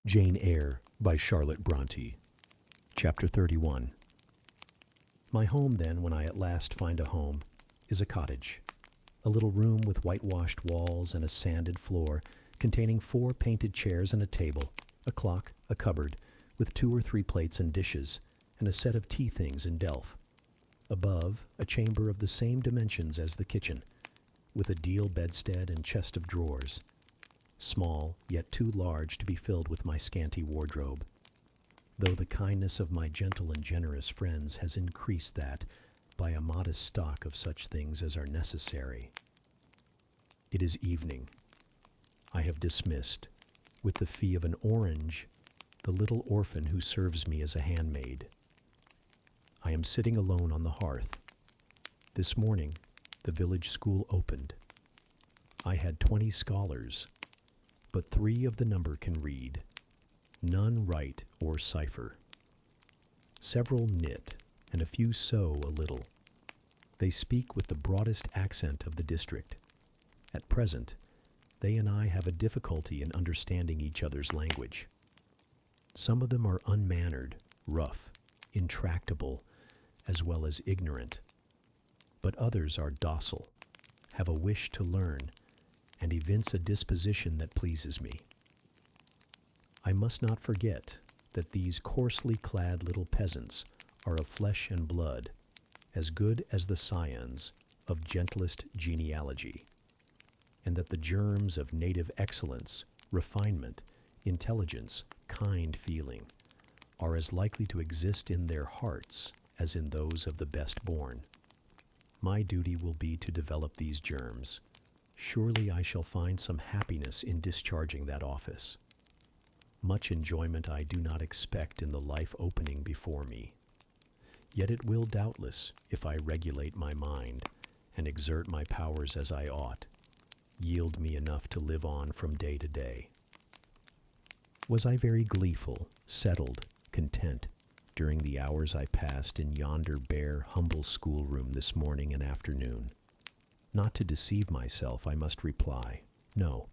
Jane Eyre by Charlotte Brontë. Chapter 31. My home, then, when I at last find a home, is a cottage. A little room with whitewashed walls and a sanded floor, containing 4 painted chairs and a table, a clock, a cupboard, with 2 or 3 plates and dishes, and a set of tea things in delf. Above, a chamber of the same dimensions as the kitchen, with a deal bedstead and chest of drawers, small, yet too large to be filled with my scanty wardrobe, though the kindness of my gentle and generous friends has increased that by a modest stock of such things as are necessary. It is evening. I have dismissed, with the fee of an orange, the little orphan who serves me as a handmaid. I am sitting alone on the hearth. This morning, the village school opened. I had 20 scholars, but 3 of the number can read. None write or cipher. Several knit, and a few sew a little. They speak with the broadest accent of the district. At present, they and I have a difficulty in understanding each other's language. Some of them are unmannered, rough, intractable, as well as ignorant. But others are docile, have a wish to learn, and evince a disposition that pleases me. I must not forget that these coarsely clad little peasants are of flesh and blood, as good as the scions of gentlest genealogy, and that the germs of native excellence, refinement, intelligence, kind feeling, are as likely to exist in their hearts as in those of the best born. My duty will be to develop these germs. Surely I shall find some happiness in discharging that office. Much enjoyment I do not expect in the life opening before me. Yet it will doubtless, if I regulate my mind and exert my powers as I ought, yield me enough to live on from day to day. Was I very gleeful, settled, content, during the hours I passed in yonder bare, humble schoolroom this morning and afternoon? Not to deceive myself, I must reply, no,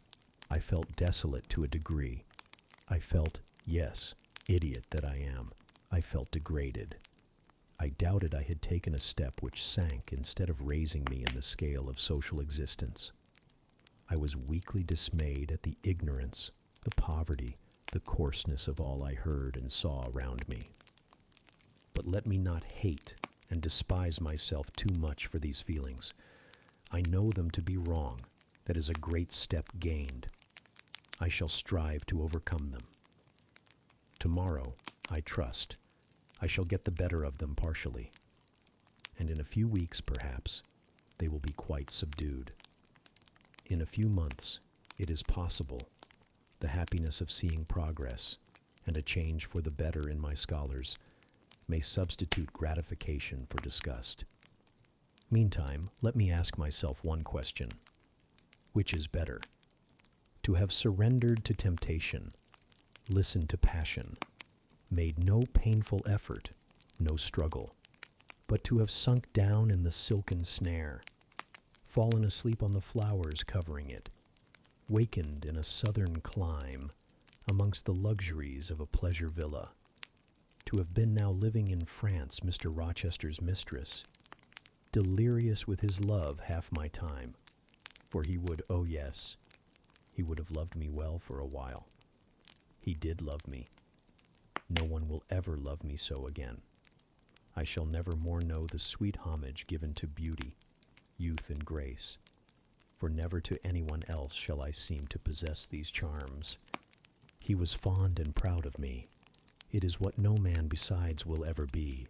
I felt desolate to a degree. I felt, yes, idiot that I am, I felt degraded. I doubted I had taken a step which sank instead of raising me in the scale of social existence. I was weakly dismayed at the ignorance, the poverty, the coarseness of all I heard and saw around me. But let me not hate and despise myself too much for these feelings. I know them to be wrong. That is a great step gained. I shall strive to overcome them. Tomorrow, I trust, I shall get the better of them partially, and in a few weeks, perhaps, they will be quite subdued. In a few months, it is possible, the happiness of seeing progress and a change for the better in my scholars may substitute gratification for disgust. Meantime, let me ask myself one question. Which is better? To have surrendered to temptation, listened to passion, made no painful effort, no struggle, but to have sunk down in the silken snare, fallen asleep on the flowers covering it, wakened in a southern clime amongst the luxuries of a pleasure villa, to have been now living in France, Mr. Rochester's mistress, delirious with his love half my time, for he would, oh yes, he would have loved me well for a while. He did love me. No one will ever love me so again. I shall never more know the sweet homage given to beauty, youth, and grace, for never to anyone else shall I seem to possess these charms. He was fond and proud of me. It is what no man besides will ever be.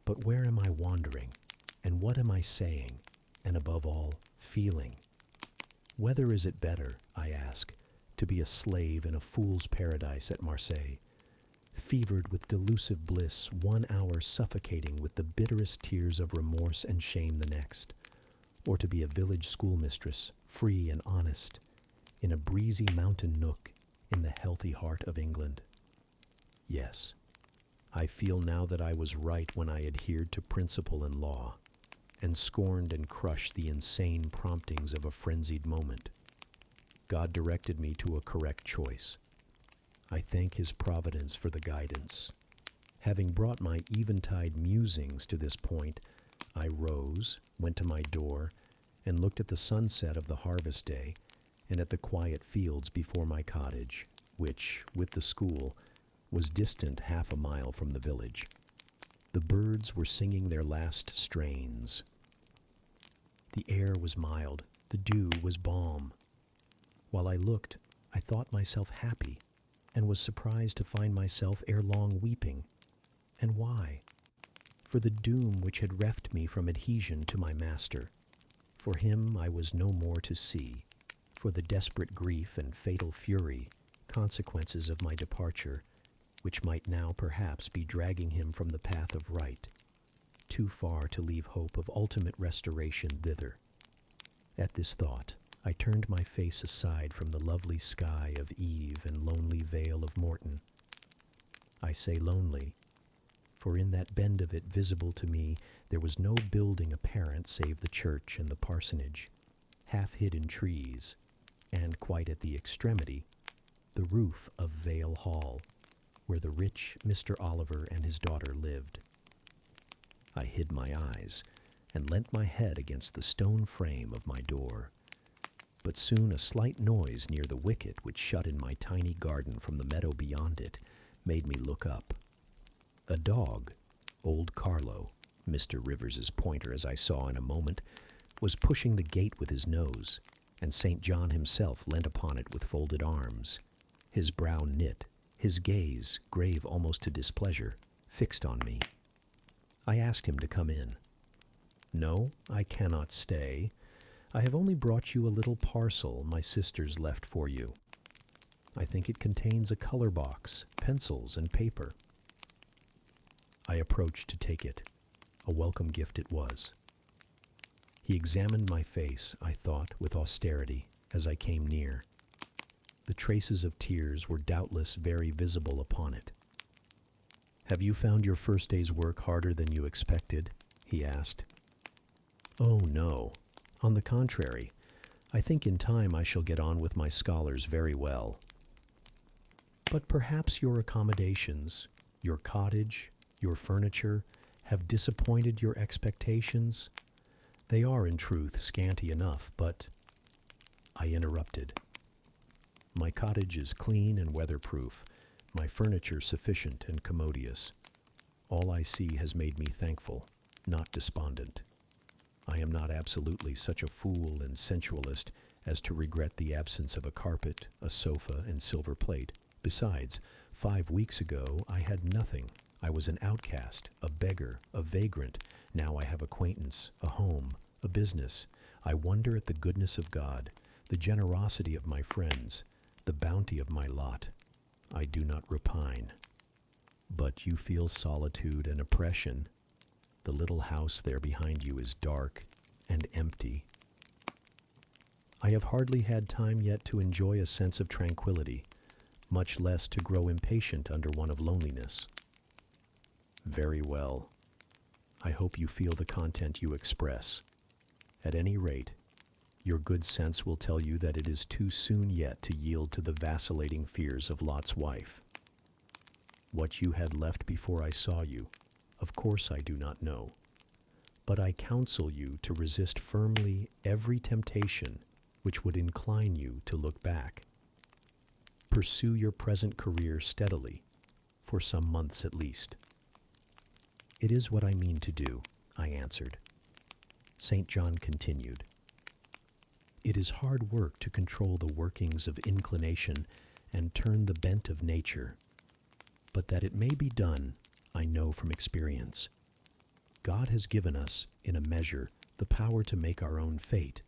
But where am I wandering? And what am I saying, and above all, feeling? Whether is it better, I ask, to be a slave in a fool's paradise at Marseille, fevered with delusive bliss, 1 hour suffocating with the bitterest tears of remorse and shame the next, or to be a village schoolmistress, free and honest, in a breezy mountain nook in the healthy heart of England? Yes, I feel now that I was right when I adhered to principle and law, and scorned and crushed the insane promptings of a frenzied moment. God directed me to a correct choice. I thank his providence for the guidance. Having brought my eventide musings to this point, I rose, went to my door, and looked at the sunset of the harvest day, and at the quiet fields before my cottage, which, with the school, was distant 1/2 mile from the village. The birds were singing their last strains. The air was mild, the dew was balm. While I looked, I thought myself happy, and was surprised to find myself ere long weeping. And why? For the doom which had reft me from adhesion to my master. For him I was no more to see, for the desperate grief and fatal fury, consequences of my departure, which might now perhaps be dragging him from the path of right, too far to leave hope of ultimate restoration thither. At this thought, I turned my face aside from the lovely sky of Eve and lonely vale of Morton. I say lonely, for in that bend of it visible to me there was no building apparent save the church and the parsonage, half hid in trees, and quite at the extremity, the roof of Vale Hall, where the rich Mr. Oliver and his daughter lived. I hid my eyes, and leant my head against the stone frame of my door. But soon a slight noise near the wicket which shut in my tiny garden from the meadow beyond it made me look up. A dog, old Carlo, Mr. Rivers's pointer as I saw in a moment, was pushing the gate with his nose, and St. John himself leant upon it with folded arms, his brow knit, his gaze, grave almost to displeasure, fixed on me. I asked him to come in. "No, I cannot stay. I have only brought you a little parcel my sisters left for you. I think it contains a color box, pencils, and paper." I approached to take it. A welcome gift it was. He examined my face, I thought, with austerity, as I came near. The traces of tears were doubtless very visible upon it. "Have you found your first day's work harder than you expected?" he asked. "Oh, no. On the contrary, I think in time I shall get on with my scholars very well." "But perhaps your accommodations, your cottage, your furniture, have disappointed your expectations? They are, in truth, scanty enough, but—" I interrupted. "My cottage is clean and weatherproof, my furniture sufficient and commodious. All I see has made me thankful, not despondent. I am not absolutely such a fool and sensualist as to regret the absence of a carpet, a sofa, and silver plate. Besides, 5 weeks ago I had nothing. I was an outcast, a beggar, a vagrant. Now I have acquaintance, a home, a business. I wonder at the goodness of God, the generosity of my friends, the bounty of my lot. I do not repine. But you feel solitude and oppression. The little house there behind you is dark and empty. I have hardly had time yet to enjoy a sense of tranquility, much less to grow impatient under one of loneliness." "Very well. I hope you feel the content you express. At any rate, your good sense will tell you that it is too soon yet to yield to the vacillating fears of Lot's wife. What you had left before I saw you, of course I do not know, but I counsel you to resist firmly every temptation which would incline you to look back. Pursue your present career steadily, for some months at least." "It is what I mean to do," I answered. St. John continued, "It is hard work to control the workings of inclination and turn the bent of nature, but that it may be done, I know from experience. God has given us, in a measure, the power to make our own fate,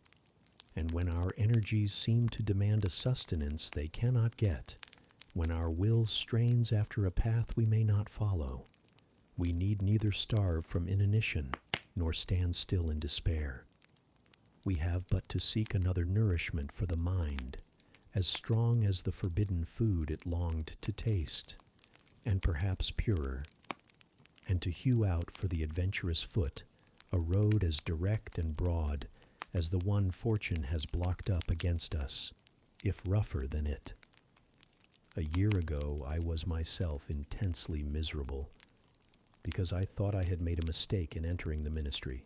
and when our energies seem to demand a sustenance they cannot get, when our will strains after a path we may not follow, we need neither starve from inanition nor stand still in despair. We have but to seek another nourishment for the mind, as strong as the forbidden food it longed to taste, and perhaps purer, and to hew out for the adventurous foot a road as direct and broad as the one fortune has blocked up against us, if rougher than it. A year ago, I was myself intensely miserable because I thought I had made a mistake in entering the ministry.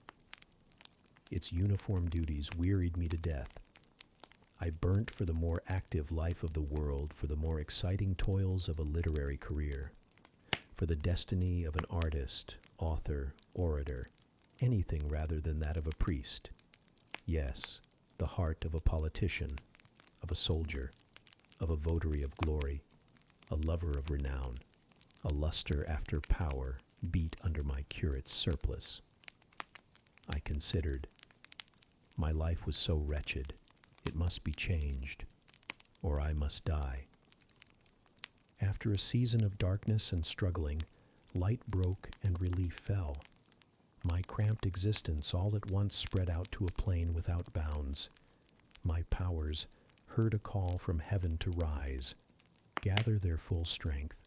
Its uniform duties wearied me to death. I burnt for the more active life of the world, for the more exciting toils of a literary career, for the destiny of an artist, author, orator, anything rather than that of a priest. Yes, the heart of a politician, of a soldier, of a votary of glory, a lover of renown, a luster after power beat under my curate's surplice. I considered. My life was so wretched, it must be changed, or I must die. After a season of darkness and struggling, light broke and relief fell. My cramped existence all at once spread out to a plain without bounds. My powers heard a call from heaven to rise, gather their full strength,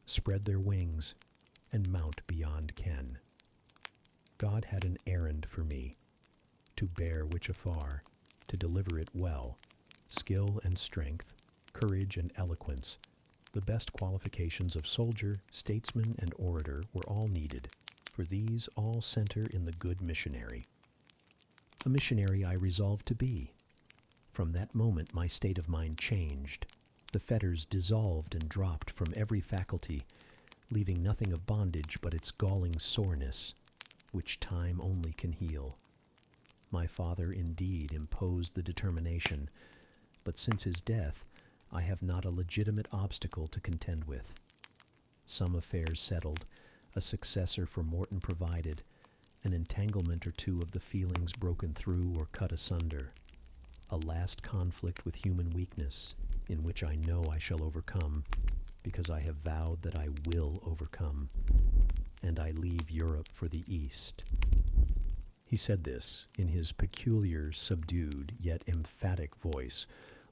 spread their wings, and mount beyond ken. God had an errand for me, to bear which afar, to deliver it well. Skill and strength, courage and eloquence, the best qualifications of soldier, statesman, and orator were all needed, for these all center in the good missionary. A missionary I resolved to be. From that moment my state of mind changed. The fetters dissolved and dropped from every faculty, leaving nothing of bondage but its galling soreness, which time only can heal. My father indeed imposed the determination, but since his death I have not a legitimate obstacle to contend with. Some affairs settled, a successor for Morton provided, an entanglement or two of the feelings broken through or cut asunder, a last conflict with human weakness, in which I know I shall overcome, because I have vowed that I will overcome, and I leave Europe for the East. He said this in his peculiar, subdued, yet emphatic voice,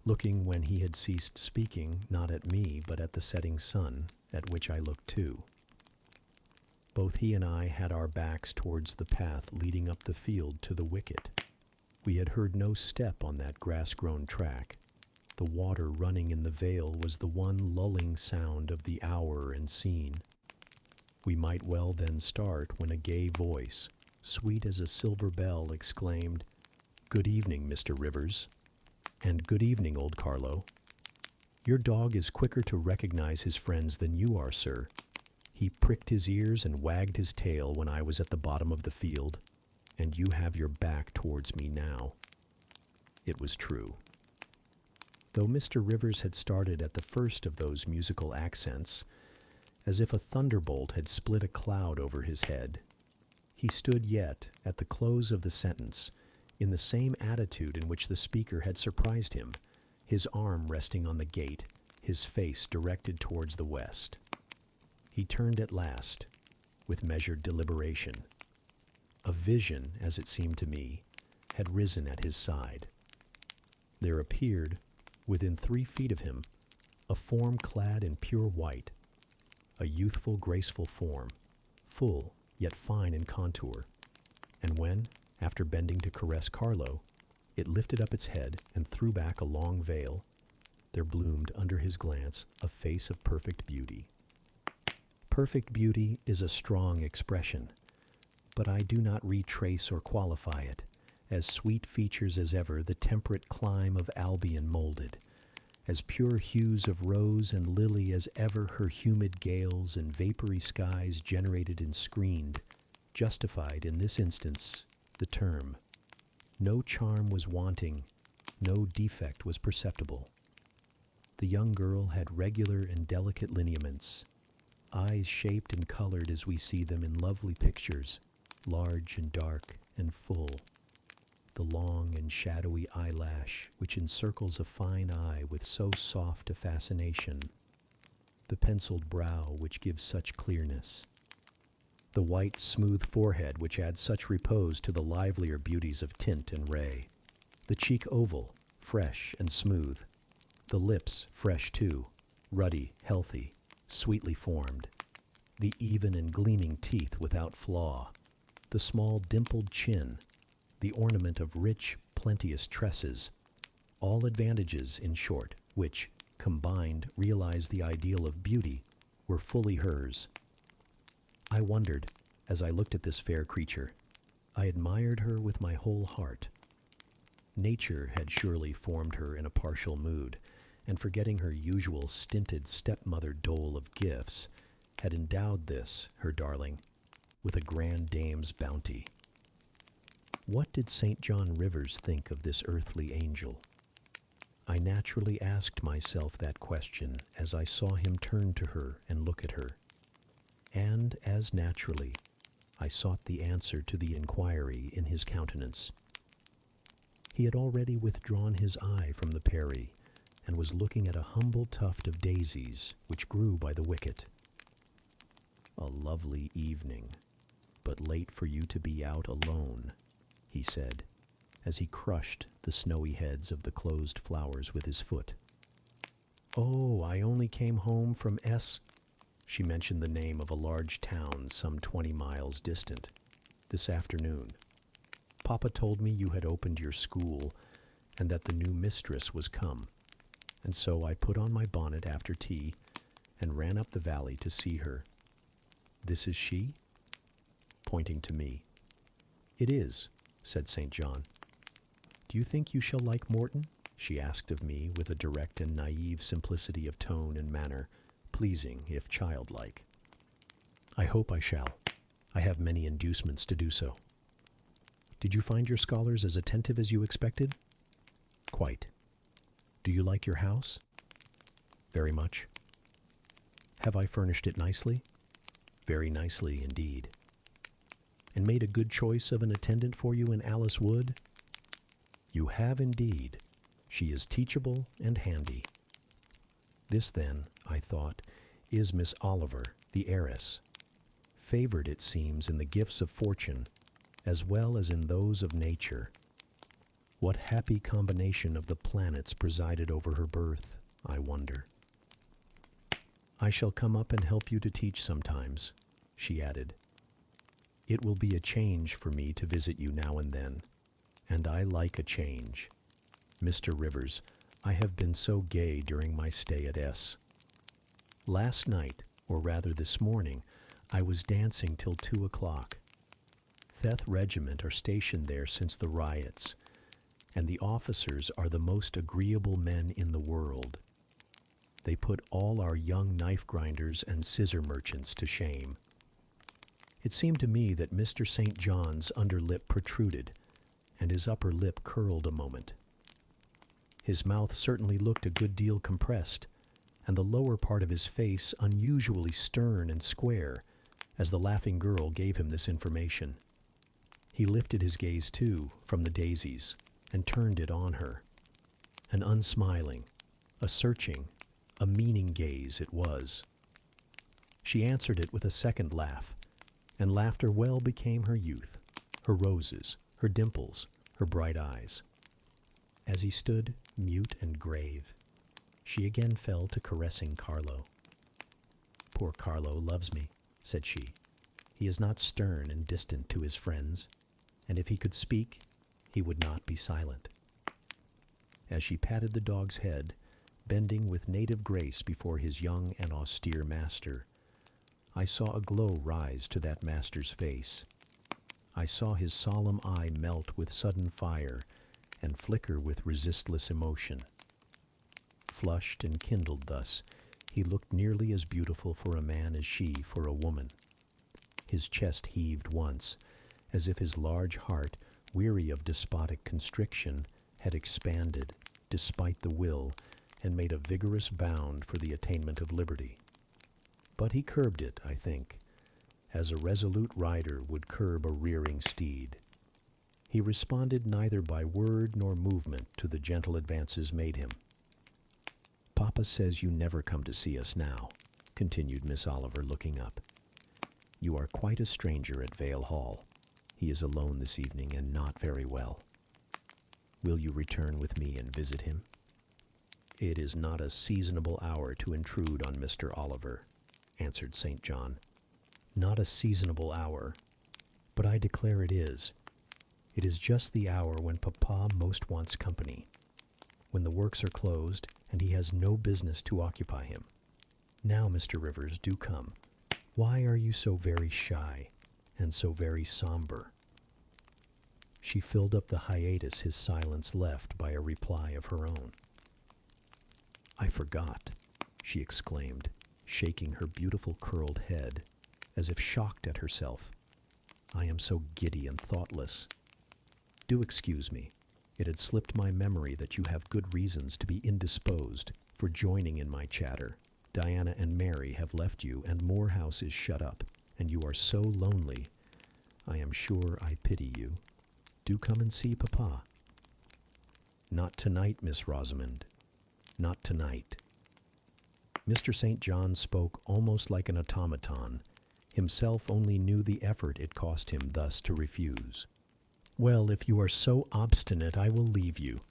looking when he had ceased speaking, not at me, but at the setting sun, at which I looked too. Both he and I had our backs towards the path leading up the field to the wicket. We had heard no step on that grass-grown track. The water running in the vale was the one lulling sound of the hour and scene. We might well then start when a gay voice, sweet as a silver bell, exclaimed, "Good evening, Mr. Rivers." And "Good evening, old Carlo. Your dog is quicker to recognize his friends than you are, sir. He pricked his ears and wagged his tail when I was at the bottom of the field, and you have your back towards me now." It was true. Though Mr. Rivers had started at the first of those musical accents, as if a thunderbolt had split a cloud over his head, he stood yet, at the close of the sentence, in the same attitude in which the speaker had surprised him, his arm resting on the gate, his face directed towards the west. He turned at last, with measured deliberation. A vision, as it seemed to me, had risen at his side. There appeared, within 3 feet of him, a form clad in pure white, a youthful, graceful form, full, yet fine in contour, and when, after bending to caress Carlo, it lifted up its head and threw back a long veil, there bloomed under his glance a face of perfect beauty. Perfect beauty is a strong expression, but I do not retrace or qualify it, as sweet features as ever the temperate clime of Albion molded, as pure hues of rose and lily as ever her humid gales and vapory skies generated and screened, justified in this instance the term. No charm was wanting, no defect was perceptible. The young girl had regular and delicate lineaments, eyes shaped and colored as we see them in lovely pictures, large and dark and full, the long and shadowy eyelash which encircles a fine eye with so soft a fascination, the penciled brow which gives such clearness, the white, smooth forehead which adds such repose to the livelier beauties of tint and ray, the cheek oval, fresh and smooth, the lips fresh too, ruddy, healthy, sweetly formed, the even and gleaming teeth without flaw, the small dimpled chin, the ornament of rich, plenteous tresses, all advantages, in short, which, combined, realize the ideal of beauty, were fully hers. I wondered, as I looked at this fair creature. I admired her with my whole heart. Nature had surely formed her in a partial mood, and forgetting her usual stinted stepmother dole of gifts, had endowed this, her darling, with a grand dame's bounty. What did St. John Rivers think of this earthly angel? I naturally asked myself that question as I saw him turn to her and look at her. And, as naturally, I sought the answer to the inquiry in his countenance. He had already withdrawn his eye from the Peri, and was looking at a humble tuft of daisies which grew by the wicket. "A lovely evening, but late for you to be out alone," he said, as he crushed the snowy heads of the closed flowers with his foot. "Oh, I only came home from S." She mentioned the name of a large town some 20 miles distant. "This afternoon. Papa told me you had opened your school and that the new mistress was come, and so I put on my bonnet after tea and ran up the valley to see her. This is she?" Pointing to me. "It is," said St. John. "Do you think you shall like Morton?" she asked of me with a direct and naive simplicity of tone and manner, pleasing if childlike. "I hope I shall. I have many inducements to do so." "Did you find your scholars as attentive as you expected?" "Quite." "Do you like your house?" "Very much." "Have I furnished it nicely?" "Very nicely indeed." "And made a good choice of an attendant for you in Alice Wood?" "You have indeed. She is teachable and handy." This, then, I thought, is Miss Oliver, the heiress, favored, it seems, in the gifts of fortune, as well as in those of nature. What happy combination of the planets presided over her birth, I wonder. "I shall come up and help you to teach sometimes," she added. "It will be a change for me to visit you now and then, and I like a change. Mr. Rivers, I have been so gay during my stay at S. Last night, or rather this morning, I was dancing till 2 o'clock. Theth Regiment are stationed there since the riots, and the officers are the most agreeable men in the world. They put all our young knife grinders and scissor merchants to shame. It seemed to me that Mr. St. John's under lip protruded, and his upper lip curled a moment. His mouth certainly looked a good deal compressed, and the lower part of his face unusually stern and square, as the laughing girl gave him this information. He lifted his gaze, too, from the daisies, and turned it on her. An unsmiling, a searching, a meaning gaze it was. She answered it with a second laugh, and laughter well became her youth, her roses, her dimples, her bright eyes. As he stood, mute and grave, she again fell to caressing Carlo. "Poor Carlo loves me," said she. "He is not stern and distant to his friends, and if he could speak, he would not be silent." As she patted the dog's head, bending with native grace before his young and austere master, I saw a glow rise to that master's face. I saw his solemn eye melt with sudden fire and flicker with resistless emotion. Flushed and kindled thus, he looked nearly as beautiful for a man as she for a woman. His chest heaved once, as if his large heart, weary of despotic constriction, had expanded, despite the will, and made a vigorous bound for the attainment of liberty. But he curbed it, I think, as a resolute rider would curb a rearing steed. He responded neither by word nor movement to the gentle advances made him. "Papa says you never come to see us now," continued Miss Oliver, looking up. "You are quite a stranger at Vale Hall. He is alone this evening and not very well. Will you return with me and visit him?" "It is not a seasonable hour to intrude on Mr. Oliver," answered St. John. "Not a seasonable hour, but I declare it is. It is just the hour when Papa most wants company. When the works are closed, and he has no business to occupy him. Now, Mr. Rivers, do come. Why are you so very shy and so very somber?" She filled up the hiatus his silence left by a reply of her own. "I forgot," she exclaimed, shaking her beautiful curled head, as if shocked at herself. "I am so giddy and thoughtless. Do excuse me. It had slipped my memory that you have good reasons to be indisposed for joining in my chatter. Diana and Mary have left you, and Moor House is shut up, and you are so lonely. I am sure I pity you. Do come and see Papa." "Not tonight, Miss Rosamond. Not tonight." Mr. St. John spoke almost like an automaton. Himself only knew the effort it cost him thus to refuse. "Well, if you are so obstinate, I will leave you,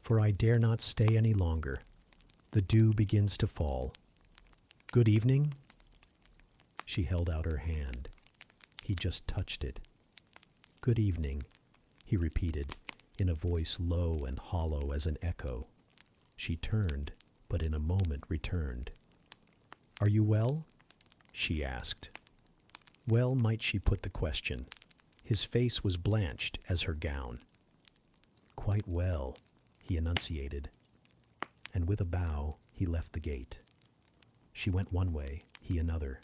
for I dare not stay any longer. The dew begins to fall. Good evening." She held out her hand. He just touched it. "Good evening," he repeated, in a voice low and hollow as an echo. She turned, but in a moment returned. "Are you well?" she asked. Well might she put the question. His face was blanched as her gown. "Quite well," he enunciated, and with a bow he left the gate. She went one way, he another.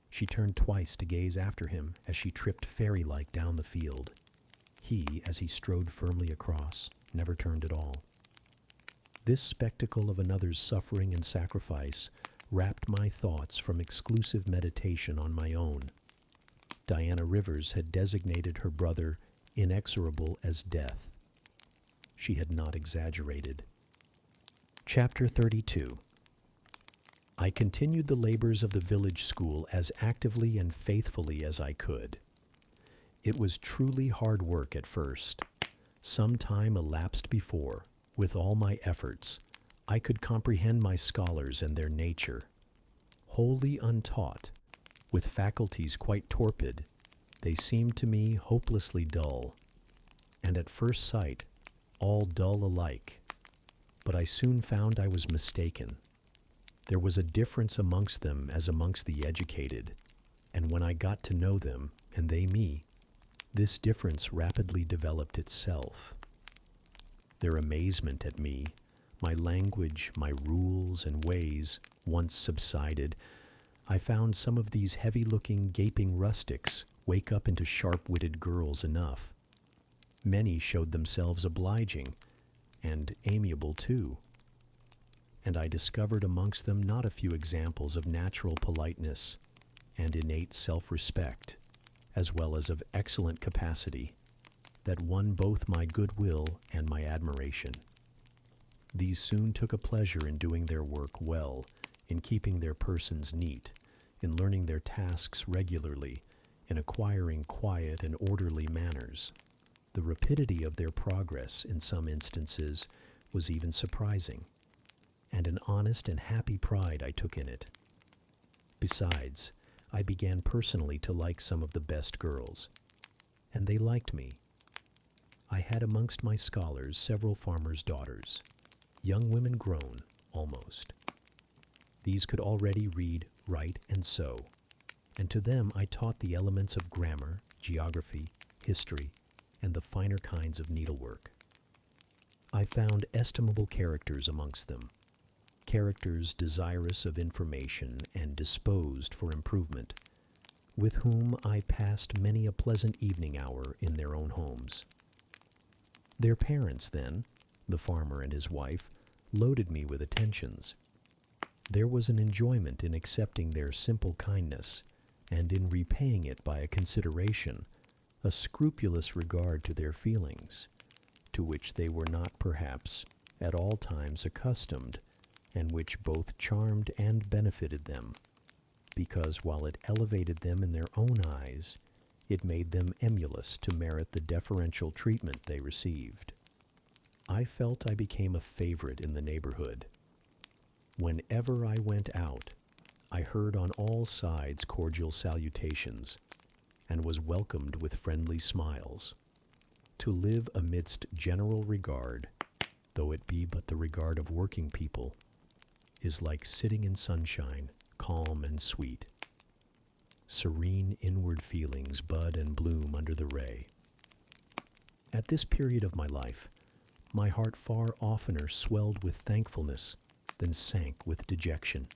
She turned twice to gaze after him as she tripped fairy-like down the field. He, as he strode firmly across, never turned at all. This spectacle of another's suffering and sacrifice wrapped my thoughts from exclusive meditation on my own. Diana Rivers had designated her brother inexorable as death. She had not exaggerated. Chapter 32. I continued the labors of the village school as actively and faithfully as I could. It was truly hard work at first. Some time elapsed before, with all my efforts, I could comprehend my scholars and their nature. Wholly untaught, with faculties quite torpid, they seemed to me hopelessly dull, and at first sight, all dull alike. But I soon found I was mistaken. There was a difference amongst them as amongst the educated, and when I got to know them, and they me, this difference rapidly developed itself. Their amazement at me, my language, my rules and ways, once subsided, I found some of these heavy-looking, gaping rustics wake up into sharp-witted girls enough. Many showed themselves obliging, and amiable too. And I discovered amongst them not a few examples of natural politeness and innate self-respect, as well as of excellent capacity, that won both my goodwill and my admiration. These soon took a pleasure in doing their work well, in keeping their persons neat, in learning their tasks regularly, in acquiring quiet and orderly manners. The rapidity of their progress in some instances was even surprising, and an honest and happy pride I took in it. Besides, I began personally to like some of the best girls, and they liked me. I had amongst my scholars several farmers' daughters, young women grown, almost. These could already read, write, and sew, and to them I taught the elements of grammar, geography, history, and the finer kinds of needlework. I found estimable characters amongst them, characters desirous of information and disposed for improvement, with whom I passed many a pleasant evening hour in their own homes. Their parents, then, the farmer and his wife, loaded me with attentions. There was an enjoyment in accepting their simple kindness, and in repaying it by a consideration, a scrupulous regard to their feelings, to which they were not, perhaps, at all times accustomed, and which both charmed and benefited them, because while it elevated them in their own eyes, it made them emulous to merit the deferential treatment they received. I felt I became a favorite in the neighborhood. Whenever I went out, I heard on all sides cordial salutations, and was welcomed with friendly smiles. To live amidst general regard, though it be but the regard of working people, is like sitting in sunshine, calm and sweet. Serene inward feelings bud and bloom under the ray. At this period of my life, my heart far oftener swelled with thankfulness than sank with dejection.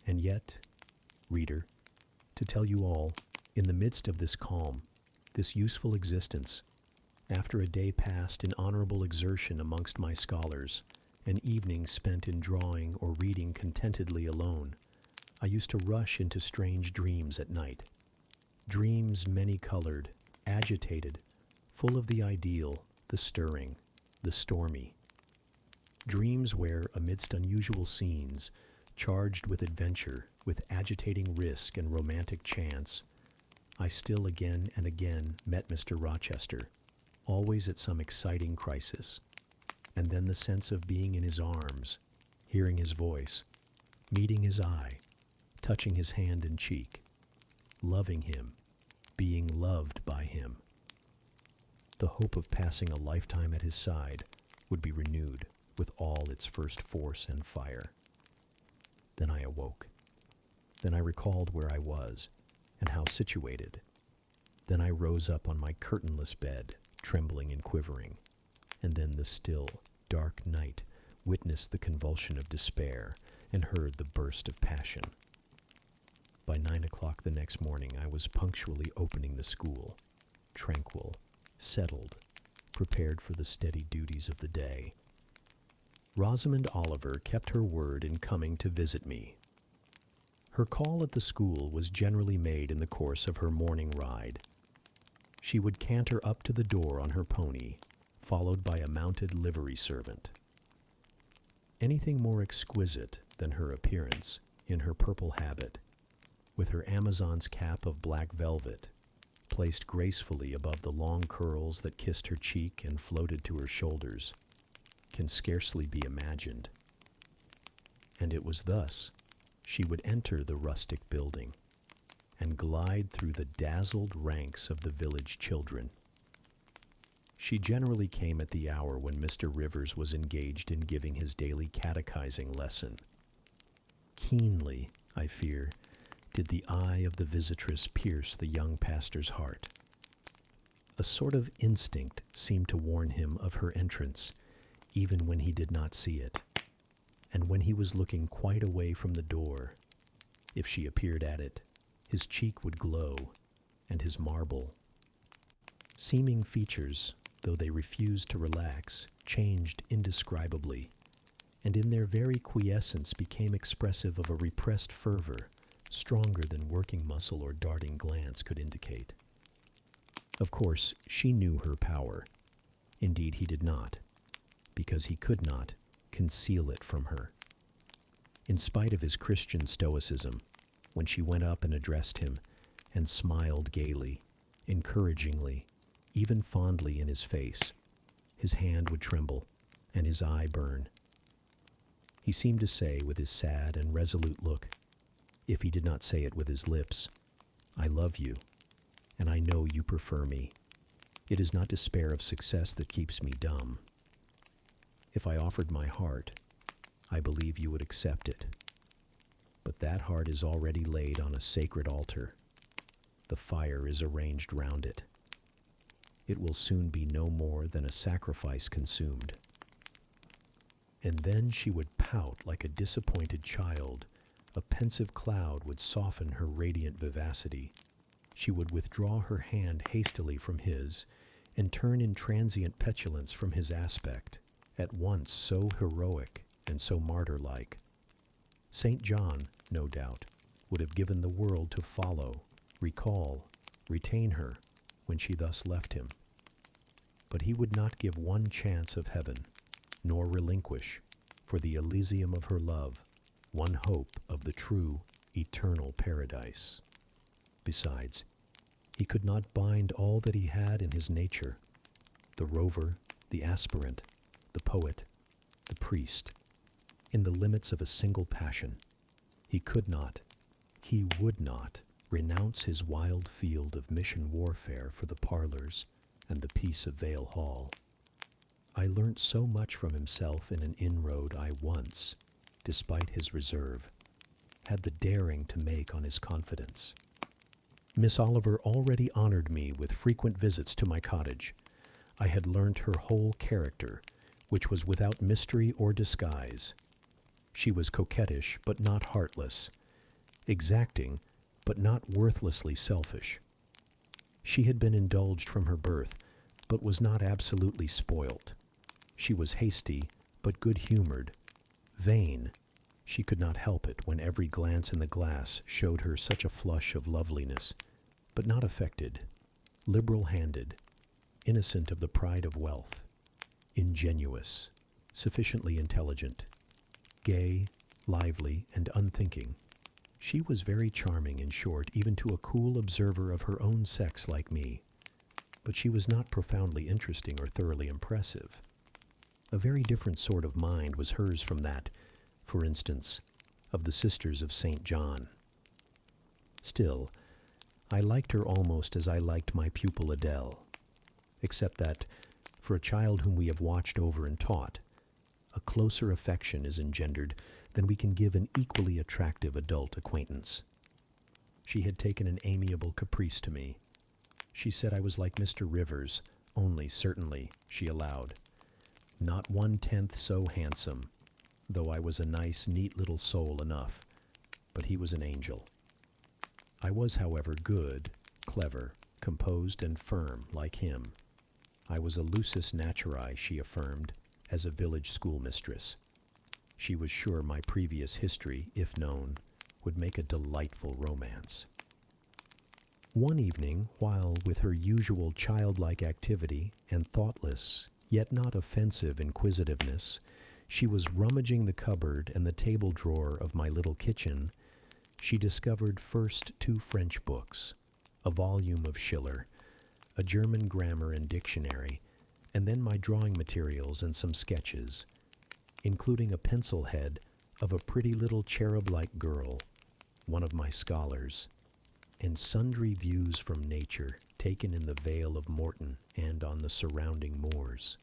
And yet, reader, to tell you all, in the midst of this calm, this useful existence, after a day passed in honorable exertion amongst my scholars, an evening spent in drawing or reading contentedly alone, I used to rush into strange dreams at night. Dreams many-colored, agitated, full of the ideal, the stirring, the stormy. Dreams where, amidst unusual scenes, charged with adventure, with agitating risk and romantic chance, I still again and again met Mr. Rochester, always at some exciting crisis, and then the sense of being in his arms, hearing his voice, meeting his eye, touching his hand and cheek, loving him, being loved by him. The hope of passing a lifetime at his side would be renewed with all its first force and fire. Then I awoke. Then I recalled where I was and how situated. Then I rose up on my curtainless bed, trembling and quivering, and then the still, dark night witnessed the convulsion of despair and heard the burst of passion. By 9 o'clock the next morning I was punctually opening the school, tranquil, settled, prepared for the steady duties of the day. Rosamond Oliver kept her word in coming to visit me. Her call at the school was generally made in the course of her morning ride. She would canter up to the door on her pony, followed by a mounted livery servant. Anything more exquisite than her appearance, in her purple habit, with her Amazon's cap of black velvet, placed gracefully above the long curls that kissed her cheek and floated to her shoulders, can scarcely be imagined. And it was thus she would enter the rustic building and glide through the dazzled ranks of the village children. She generally came at the hour when Mr. Rivers was engaged in giving his daily catechizing lesson. Keenly, I fear, did the eye of the visitress pierce the young pastor's heart. A sort of instinct seemed to warn him of her entrance, even when he did not see it, and when he was looking quite away from the door, if she appeared at it, his cheek would glow, and his marble. Seeming features, though they refused to relax, changed indescribably, and in their very quiescence became expressive of a repressed fervor, stronger than working muscle or darting glance could indicate. Of course, she knew her power. Indeed, he did not, because he could not conceal it from her. In spite of his Christian stoicism, when she went up and addressed him, and smiled gaily, encouragingly, even fondly in his face, his hand would tremble, and his eye burn. He seemed to say with his sad and resolute look, if he did not say it with his lips, I love you, and I know you prefer me. It is not despair of success that keeps me dumb. If I offered my heart, I believe you would accept it. But that heart is already laid on a sacred altar. The fire is arranged round it. It will soon be no more than a sacrifice consumed. And then she would pout like a disappointed child. A pensive cloud would soften her radiant vivacity. She would withdraw her hand hastily from his, and turn in transient petulance from his aspect, at once so heroic and so martyr-like. St. John, no doubt, would have given the world to follow, recall, retain her when she thus left him. But he would not give one chance of heaven, nor relinquish, for the Elysium of her love, one hope of the true, eternal paradise. Besides, he could not bind all that he had in his nature, the rover, the aspirant, the poet, the priest, in the limits of a single passion. He could not, he would not, renounce his wild field of mission warfare for the parlors and the peace of Vale Hall. I learnt so much from himself in an inroad I once, despite his reserve, had the daring to make on his confidence. Miss Oliver already honored me with frequent visits to my cottage. I had learnt her whole character, which was without mystery or disguise. She was coquettish, but not heartless, exacting, but not worthlessly selfish. She had been indulged from her birth, but was not absolutely spoilt. She was hasty, but good-humored, vain. She could not help it when every glance in the glass showed her such a flush of loveliness, but not affected, liberal-handed, innocent of the pride of wealth, ingenuous, sufficiently intelligent, gay, lively, and unthinking. She was very charming, in short, even to a cool observer of her own sex like me, but she was not profoundly interesting or thoroughly impressive. A very different sort of mind was hers from that, for instance, of the Sisters of St. John. Still, I liked her almost as I liked my pupil Adele, except that, for a child whom we have watched over and taught, a closer affection is engendered than we can give an equally attractive adult acquaintance. She had taken an amiable caprice to me. She said I was like Mr. Rivers, only, certainly, she allowed, not 1/10 so handsome, though I was a nice, neat little soul enough, but he was an angel. I was, however, good, clever, composed, and firm, like him. I was a lusus naturae, she affirmed, as a village schoolmistress. She was sure my previous history, if known, would make a delightful romance. One evening, while with her usual childlike activity and thoughtless, yet not offensive inquisitiveness, she was rummaging the cupboard and the table drawer of my little kitchen, she discovered first 2 French books, a volume of Schiller, a German grammar and dictionary, and then my drawing materials and some sketches, including a pencil head of a pretty little cherub-like girl, one of my scholars, and sundry views from nature taken in the Vale of Morton and on the surrounding moors.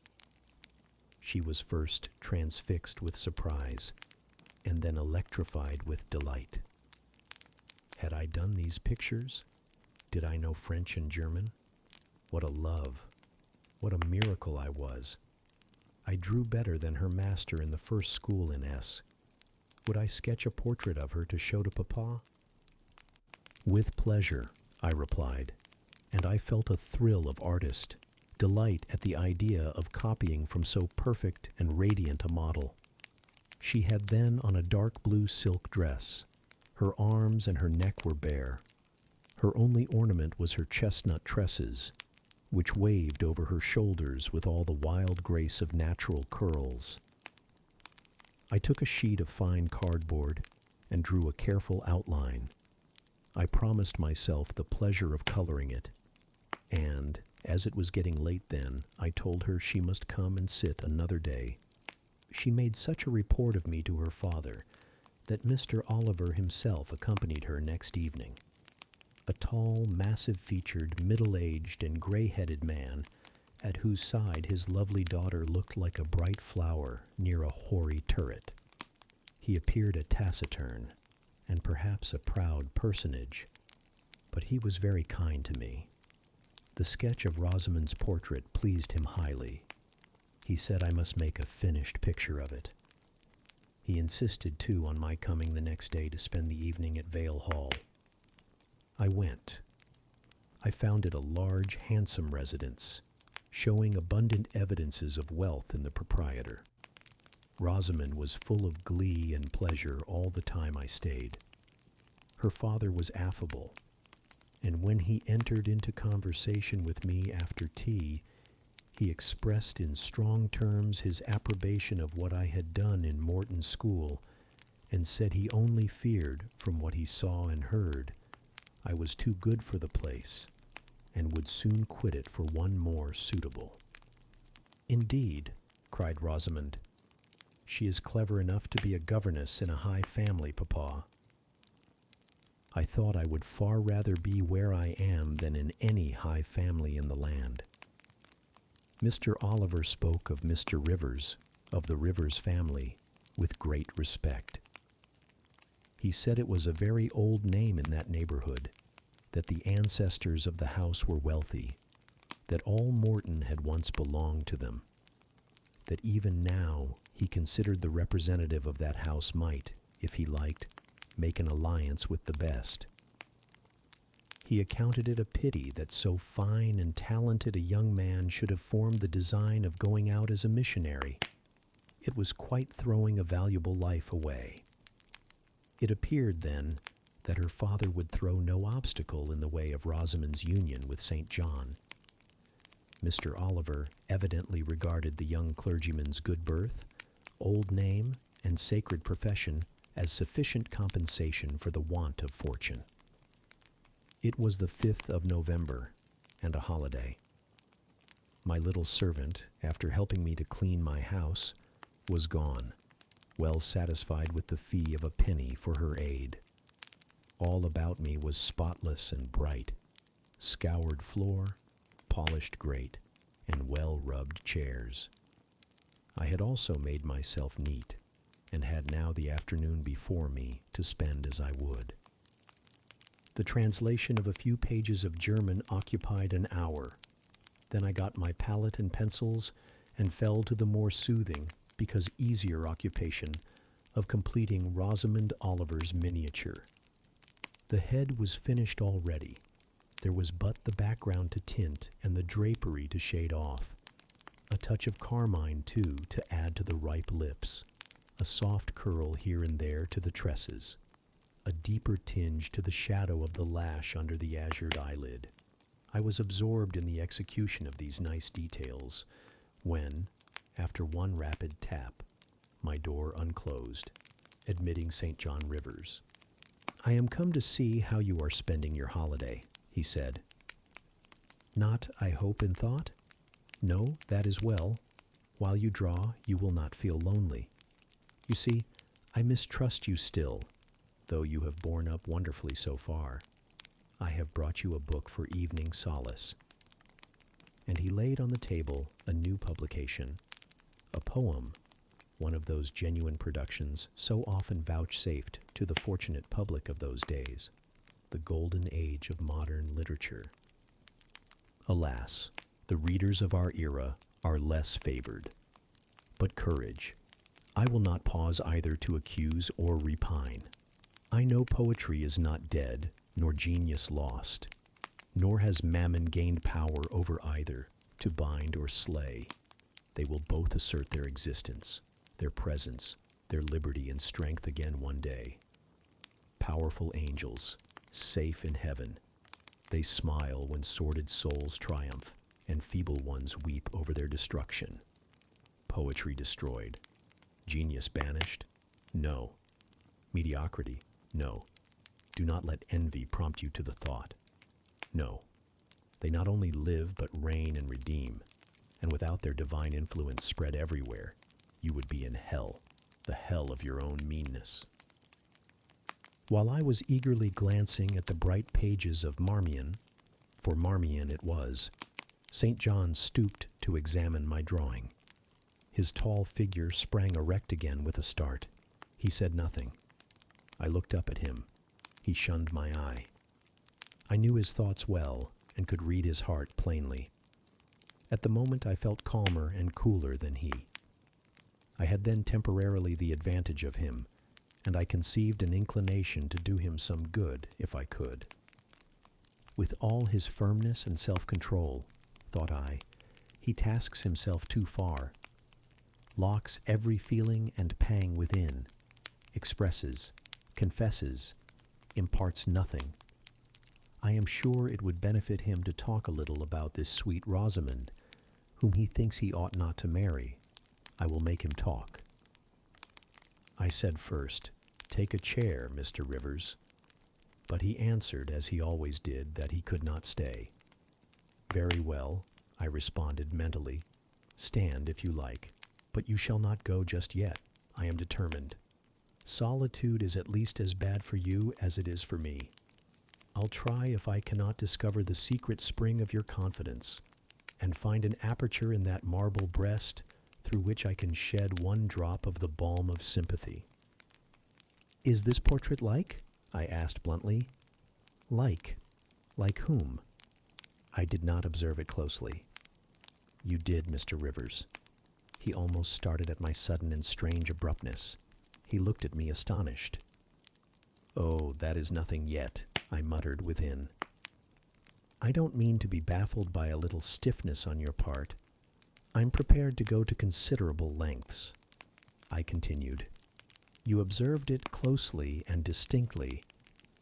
She was first transfixed with surprise, and then electrified with delight. Had I done these pictures? Did I know French and German? What a love! What a miracle I was! I drew better than her master in the first school in S. Would I sketch a portrait of her to show to Papa? With pleasure, I replied, and I felt a thrill of artist, delight at the idea of copying from so perfect and radiant a model. She had then on a dark blue silk dress. Her arms and her neck were bare. Her only ornament was her chestnut tresses, which waved over her shoulders with all the wild grace of natural curls. I took a sheet of fine cardboard and drew a careful outline. I promised myself the pleasure of coloring it, and, as it was getting late then, I told her she must come and sit another day. She made such a report of me to her father that Mr. Oliver himself accompanied her next evening. A tall, massive-featured, middle-aged, and gray-headed man, at whose side his lovely daughter looked like a bright flower near a hoary turret. He appeared a taciturn, and perhaps a proud personage, but he was very kind to me. The sketch of Rosamond's portrait pleased him highly. He said I must make a finished picture of it. He insisted, too, on my coming the next day to spend the evening at Vale Hall. I went. I found it a large, handsome residence, showing abundant evidences of wealth in the proprietor. Rosamond was full of glee and pleasure all the time I stayed. Her father was affable, and when he entered into conversation with me after tea, he expressed in strong terms his approbation of what I had done in Morton School, and said he only feared, from what he saw and heard, I was too good for the place, and would soon quit it for one more suitable. "Indeed," cried Rosamond, "she is clever enough to be a governess in a high family, Papa." I thought I would far rather be where I am than in any high family in the land. Mr. Oliver spoke of Mr. Rivers, of the Rivers family, with great respect. He said it was a very old name in that neighborhood, that the ancestors of the house were wealthy, that all Morton had once belonged to them, that even now he considered the representative of that house might, if he liked, make an alliance with the best. He accounted it a pity that so fine and talented a young man should have formed the design of going out as a missionary. It was quite throwing a valuable life away. It appeared, then, that her father would throw no obstacle in the way of Rosamond's union with St. John. Mr. Oliver evidently regarded the young clergyman's good birth, old name, and sacred profession as sufficient compensation for the want of fortune. It was the 5th of November, and a holiday. My little servant, after helping me to clean my house, was gone, well satisfied with the fee of a penny for her aid. All about me was spotless and bright, scoured floor, polished grate, and well-rubbed chairs. I had also made myself neat, and had now the afternoon before me to spend as I would. The translation of a few pages of German occupied an hour. Then I got my palette and pencils and fell to the more soothing, because easier occupation, of completing Rosamond Oliver's miniature. The head was finished already. There was but the background to tint and the drapery to shade off. A touch of carmine, too, to add to the ripe lips. A soft curl here and there to the tresses. A deeper tinge to the shadow of the lash under the azured eyelid. I was absorbed in the execution of these nice details when, after one rapid tap, my door unclosed, admitting St. John Rivers. "I am come to see how you are spending your holiday," he said. "Not, I hope, in thought? No, that is well. While you draw, you will not feel lonely. You see, I mistrust you still, though you have borne up wonderfully so far. I have brought you a book for evening solace." And he laid on the table a new publication, a poem, one of those genuine productions so often vouchsafed to the fortunate public of those days, the golden age of modern literature. Alas, the readers of our era are less favored. But courage. I will not pause either to accuse or repine. I know poetry is not dead, nor genius lost, nor has mammon gained power over either, to bind or slay. They will both assert their existence, their presence, their liberty and strength again one day. Powerful angels, safe in heaven, they smile when sordid souls triumph, and feeble ones weep over their destruction. Poetry destroyed. Genius banished? No. Mediocrity? No. Do not let envy prompt you to the thought. No. They not only live but reign and redeem, and without their divine influence spread everywhere, you would be in hell, the hell of your own meanness. While I was eagerly glancing at the bright pages of Marmion, for Marmion it was, St. John stooped to examine my drawing. His tall figure sprang erect again with a start. He said nothing. I looked up at him. He shunned my eye. I knew his thoughts well, and could read his heart plainly. At the moment I felt calmer and cooler than he. I had then temporarily the advantage of him, and I conceived an inclination to do him some good if I could. With all his firmness and self-control, thought I, he tasks himself too far, locks every feeling and pang within, expresses, confesses, imparts nothing. I am sure it would benefit him to talk a little about this sweet Rosamond, whom he thinks he ought not to marry. I will make him talk. I said first, "Take a chair, Mr. Rivers." But he answered, as he always did, that he could not stay. "Very well," I responded mentally. "Stand if you like, but you shall not go just yet. I am determined. Solitude is at least as bad for you as it is for me. I'll try if I cannot discover the secret spring of your confidence, and find an aperture in that marble breast through which I can shed one drop of the balm of sympathy. "Is this portrait like?" I asked bluntly. "Like? Like whom?" I did not observe it closely. "You did, Mr. Rivers." He almost started at my sudden and strange abruptness. He looked at me astonished. "Oh, that is nothing yet," I muttered within. "I don't mean to be baffled by a little stiffness on your part. I'm prepared to go to considerable lengths." I continued. "You observed it closely and distinctly,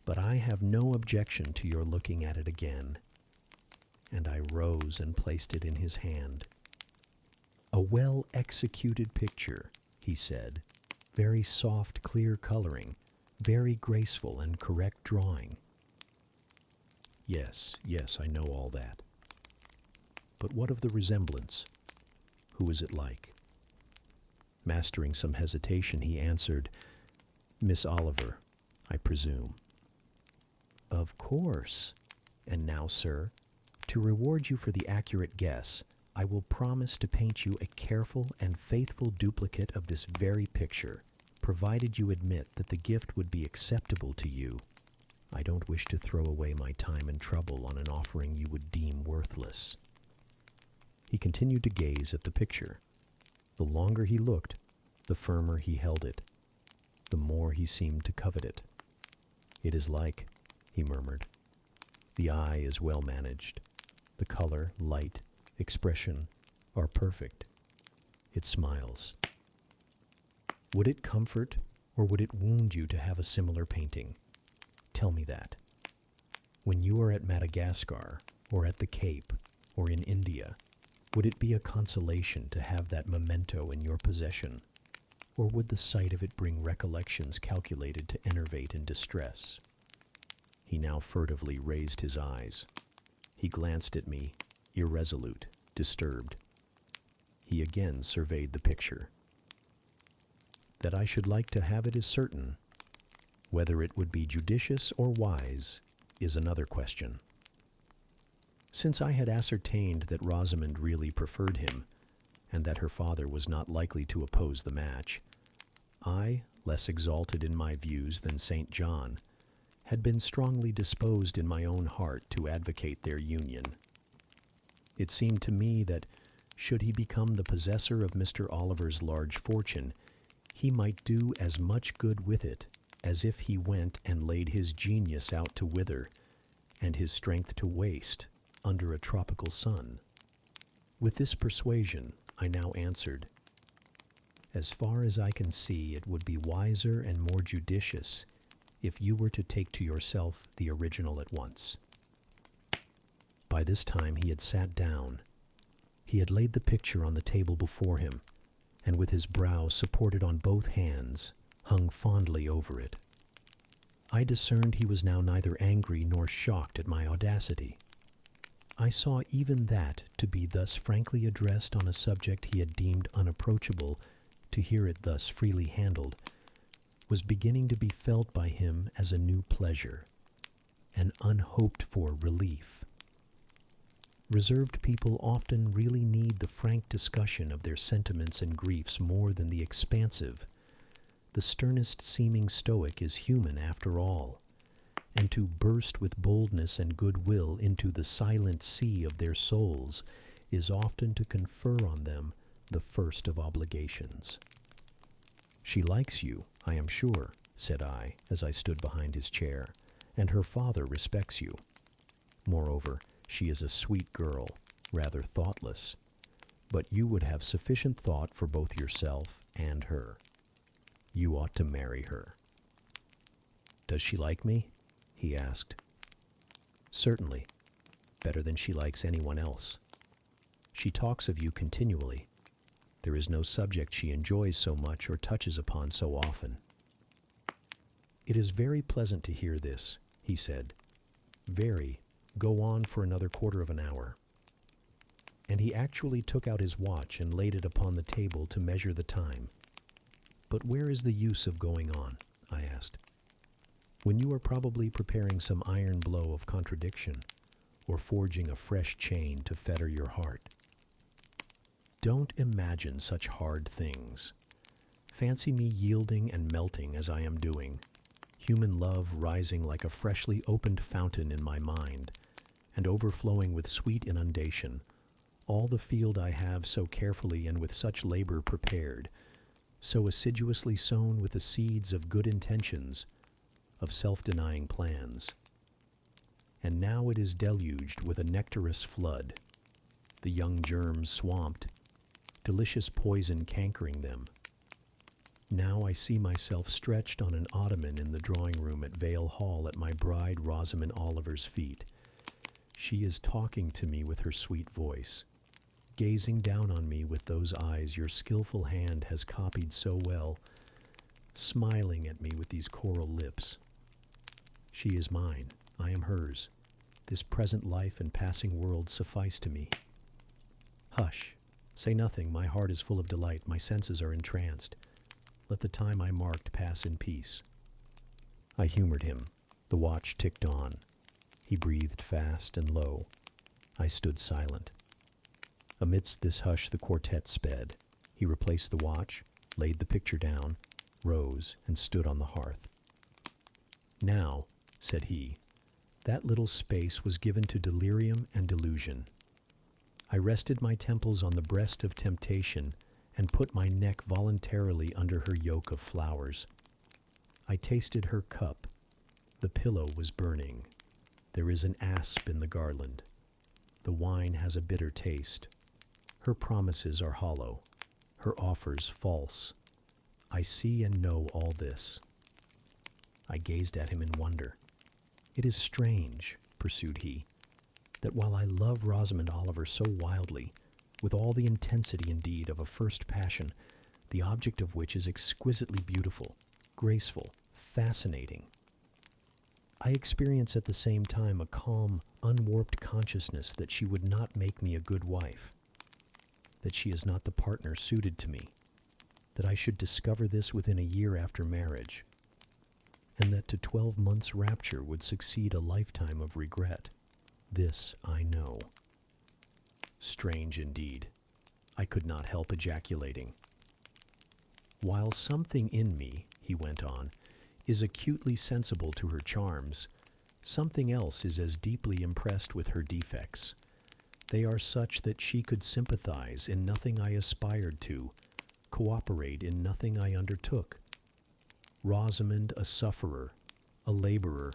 but I have no objection to your looking at it again." And I rose and placed it in his hand. "A well-executed picture," he said. "Very soft, clear coloring, very graceful and correct drawing." Yes, I know all that. But what of the resemblance? Who is it like?" Mastering some hesitation, he answered, "Miss Oliver, I presume." "Of course. And now, sir, to reward you for the accurate guess, I will promise to paint you a careful and faithful duplicate of this very picture, provided you admit that the gift would be acceptable to you. I don't wish to throw away my time and trouble on an offering you would deem worthless." He continued to gaze at the picture. The longer he looked, the firmer he held it, the more he seemed to covet it. "It is like," he murmured. "The eye is well managed. The color, light, expression are perfect. It smiles. Would it comfort or would it wound you to have a similar painting? Tell me that. When you are at Madagascar, or at the Cape, or in India, would it be a consolation to have that memento in your possession, or would the sight of it bring recollections calculated to enervate and distress?" He now furtively raised his eyes. He glanced at me, irresolute, disturbed. He again surveyed the picture. "That I should like to have it is certain. Whether it would be judicious or wise is another question." Since I had ascertained that Rosamond really preferred him, and that her father was not likely to oppose the match, I, less exalted in my views than St. John, had been strongly disposed in my own heart to advocate their union. It seemed to me that, should he become the possessor of Mr. Oliver's large fortune, he might do as much good with it as if he went and laid his genius out to wither, and his strength to waste, under a tropical sun. With this persuasion, I now answered, "As far as I can see, it would be wiser and more judicious if you were to take to yourself the original at once." By this time he had sat down. He had laid the picture on the table before him, and with his brow supported on both hands, hung fondly over it. I discerned he was now neither angry nor shocked at my audacity. I saw even that to be thus frankly addressed on a subject he had deemed unapproachable, to hear it thus freely handled, was beginning to be felt by him as a new pleasure, an unhoped-for relief. Reserved people often really need the frank discussion of their sentiments and griefs more than the expansive. The sternest-seeming stoic is human after all, and to burst with boldness and goodwill into the silent sea of their souls is often to confer on them the first of obligations. "She likes you, I am sure," said I, as I stood behind his chair, "and her father respects you. Moreover, she is a sweet girl, rather thoughtless, but you would have sufficient thought for both yourself and her. You ought to marry her." "Does she like me?" he asked. "Certainly, better than she likes anyone else. She talks of you continually. There is no subject she enjoys so much or touches upon so often." "It is very pleasant to hear this," he said. "Very. Go on for another quarter of an hour." And he actually took out his watch and laid it upon the table to measure the time. "But where is the use of going on?" I asked. "When you are probably preparing some iron blow of contradiction, or forging a fresh chain to fetter your heart. Don't imagine such hard things. Fancy me yielding and melting as I am doing, human love rising like a freshly opened fountain in my mind, and overflowing with sweet inundation, all the field I have so carefully and with such labor prepared, so assiduously sown with the seeds of good intentions, of self-denying plans. And now it is deluged with a nectarous flood, the young germs swamped, delicious poison cankering them. Now I see myself stretched on an ottoman in the drawing room at Vale Hall at my bride Rosamond Oliver's feet. She is talking to me with her sweet voice, gazing down on me with those eyes your skillful hand has copied so well, smiling at me with these coral lips. She is mine, I am hers. This present life and passing world suffice to me. Hush, say nothing, my heart is full of delight, my senses are entranced. Let the time I marked pass in peace. I humored him. The watch ticked on. He breathed fast and low. I stood silent. Amidst this hush the quartet sped. He replaced the watch, laid the picture down, rose, and stood on the hearth. Now, said he, that little space was given to delirium and delusion. I rested my temples on the breast of temptation and put my neck voluntarily under her yoke of flowers. I tasted her cup. The pillow was burning. There is an asp in the garland. The wine has a bitter taste. Her promises are hollow, her offers false. I see and know all this. I gazed at him in wonder. It is strange, pursued he, that while I love Rosamond Oliver so wildly, with all the intensity indeed of a first passion, the object of which is exquisitely beautiful, graceful, fascinating, I experience at the same time a calm, unwarped consciousness that she would not make me a good wife, that she is not the partner suited to me, that I should discover this within a year after marriage, and that to 12 months' rapture would succeed a lifetime of regret. This I know. Strange indeed. I could not help ejaculating. While something in me, he went on, is acutely sensible to her charms, something else is as deeply impressed with her defects. They are such that she could sympathize in nothing I aspired to, cooperate in nothing I undertook. Rosamond a sufferer, a laborer,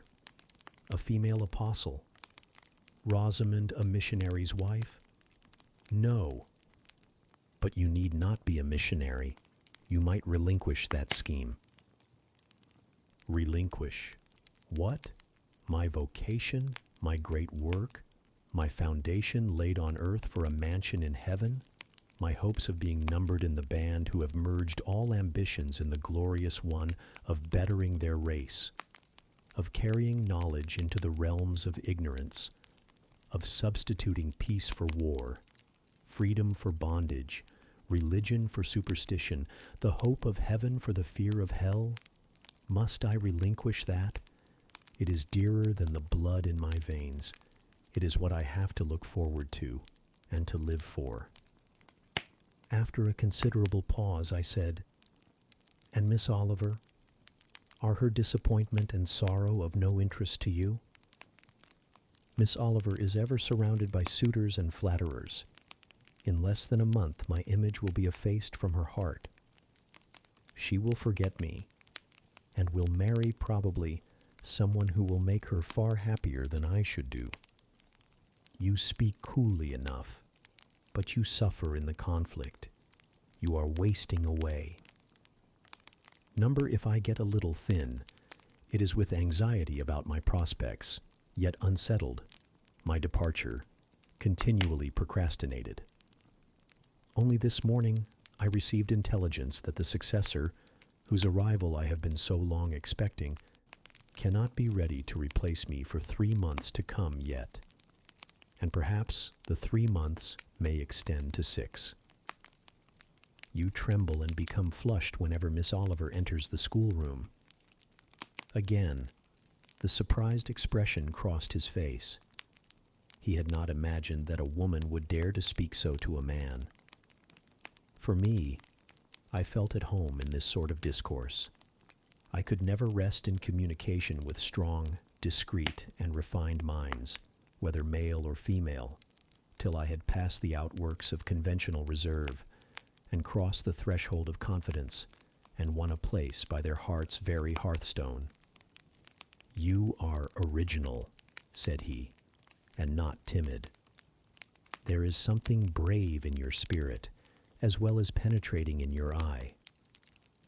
a female apostle. Rosamond a missionary's wife? No. But you need not be a missionary. You might relinquish that scheme. Relinquish. What? My vocation, my great work, my foundation laid on earth for a mansion in heaven, my hopes of being numbered in the band who have merged all ambitions in the glorious one of bettering their race, of carrying knowledge into the realms of ignorance, of substituting peace for war, freedom for bondage, religion for superstition, the hope of heaven for the fear of hell? Must I relinquish that? It is dearer than the blood in my veins. It is what I have to look forward to and to live for. After a considerable pause, I said, "And Miss Oliver, are her disappointment and sorrow of no interest to you?" Miss Oliver is ever surrounded by suitors and flatterers. In less than a month, my image will be effaced from her heart. She will forget me, and will marry, probably, someone who will make her far happier than I should do. You speak coolly enough, but you suffer in the conflict. You are wasting away. Number if I get a little thin, it is with anxiety about my prospects, yet unsettled, my departure, continually procrastinated. Only this morning I received intelligence that the successor, whose arrival I have been so long expecting, cannot be ready to replace me for 3 months to come yet, and perhaps the 3 months may extend to 6. You tremble and become flushed whenever Miss Oliver enters the schoolroom. Again, the surprised expression crossed his face. He had not imagined that a woman would dare to speak so to a man. For me, I felt at home in this sort of discourse. I could never rest in communication with strong, discreet, and refined minds, whether male or female, till I had passed the outworks of conventional reserve and crossed the threshold of confidence and won a place by their heart's very hearthstone. "You are original," said he, "and not timid. There is something brave in your spirit, as well as penetrating in your eye.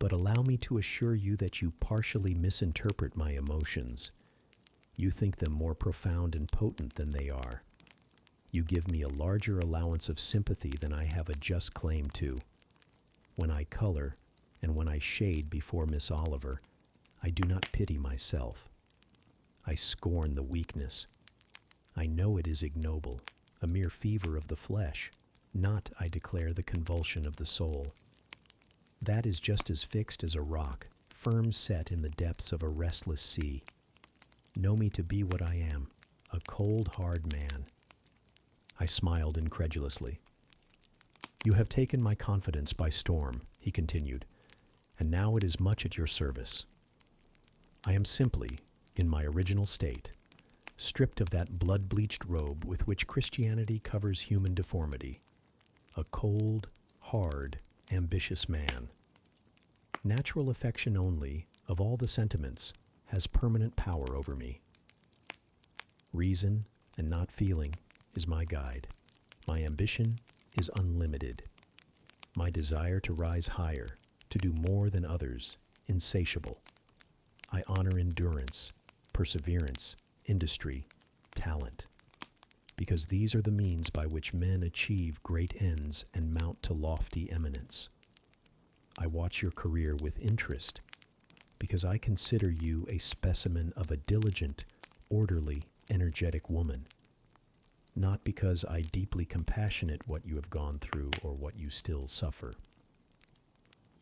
But allow me to assure you that you partially misinterpret my emotions. You think them more profound and potent than they are. You give me a larger allowance of sympathy than I have a just claim to. When I color, and when I shade before Miss Oliver, I do not pity myself. I scorn the weakness. I know it is ignoble, a mere fever of the flesh, not, I declare, the convulsion of the soul. That is just as fixed as a rock, firm set in the depths of a restless sea. Know me to be what I am, a cold, hard man." I smiled incredulously. "You have taken my confidence by storm," he continued, "and now it is much at your service. I am simply, in my original state, stripped of that blood-bleached robe with which Christianity covers human deformity, a cold, hard, ambitious man. Natural affection only, of all the sentiments, has permanent power over me. Reason, and not feeling, is my guide. My ambition is unlimited. My desire to rise higher, to do more than others, insatiable. I honor endurance, perseverance, industry, talent, because these are the means by which men achieve great ends and mount to lofty eminence. I watch your career with interest, because I consider you a specimen of a diligent, orderly, energetic woman, not because I deeply compassionate what you have gone through or what you still suffer.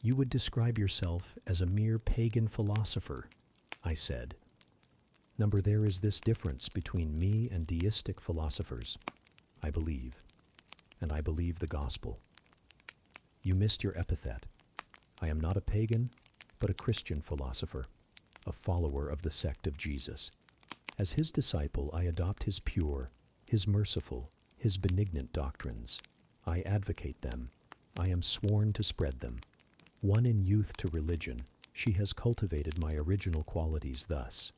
You would describe yourself as a mere pagan philosopher," I said. "Number, there is this difference between me and deistic philosophers. I believe, and I believe the gospel. You missed your epithet. I am not a pagan, but a Christian philosopher, a follower of the sect of Jesus. As his disciple, I adopt his pure, his merciful, his benignant doctrines. I advocate them. I am sworn to spread them. Won in youth to religion, she has cultivated my original qualities thus.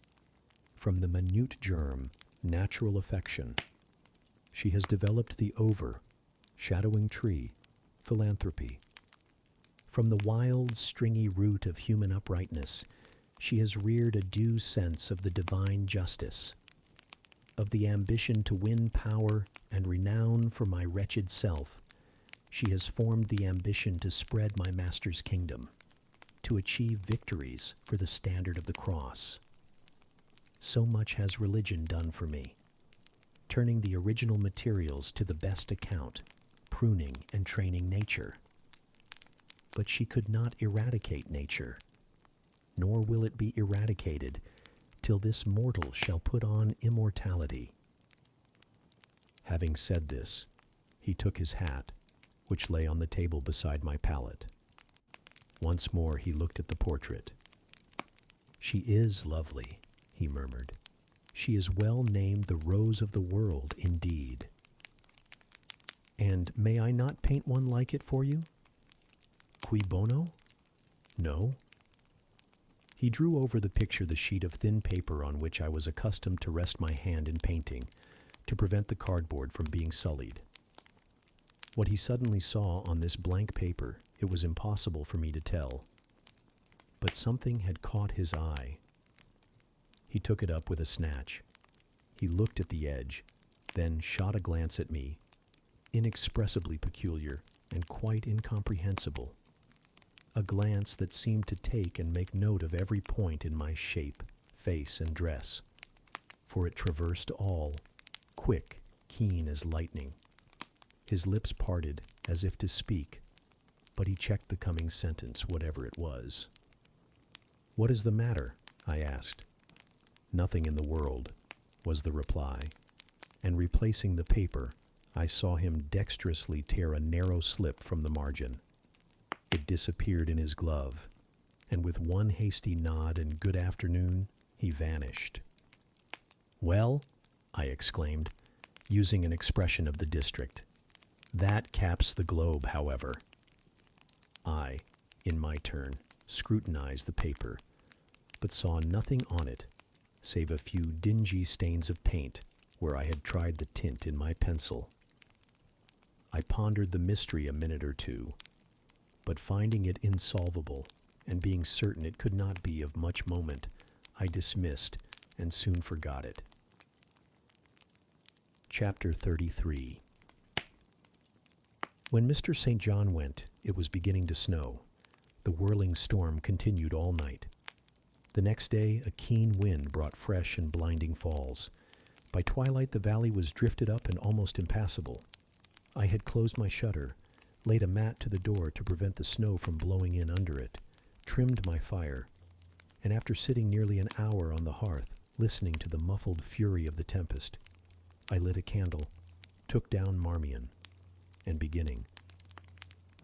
From the minute germ, natural affection, she has developed the over, shadowing tree, philanthropy. From the wild, stringy root of human uprightness, she has reared a due sense of the divine justice, of the ambition to win power and renown for my wretched self. She has formed the ambition to spread my Master's kingdom, to achieve victories for the standard of the cross. So much has religion done for me, turning the original materials to the best account, pruning and training nature. But she could not eradicate nature, nor will it be eradicated till this mortal shall put on immortality." Having said this, he took his hat, which lay on the table beside my pallet. Once more he looked at the portrait. "She is lovely," he murmured. "She is well named the Rose of the World, indeed. And may I not paint one like it for you? Cui bono? No?" He drew over the picture the sheet of thin paper on which I was accustomed to rest my hand in painting, to prevent the cardboard from being sullied. What he suddenly saw on this blank paper, it was impossible for me to tell. But something had caught his eye. He took it up with a snatch. He looked at the edge, then shot a glance at me, inexpressibly peculiar and quite incomprehensible. A glance that seemed to take and make note of every point in my shape, face, and dress, for it traversed all, quick, keen as lightning. His lips parted as if to speak, but he checked the coming sentence, whatever it was. "What is the matter?" I asked. "Nothing in the world," was the reply. and replacing the paper, I saw him dexterously tear a narrow slip from the margin. It disappeared in his glove, and with one hasty nod and good afternoon, he vanished. "Well," I exclaimed, using an expression of the district, "that caps the globe, however." I, in my turn, scrutinized the paper, but saw nothing on it save a few dingy stains of paint where I had tried the tint in my pencil. I pondered the mystery a minute or two, but finding it insolvable, and being certain it could not be of much moment, I dismissed and soon forgot it. Chapter 33. When Mr. St. John went, it was beginning to snow. The whirling storm continued all night. The next day, a keen wind brought fresh and blinding falls. By twilight, the valley was drifted up and almost impassable. I had closed my shutter, laid a mat to the door to prevent the snow from blowing in under it, trimmed my fire, and after sitting nearly an hour on the hearth, listening to the muffled fury of the tempest, I lit a candle, took down Marmion, and beginning.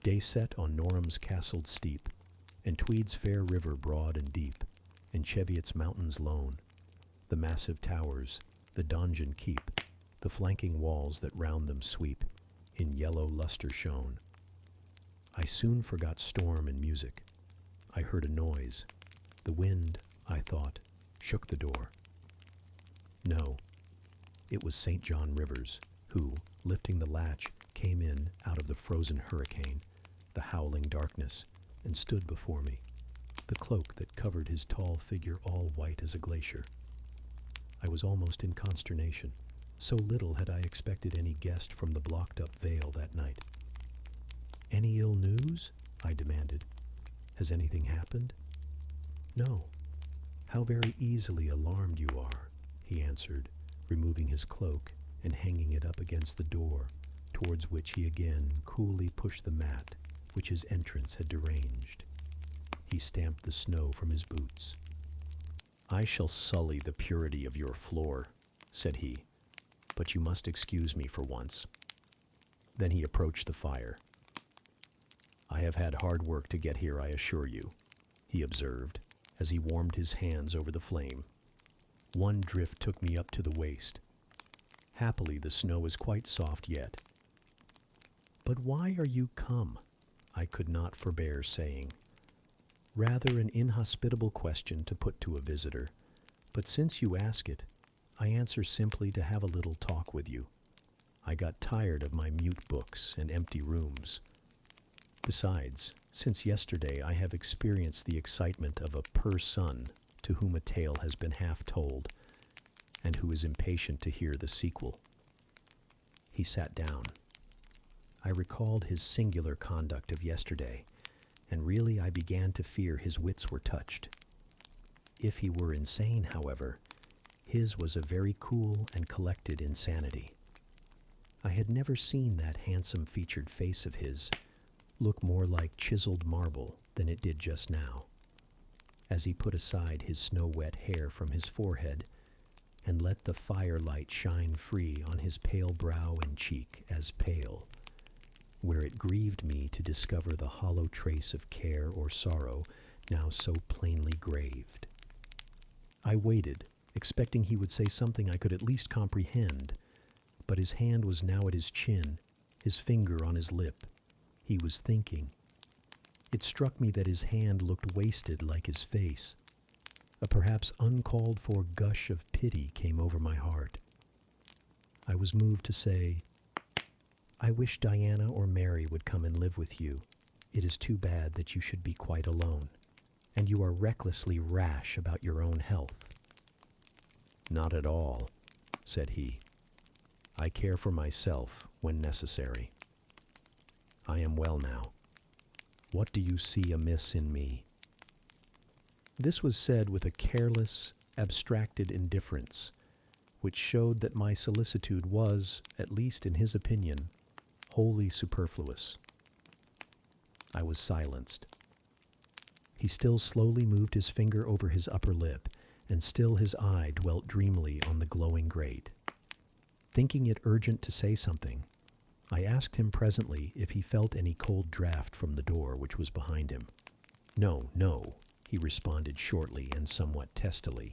Day set on Norham's castled steep, and Tweed's fair river broad and deep, and Cheviot's mountains lone, the massive towers, the donjon keep, the flanking walls that round them sweep, in yellow lustre shone. I soon forgot storm and music. I heard a noise. The wind, I thought, shook the door. No, it was St. John Rivers, who, lifting the latch, came in out of the frozen hurricane, the howling darkness, and stood before me, the cloak that covered his tall figure all white as a glacier. I was almost in consternation. So little had I expected any guest from the blocked-up vale that night. "Any ill news?" I demanded. "Has anything happened?" "No. How very easily alarmed you are," he answered, removing his cloak and hanging it up against the door, towards which he again coolly pushed the mat which his entrance had deranged. He stamped the snow from his boots. "I shall sully the purity of your floor," said he, "but you must excuse me for once." Then he approached the fire. "I have had hard work to get here, I assure you," he observed, as he warmed his hands over the flame. "One drift took me up to the waist. Happily the snow is quite soft yet." "But why are you come?" I could not forbear saying. Rather an inhospitable question to put to a visitor, but since you ask it, I answer simply to have a little talk with you. I got tired of my mute books and empty rooms. Besides, since yesterday I have experienced the excitement of a son to whom a tale has been half told, and who is impatient to hear the sequel. He sat down. I recalled his singular conduct of yesterday, and really I began to fear his wits were touched. If he were insane, however, his was a very cool and collected insanity. I had never seen that handsome-featured face of his look more like chiseled marble than it did just now, as he put aside his snow-wet hair from his forehead and let the firelight shine free on his pale brow and cheek as pale, where it grieved me to discover the hollow trace of care or sorrow now so plainly graved. I waited, expecting he would say something I could at least comprehend, but his hand was now at his chin, his finger on his lip. He was thinking. It struck me that his hand looked wasted like his face. A perhaps uncalled-for gush of pity came over my heart. I was moved to say, "I wish Diana or Mary would come and live with you. It is too bad that you should be quite alone, and you are recklessly rash about your own health." "Not at all," said he. "I care for myself when necessary. I am well now. What do you see amiss in me?" This was said with a careless, abstracted indifference, which showed that my solicitude was, at least in his opinion, wholly superfluous. I was silenced. He still slowly moved his finger over his upper lip, and still his eye dwelt dreamily on the glowing grate. Thinking it urgent to say something, I asked him presently if he felt any cold draft from the door which was behind him. No, no, he responded shortly and somewhat testily.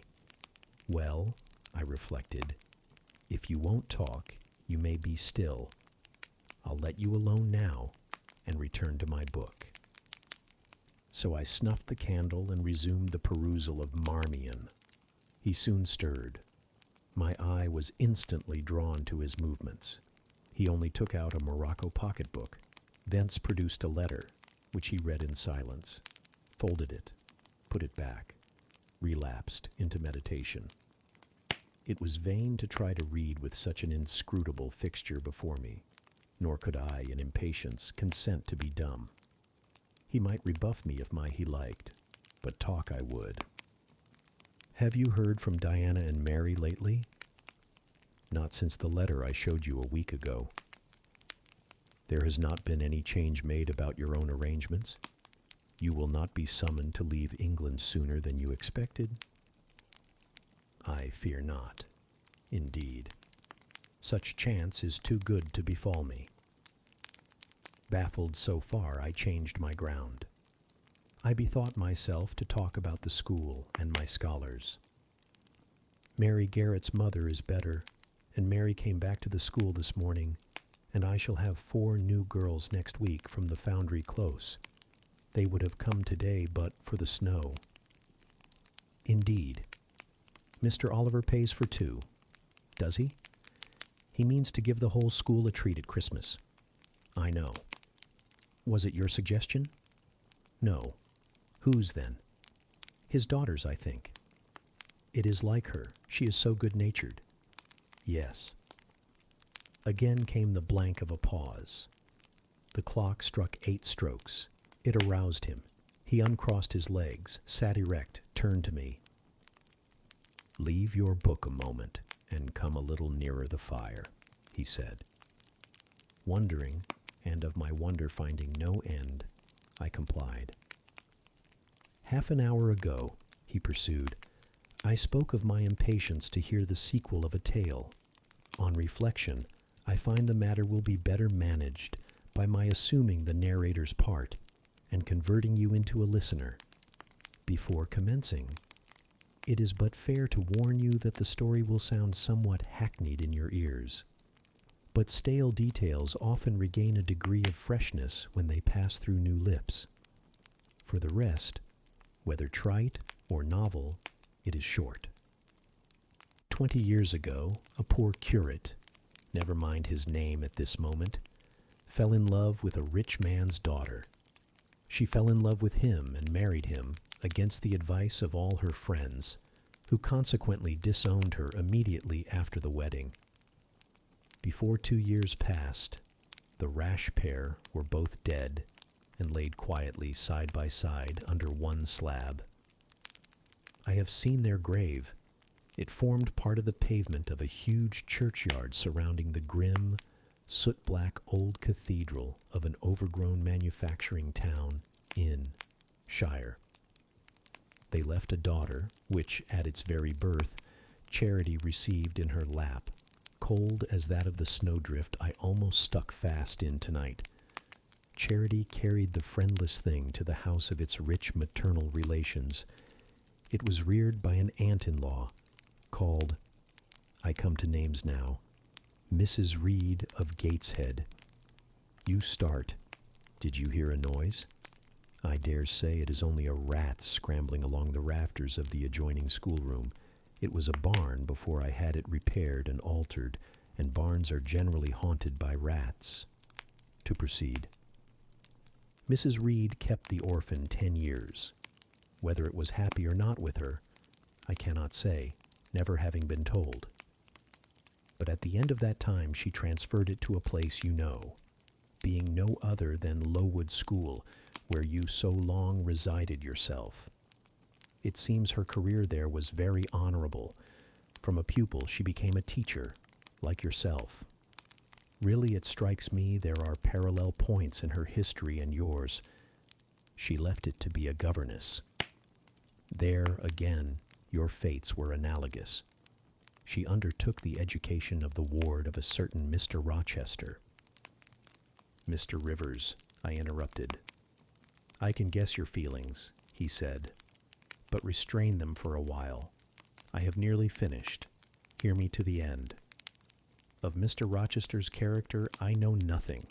Well, I reflected, if you won't talk, you may be still. I'll let you alone now and return to my book. So I snuffed the candle and resumed the perusal of Marmion. He soon stirred. My eye was instantly drawn to his movements. He only took out a morocco pocketbook, thence produced a letter, which he read in silence, folded it, put it back, relapsed into meditation. It was vain to try to read with such an inscrutable fixture before me, nor could I, in impatience, consent to be dumb. He might rebuff me if he liked, but talk I would. Have you heard from Diana and Mary lately? Not since the letter I showed you a week ago. There has not been any change made about your own arrangements? You will not be summoned to leave England sooner than you expected? I fear not, indeed. Such chance is too good to befall me. Baffled so far, I changed my ground. I bethought myself to talk about the school and my scholars. Mary Garrett's mother is better, and Mary came back to the school this morning, and I shall have 4 new girls next week from the Foundry Close. They would have come today but for the snow. Indeed. Mr. Oliver pays for 2. Does he? He means to give the whole school a treat at Christmas. I know. Was it your suggestion? No. Whose then? His daughter's, I think. It is like her. She is so good-natured. Yes. Again came the blank of a pause. The clock struck 8 strokes. It aroused him. He uncrossed his legs, sat erect, turned to me. Leave your book a moment and come a little nearer the fire, he said. Wondering, and of my wonder finding no end, I complied. Half an hour ago, he pursued, I spoke of my impatience to hear the sequel of a tale. On reflection, I find the matter will be better managed by my assuming the narrator's part and converting you into a listener. Before commencing, it is but fair to warn you that the story will sound somewhat hackneyed in your ears. But stale details often regain a degree of freshness when they pass through new lips. For the rest, whether trite or novel, it is short. 20 years ago, a poor curate, never mind his name at this moment, fell in love with a rich man's daughter. She fell in love with him and married him against the advice of all her friends, who consequently disowned her immediately after the wedding. Before 2 years passed, the rash pair were both dead and laid quietly side by side under one slab. I have seen their grave. It formed part of the pavement of a huge churchyard surrounding the grim, soot-black old cathedral of an overgrown manufacturing town in Shire. They left a daughter, which, at its very birth, Charity received in her lap, cold as that of the snowdrift I almost stuck fast in tonight. Charity carried the friendless thing to the house of its rich maternal relations. It was reared by an aunt-in-law, called, I come to names now, Mrs. Reed of Gateshead. You start. Did you hear a noise? I dare say it is only a rat scrambling along the rafters of the adjoining schoolroom. It was a barn before I had it repaired and altered, and barns are generally haunted by rats. To proceed. Mrs. Reed kept the orphan 10 years. Whether it was happy or not with her, I cannot say, never having been told. But at the end of that time she transferred it to a place you know, being no other than Lowood School, where you so long resided yourself. It seems her career there was very honorable. From a pupil she became a teacher, like yourself. Really, it strikes me there are parallel points in her history and yours. She left it to be a governess. There, again, your fates were analogous. She undertook the education of the ward of a certain Mr. Rochester. Mr. Rivers, I interrupted. I can guess your feelings, he said, but restrain them for a while. I have nearly finished. Hear me to the end. Of Mr. Rochester's character I know nothing,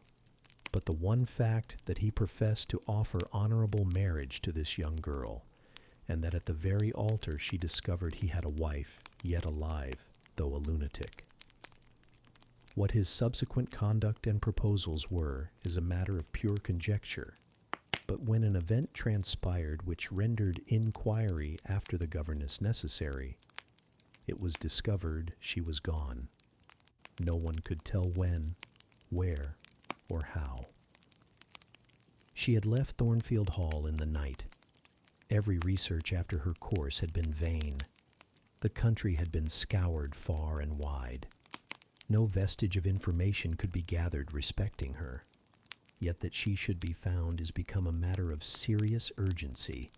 but the one fact that he professed to offer honorable marriage to this young girl, and that at the very altar she discovered he had a wife, yet alive, though a lunatic. What his subsequent conduct and proposals were is a matter of pure conjecture, but when an event transpired which rendered inquiry after the governess necessary, it was discovered she was gone. No one could tell when, where, or how. She had left Thornfield Hall in the night. Every research after her course had been vain. The country had been scoured far and wide. No vestige of information could be gathered respecting her. Yet that she should be found is become a matter of serious urgency.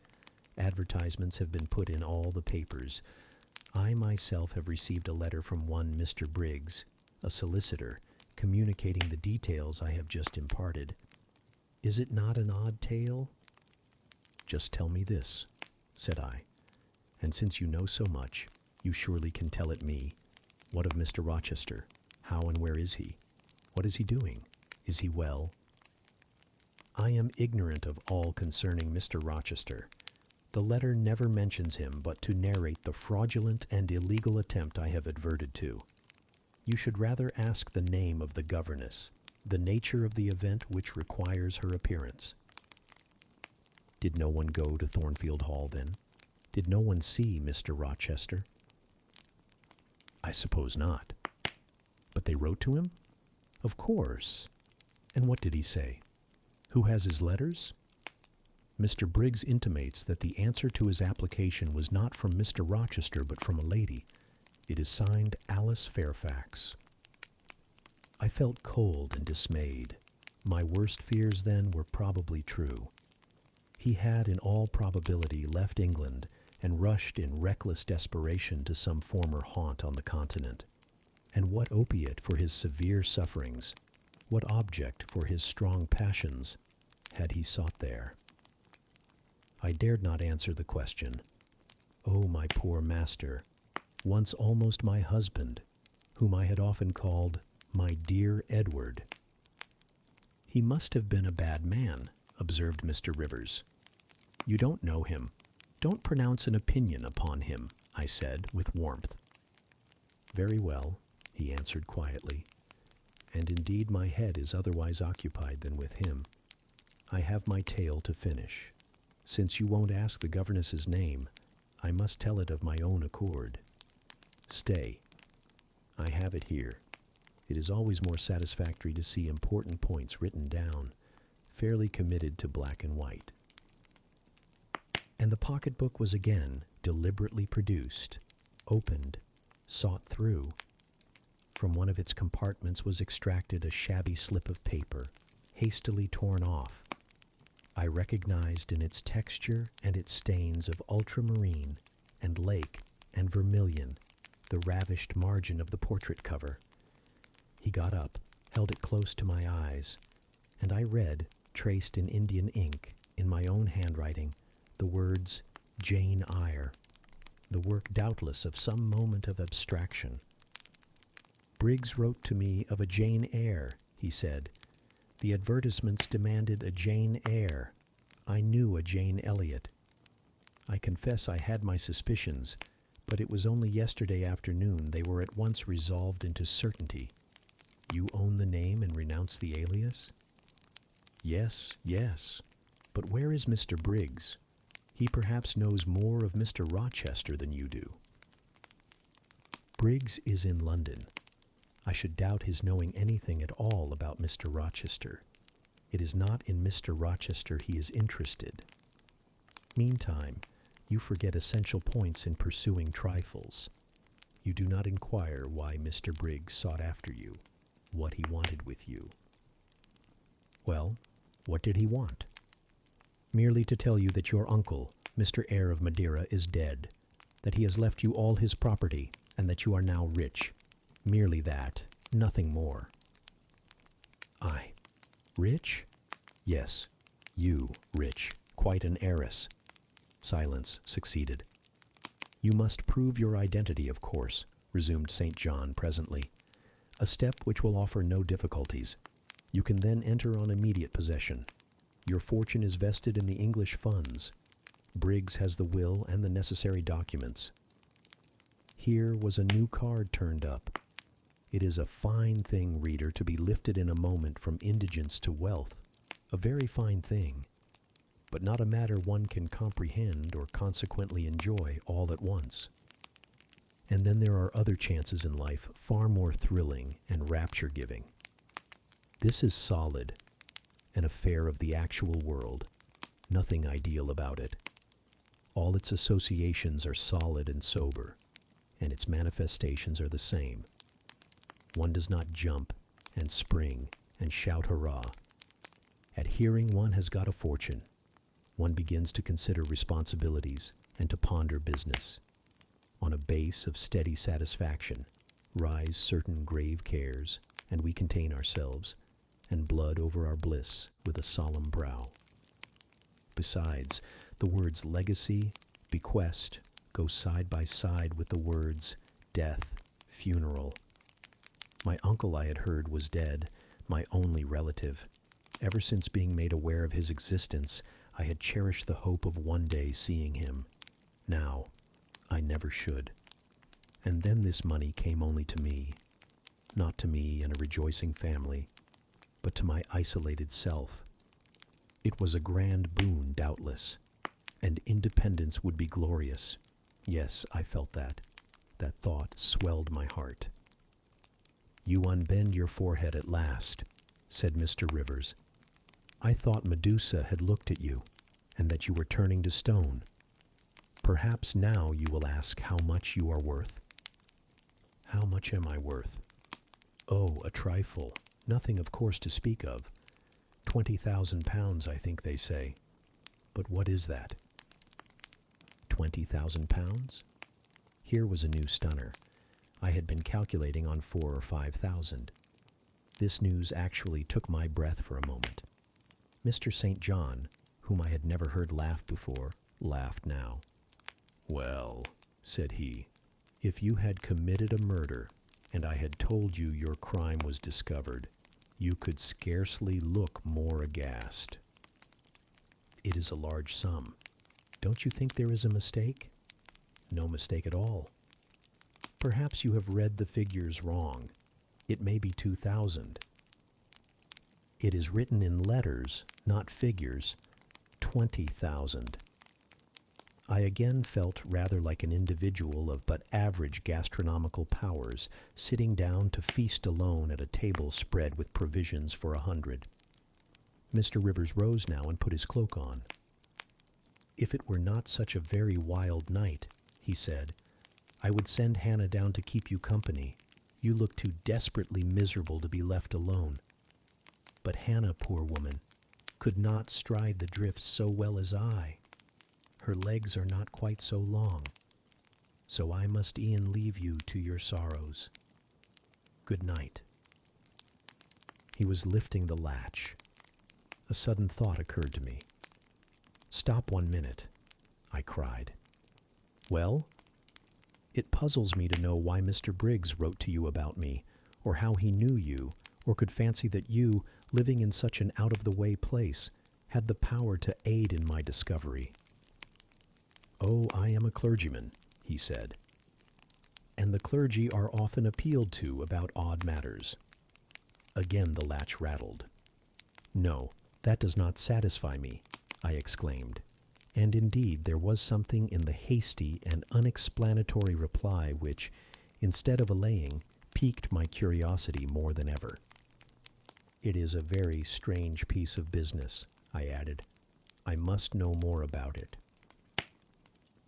Advertisements have been put in all the papers. I myself have received a letter from one Mr. Briggs, a solicitor, communicating the details I have just imparted. Is it not an odd tale? Just tell me this, said I, and since you know so much, you surely can tell it me. What of Mr. Rochester? How and where is he? What is he doing? Is he well? I am ignorant of all concerning Mr. Rochester. The letter never mentions him but to narrate the fraudulent and illegal attempt I have adverted to. You should rather ask the name of the governess, the nature of the event which requires her appearance. Did no one go to Thornfield Hall then? Did no one see Mr. Rochester? I suppose not. But they wrote to him? Of course. And what did he say? Who has his letters? Mr. Briggs intimates that the answer to his application was not from Mr. Rochester, but from a lady. It is signed Alice Fairfax. I felt cold and dismayed. My worst fears then were probably true. He had in all probability left England and rushed in reckless desperation to some former haunt on the continent. And what opiate for his severe sufferings, what object for his strong passions, had he sought there? I dared not answer the question. Oh, my poor master, once almost my husband, whom I had often called my dear Edward. He must have been a bad man, observed Mr. Rivers. You don't know him. Don't pronounce an opinion upon him, I said with warmth. Very well, he answered quietly, and indeed my head is otherwise occupied than with him. I have my tale to finish. Since you won't ask the governess's name, I must tell it of my own accord. Stay. I have it here. It is always more satisfactory to see important points written down, fairly committed to black and white. And the pocketbook was again deliberately produced, opened, sought through. From one of its compartments was extracted a shabby slip of paper, hastily torn off. I recognized in its texture and its stains of ultramarine and lake and vermilion the ravished margin of the portrait cover. He got up, held it close to my eyes, and I read, traced in Indian ink, in my own handwriting, the words Jane Eyre, the work doubtless of some moment of abstraction. Briggs wrote to me of a Jane Eyre, he said. The advertisements demanded a Jane Eyre. I knew a Jane Elliot. I confess I had my suspicions, but it was only yesterday afternoon they were at once resolved into certainty. You own the name and renounce the alias? Yes, yes. But where is Mr. Briggs? He perhaps knows more of Mr. Rochester than you do. Briggs is in London. I should doubt his knowing anything at all about Mr. Rochester. It is not in Mr. Rochester he is interested. Meantime, you forget essential points in pursuing trifles. You do not inquire why Mr. Briggs sought after you, what he wanted with you. Well, what did he want? Merely to tell you that your uncle, Mr. Eyre of Madeira, is dead, that he has left you all his property, and that you are now rich. Merely that, nothing more. I. Rich? Yes, you rich, quite an heiress. Silence succeeded. You must prove your identity, of course, resumed St. John presently, a step which will offer no difficulties. You can then enter on immediate possession. Your fortune is vested in the English funds. Briggs has the will and the necessary documents. Here was a new card turned up. It is a fine thing, reader, to be lifted in a moment from indigence to wealth. A very fine thing, but not a matter one can comprehend or consequently enjoy all at once. And then there are other chances in life far more thrilling and rapture-giving. This is solid, an affair of the actual world, nothing ideal about it. All its associations are solid and sober, and its manifestations are the same. One does not jump and spring and shout hurrah. At hearing one has got a fortune, one begins to consider responsibilities and to ponder business. On a base of steady satisfaction rise certain grave cares, and we contain ourselves, and blood over our bliss with a solemn brow. Besides, the words legacy, bequest, go side by side with the words death, funeral. My uncle, I had heard, was dead, my only relative. Ever since being made aware of his existence, I had cherished the hope of one day seeing him. Now, I never should. And then this money came only to me, not to me and a rejoicing family, but to my isolated self. It was a grand boon, doubtless, and independence would be glorious. Yes, I felt that. That thought swelled my heart. You unbend your forehead at last, said Mr. Rivers. I thought Medusa had looked at you, and that you were turning to stone. Perhaps now you will ask how much you are worth. How much am I worth? Oh, a trifle. Nothing, of course, to speak of. 20,000 pounds, I think they say. But what is that? 20,000 pounds? Here was a new stunner. I had been calculating on 4,000 or 5,000. This news actually took my breath for a moment. Mr. St. John, whom I had never heard laugh before, laughed now. Well, said he, if you had committed a murder, and I had told you your crime was discovered, you could scarcely look more aghast. It is a large sum. Don't you think there is a mistake? No mistake at all. Perhaps you have read the figures wrong. It may be 2,000. It is written in letters, not figures. 20,000. I again felt rather like an individual of but average gastronomical powers, sitting down to feast alone at a table spread with provisions for 100. Mr. Rivers rose now and put his cloak on. If it were not such a very wild night, he said, I would send Hannah down to keep you company. You look too desperately miserable to be left alone. But Hannah, poor woman, could not stride the drifts so well as I. Her legs are not quite so long. So I must e'en leave you to your sorrows. Good night. He was lifting the latch. A sudden thought occurred to me. Stop 1 minute, I cried. Well? It puzzles me to know why Mr. Briggs wrote to you about me, or how he knew you, or could fancy that you, living in such an out-of-the-way place, had the power to aid in my discovery. Oh, I am a clergyman, he said, and the clergy are often appealed to about odd matters. Again the latch rattled. No, that does not satisfy me, I exclaimed. And indeed there was something in the hasty and unexplanatory reply which, instead of allaying, piqued my curiosity more than ever. It is a very strange piece of business, I added. I must know more about it.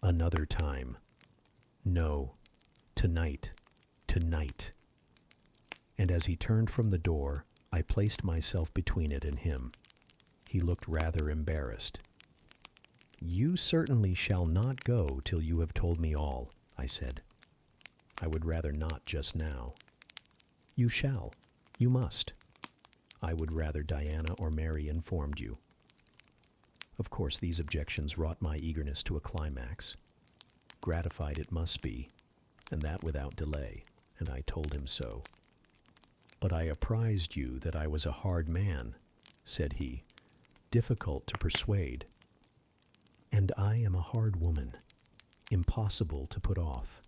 Another time. No, tonight, tonight. And as he turned from the door, I placed myself between it and him. He looked rather embarrassed. You certainly shall not go till you have told me all, I said. I would rather not just now. You shall. You must. I would rather Diana or Mary informed you. Of course, these objections wrought my eagerness to a climax. Gratified it must be, and that without delay, and I told him so. But I apprised you that I was a hard man, said he, difficult to persuade. And I am a hard woman, impossible to put off.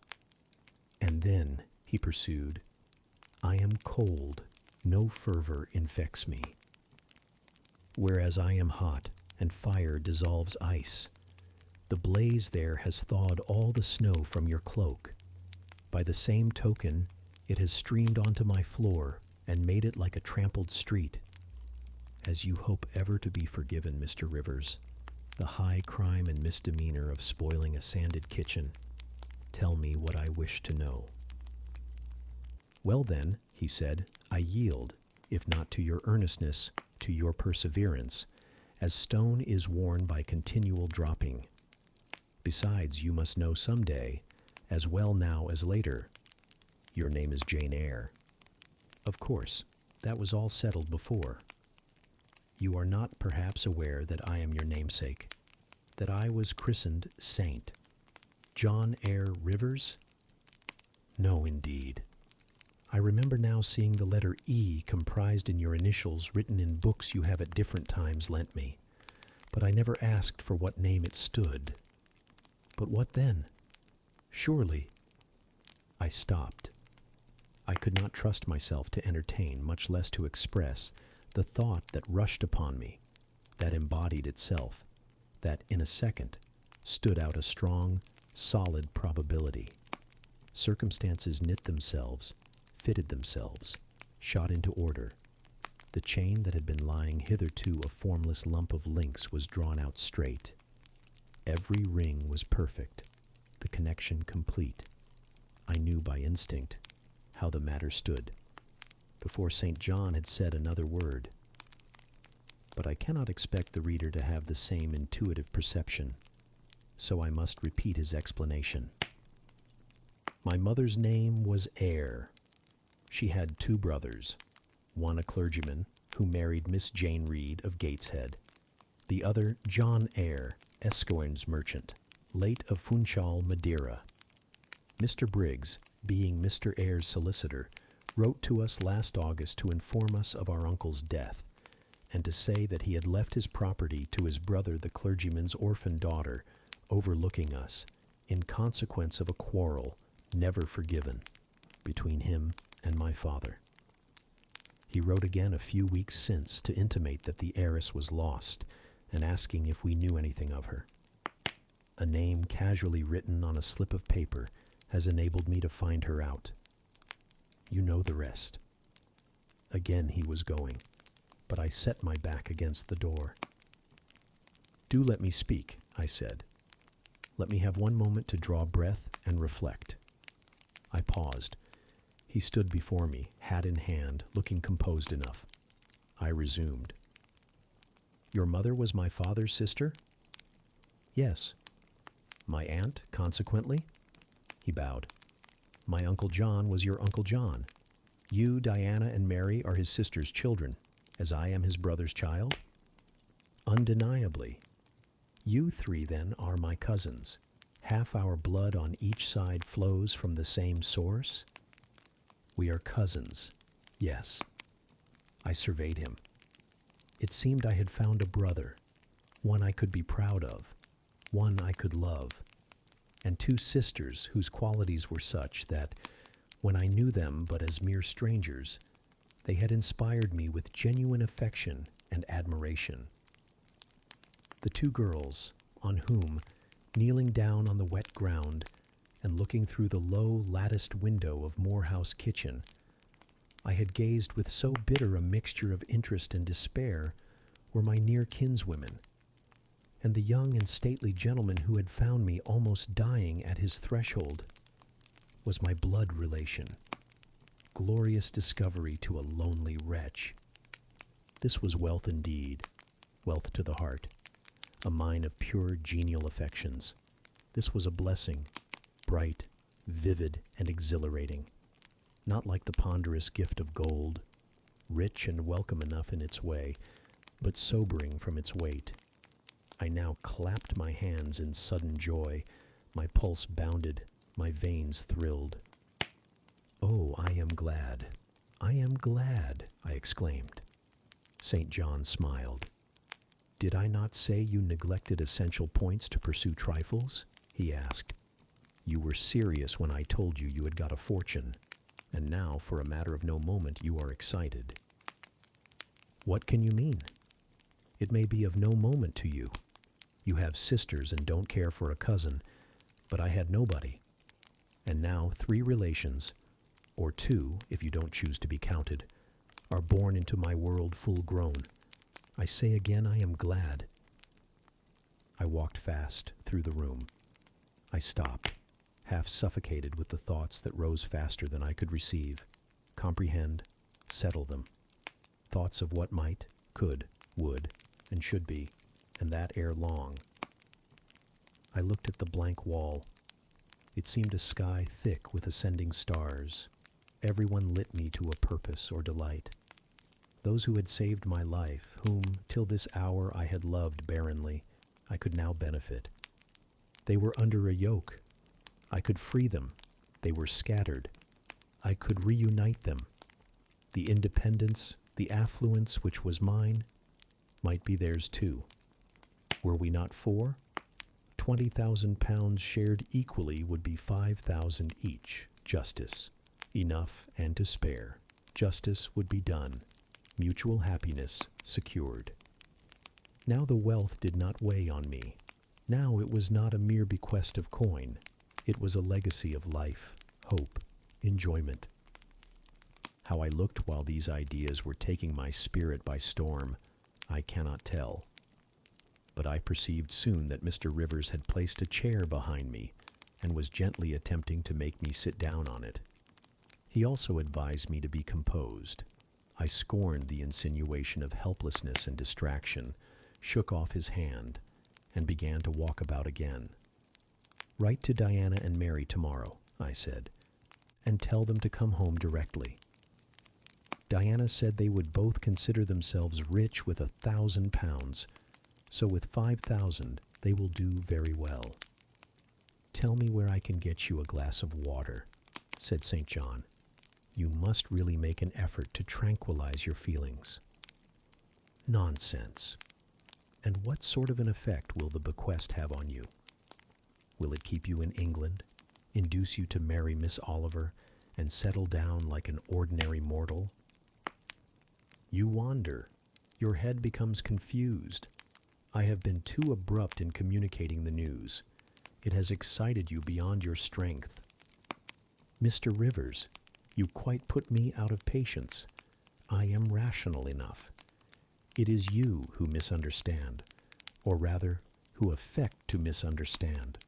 And then, he pursued, I am cold, no fervor infects me. Whereas I am hot, and fire dissolves ice. The blaze there has thawed all the snow from your cloak. By the same token, it has streamed onto my floor and made it like a trampled street. As you hope ever to be forgiven, Mr. Rivers, the high crime and misdemeanor of spoiling a sanded kitchen, tell me what I wish to know. Well then, he said, I yield, if not to your earnestness, to your perseverance, as stone is worn by continual dropping. Besides, you must know some day, as well now as later, your name is Jane Eyre. Of course, that was all settled before. You are not perhaps aware that I am your namesake, that I was christened Saint John Eyre Rivers? No, indeed. I remember now seeing the letter E comprised in your initials written in books you have at different times lent me, but I never asked for what name it stood. But what then? Surely. I stopped. I could not trust myself to entertain, much less to express, the thought that rushed upon me, that embodied itself, that in a second stood out a strong, solid probability. Circumstances knit themselves, fitted themselves, shot into order. The chain that had been lying hitherto a formless lump of links was drawn out straight. Every ring was perfect, the connection complete. I knew by instinct how the matter stood, before St. John had said another word. But I cannot expect the reader to have the same intuitive perception, so I must repeat his explanation. My mother's name was Eyre. She had 2 brothers, one a clergyman who married Miss Jane Reed of Gateshead, the other John Eyre, Esquernes merchant, late of Funchal, Madeira. Mr. Briggs, being Mr. Eyre's solicitor, wrote to us last August to inform us of our uncle's death, and to say that he had left his property to his brother the clergyman's orphan daughter, overlooking us, in consequence of a quarrel never forgiven between him and my father. He wrote again a few weeks since to intimate that the heiress was lost, and asking if we knew anything of her. A name casually written on a slip of paper has enabled me to find her out. You know the rest. Again he was going, but I set my back against the door. Do let me speak, I said. Let me have one moment to draw breath and reflect. I paused. He stood before me, hat in hand, looking composed enough. I resumed. Your mother was my father's sister? Yes. My aunt, consequently? He bowed. My Uncle John was your Uncle John. You, Diana, and Mary are his sister's children, as I am his brother's child? Undeniably. You 3, then, are my cousins. Half our blood on each side flows from the same source? We are cousins, yes. I surveyed him. It seemed I had found a brother, one I could be proud of, one I could love, and 2 sisters whose qualities were such that, when I knew them but as mere strangers, they had inspired me with genuine affection and admiration. The 2 girls, on whom, kneeling down on the wet ground and looking through the low latticed window of Morehouse kitchen, I had gazed with so bitter a mixture of interest and despair, were my near kinswomen, and the young and stately gentleman who had found me almost dying at his threshold was my blood relation. Glorious discovery to a lonely wretch. This was wealth indeed, wealth to the heart, a mine of pure genial affections. This was a blessing, bright, vivid and exhilarating, not like the ponderous gift of gold, rich and welcome enough in its way, but sobering from its weight. I now clapped my hands in sudden joy. My pulse bounded, my veins thrilled. "Oh, I am glad, I am glad," I exclaimed. St. John smiled. "Did I not say you neglected essential points to pursue trifles?" he asked. "You were serious when I told you you had got a fortune, and now, for a matter of no moment, you are excited." "What can you mean? It may be of no moment to you. You have sisters and don't care for a cousin, but I had nobody. And now 3 relations, or 2 if you don't choose to be counted, are born into my world full grown. I say again, I am glad." I walked fast through the room. I stopped, half suffocated with the thoughts that rose faster than I could receive, comprehend, settle them. Thoughts of what might, could, would, and should be, and that ere long. I looked at the blank wall. It seemed a sky thick with ascending stars. Everyone lit me to a purpose or delight. Those who had saved my life, whom till this hour I had loved barrenly, I could now benefit. They were under a yoke. I could free them. They were scattered. I could reunite them. The independence, the affluence which was mine, might be theirs too. Were we not 4? £20,000 shared equally would be 5,000 each. Justice. Enough and to spare. Justice would be done. Mutual happiness secured. Now the wealth did not weigh on me. Now it was not a mere bequest of coin. It was a legacy of life, hope, enjoyment. How I looked while these ideas were taking my spirit by storm, I cannot tell. But I perceived soon that Mr. Rivers had placed a chair behind me and was gently attempting to make me sit down on it. He also advised me to be composed. I scorned the insinuation of helplessness and distraction, shook off his hand, and began to walk about again. "Write to Diana and Mary tomorrow," I said, "and tell them to come home directly." Diana said they would both consider themselves rich with £1,000, so with 5,000 they will do very well. "Tell me where I can get you a glass of water," said St. John. "You must really make an effort to tranquilize your feelings." "Nonsense. And what sort of an effect will the bequest have on you? Will it keep you in England, induce you to marry Miss Oliver, and settle down like an ordinary mortal? You wander. Your head becomes confused. I have been too abrupt in communicating the news. It has excited you beyond your strength. Mr. Rivers, you quite put me out of patience. I am rational enough. It is you who misunderstand, or rather, who affect to misunderstand.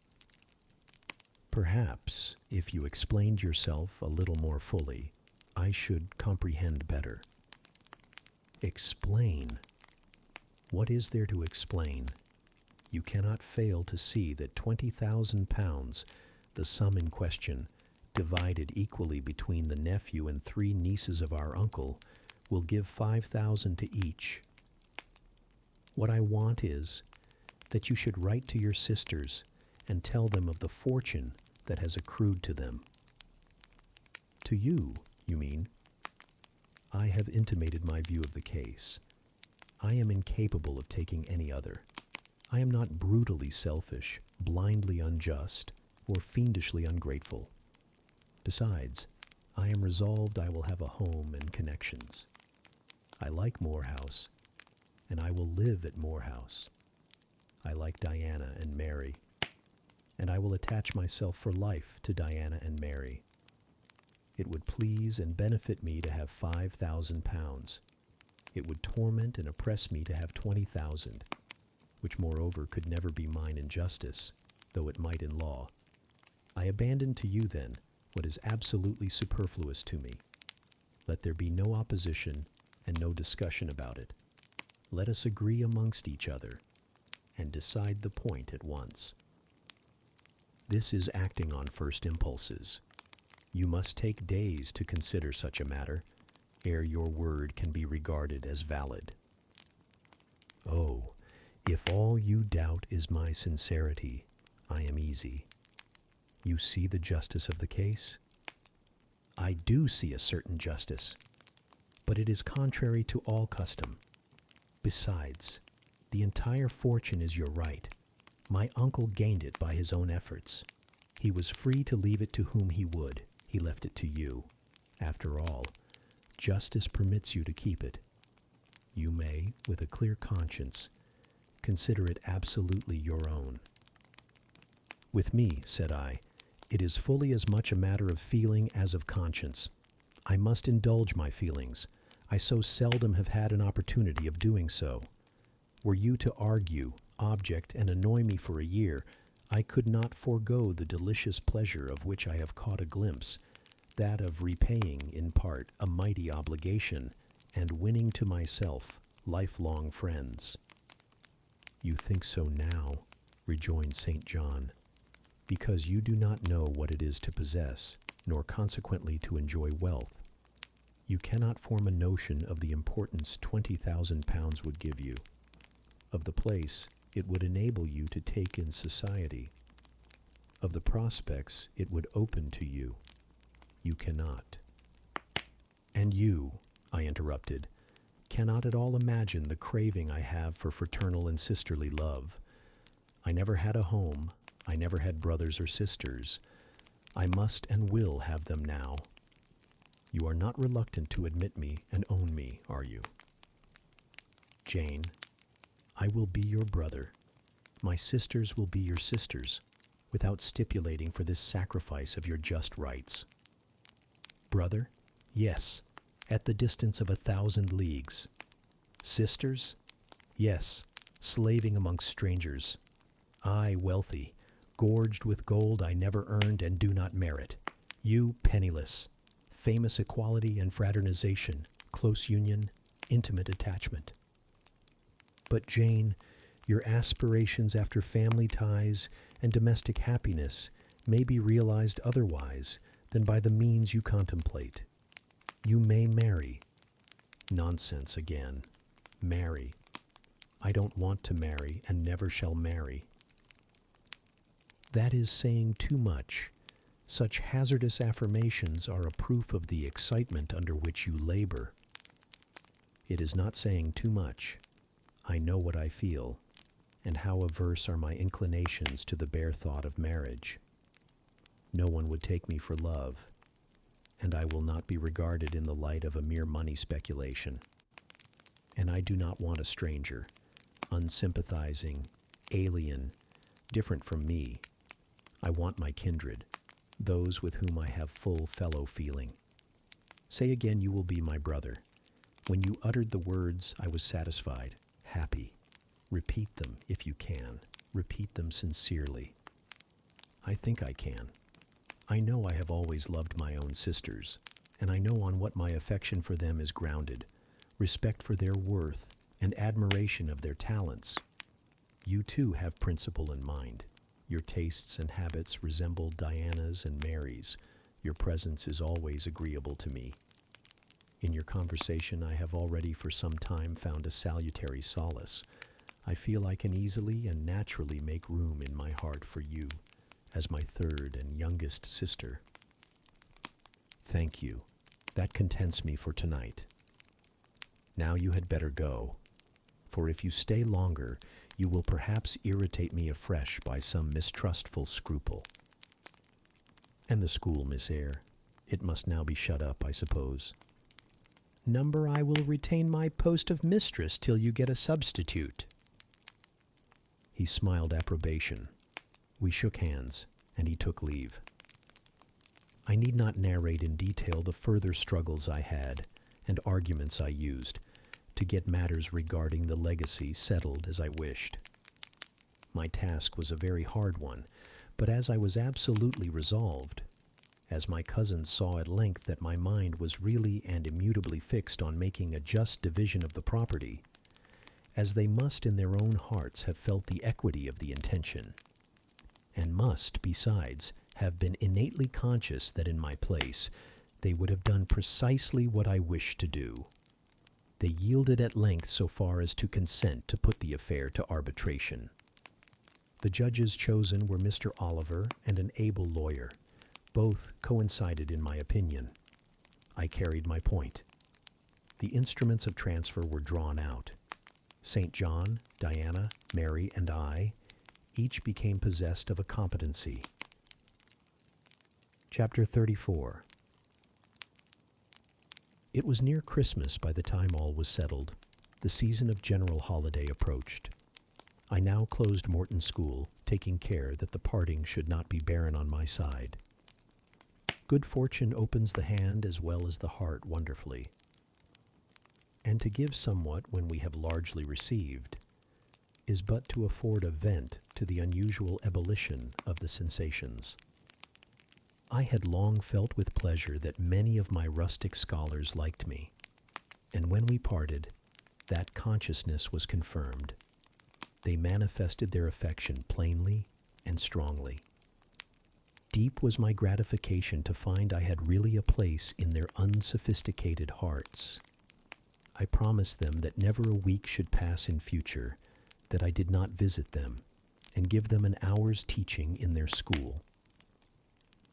Perhaps, if you explained yourself a little more fully, I should comprehend better." Explain? What is there to explain? You cannot fail to see that £20,000, the sum in question, divided equally between the nephew and 3 nieces of our uncle, will give 5,000 to each. What I want is that you should write to your sisters and tell them of the fortune that has accrued to them. To you, you mean? I have intimated my view of the case. I am incapable of taking any other. I am not brutally selfish, blindly unjust, or fiendishly ungrateful. Besides, I am resolved I will have a home and connections. I like Moor House, and I will live at Moor House. I like Diana and Mary, and I will attach myself for life to Diana and Mary. It would please and benefit me to have £5,000. It would torment and oppress me to have 20,000, which moreover could never be mine in justice, though it might in law. I abandon to you, then, what is absolutely superfluous to me. Let there be no opposition and no discussion about it. Let us agree amongst each other and decide the point at once. This is acting on first impulses. You must take days to consider such a matter, ere your word can be regarded as valid. Oh, if all you doubt is my sincerity, I am easy. You see the justice of the case? I do see a certain justice, but it is contrary to all custom. Besides, the entire fortune is your right. My uncle gained it by his own efforts. He was free to leave it to whom he would. He left it to you. After all, justice permits you to keep it. You may, with a clear conscience, consider it absolutely your own. With me, said I, it is fully as much a matter of feeling as of conscience. I must indulge my feelings. I so seldom have had an opportunity of doing so. Were you to argue, object, and annoy me for a year, I could not forego the delicious pleasure of which I have caught a glimpse, that of repaying, in part, a mighty obligation, and winning to myself lifelong friends. You think so now, rejoined St. John, because you do not know what it is to possess, nor consequently to enjoy wealth. You cannot form a notion of the importance 20,000 pounds would give you, of the place it would enable you to take in society, of the prospects it would open to you. You cannot. And you, I interrupted, cannot at all imagine the craving I have for fraternal and sisterly love. I never had a home. I never had brothers or sisters. I must and will have them now. You are not reluctant to admit me and own me, are you? Jane, I will be your brother. My sisters will be your sisters, without stipulating for this sacrifice of your just rights. Brother? Yes, at the distance of 1,000 leagues. Sisters? Yes, slaving amongst strangers. I, wealthy, gorged with gold I never earned and do not merit. You, penniless. Famous equality and fraternization, close union, intimate attachment. But Jane, your aspirations after family ties and domestic happiness may be realized otherwise than by the means you contemplate. You may marry. Nonsense again. Marry. I don't want to marry and never shall marry. That is saying too much. Such hazardous affirmations are a proof of the excitement under which you labor. It is not saying too much. I know what I feel, and how averse are my inclinations to the bare thought of marriage. No one would take me for love, and I will not be regarded in the light of a mere money speculation. And I do not want a stranger, unsympathizing, alien, different from me. I want my kindred, those with whom I have full fellow feeling. Say again you will be my brother. When you uttered the words, I was satisfied, happy. Repeat them if you can. Repeat them sincerely. I think I can. I know I have always loved my own sisters, and I know on what my affection for them is grounded, respect for their worth and admiration of their talents. You too have principle in mind. Your tastes and habits resemble Diana's and Mary's. Your presence is always agreeable to me. In your conversation I have already for some time found a salutary solace. I feel I can easily and naturally make room in my heart for you, as my third and youngest sister. Thank you. That contents me for tonight. Now you had better go, for if you stay longer, you will perhaps irritate me afresh by some mistrustful scruple. And the school, Miss Eyre. It must now be shut up, I suppose. Number, I will retain my post of mistress till you get a substitute. He smiled approbation. We shook hands, and he took leave. I need not narrate in detail the further struggles I had, and arguments I used, to get matters regarding the legacy settled as I wished. My task was a very hard one, but as I was absolutely resolved, as my cousins saw at length that my mind was really and immutably fixed on making a just division of the property, as they must in their own hearts have felt the equity of the intention, and must, besides, have been innately conscious that in my place they would have done precisely what I wished to do. They yielded at length so far as to consent to put the affair to arbitration. The judges chosen were Mr. Oliver and an able lawyer. Both coincided in my opinion. I carried my point. The instruments of transfer were drawn out. St. John, Diana, Mary, and I each became possessed of a competency. Chapter 34. It was near Christmas by the time all was settled. The season of general holiday approached. I now closed Morton School, taking care that the parting should not be barren on my side. Good fortune opens the hand as well as the heart wonderfully. And to give somewhat when we have largely received is but to afford a vent to the unusual ebullition of the sensations. I had long felt with pleasure that many of my rustic scholars liked me, and when we parted, that consciousness was confirmed. They manifested their affection plainly and strongly. Deep was my gratification to find I had really a place in their unsophisticated hearts. I promised them that never a week should pass in future that I did not visit them and give them an hour's teaching in their school.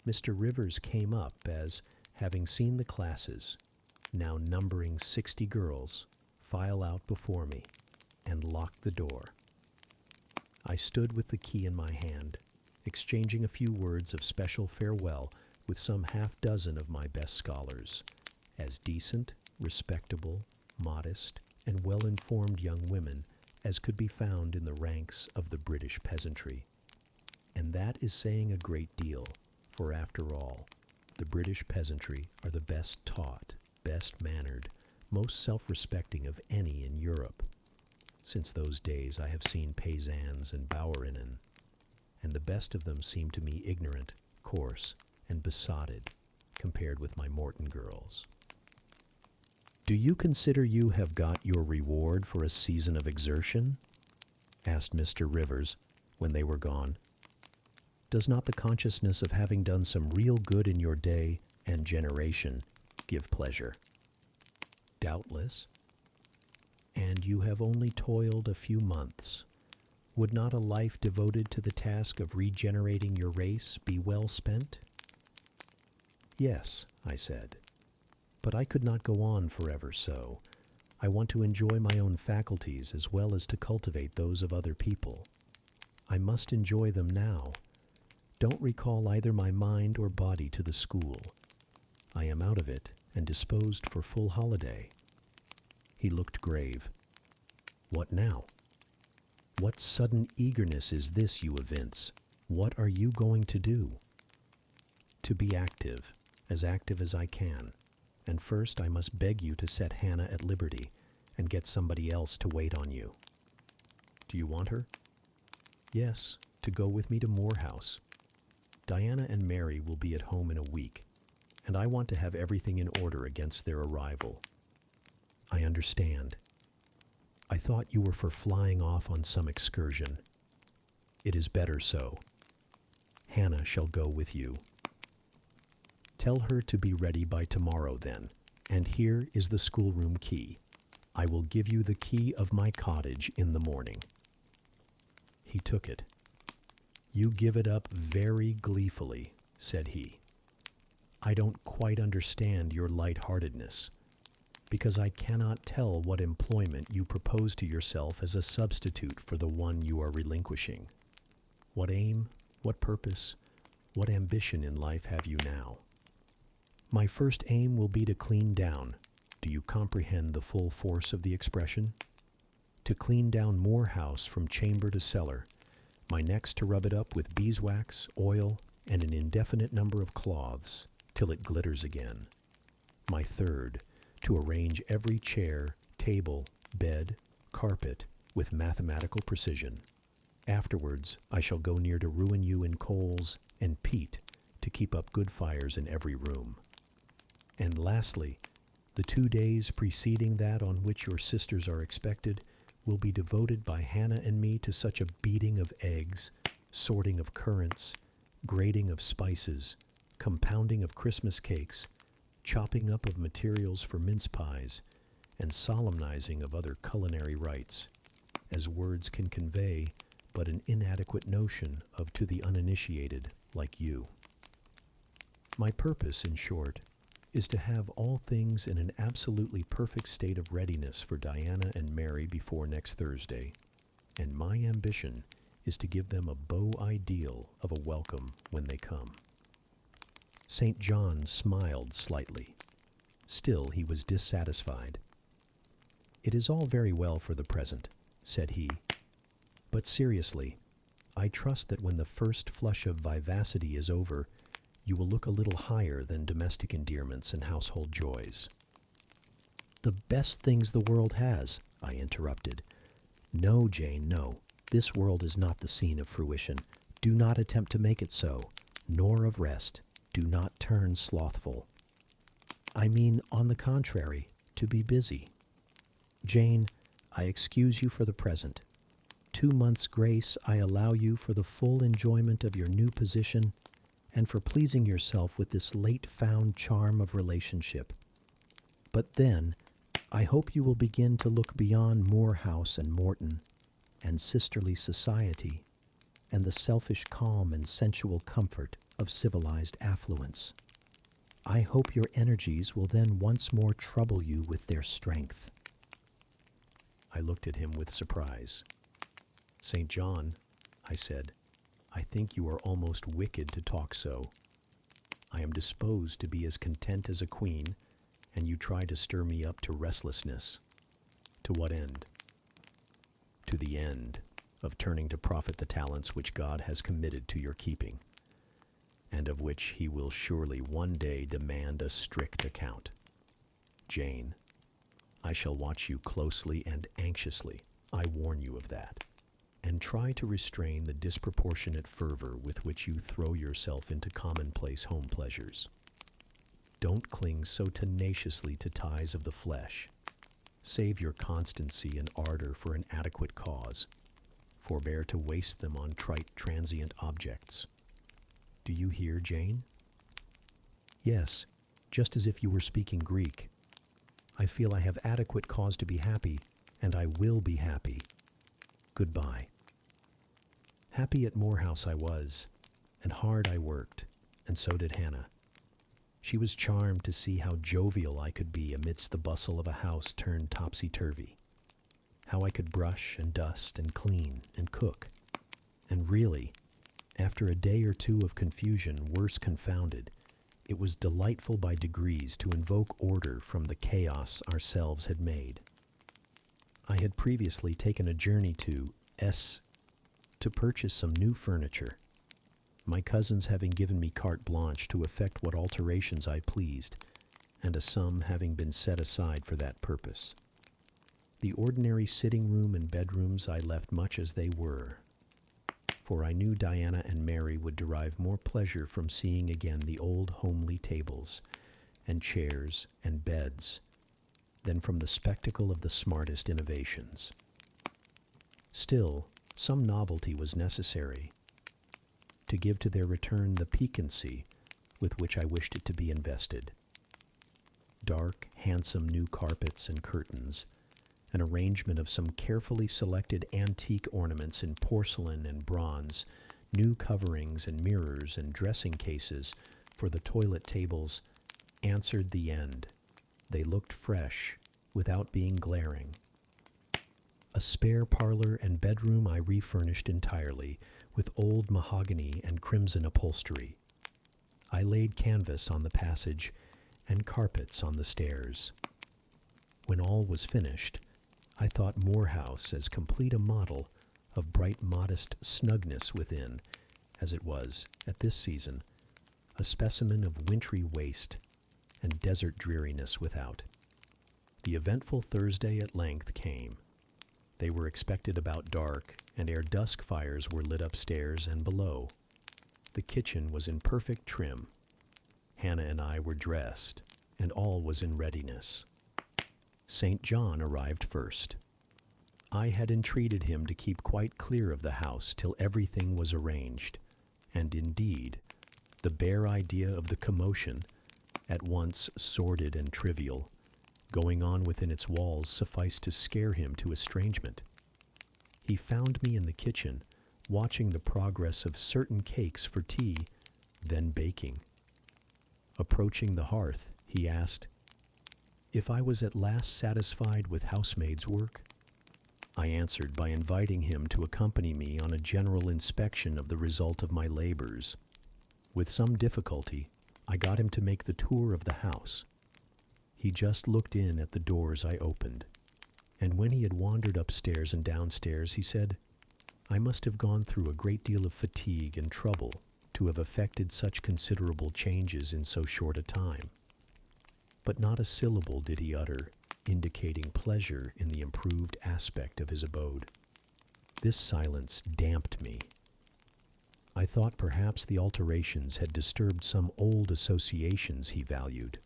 Mr. Rivers came up as, having seen the classes, now numbering 60 girls, file out before me, and locked the door. I stood with the key in my hand, exchanging a few words of special farewell with some half-dozen of my best scholars, as decent, respectable, modest, and well-informed young women as could be found in the ranks of the British peasantry. And that is saying a great deal, for after all, the British peasantry are the best taught, best mannered, most self-respecting of any in Europe. Since those days I have seen paysans and bouwerinnen, and the best of them seem to me ignorant, coarse, and besotted, compared with my Morton girls. "Do you consider you have got your reward for a season of exertion?" asked Mr. Rivers when they were gone. "Does not the consciousness of having done some real good in your day and generation give pleasure?" "Doubtless." "And you have only toiled a few months. Would not a life devoted to the task of regenerating your race be well spent?" "Yes," I said. "But I could not go on forever so. I want to enjoy my own faculties as well as to cultivate those of other people. I must enjoy them now. Don't recall either my mind or body to the school. I am out of it and disposed for full holiday." He looked grave. "What now? What sudden eagerness is this you evince? What are you going to do?" "To be active as I can. And first I must beg you to set Hannah at liberty and get somebody else to wait on you." "Do you want her?" "Yes, to go with me to Moor House. Diana and Mary will be at home in a week, and I want to have everything in order against their arrival." "I understand. I thought you were for flying off on some excursion. It is better so. Hannah shall go with you." "Tell her to be ready by tomorrow then, and here is the schoolroom key. I will give you the key of my cottage in the morning." He took it. "You give it up very gleefully," said he. "I don't quite understand your light-heartedness, because I cannot tell what employment you propose to yourself as a substitute for the one you are relinquishing. What aim, what purpose, what ambition in life have you now?" "My first aim will be to clean down. Do you comprehend the full force of the expression? To clean down Moor House from chamber to cellar. My next to rub it up with beeswax, oil, and an indefinite number of cloths, till it glitters again. My third, to arrange every chair, table, bed, carpet, with mathematical precision. Afterwards, I shall go near to ruin you in coals and peat to keep up good fires in every room. And lastly, the 2 days preceding that on which your sisters are expected will be devoted by Hannah and me to such a beating of eggs sorting of currants, grating of spices, compounding of Christmas cakes, chopping up of materials for mince pies, and solemnizing of other culinary rites, as words can convey but an inadequate notion of to the uninitiated like you. My purpose, in short, is to have all things in an absolutely perfect state of readiness for Diana and Mary before next Thursday, and my ambition is to give them a beau ideal of a welcome when they come. St. John smiled slightly. Still, he was dissatisfied. "It is all very well for the present," said he, "but seriously, I trust that when the first flush of vivacity is over, you will look a little higher than domestic endearments and household joys." "The best things the world has," I interrupted. "No, Jane, no. This world is not the scene of fruition. Do not attempt to make it so, nor of rest. Do not turn slothful. I mean, on the contrary, to be busy. Jane, I excuse you for the present. 2 months' grace I allow you for the full enjoyment of your new position and for pleasing yourself with this late-found charm of relationship. But then, I hope you will begin to look beyond Moor House and Morton, and sisterly society, and the selfish calm and sensual comfort of civilized affluence. I hope your energies will then once more trouble you with their strength." I looked at him with surprise. "St. John," I said, "I think you are almost wicked to talk so. I am disposed to be as content as a queen, and you try to stir me up to restlessness. To what end?" "To the end of turning to profit the talents which God has committed to your keeping, and of which he will surely one day demand a strict account. Jane, I shall watch you closely and anxiously, I warn you of that, and try to restrain the disproportionate fervor with which you throw yourself into commonplace home pleasures. Don't cling so tenaciously to ties of the flesh. Save your constancy and ardor for an adequate cause. Forbear to waste them on trite, transient objects. Do you hear, Jane?" "Yes, just as if you were speaking Greek. I feel I have adequate cause to be happy, and I will be happy. Goodbye." Happy at Moor House I was, and hard I worked, and so did Hannah. She was charmed to see how jovial I could be amidst the bustle of a house turned topsy-turvy, how I could brush and dust and clean and cook, and really, after a day or two of confusion worse confounded, it was delightful by degrees to invoke order from the chaos ourselves had made. I had previously taken a journey to S. to purchase some new furniture, my cousins having given me carte blanche to effect what alterations I pleased, and a sum having been set aside for that purpose. The ordinary sitting room and bedrooms I left much as they were, for I knew Diana and Mary would derive more pleasure from seeing again the old homely tables and chairs and beds than from the spectacle of the smartest innovations. Still, some novelty was necessary to give to their return the piquancy with which I wished it to be invested. Dark, handsome new carpets and curtains, an arrangement of some carefully selected antique ornaments in porcelain and bronze, new coverings and mirrors and dressing cases for the toilet tables, answered the end. They looked fresh, without being glaring. A spare parlor and bedroom I refurnished entirely, with old mahogany and crimson upholstery. I laid canvas on the passage and carpets on the stairs. When all was finished, I thought Moor House as complete a model of bright, modest snugness within, as it was, at this season, a specimen of wintry waste and desert dreariness without. The eventful Thursday at length came. They were expected about dark, and ere dusk fires were lit upstairs and below. The kitchen was in perfect trim. Hannah and I were dressed, and all was in readiness. St. John arrived first. I had entreated him to keep quite clear of the house till everything was arranged, and indeed, the bare idea of the commotion, at once sordid and trivial, going on within its walls sufficed to scare him to estrangement. He found me in the kitchen, watching the progress of certain cakes for tea, then baking. Approaching the hearth, he asked if I was at last satisfied with housemaid's work. I answered by inviting him to accompany me on a general inspection of the result of my labors. With some difficulty, I got him to make the tour of the house. He just looked in at the doors I opened, and when he had wandered upstairs and downstairs, he said, I must have gone through a great deal of fatigue and trouble to have effected such considerable changes in so short a time. But not a syllable did he utter, indicating pleasure in the improved aspect of his abode. This silence damped me. I thought perhaps the alterations had disturbed some old associations he valued.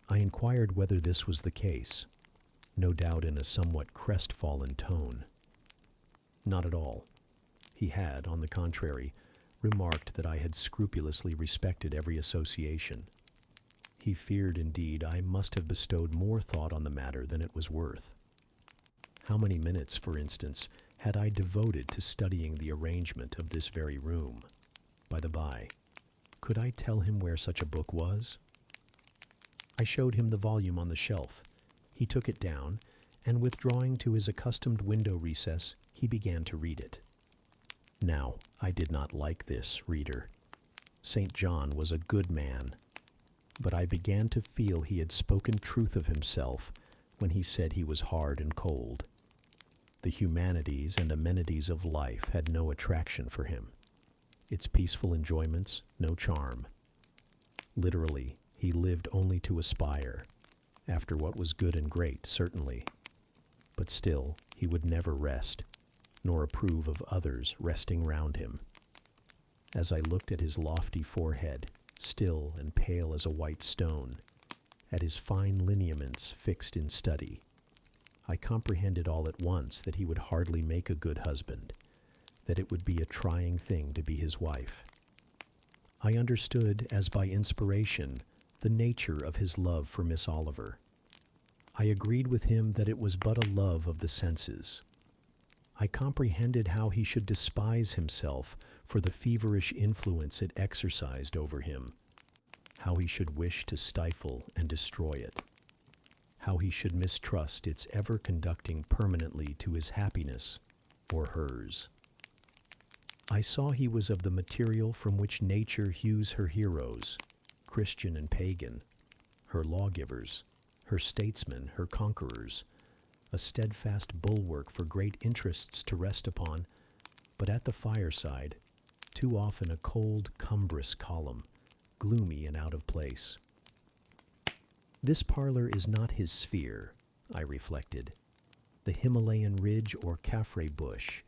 I inquired whether this was the case, no doubt in a somewhat crestfallen tone. Not at all. He had, on the contrary, remarked that I had scrupulously respected every association. He feared, indeed, I must have bestowed more thought on the matter than it was worth. How many minutes, for instance, had I devoted to studying the arrangement of this very room? By the by, could I tell him where such a book was? I showed him the volume on the shelf. He took it down, and withdrawing to his accustomed window recess, he began to read it. Now, I did not like this, reader. St. John was a good man, but I began to feel he had spoken truth of himself when he said he was hard and cold. The humanities and amenities of life had no attraction for him, its peaceful enjoyments no charm. Literally, he lived only to aspire, after what was good and great, certainly, but still he would never rest, nor approve of others resting round him. As I looked at his lofty forehead, still and pale as a white stone, at his fine lineaments fixed in study, I comprehended all at once that he would hardly make a good husband, that it would be a trying thing to be his wife. I understood, as by inspiration, the nature of his love for Miss Oliver. I agreed with him that it was but a love of the senses. I comprehended how he should despise himself for the feverish influence it exercised over him, how he should wish to stifle and destroy it, how he should mistrust its ever conducting permanently to his happiness or hers. I saw he was of the material from which nature hews her heroes, Christian and pagan, her lawgivers, her statesmen, her conquerors, a steadfast bulwark for great interests to rest upon, but at the fireside, too often a cold, cumbrous column, gloomy and out of place. This parlor is not his sphere, I reflected. The Himalayan ridge or Caffrey bush,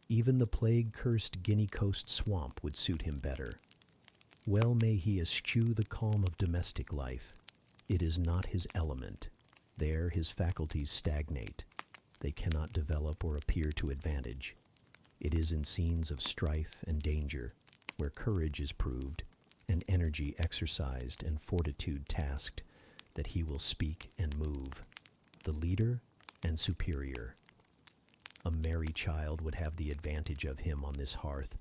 even the plague-cursed Guinea Coast swamp would suit him better. Well may he eschew the calm of domestic life. It is not his element. There his faculties stagnate. They cannot develop or appear to advantage. It is in scenes of strife and danger, where courage is proved, and energy exercised and fortitude tasked, that he will speak and move, the leader and superior. A merry child would have the advantage of him on this hearth.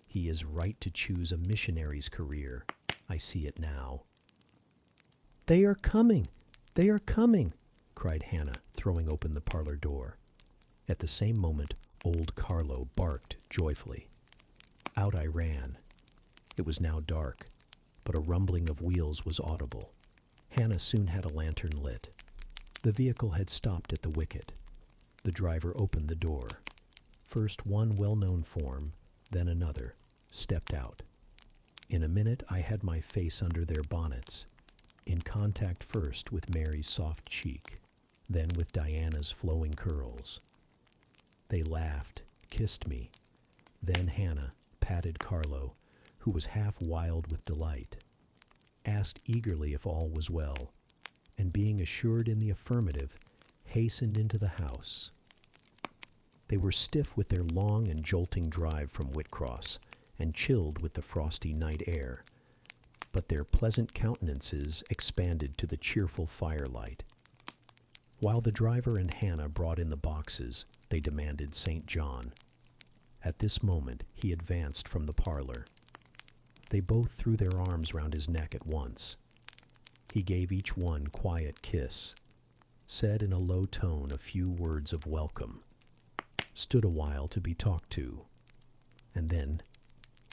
He is right to choose a missionary's career. I see it now. "They are coming! They are coming!" cried Hannah, throwing open the parlor door. At the same moment, old Carlo barked joyfully. Out I ran. It was now dark, but a rumbling of wheels was audible. Hannah soon had a lantern lit. The vehicle had stopped at the wicket. The driver opened the door. First one well-known form, then another, stepped out. In a minute I had my face under their bonnets, in contact first with Mary's soft cheek, then with Diana's flowing curls. They laughed, kissed me. Then Hannah patted Carlo, who was half wild with delight, asked eagerly if all was well, and being assured in the affirmative, hastened into the house, They were stiff with their long and jolting drive from Whitcross, and chilled with the frosty night air, but their pleasant countenances expanded to the cheerful firelight. While the driver and Hannah brought in the boxes, they demanded St. John. At this moment he advanced from the parlor. They both threw their arms round his neck at once. He gave each one quiet kiss, said in a low tone a few words of welcome, stood a while to be talked to, and then,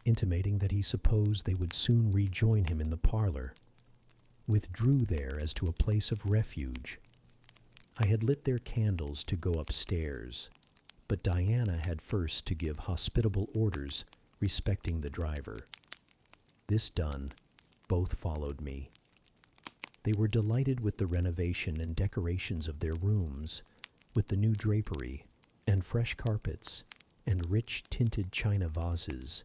intimating that he supposed they would soon rejoin him in the parlor, withdrew there as to a place of refuge. I had lit their candles to go upstairs, but Diana had first to give hospitable orders respecting the driver. This done, both followed me. They were delighted with the renovation and decorations of their rooms, with the new drapery, and fresh carpets, and rich tinted china vases.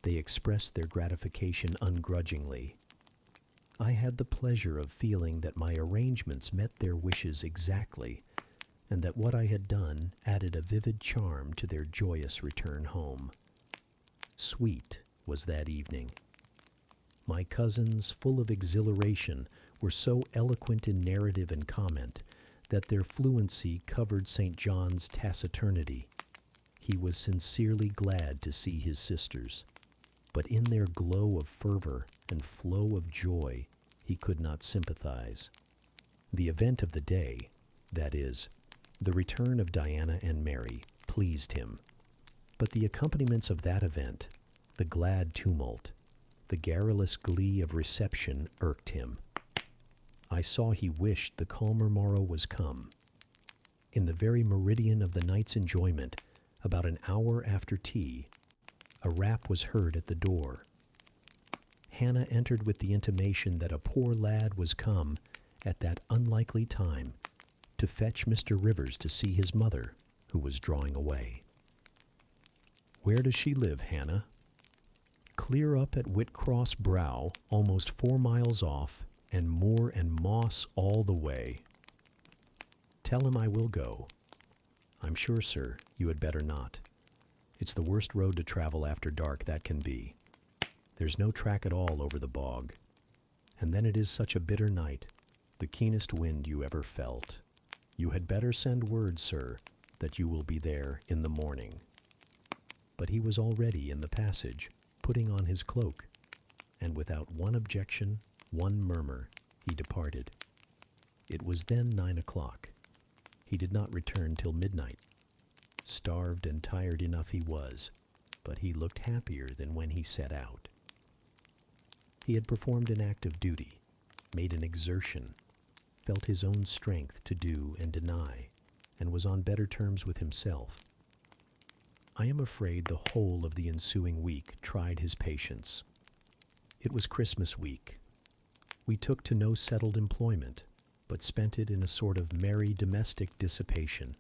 They expressed their gratification ungrudgingly. I had the pleasure of feeling that my arrangements met their wishes exactly, and that what I had done added a vivid charm to their joyous return home. Sweet was that evening. My cousins, full of exhilaration, were so eloquent in narrative and comment that their fluency covered St. John's taciturnity. He was sincerely glad to see his sisters, but in their glow of fervor and flow of joy he could not sympathize. The event of the day, that is, the return of Diana and Mary, pleased him, but the accompaniments of that event, the glad tumult, the garrulous glee of reception, irked him. I saw he wished the calmer morrow was come. In the very meridian of the night's enjoyment, about an hour after tea, a rap was heard at the door. Hannah entered with the intimation that a poor lad was come at that unlikely time to fetch Mr. Rivers to see his mother, who was drawing away. "Where does she live, Hannah?" "Clear up at Whitcross Brow, almost 4 miles off, and moor and moss all the way." "Tell him I will go." "I'm sure, sir, you had better not. It's the worst road to travel after dark that can be. There's no track at all over the bog. And then it is such a bitter night, the keenest wind you ever felt. You had better send word, sir, that you will be there in the morning." But he was already in the passage, putting on his cloak, and without one objection, one murmur, he departed. It was then 9 o'clock. He did not return till midnight. Starved and tired enough he was, but he looked happier than when he set out. He had performed an act of duty, made an exertion, felt his own strength to do and deny, and was on better terms with himself. I am afraid the whole of the ensuing week tried his patience. It was Christmas week. We took to no settled employment, but spent it in a sort of merry domestic dissipation.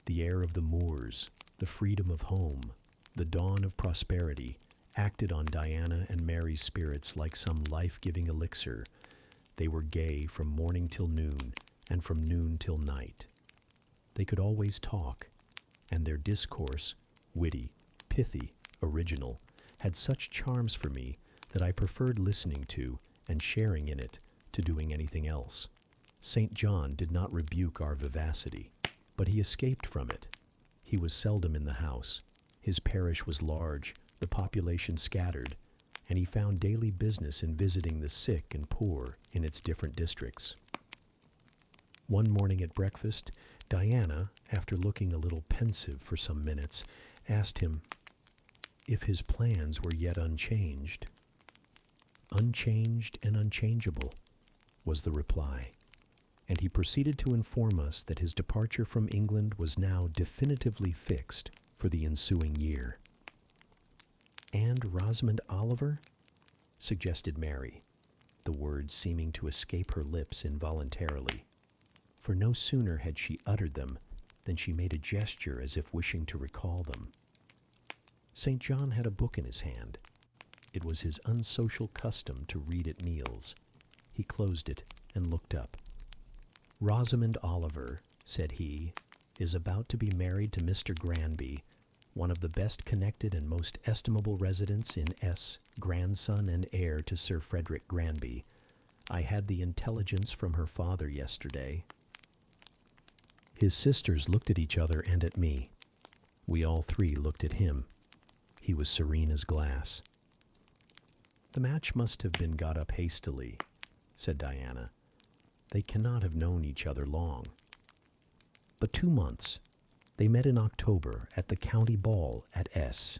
The air of the moors, the freedom of home, the dawn of prosperity, acted on Diana and Mary's spirits like some life-giving elixir. They were gay from morning till noon, and from noon till night. They could always talk, and their discourse, witty, pithy, original, had such charms for me that I preferred listening to and sharing in it to doing anything else. St. John did not rebuke our vivacity, but he escaped from it. He was seldom in the house. His parish was large, the population scattered, and he found daily business in visiting the sick and poor in its different districts. One morning at breakfast, Diana, after looking a little pensive for some minutes, asked him if his plans were yet unchanged. "Unchanged and unchangeable," was the reply, and he proceeded to inform us that his departure from England was now definitively fixed for the ensuing year. "And Rosamond Oliver?" suggested Mary, the words seeming to escape her lips involuntarily, for no sooner had she uttered them than she made a gesture as if wishing to recall them. St. John had a book in his hand. It was his unsocial custom to read at meals. He closed it and looked up. "Rosamond Oliver," said he, is about to be married to Mr. Granby, one of the best connected and most estimable residents in S, grandson and heir to Sir Frederick Granby. I had the intelligence from her father yesterday." His sisters looked at each other and at me. We all three looked at him. He was serene as glass. "The match must have been got up hastily," said Diana. "They cannot have known each other long." "But 2 months. They met in October at the county ball at S."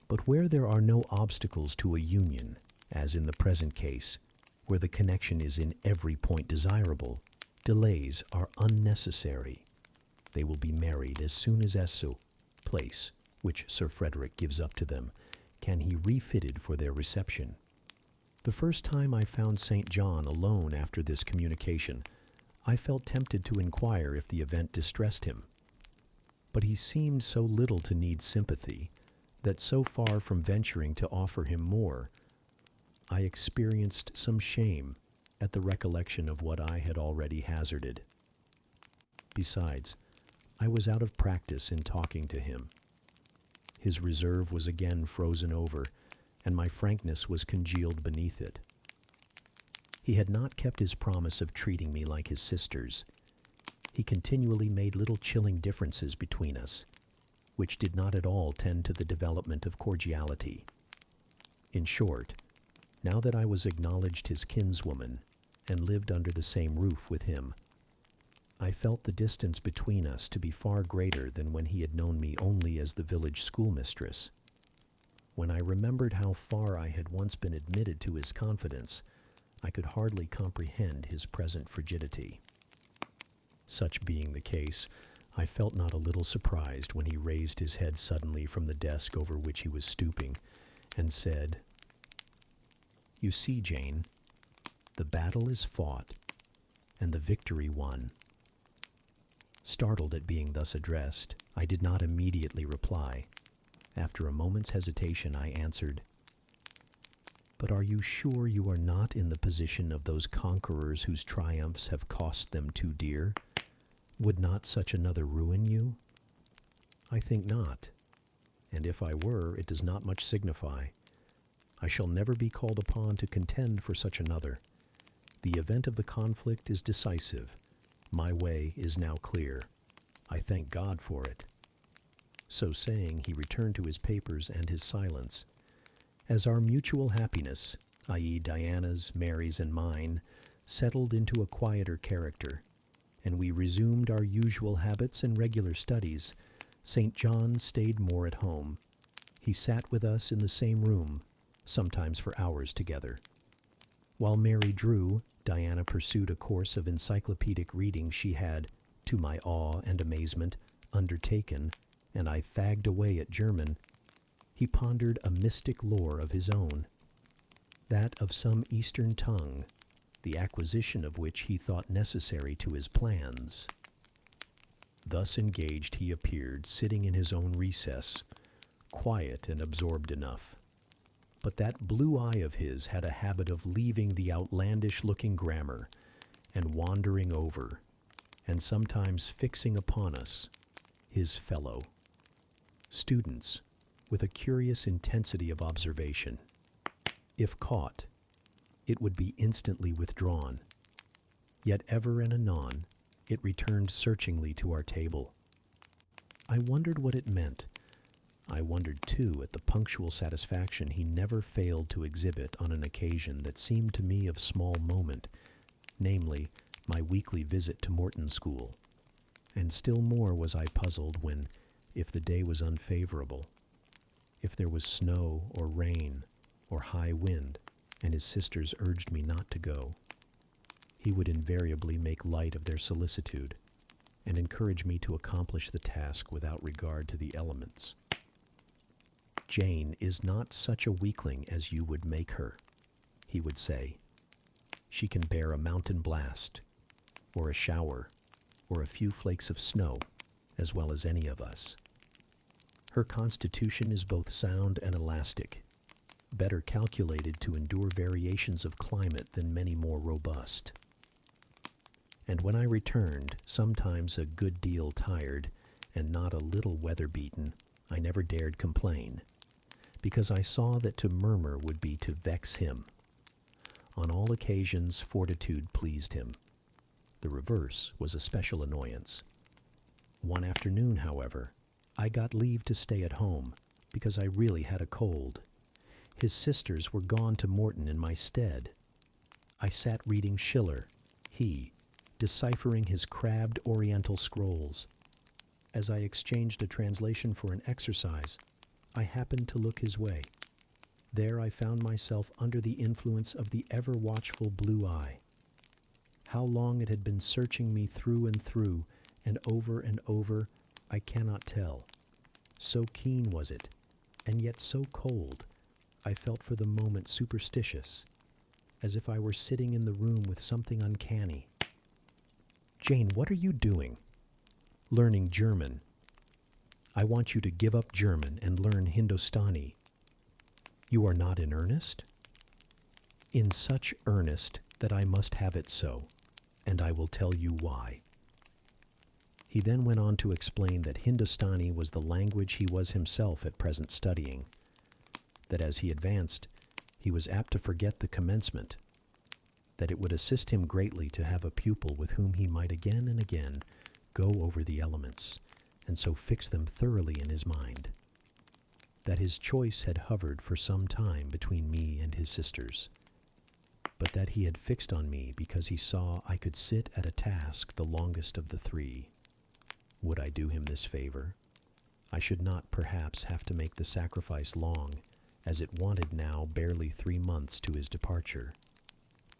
But where there are no obstacles to a union, as in the present case, where the connection is in every point desirable, delays are unnecessary. They will be married as soon as Esso, place, which Sir Frederick gives up to them, can he refitted for their reception. The first time I found St. John alone after this communication, I felt tempted to inquire if the event distressed him. But he seemed so little to need sympathy that so far from venturing to offer him more, I experienced some shame at the recollection of what I had already hazarded. Besides, I was out of practice in talking to him. His reserve was again frozen over, and my frankness was congealed beneath it. He had not kept his promise of treating me like his sisters. He continually made little chilling differences between us, which did not at all tend to the development of cordiality. In short, now that I was acknowledged his kinswoman and lived under the same roof with him, I felt the distance between us to be far greater than when he had known me only as the village schoolmistress. When I remembered how far I had once been admitted to his confidence, I could hardly comprehend his present frigidity. Such being the case, I felt not a little surprised when he raised his head suddenly from the desk over which he was stooping, and said, "You see, Jane, the battle is fought, and the victory won." Startled at being thus addressed, I did not immediately reply. After a moment's hesitation, I answered, "But are you sure you are not in the position of those conquerors whose triumphs have cost them too dear? Would not such another ruin you?" "I think not, and if I were, it does not much signify. I shall never be called upon to contend for such another. The event of the conflict is decisive. My way is now clear. I thank God for it." So saying, he returned to his papers and his silence. As our mutual happiness, i.e. Diana's, Mary's, and mine, settled into a quieter character, and we resumed our usual habits and regular studies, St. John stayed more at home. He sat with us in the same room, sometimes for hours together. While Mary drew, Diana pursued a course of encyclopedic reading she had, to my awe and amazement, undertaken, and I fagged away at German. He pondered a mystic lore of his own, that of some Eastern tongue, the acquisition of which he thought necessary to his plans. Thus engaged he appeared, sitting in his own recess, quiet and absorbed enough. But that blue eye of his had a habit of leaving the outlandish-looking grammar and wandering over, and sometimes fixing upon us, his fellow students, with a curious intensity of observation. If caught, it would be instantly withdrawn, yet ever and anon it returned searchingly to our table. I wondered what it meant. I wondered, too, at the punctual satisfaction he never failed to exhibit on an occasion that seemed to me of small moment, namely, my weekly visit to Morton School. And still more was I puzzled when, if the day was unfavorable, if there was snow or rain or high wind, and his sisters urged me not to go, he would invariably make light of their solicitude and encourage me to accomplish the task without regard to the elements. "Jane is not such a weakling as you would make her," he would say. "She can bear a mountain blast, or a shower, or a few flakes of snow, as well as any of us. Her constitution is both sound and elastic, better calculated to endure variations of climate than many more robust. And when I returned, sometimes a good deal tired and not a little weather-beaten, I never dared complain, because I saw that to murmur would be to vex him. On all occasions, fortitude pleased him. The reverse was a special annoyance. One afternoon, however, I got leave to stay at home, because I really had a cold. His sisters were gone to Morton in my stead. I sat reading Schiller, he, deciphering his crabbed oriental scrolls. As I exchanged a translation for an exercise, I happened to look his way. There I found myself under the influence of the ever-watchful blue eye. How long it had been searching me through and over, I cannot tell. So keen was it, and yet so cold, I felt for the moment superstitious, as if I were sitting in the room with something uncanny. "Jane, what are you doing?" "Learning German." "I want you to give up German and learn Hindustani." "You are not in earnest?" "In such earnest that I must have it so, and I will tell you why." He then went on to explain that Hindustani was the language he was himself at present studying, that as he advanced, he was apt to forget the commencement, that it would assist him greatly to have a pupil with whom he might again and again go over the elements, and so fix them thoroughly in his mind, that his choice had hovered for some time between me and his sisters, but that he had fixed on me because he saw I could sit at a task the longest of the three. Would I do him this favor? I should not perhaps have to make the sacrifice long, as it wanted now barely 3 months to his departure.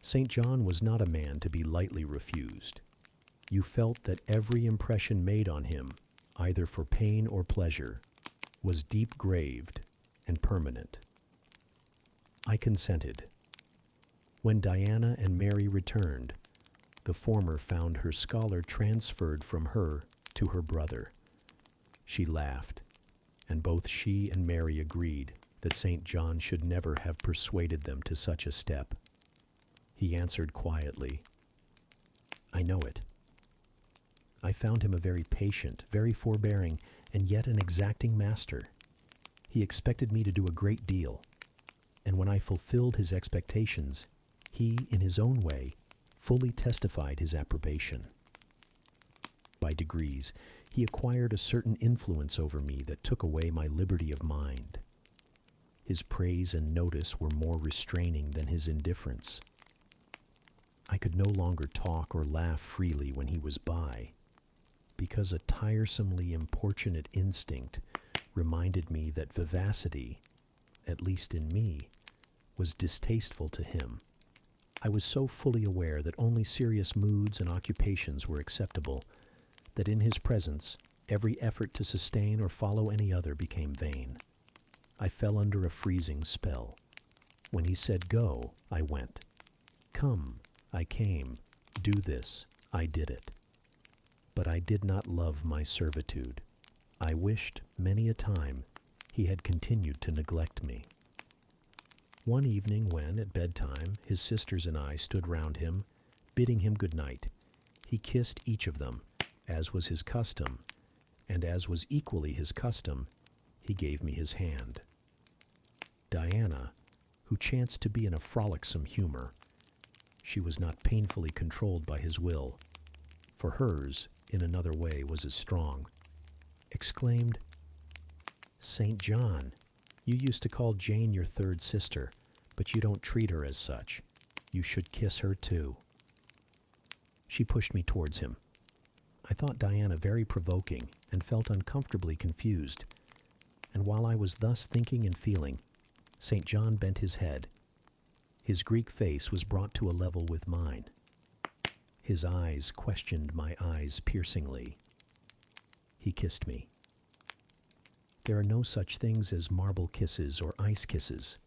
St. John was not a man to be lightly refused. You felt that every impression made on him, either for pain or pleasure, was deep-graved and permanent. I consented. When Diana and Mary returned, the former found her scholar transferred from her to her brother. She laughed, and both she and Mary agreed that St. John should never have persuaded them to such a step. He answered quietly, "I know it." I found him a very patient, very forbearing, and yet an exacting master. He expected me to do a great deal, and when I fulfilled his expectations, he, in his own way, fully testified his approbation. By degrees, he acquired a certain influence over me that took away my liberty of mind. His praise and notice were more restraining than his indifference. I could no longer talk or laugh freely when he was by, because a tiresomely importunate instinct reminded me that vivacity, at least in me, was distasteful to him. I was so fully aware that only serious moods and occupations were acceptable, that in his presence every effort to sustain or follow any other became vain. I fell under a freezing spell. When he said go, I went. Come, I came. Do this, I did it. But I did not love my servitude. I wished, many a time, he had continued to neglect me. One evening when, at bedtime, his sisters and I stood round him, bidding him good night, he kissed each of them, as was his custom, and as was equally his custom, he gave me his hand. Diana, who chanced to be in a frolicsome humor, she was not painfully controlled by his will, for hers, in another way, was as strong, exclaimed, "St. John, you used to call Jane your third sister, but you don't treat her as such. You should kiss her too." She pushed me towards him. I thought Diana very provoking and felt uncomfortably confused, and while I was thus thinking and feeling, St. John bent his head. His Greek face was brought to a level with mine. His eyes questioned my eyes piercingly. He kissed me. There are no such things as marble kisses or ice kisses,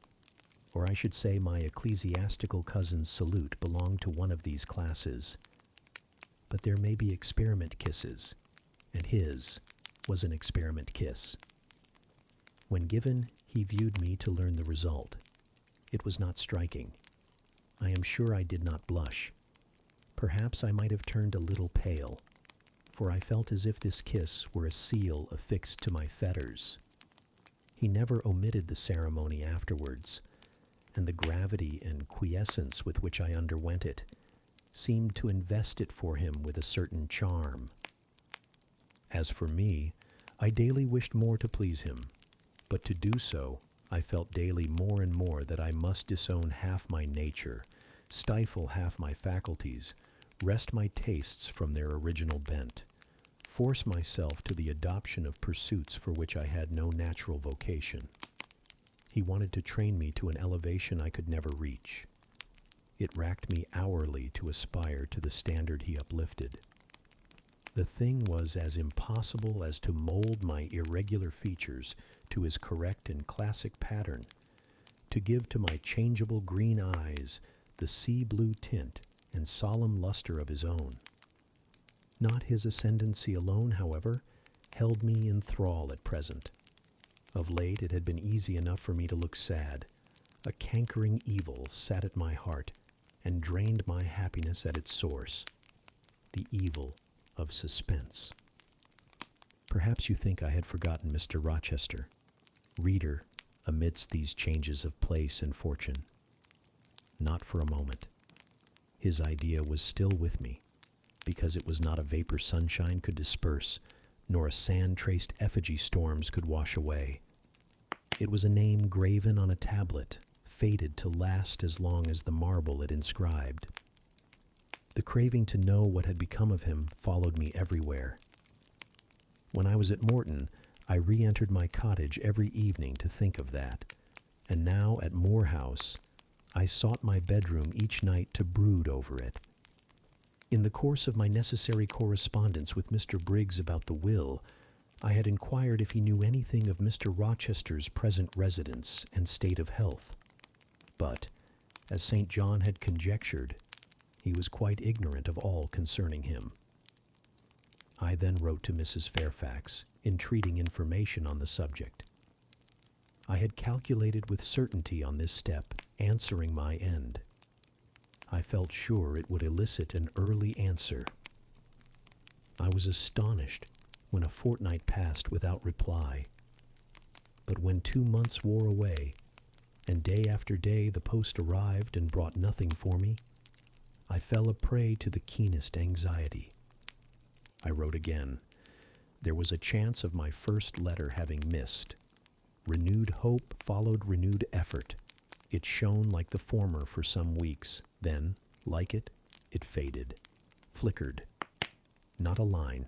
or I should say my ecclesiastical cousin's salute belonged to one of these classes. But there may be experiment kisses, and his was an experiment kiss. When given, he viewed me to learn the result. It was not striking. I am sure I did not blush. Perhaps I might have turned a little pale, for I felt as if this kiss were a seal affixed to my fetters. He never omitted the ceremony afterwards, and the gravity and quiescence with which I underwent it seemed to invest it for him with a certain charm. As for me, I daily wished more to please him, but to do so, I felt daily more and more that I must disown half my nature, stifle half my faculties, wrest my tastes from their original bent, force myself to the adoption of pursuits for which I had no natural vocation. He wanted to train me to an elevation I could never reach. It racked me hourly to aspire to the standard he uplifted. The thing was as impossible as to mold my irregular features to his correct and classic pattern, to give to my changeable green eyes the sea-blue tint and solemn luster of his own. Not his ascendancy alone, however, held me in thrall at present. Of late it had been easy enough for me to look sad. A cankering evil sat at my heart and drained my happiness at its source, the evil of suspense. Perhaps you think I had forgotten Mr. Rochester. Reader, amidst these changes of place and fortune. Not for a moment. His idea was still with me, because it was not a vapor sunshine could disperse, nor a sand-traced effigy storms could wash away. It was a name graven on a tablet, fated to last as long as the marble it inscribed. The craving to know what had become of him followed me everywhere. When I was at Morton, I re-entered my cottage every evening to think of that, and now at Moor House, I sought my bedroom each night to brood over it. In the course of my necessary correspondence with Mr. Briggs about the will, I had inquired if he knew anything of Mr. Rochester's present residence and state of health. But, as St. John had conjectured, he was quite ignorant of all concerning him. I then wrote to Mrs. Fairfax, entreating information on the subject. I had calculated with certainty on this step, answering my end. I felt sure it would elicit an early answer. I was astonished when a fortnight passed without reply. But when 2 months wore away, and day after day the post arrived and brought nothing for me, I fell a prey to the keenest anxiety. I wrote again. There was a chance of my first letter having missed. Renewed hope followed renewed effort. It shone like the former for some weeks. Then, like it faded, flickered. Not a line,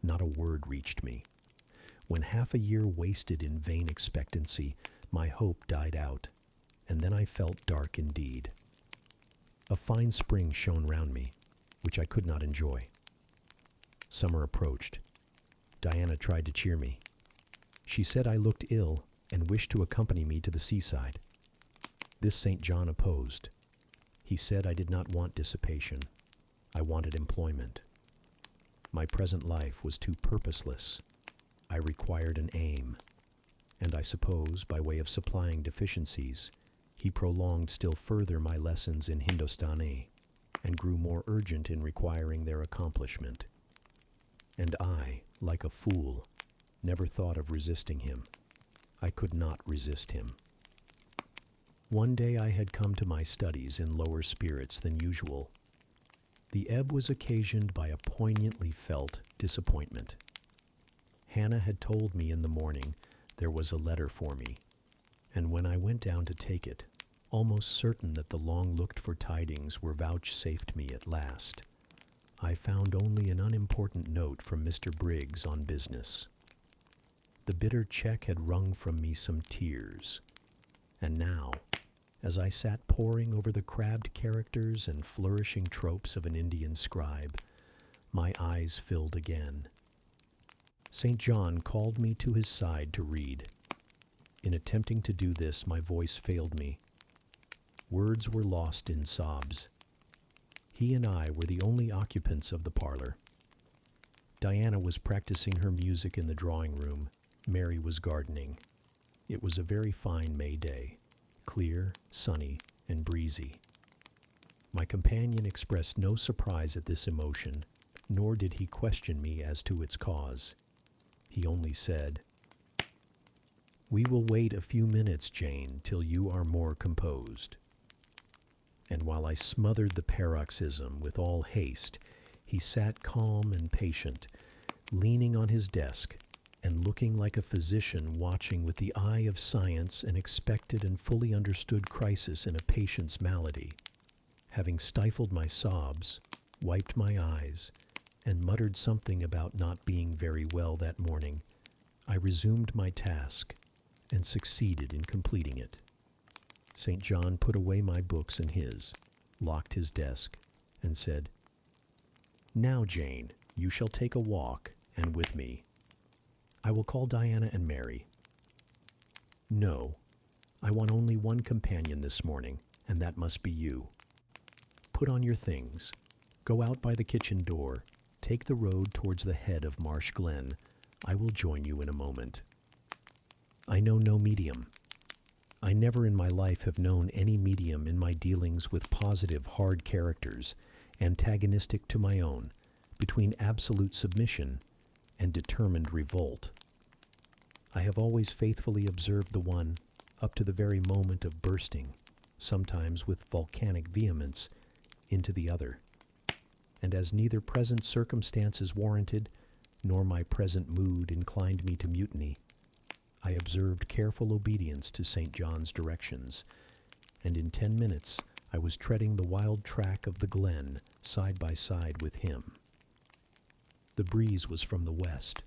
not a word reached me. When half a year wasted in vain expectancy, my hope died out, and then I felt dark indeed. A fine spring shone round me, which I could not enjoy. Summer approached. Diana tried to cheer me. She said I looked ill and wished to accompany me to the seaside. This St. John opposed. He said I did not want dissipation. I wanted employment. My present life was too purposeless. I required an aim, and I suppose, by way of supplying deficiencies, he prolonged still further my lessons in Hindostani, and grew more urgent in requiring their accomplishment. And I, like a fool, never thought of resisting him. I could not resist him. One day I had come to my studies in lower spirits than usual. The ebb was occasioned by a poignantly felt disappointment. Hannah had told me in the morning there was a letter for me, and when I went down to take it, almost certain that the long-looked-for tidings were vouchsafed me at last, I found only an unimportant note from Mr. Briggs on business. The bitter check had wrung from me some tears, and now, as I sat poring over the crabbed characters and flourishing tropes of an Indian scribe, my eyes filled again. St. John called me to his side to read. In attempting to do this, my voice failed me. Words were lost in sobs. He and I were the only occupants of the parlor. Diana was practicing her music in the drawing room. Mary was gardening. It was a very fine May day, clear, sunny, and breezy. My companion expressed no surprise at this emotion, nor did he question me as to its cause. He only said, "We will wait a few minutes, Jane, till you are more composed." And while I smothered the paroxysm with all haste, he sat calm and patient, leaning on his desk and looking like a physician watching with the eye of science an expected and fully understood crisis in a patient's malady. Having stifled my sobs, wiped my eyes, and muttered something about not being very well that morning, I resumed my task and succeeded in completing it. St. John put away my books and his, locked his desk, and said, "Now, Jane, you shall take a walk, and with me. I will call Diana and Mary." "No, I want only one companion this morning, and that must be you. Put on your things, go out by the kitchen door, take the road towards the head of Marsh Glen. I will join you in a moment." I know no medium. I never in my life have known any medium in my dealings with positive, hard characters, antagonistic to my own, between absolute submission and determined revolt. I have always faithfully observed the one up to the very moment of bursting, sometimes with volcanic vehemence, into the other. And as neither present circumstances warranted, nor my present mood inclined me to mutiny, I observed careful obedience to St. John's directions, and in 10 minutes I was treading the wild track of the glen side by side with him. The breeze was from the west.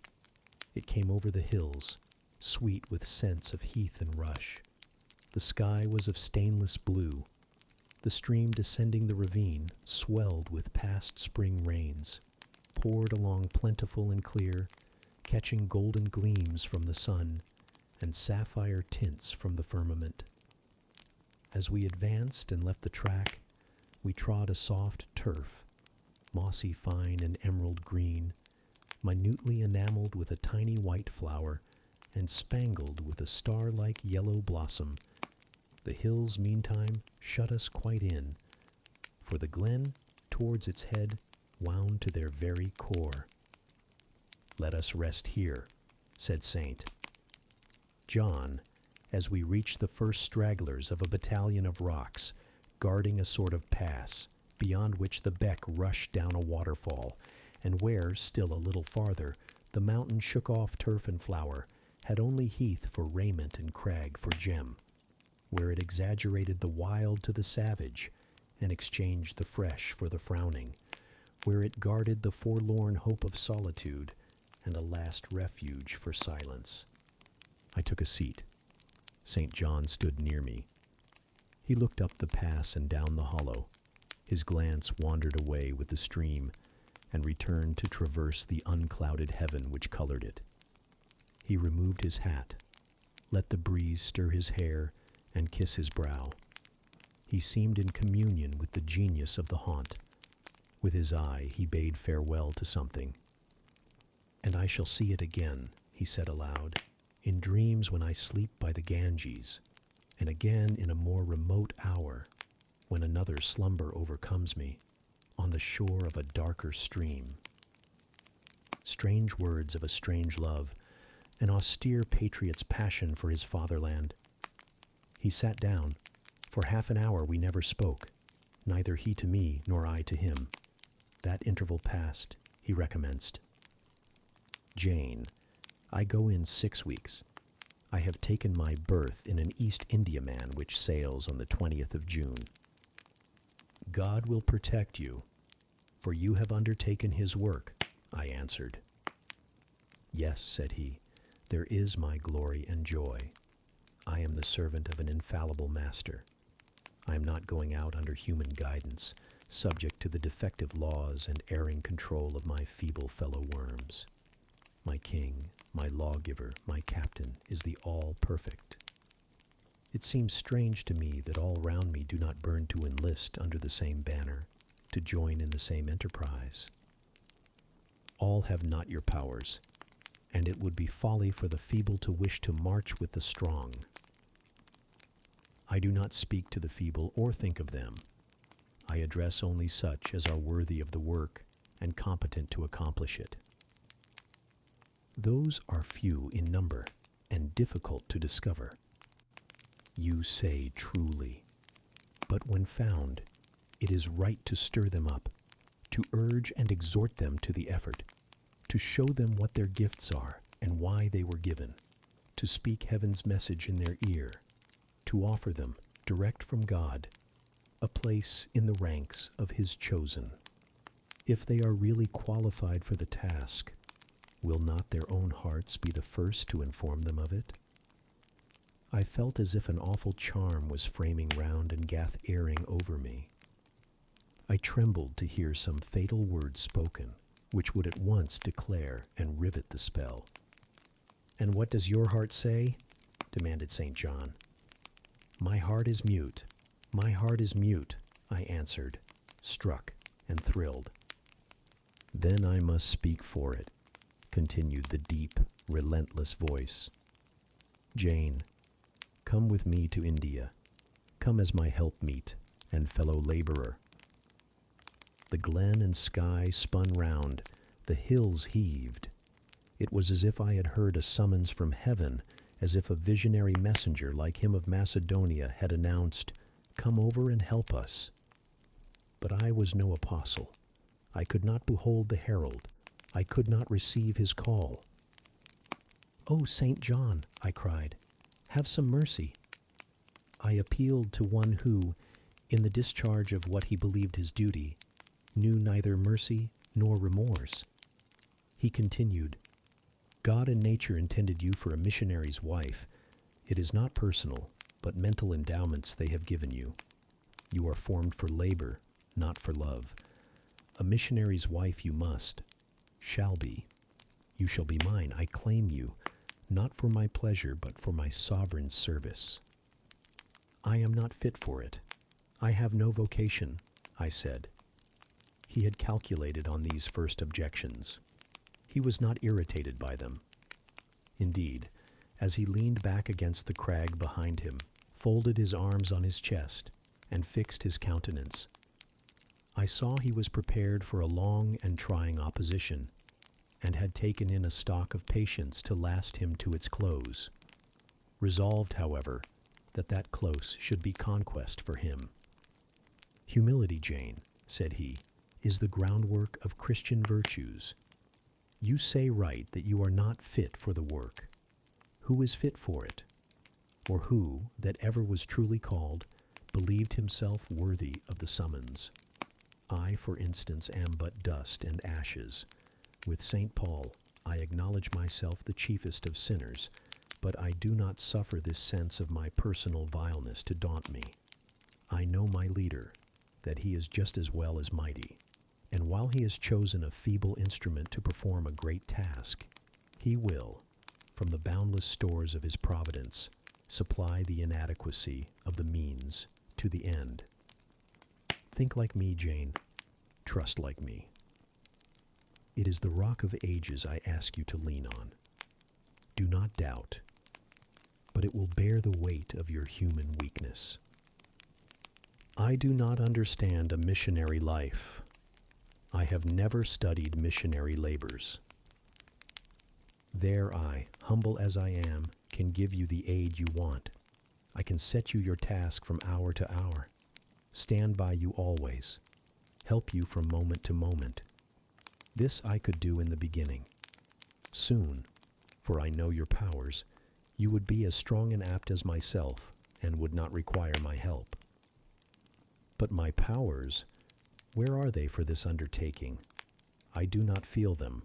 It came over the hills, sweet with scents of heath and rush. The sky was of stainless blue. The stream descending the ravine swelled with past spring rains, poured along plentiful and clear, catching golden gleams from the sun and sapphire tints from the firmament. As we advanced and left the track, we trod a soft turf, mossy fine and emerald green, minutely enameled with a tiny white flower and spangled with a star-like yellow blossom. The hills, meantime, shut us quite in, for the glen, towards its head, wound to their very core. "Let us rest here," said Saint John, as we reached the first stragglers of a battalion of rocks, guarding a sort of pass, beyond which the beck rushed down a waterfall, and where, still a little farther, the mountain shook off turf and flower, had only heath for raiment and crag for gem, where it exaggerated the wild to the savage, and exchanged the fresh for the frowning, where it guarded the forlorn hope of solitude, and a last refuge for silence. I took a seat. St. John stood near me. He looked up the pass and down the hollow. His glance wandered away with the stream, and returned to traverse the unclouded heaven which colored it. He removed his hat, let the breeze stir his hair and kiss his brow. He seemed in communion with the genius of the haunt. With his eye he bade farewell to something. "And I shall see it again," he said aloud, "in dreams when I sleep by the Ganges, and again in a more remote hour, when another slumber overcomes me, on the shore of a darker stream." Strange words of a strange love, an austere patriot's passion for his fatherland. He sat down. For half an hour we never spoke, neither he to me nor I to him. That interval passed, he recommenced. "Jane, I go in 6 weeks. I have taken my berth in an East Indiaman which sails on the 20th of June. God will protect you, for you have undertaken his work," I answered. "Yes," said he, "there is my glory and joy. I am the servant of an infallible master. I am not going out under human guidance, subject to the defective laws and erring control of my feeble fellow worms. My king, my lawgiver, my captain is the all-perfect. It seems strange to me that all round me do not burn to enlist under the same banner, to join in the same enterprise. All have not your powers, and it would be folly for the feeble to wish to march with the strong. I do not speak to the feeble or think of them. I address only such as are worthy of the work and competent to accomplish it. Those are few in number and difficult to discover. You say truly, but when found, it is right to stir them up, to urge and exhort them to the effort, to show them what their gifts are and why they were given, to speak heaven's message in their ear, to offer them, direct from God, a place in the ranks of His chosen. If they are really qualified for the task, will not their own hearts be the first to inform them of it? I felt as if an awful charm was framing round and gath-airing over me. I trembled to hear some fatal word spoken, which would at once declare and rivet the spell. "And what does your heart say?" demanded St. John. "My heart is mute, my heart is mute," I answered, struck and thrilled. "Then I must speak for it," continued the deep, relentless voice. "Jane, come with me to India. Come as my helpmeet and fellow laborer." The glen and sky spun round, the hills heaved. It was as if I had heard a summons from heaven, as if a visionary messenger like him of Macedonia had announced, "Come over and help us." But I was no apostle. I could not behold the herald. I could not receive his call. "Oh, St. John," I cried, "have some mercy." I appealed to one who, in the discharge of what he believed his duty, knew neither mercy nor remorse. He continued, "God and nature intended you for a missionary's wife. It is not personal, but mental endowments they have given you. You are formed for labor, not for love. A missionary's wife you must, shall be. You shall be mine. I claim you, not for my pleasure, but for my sovereign service." "I am not fit for it. I have no vocation," I said. He had calculated on these first objections. He was not irritated by them. Indeed, as he leaned back against the crag behind him, folded his arms on his chest, and fixed his countenance, I saw he was prepared for a long and trying opposition, and had taken in a stock of patience to last him to its close, resolved, however, that that close should be conquest for him. "Humility, Jane," said he, "is the groundwork of Christian virtues. You say right that you are not fit for the work. Who is fit for it? Or who, that ever was truly called, believed himself worthy of the summons? I, for instance, am but dust and ashes. With St. Paul, I acknowledge myself the chiefest of sinners, but I do not suffer this sense of my personal vileness to daunt me. I know my leader, that he is just as well as mighty, and while he has chosen a feeble instrument to perform a great task, he will, from the boundless stores of his providence, supply the inadequacy of the means to the end. Think like me, Jane. Trust like me. It is the rock of ages I ask you to lean on. Do not doubt, but it will bear the weight of your human weakness. I do not understand a missionary life. I have never studied missionary labors. There I, humble as I am, can give you the aid you want. I can set you your task from hour to hour, stand by you always, help you from moment to moment. This I could do in the beginning. Soon, for I know your powers, you would be as strong and apt as myself, and would not require my help. But my powers, where are they for this undertaking? I do not feel them.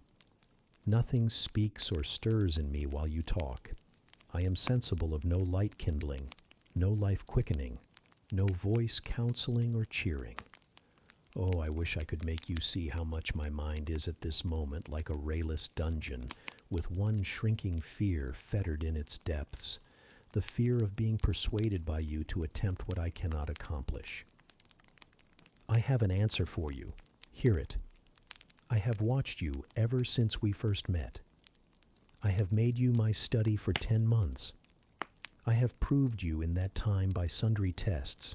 Nothing speaks or stirs in me while you talk. I am sensible of no light kindling, no life quickening, no voice counseling or cheering. Oh, I wish I could make you see how much my mind is at this moment like a rayless dungeon, with one shrinking fear fettered in its depths, the fear of being persuaded by you to attempt what I cannot accomplish. I have an answer for you. Hear it. I have watched you ever since we first met. I have made you my study for 10 months. I have proved you in that time by sundry tests.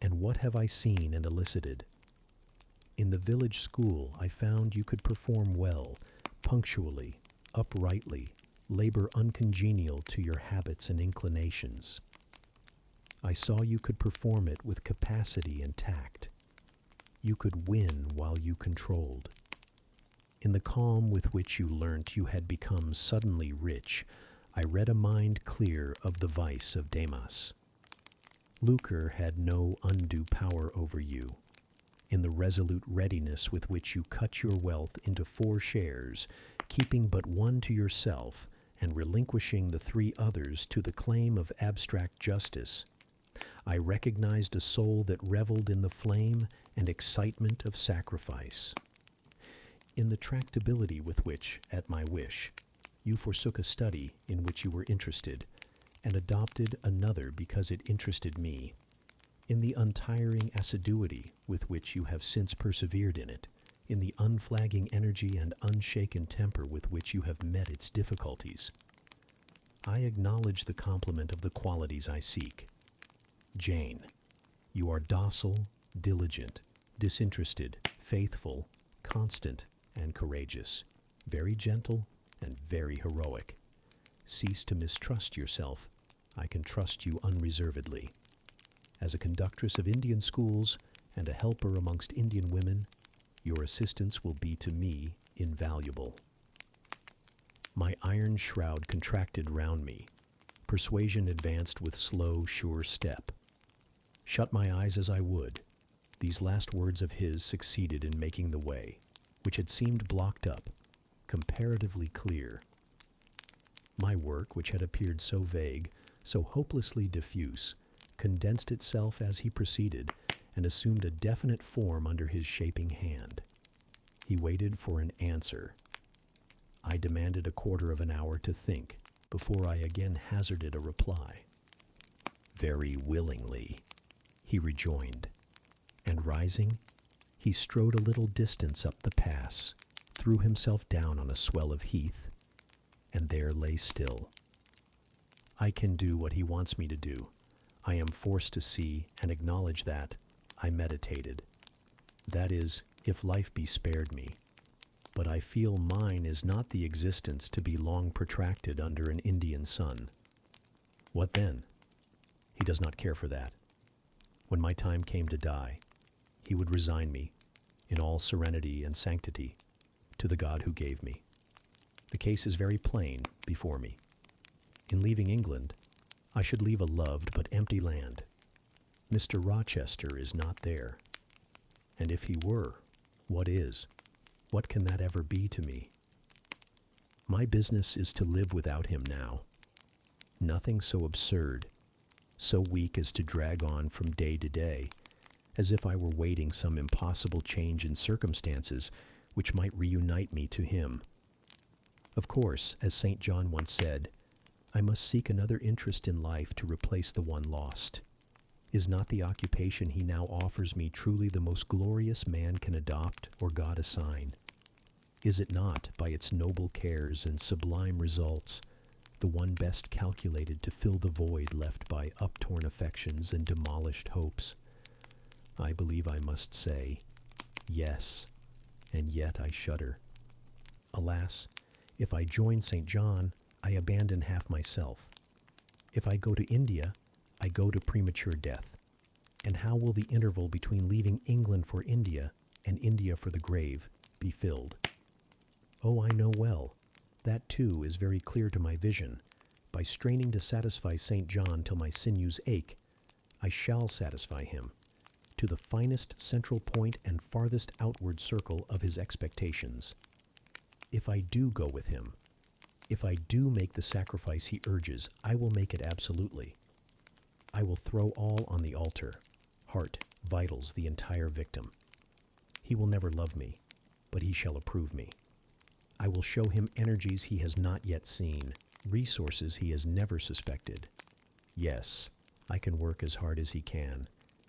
And what have I seen and elicited? In the village school I found you could perform well, punctually, uprightly, labor uncongenial to your habits and inclinations. I saw you could perform it with capacity and tact. You could win while you controlled. In the calm with which you learnt you had become suddenly rich, I read a mind clear of the vice of Demas. Lucre had no undue power over you. In the resolute readiness with which you cut your wealth into 4 shares, keeping but one to yourself, and relinquishing the 3 others to the claim of abstract justice, I recognized a soul that reveled in the flame and excitement of sacrifice. In the tractability with which, at my wish, you forsook a study in which you were interested, and adopted another because it interested me, in the untiring assiduity with which you have since persevered in it, in the unflagging energy and unshaken temper with which you have met its difficulties, I acknowledge the compliment of the qualities I seek. Jane, you are docile, diligent, disinterested, faithful, constant, and courageous, very gentle and very heroic. Cease to mistrust yourself. I can trust you unreservedly. As a conductress of Indian schools and a helper amongst Indian women, your assistance will be to me invaluable. My iron shroud contracted round me. Persuasion advanced with slow, sure step. Shut my eyes as I would, these last words of his succeeded in making the way, which had seemed blocked up, comparatively clear. My work, which had appeared so vague, so hopelessly diffuse, condensed itself as he proceeded, and assumed a definite form under his shaping hand. He waited for an answer. I demanded a quarter of an hour to think, before I again hazarded a reply. Very willingly, he rejoined, and rising, he strode a little distance up the pass, threw himself down on a swell of heath, and there lay still. I can do what he wants me to do. I am forced to see and acknowledge that I meditated. That is, if life be spared me. But I feel mine is not the existence to be long protracted under an Indian sun. What then? He does not care for that. When my time came to die, he would resign me, in all serenity and sanctity, to the God who gave me. The case is very plain before me. In leaving England, I should leave a loved but empty land. Mr. Rochester is not there. And if he were, what is? What can that ever be to me? My business is to live without him now. Nothing so absurd, so weak as to drag on from day to day, as if I were waiting some impossible change in circumstances which might reunite me to him. Of course, as St. John once said, I must seek another interest in life to replace the one lost. Is not the occupation he now offers me truly the most glorious man can adopt or God assign? Is it not, by its noble cares and sublime results, the one best calculated to fill the void left by uptorn affections and demolished hopes? I believe I must say, yes, and yet I shudder. Alas, if I join St. John, I abandon half myself. If I go to India, I go to premature death. And how will the interval between leaving England for India and India for the grave be filled? Oh, I know well. That too is very clear to my vision. By straining to satisfy St. John till my sinews ache, I shall satisfy him, to the finest central point and farthest outward circle of his expectations. If I do go with him, if I do make the sacrifice he urges, I will make it absolutely. I will throw all on the altar, heart, vitals, the entire victim. He will never love me, but he shall approve me. I will show him energies he has not yet seen, resources he has never suspected. Yes, I can work as hard as he can,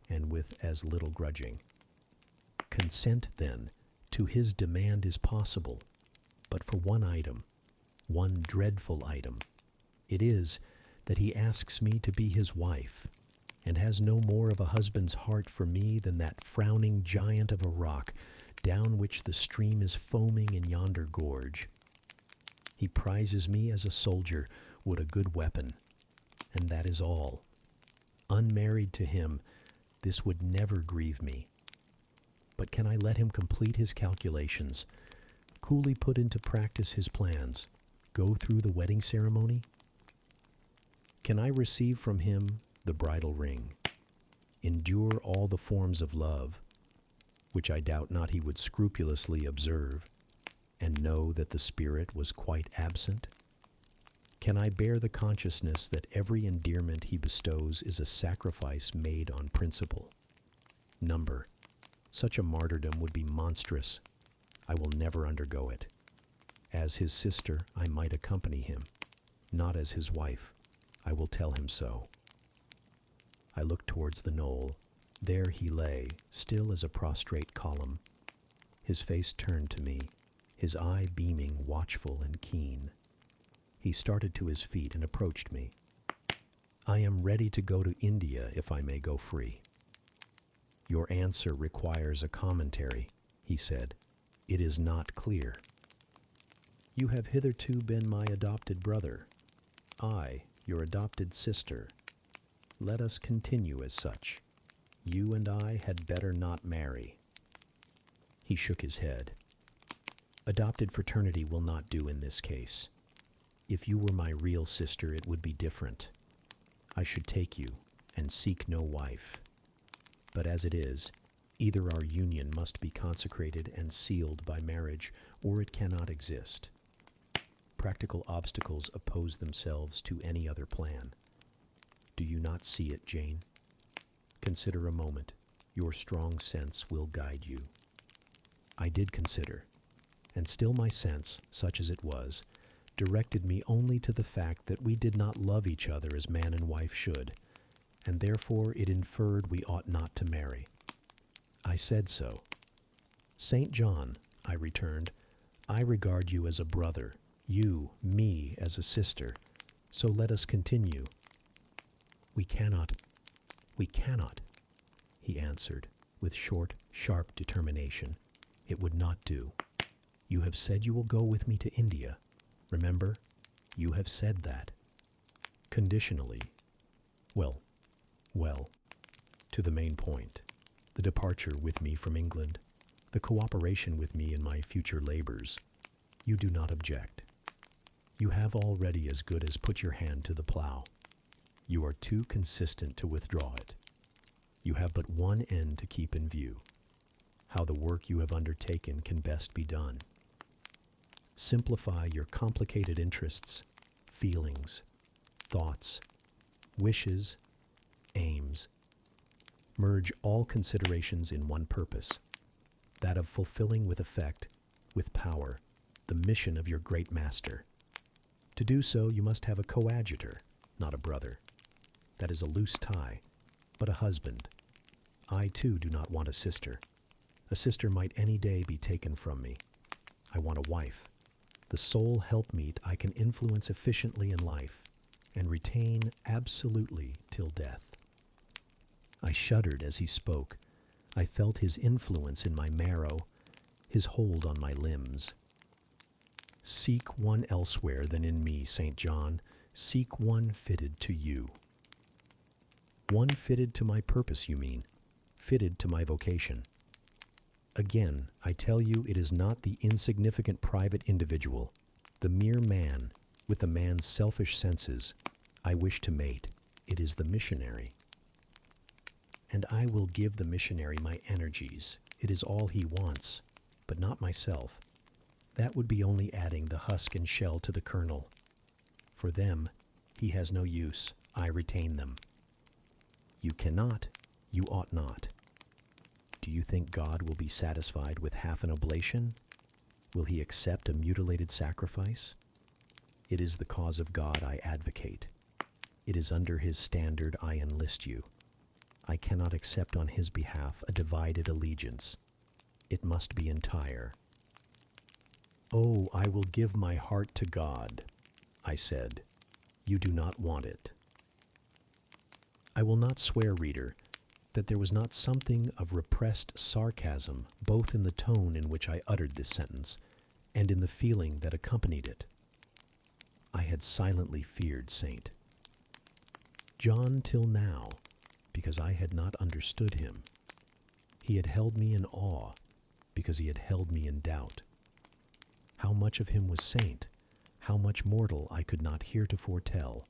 and with as little grudging. Consent, then, to his demand is possible, but for one item, one dreadful item. It is that he asks me to be his wife. and has no more of a husband's heart for me than that frowning giant of a rock down which the stream is foaming in yonder gorge. He prizes me as a soldier would a good weapon, and that is all. Unmarried to him, this would never grieve me. But can I let him complete his calculations, coolly put into practice his plans, go through the wedding ceremony? Can I receive from him the bridal ring, endure all the forms of love, which I doubt not he would scrupulously observe, and know that the spirit was quite absent? Can I bear the consciousness that every endearment he bestows is a sacrifice made on principle? Number, such a martyrdom would be monstrous. I will never undergo it. As his sister, I might accompany him. Not as his wife. I will tell him so. I looked towards the knoll. There he lay, still as a prostrate column. His face turned to me, his eye beaming, watchful and keen. He started to his feet and approached me. I am ready to go to India if I may go free. Your answer requires a commentary, he said. It is not clear. You have hitherto been my adopted brother, I, your adopted sister. Let us continue as such. You and I had better not marry. He shook his head. Adopted fraternity will not do in this case. If you were my real sister, it would be different. I should take you and seek no wife. But as it is, either our union must be consecrated and sealed by marriage, or it cannot exist. Practical obstacles oppose themselves to any other plan. Do you not see it, Jane? Consider a moment. Your strong sense will guide you. I did consider, and still my sense, such as it was, directed me only to the fact that we did not love each other as man and wife should, and therefore it inferred we ought not to marry. I said so. St. John, I returned, I regard you as a brother, you, me, as a sister, so let us continue. We cannot, he answered, with short, sharp determination. It would not do. You have said you will go with me to India. Remember, you have said that. Conditionally. Well, to the main point. The departure with me from England, the cooperation with me in my future labors. You do not object. You have already as good as put your hand to the plow. You are too consistent to withdraw it. You have but one end to keep in view, how the work you have undertaken can best be done. Simplify your complicated interests, feelings, thoughts, wishes, aims. Merge all considerations in one purpose, that of fulfilling with effect, with power, the mission of your great master. To do so, you must have a coadjutor, not a brother. That is a loose tie, but a husband. I, too, do not want a sister. A sister might any day be taken from me. I want a wife, the sole helpmeet I can influence efficiently in life and retain absolutely till death. I shuddered as he spoke. I felt his influence in my marrow, his hold on my limbs. Seek one elsewhere than in me, St. John. Seek one fitted to you. One fitted to my purpose, you mean, fitted to my vocation. Again, I tell you, it is not the insignificant private individual, the mere man, with the man's selfish senses, I wish to mate. It is the missionary. And I will give the missionary my energies. It is all he wants, but not myself. That would be only adding the husk and shell to the kernel. For them, he has no use. I retain them. You cannot, you ought not. Do you think God will be satisfied with half an oblation? Will he accept a mutilated sacrifice? It is the cause of God I advocate. It is under his standard I enlist you. I cannot accept on his behalf a divided allegiance. It must be entire. Oh, I will give my heart to God, I said. You do not want it. I will not swear, reader, that there was not something of repressed sarcasm both in the tone in which I uttered this sentence and in the feeling that accompanied it. I had silently feared Saint John till now, because I had not understood him. He had held me in awe, because he had held me in doubt. How much of him was saint, how much mortal, I could not heretofore tell.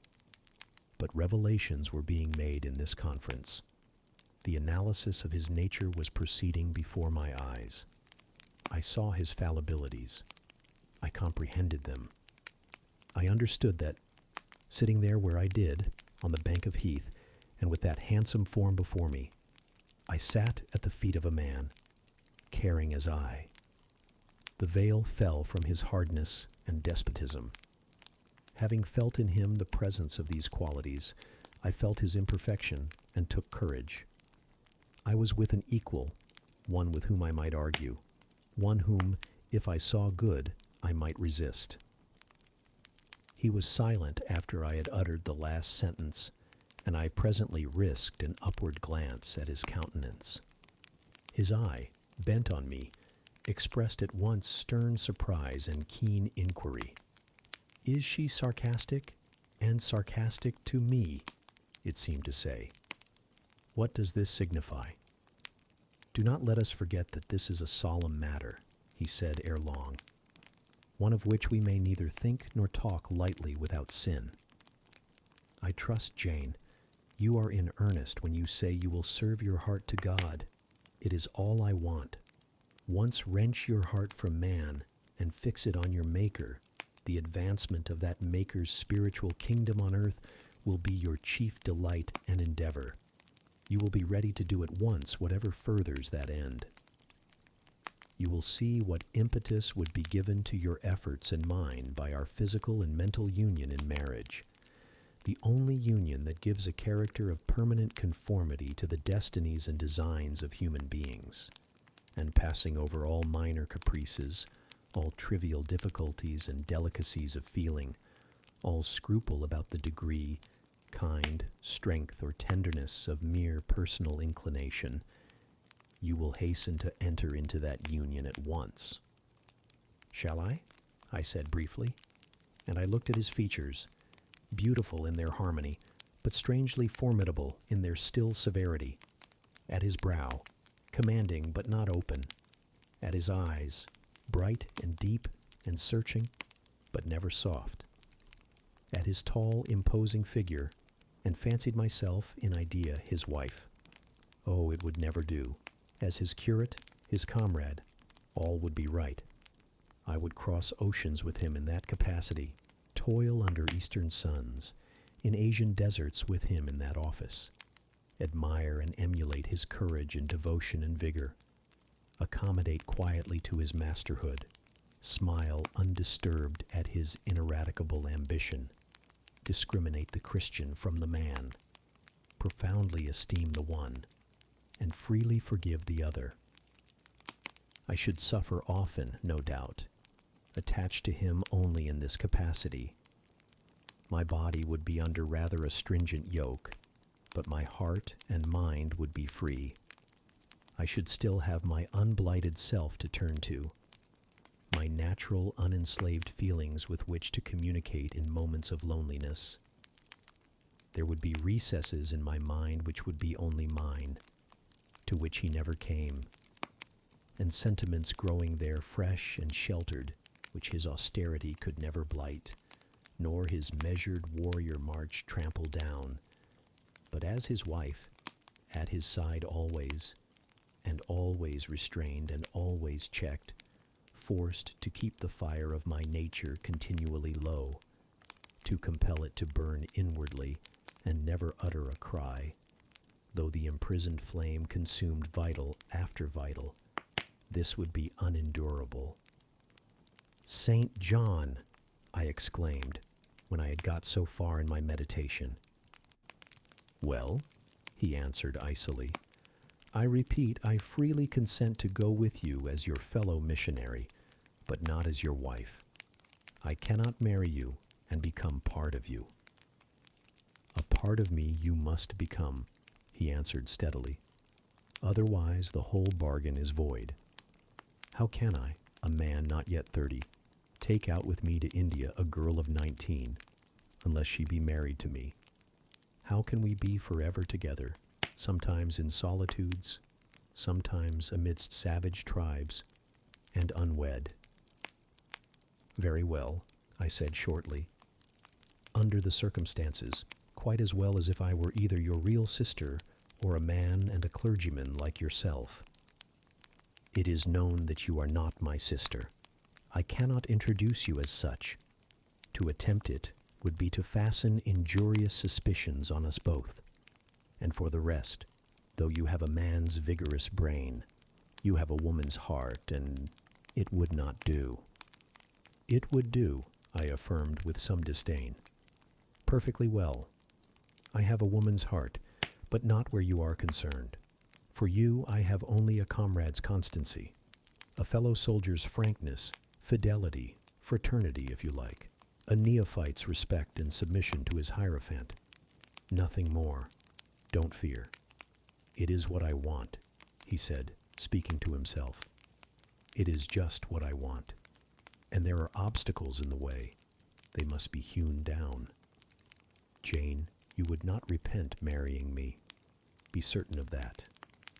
But revelations were being made in this conference. The analysis of his nature was proceeding before my eyes. I saw his fallibilities. I comprehended them. I understood that, sitting there where I did, on the bank of heath, and with that handsome form before me, I sat at the feet of a man, caring as I. The veil fell from his hardness and despotism. Having felt in him the presence of these qualities, I felt his imperfection and took courage. I was with an equal, one with whom I might argue, one whom, if I saw good, I might resist. He was silent after I had uttered the last sentence, and I presently risked an upward glance at his countenance. His eye, bent on me, expressed at once stern surprise and keen inquiry. Is she sarcastic, and sarcastic to me? It seemed to say. What does this signify? Do not let us forget that this is a solemn matter, he said ere long, one of which we may neither think nor talk lightly without sin. I trust, Jane, you are in earnest when you say you will serve your heart to God. It is all I want. Once wrench your heart from man and fix it on your Maker. The advancement of that Maker's spiritual kingdom on earth will be your chief delight and endeavor. You will be ready to do at once whatever furthers that end. You will see what impetus would be given to your efforts and mine by our physical and mental union in marriage, the only union that gives a character of permanent conformity to the destinies and designs of human beings, and passing over all minor caprices, all trivial difficulties and delicacies of feeling, all scruple about the degree, kind, strength, or tenderness of mere personal inclination, you will hasten to enter into that union at once. Shall I said briefly, and I looked at his features, beautiful in their harmony, but strangely formidable in their still severity, at his brow, commanding but not open, at his eyes, bright and deep and searching, but never soft, at his tall, imposing figure, and fancied myself, in idea, his wife. Oh, it would never do. As his curate, his comrade, all would be right. I would cross oceans with him in that capacity, toil under eastern suns, in Asian deserts with him in that office, admire and emulate his courage and devotion and vigor, accommodate quietly to his masterhood, smile undisturbed at his ineradicable ambition, discriminate the Christian from the man, profoundly esteem the one, and freely forgive the other. I should suffer often, no doubt, attached to him only in this capacity. My body would be under rather a stringent yoke, but my heart and mind would be free. I should still have my unblighted self to turn to, my natural, unenslaved feelings with which to communicate in moments of loneliness. There would be recesses in my mind which would be only mine, to which he never came, and sentiments growing there fresh and sheltered, which his austerity could never blight, nor his measured warrior march trample down, but as his wife, at his side always, and always restrained and always checked, forced to keep the fire of my nature continually low, to compel it to burn inwardly and never utter a cry, though the imprisoned flame consumed vital after vital. This would be unendurable. St. John, I exclaimed, when I had got so far in my meditation. Well, he answered icily, I repeat, I freely consent to go with you as your fellow missionary, but not as your wife. I cannot marry you and become part of you. A part of me you must become, he answered steadily. Otherwise the whole bargain is void. How can I, a man not yet 30, take out with me to India a girl of 19, unless she be married to me? How can we be forever together, sometimes in solitudes, sometimes amidst savage tribes, and unwed? Very well, I said shortly. Under the circumstances, quite as well as if I were either your real sister or a man and a clergyman like yourself. It is known that you are not my sister. I cannot introduce you as such. To attempt it would be to fasten injurious suspicions on us both. And for the rest, though you have a man's vigorous brain, you have a woman's heart, and it would not do. It would do, I affirmed with some disdain. Perfectly well. I have a woman's heart, but not where you are concerned. For you, I have only a comrade's constancy, a fellow soldier's frankness, fidelity, fraternity, if you like, a neophyte's respect and submission to his hierophant. Nothing more. Don't fear. It is what I want, he said, speaking to himself. It is just what I want. And there are obstacles in the way. They must be hewn down. Jane, you would not repent marrying me. Be certain of that.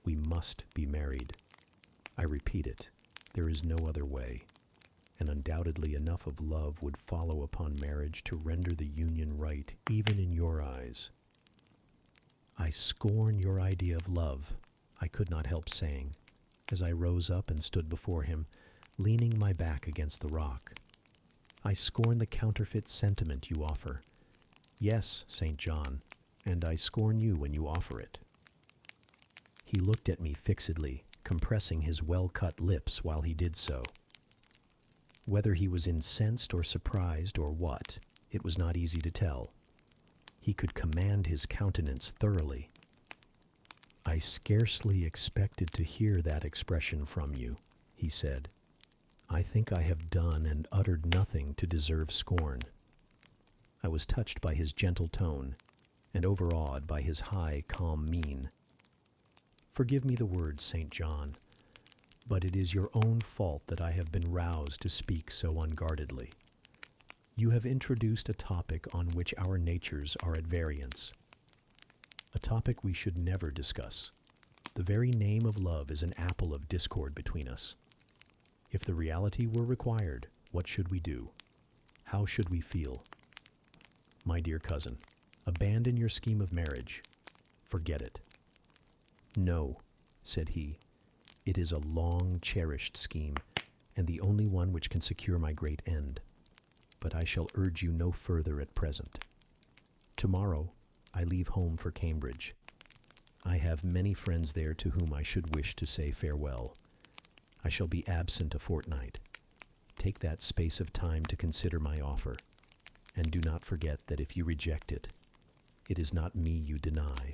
We must be married. I repeat it, there is no other way, and undoubtedly enough of love would follow upon marriage to render the union right even in your eyes. I scorn your idea of love, I could not help saying, as I rose up and stood before him, leaning my back against the rock. I scorn the counterfeit sentiment you offer. Yes, St. John, and I scorn you when you offer it. He looked at me fixedly, compressing his well-cut lips while he did so. Whether he was incensed or surprised or what, it was not easy to tell. He could command his countenance thoroughly. I scarcely expected to hear that expression from you, he said. I think I have done and uttered nothing to deserve scorn. I was touched by his gentle tone, and overawed by his high, calm mien. Forgive me the words, St. John, but it is your own fault that I have been roused to speak so unguardedly. You have introduced a topic on which our natures are at variance, a topic we should never discuss. The very name of love is an apple of discord between us. If the reality were required, what should we do? How should we feel? My dear cousin, abandon your scheme of marriage. Forget it. No, said he, it is a long-cherished scheme, and the only one which can secure my great end. But I shall urge you no further at present. Tomorrow I leave home for Cambridge. I have many friends there to whom I should wish to say farewell. I shall be absent a fortnight. Take that space of time to consider my offer, and do not forget that if you reject it, it is not me you deny,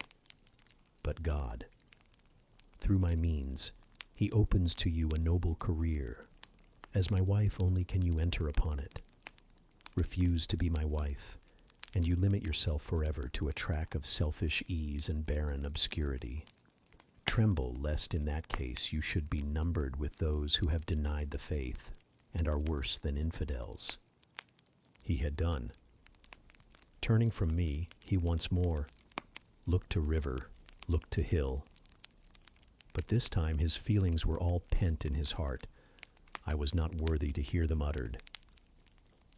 but God. Through my means, he opens to you a noble career. As my wife only can you enter upon it. Refuse to be my wife, and you limit yourself forever to a track of selfish ease and barren obscurity. Tremble lest in that case you should be numbered with those who have denied the faith and are worse than infidels. He had done. Turning from me, he once more looked to river, looked to hill. But this time his feelings were all pent in his heart. I was not worthy to hear them uttered.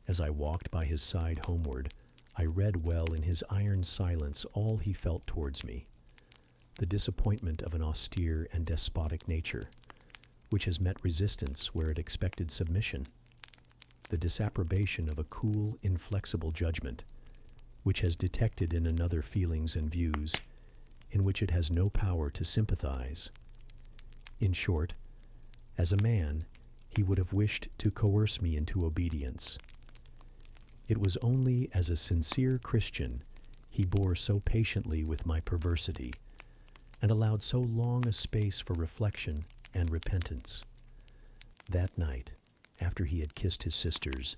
As I walked by his side homeward, I read well in his iron silence all he felt towards me. The disappointment of an austere and despotic nature, which has met resistance where it expected submission. The disapprobation of a cool, inflexible judgment, which has detected in another feelings and views, in which it has no power to sympathize. In short, as a man, he would have wished to coerce me into obedience. It was only as a sincere Christian he bore so patiently with my perversity, and allowed so long a space for reflection and repentance. That night, after he had kissed his sisters,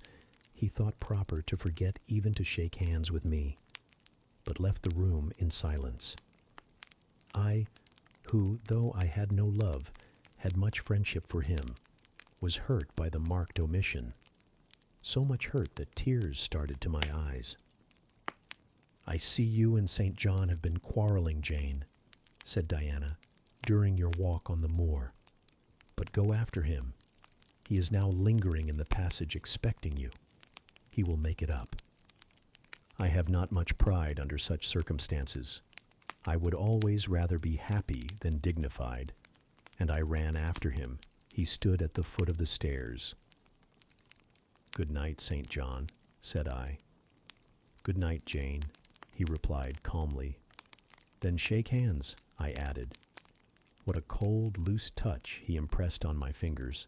he thought proper to forget even to shake hands with me. but left the room in silence. I, who, though I had no love, had much friendship for him, was hurt by the marked omission, so much hurt that tears started to my eyes. "I see you and St. John have been quarreling, Jane," said Diana, "during your walk on the moor. But go after him. He is now lingering in the passage expecting you. He will make it up." I have not much pride under such circumstances. I would always rather be happy than dignified, and I ran after him. He stood at the foot of the stairs. "Good night, St. John," said I. "Good night, Jane," he replied calmly. "Then shake hands," I added. What a cold, loose touch he impressed on my fingers.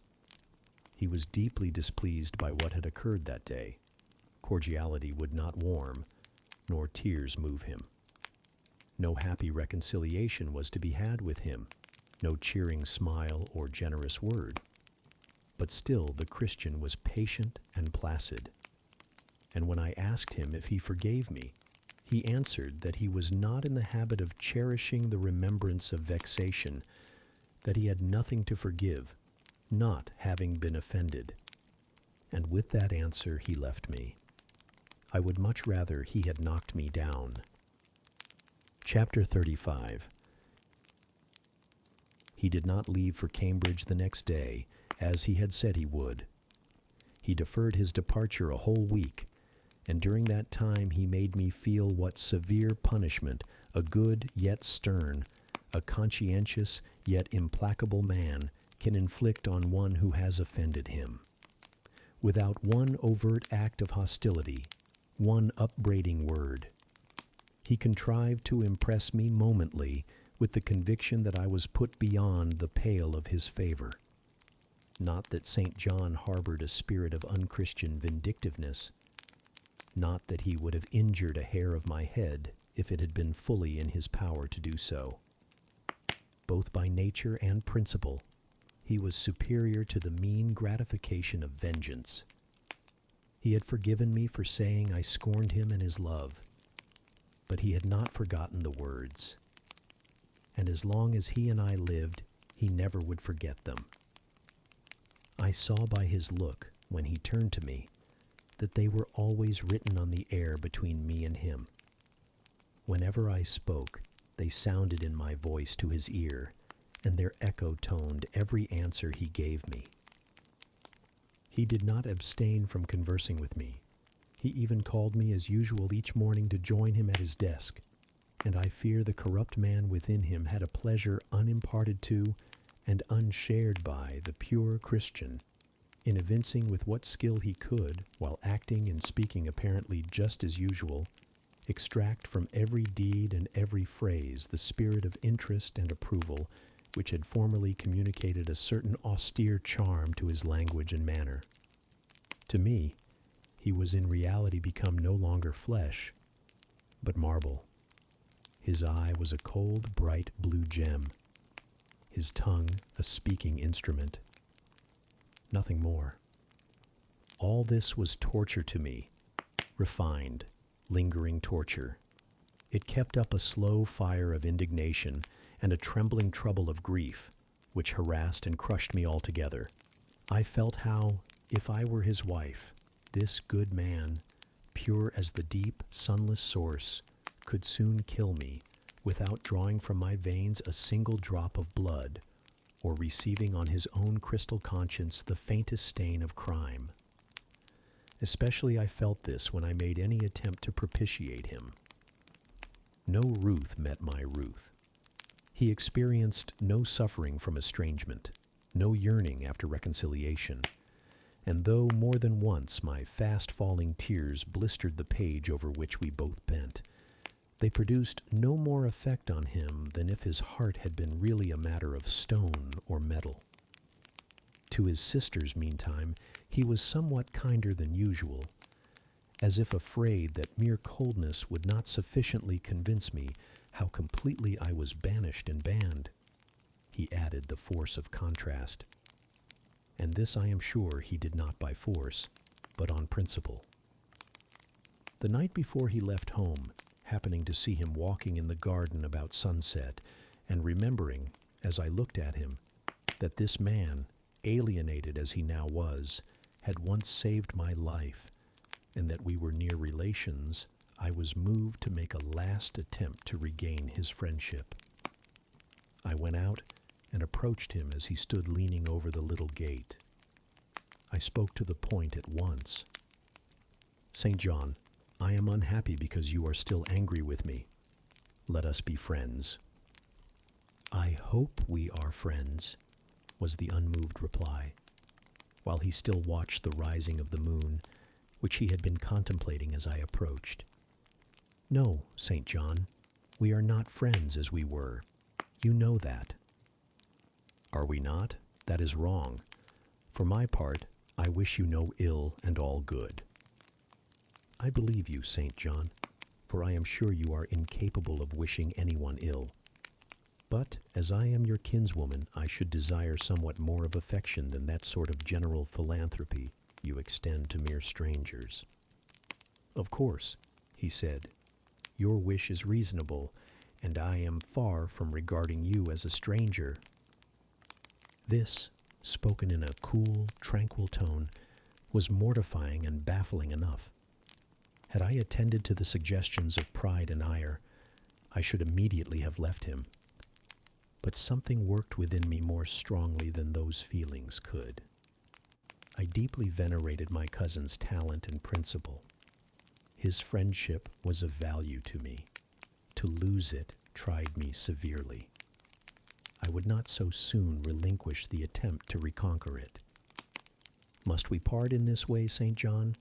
He was deeply displeased by what had occurred that day. Cordiality would not warm, nor tears move him. No happy reconciliation was to be had with him, no cheering smile or generous word. But still the Christian was patient and placid. And when I asked him if he forgave me, he answered that he was not in the habit of cherishing the remembrance of vexation, that he had nothing to forgive, not having been offended. And with that answer he left me. I would much rather he had knocked me down. Chapter 35. He did not leave for Cambridge the next day, as he had said he would. He deferred his departure a whole week, and during that time he made me feel what severe punishment a good yet stern, a conscientious yet implacable man can inflict on one who has offended him. Without one overt act of hostility, one upbraiding word, he contrived to impress me momently with the conviction that I was put beyond the pale of his favor. Not that St. John harbored a spirit of unchristian vindictiveness, not that he would have injured a hair of my head if it had been fully in his power to do so. Both by nature and principle, he was superior to the mean gratification of vengeance. He had forgiven me for saying I scorned him and his love, but he had not forgotten the words. And as long as he and I lived, he never would forget them. I saw by his look, when he turned to me, that they were always written on the air between me and him. Whenever I spoke, they sounded in my voice to his ear, and their echo toned every answer he gave me. He did not abstain from conversing with me. He even called me as usual each morning to join him at his desk, and I fear the corrupt man within him had a pleasure unimparted to and unshared by the pure Christian in evincing with what skill he could, while acting and speaking apparently just as usual, extract from every deed and every phrase the spirit of interest and approval which had formerly communicated a certain austere charm to his language and manner. To me, he was in reality become no longer flesh, but marble. His eye was a cold, bright blue gem, his tongue a speaking instrument. Nothing more. All this was torture to me, refined, lingering torture. It kept up a slow fire of indignation and a trembling trouble of grief, which harassed and crushed me altogether. I felt how, if I were his wife, this good man, pure as the deep, sunless source, could soon kill me without drawing from my veins a single drop of blood, or receiving on his own crystal conscience the faintest stain of crime. Especially I felt this when I made any attempt to propitiate him. No Ruth met my Ruth. He experienced no suffering from estrangement, no yearning after reconciliation, and though more than once my fast-falling tears blistered the page over which we both bent, they produced no more effect on him than if his heart had been really a matter of stone or metal. To his sisters, meantime, he was somewhat kinder than usual, as if afraid that mere coldness would not sufficiently convince me how completely I was banished and banned. He added the force of contrast. And this I am sure he did not by force, but on principle. The night before he left home, happening to see him walking in the garden about sunset, and remembering, as I looked at him, that this man, alienated as he now was, had once saved my life, and that we were near relations, I was moved to make a last attempt to regain his friendship. I went out and approached him as he stood leaning over the little gate. I spoke to the point at once. "St. John, I am unhappy because you are still angry with me. Let us be friends." "I hope we are friends," was the unmoved reply, while he still watched the rising of the moon, which he had been contemplating as I approached. "No, St. John, we are not friends as we were. You know that." "Are we not? That is wrong. For my part, I wish you no ill and all good." "I believe you, St. John, for I am sure you are incapable of wishing anyone ill. But as I am your kinswoman, I should desire somewhat more of affection than that sort of general philanthropy you extend to mere strangers." "Of course," he said, "your wish is reasonable, and I am far from regarding you as a stranger." This, spoken in a cool, tranquil tone, was mortifying and baffling enough. Had I attended to the suggestions of pride and ire, I should immediately have left him. But something worked within me more strongly than those feelings could. I deeply venerated my cousin's talent and principle. His friendship was of value to me. To lose it tried me severely. I would not so soon relinquish the attempt to reconquer it. "Must we part in this way, St. John?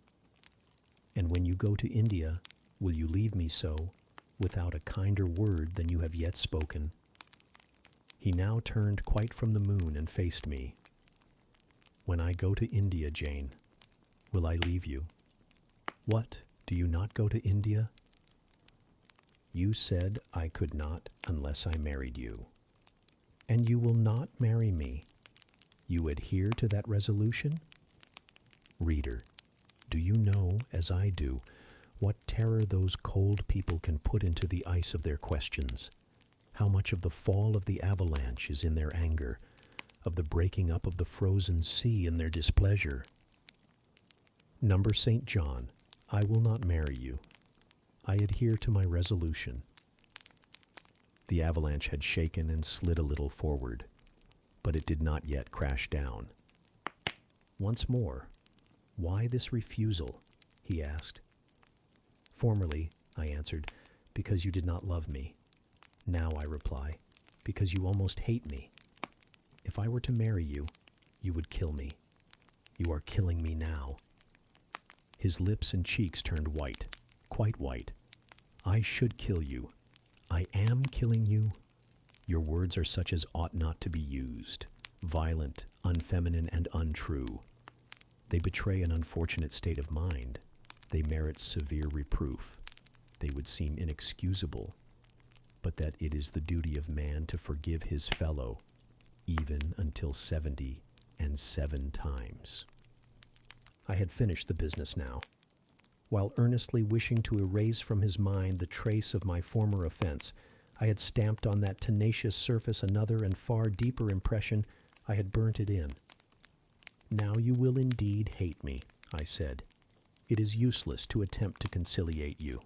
And when you go to India, will you leave me so, without a kinder word than you have yet spoken?" He now turned quite from the moon and faced me. "When I go to India, Jane, will I leave you?" "What, do you not go to India?" "You said I could not unless I married you." "And you will not marry me? You adhere to that resolution?" Reader, do you know, as I do, what terror those cold people can put into the ice of their questions? How much of the fall of the avalanche is in their anger, of the breaking up of the frozen sea in their displeasure? Number St. John, I will not marry you. I adhere to my resolution. The avalanche had shaken and slid a little forward, but it did not yet crash down. "Once more, why this refusal?" he asked. "Formerly," I answered, "because you did not love me. Now, I reply, because you almost hate me. If I were to marry you, you would kill me. You are killing me now." His lips and cheeks turned white, quite white. "I should kill you. I am killing you. Your words are such as ought not to be used, violent, unfeminine, and untrue. They betray an unfortunate state of mind. They merit severe reproof. They would seem inexcusable, but that it is the duty of man to forgive his fellow, even until 77 times. I had finished the business now. While earnestly wishing to erase from his mind the trace of my former offense, I had stamped on that tenacious surface another and far deeper impression. I had burnt it in. "Now you will indeed hate me," I said. "It is useless to attempt to conciliate you.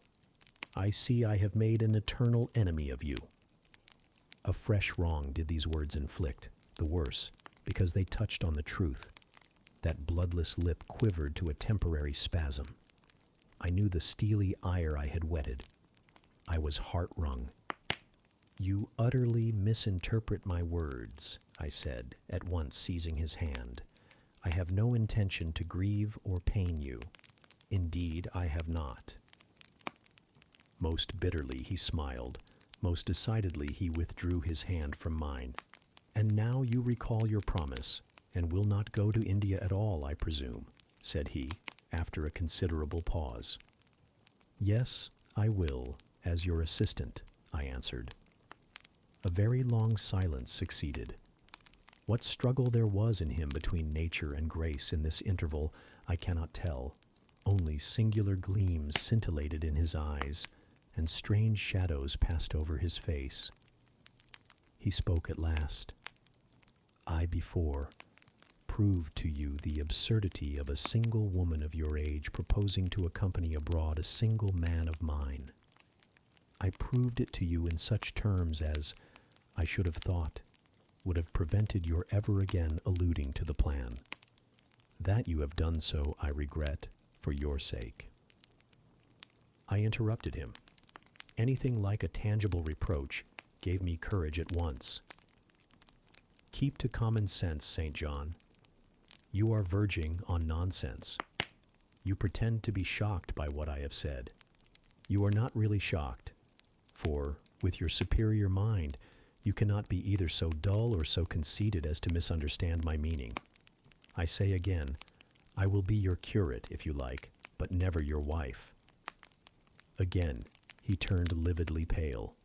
I see I have made an eternal enemy of you." A fresh wrong did these words inflict, the worse, because they touched on the truth. That bloodless lip quivered to a temporary spasm. I knew the steely ire I had whetted. I was heart-wrung. "You utterly misinterpret my words," I said, at once seizing his hand. "I have no intention to grieve or pain you. Indeed, I have not." Most bitterly he smiled. Most decidedly he withdrew his hand from mine. "And now you recall your promise, and will not go to India at all, I presume," said he, after a considerable pause. "Yes, I will, as your assistant," I answered. A very long silence succeeded. What struggle there was in him between nature and grace in this interval, I cannot tell. Only singular gleams scintillated in his eyes, and strange shadows passed over his face. He spoke at last. I before proved to you the absurdity of a single woman of your age proposing to accompany abroad a single man of mine. I proved it to you in such terms as, I should have thought, would have prevented your ever again alluding to the plan. That you have done so, I regret, for your sake. I interrupted him. Anything like a tangible reproach gave me courage at once. Keep to common sense, St. John. You are verging on nonsense. You pretend to be shocked by what I have said. You are not really shocked, for, with your superior mind, you cannot be either so dull or so conceited as to misunderstand my meaning. I say again, I will be your curate, if you like, but never your wife. Again, he turned lividly pale,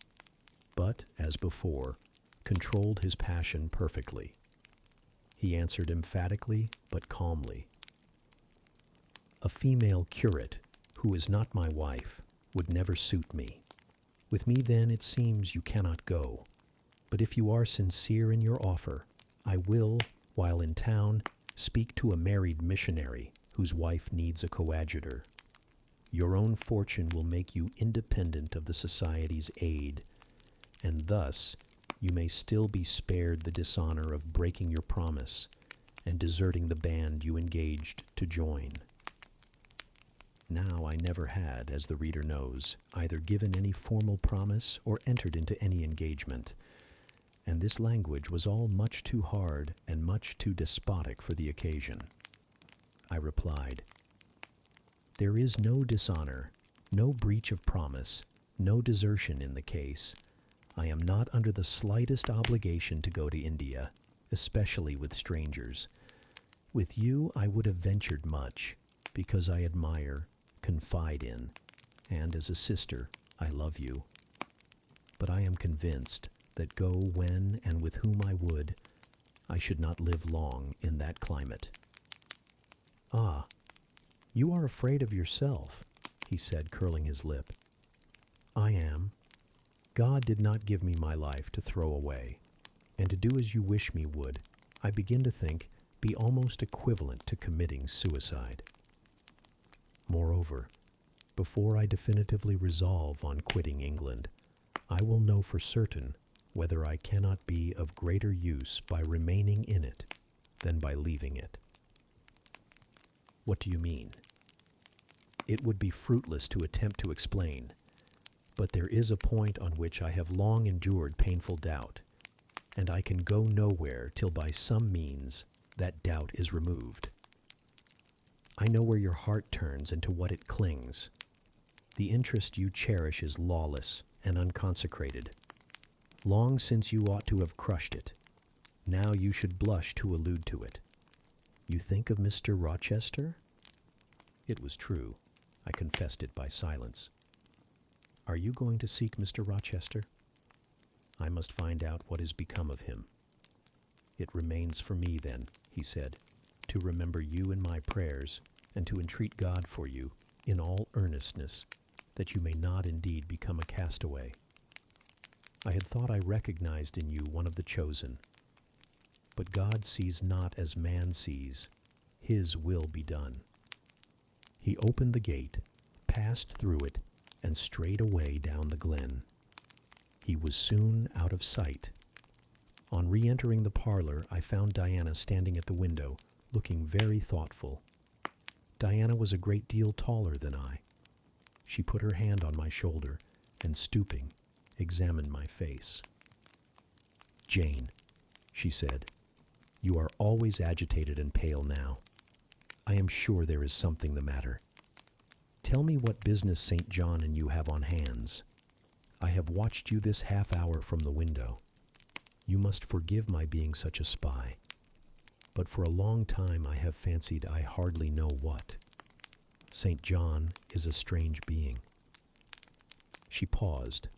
but, as before, controlled his passion perfectly. He answered emphatically but calmly. A female curate, who is not my wife, would never suit me. With me, then, it seems you cannot go. But if you are sincere in your offer, I will, while in town, speak to a married missionary whose wife needs a coadjutor. Your own fortune will make you independent of the Society's aid, and thus you may still be spared the dishonor of breaking your promise and deserting the band you engaged to join. Now I never had, as the reader knows, either given any formal promise or entered into any engagement, and this language was all much too hard and much too despotic for the occasion. I replied, There is no dishonor, no breach of promise, no desertion in the case. I am not under the slightest obligation to go to India, especially with strangers. With you I would have ventured much, because I admire, confide in, and as a sister I love you. But I am convinced that go when and with whom I would, I should not live long in that climate. Ah, you are afraid of yourself, he said, curling his lip. I am. God did not give me my life to throw away, and to do as you wish me would, I begin to think, be almost equivalent to committing suicide. Moreover, before I definitively resolve on quitting England, I will know for certain whether I cannot be of greater use by remaining in it than by leaving it. What do you mean? It would be fruitless to attempt to explain, but there is a point on which I have long endured painful doubt, and I can go nowhere till by some means that doubt is removed. I know where your heart turns and to what it clings. The interest you cherish is lawless and unconsecrated. Long since you ought to have crushed it. Now you should blush to allude to it. You think of Mr. Rochester? It was true. I confessed it by silence. Are you going to seek Mr. Rochester? I must find out what has become of him. It remains for me, then, he said, to remember you in my prayers, and to entreat God for you, in all earnestness, that you may not indeed become a castaway. I had thought I recognized in you one of the chosen. But God sees not as man sees. His will be done. He opened the gate, passed through it, and strayed away down the glen. He was soon out of sight. On re-entering the parlor, I found Diana standing at the window, looking very thoughtful. Diana was a great deal taller than I. She put her hand on my shoulder, and stooping, examined my face. Jane, she said, you are always agitated and pale now. I am sure there is something the matter. Tell me what business St. John and you have on hands. I have watched you this half hour from the window. You must forgive my being such a spy, but for a long time I have fancied I hardly know what. St. John is a strange being. She paused.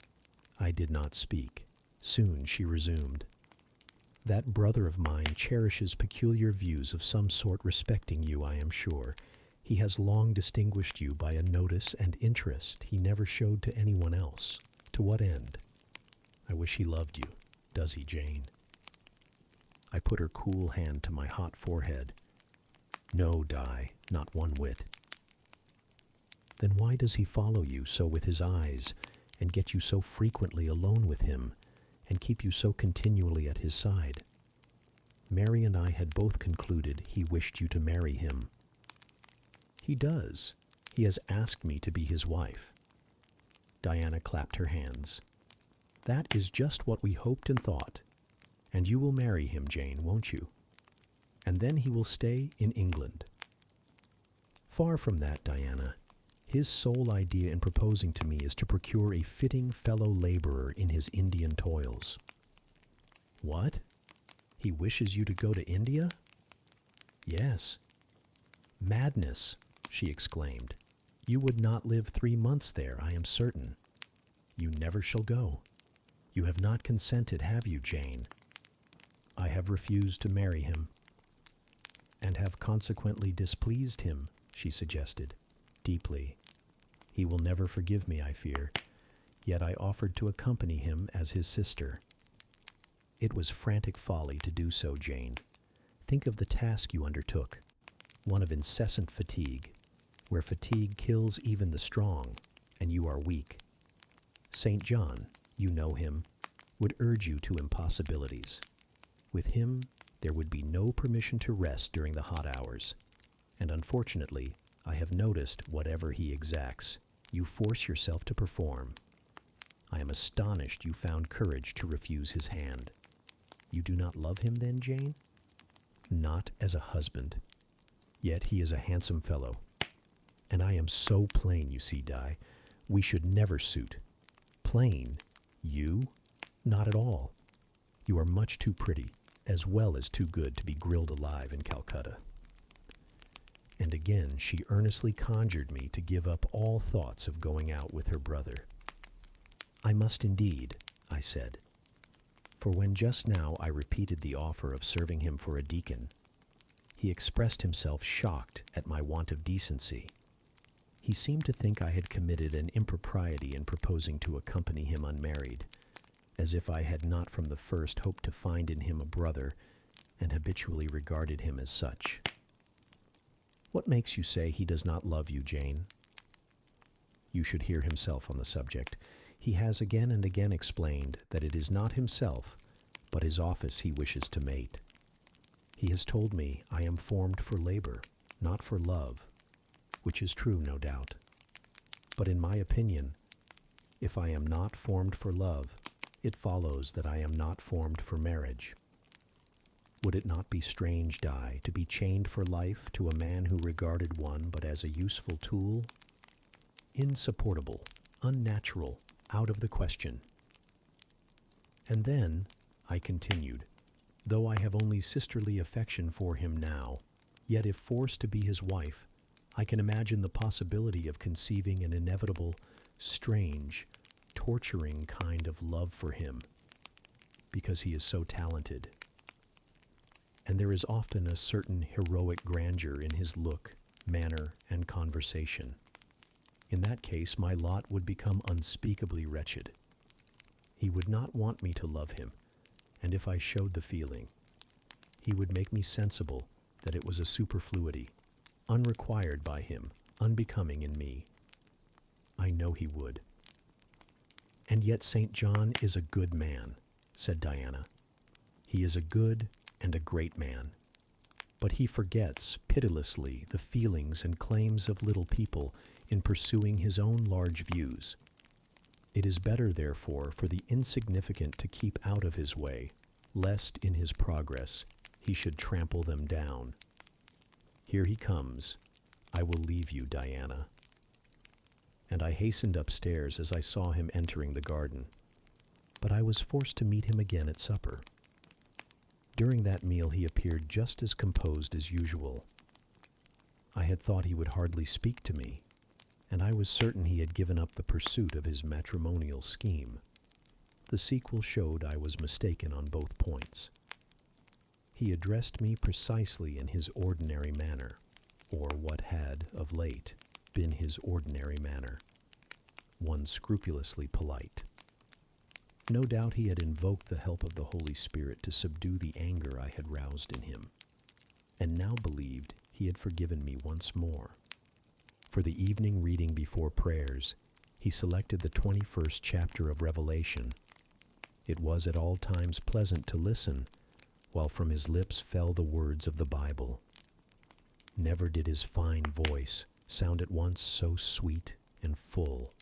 I did not speak. Soon she resumed. That brother of mine cherishes peculiar views of some sort respecting you, I am sure. He has long distinguished you by a notice and interest he never showed to anyone else. To what end? I wish he loved you. Does he, Jane? I put her cool hand to my hot forehead. No, Di, not one whit. Then why does he follow you so with his eyes, and get you so frequently alone with him, and keep you so continually at his side? Mary and I had both concluded he wished you to marry him. He does. He has asked me to be his wife. Diana clapped her hands. That is just what we hoped and thought. And you will marry him, Jane, won't you? And then he will stay in England. Far from that, Diana. His sole idea in proposing to me is to procure a fitting fellow laborer in his Indian toils. What? He wishes you to go to India? Yes. Madness, she exclaimed. You would not live 3 months there, I am certain. You never shall go. You have not consented, have you, Jane? I have refused to marry him. And have consequently displeased him, she suggested, deeply. He will never forgive me, I fear, yet I offered to accompany him as his sister. It was frantic folly to do so, Jane. Think of the task you undertook, one of incessant fatigue, where fatigue kills even the strong, and you are weak. St. John, you know him, would urge you to impossibilities. With him, there would be no permission to rest during the hot hours, and unfortunately, I have noticed whatever he exacts, you force yourself to perform. I am astonished you found courage to refuse his hand. You do not love him then, Jane? Not as a husband. Yet he is a handsome fellow. And I am so plain, you see, Di. We should never suit. Plain? You? Not at all. You are much too pretty, as well as too good to be grilled alive in Calcutta. And again she earnestly conjured me to give up all thoughts of going out with her brother. I must indeed, I said. For when just now I repeated the offer of serving him for a deacon, he expressed himself shocked at my want of decency. He seemed to think I had committed an impropriety in proposing to accompany him unmarried, as if I had not from the first hoped to find in him a brother, and habitually regarded him as such. What makes you say he does not love you, Jane? You should hear himself on the subject. He has again and again explained that it is not himself, but his office he wishes to mate. He has told me I am formed for labor, not for love, which is true, no doubt. But in my opinion, if I am not formed for love, it follows that I am not formed for marriage. Would it not be strange, Di, to be chained for life to a man who regarded one but as a useful tool? Insupportable, unnatural, out of the question. And then, I continued, though I have only sisterly affection for him now, yet if forced to be his wife, I can imagine the possibility of conceiving an inevitable, strange, torturing kind of love for him, because he is so talented. And there is often a certain heroic grandeur in his look, manner, and conversation. In that case, my lot would become unspeakably wretched. He would not want me to love him, and if I showed the feeling, he would make me sensible that it was a superfluity, unrequired by him, unbecoming in me. I know he would. And yet St. John is a good man, said Diana. He is a good and a great man. But he forgets pitilessly the feelings and claims of little people in pursuing his own large views. It is better, therefore, for the insignificant to keep out of his way, lest in his progress he should trample them down. Here he comes. I will leave you, Diana. And I hastened upstairs as I saw him entering the garden. But I was forced to meet him again at supper. During that meal he appeared just as composed as usual. I had thought he would hardly speak to me, and I was certain he had given up the pursuit of his matrimonial scheme. The sequel showed I was mistaken on both points. He addressed me precisely in his ordinary manner. or what had, of late, been his ordinary manner, one scrupulously polite. No doubt he had invoked the help of the Holy Spirit to subdue the anger I had roused in him, and now believed he had forgiven me once more. For the evening reading before prayers, he selected the 21st chapter of Revelation. It was at all times pleasant to listen, while from his lips fell the words of the Bible. Never did his fine voice sound at once so sweet and full.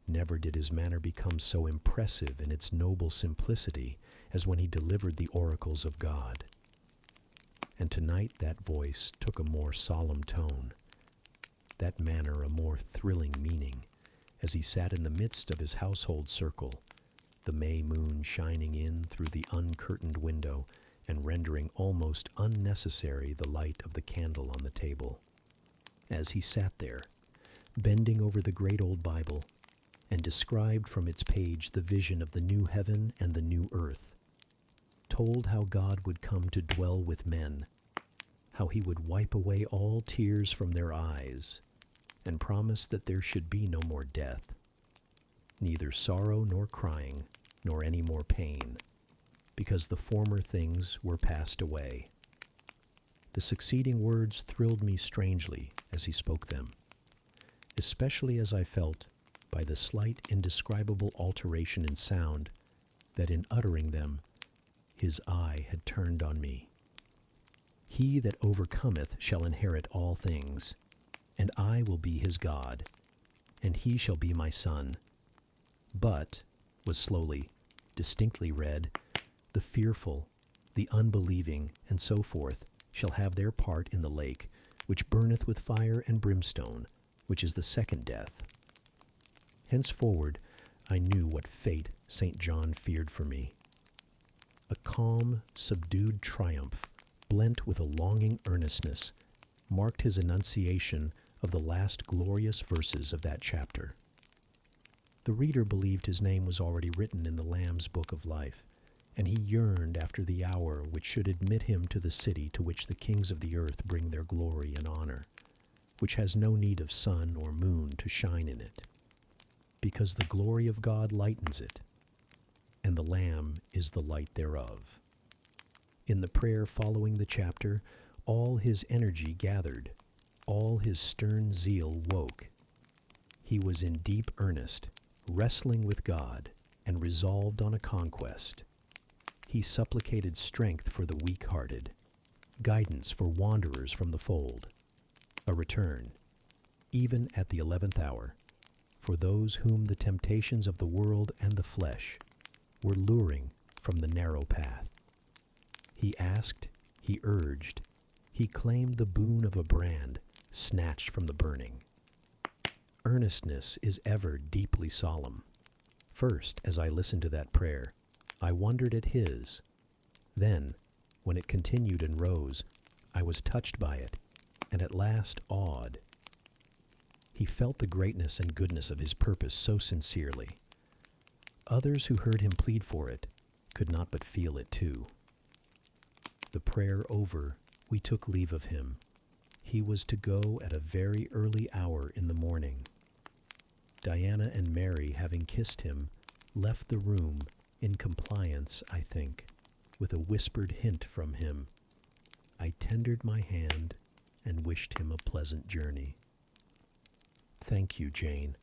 Never did his manner become so impressive in its noble simplicity as when he delivered the oracles of God. And tonight that voice took a more solemn tone, that manner a more thrilling meaning, as he sat in the midst of his household circle, the May moon shining in through the uncurtained window and rendering almost unnecessary the light of the candle on the table. As he sat there, bending over the great old Bible, and described from its page the vision of the new heaven and the new earth, told how God would come to dwell with men, how he would wipe away all tears from their eyes, and promised that there should be no more death, neither sorrow nor crying, nor any more pain, because the former things were passed away. The succeeding words thrilled me strangely as he spoke them, especially as I felt, by the slight indescribable alteration in sound, that in uttering them his eye had turned on me. He that overcometh shall inherit all things, and I will be his God, and he shall be my son. But, was slowly, distinctly read, the fearful, the unbelieving, and so forth, shall have their part in the lake, which burneth with fire and brimstone, which is the second death. Henceforward I knew what fate St. John feared for me. A calm, subdued triumph, blent with a longing earnestness, marked his enunciation of the last glorious verses of that chapter. The reader believed his name was already written in the Lamb's book of life, and he yearned after the hour which should admit him to the city to which the kings of the earth bring their glory and honor, which has no need of sun or moon to shine in it, because the glory of God lightens it, and the Lamb is the light thereof. In the prayer following the chapter, all his energy gathered, all his stern zeal woke. He was in deep earnest, wrestling with God, and resolved on a conquest. He supplicated strength for the weak-hearted, guidance for wanderers from the fold, a return, even at the 11th hour, for those whom the temptations of the world and the flesh were luring from the narrow path. He asked, he urged, he claimed the boon of a brand snatched from the burning. Earnestness is ever deeply solemn. First, as I listened to that prayer, I wondered at his. Then, when it continued and rose, I was touched by it, and at last awed. He felt the greatness and goodness of his purpose so sincerely. Others who heard him plead for it could not but feel it too. The prayer over, we took leave of him. He was to go at a very early hour in the morning. Diana and Mary, having kissed him, left the room in compliance, I think, with a whispered hint from him. I tendered my hand and wished him a pleasant journey. Thank you, Jane.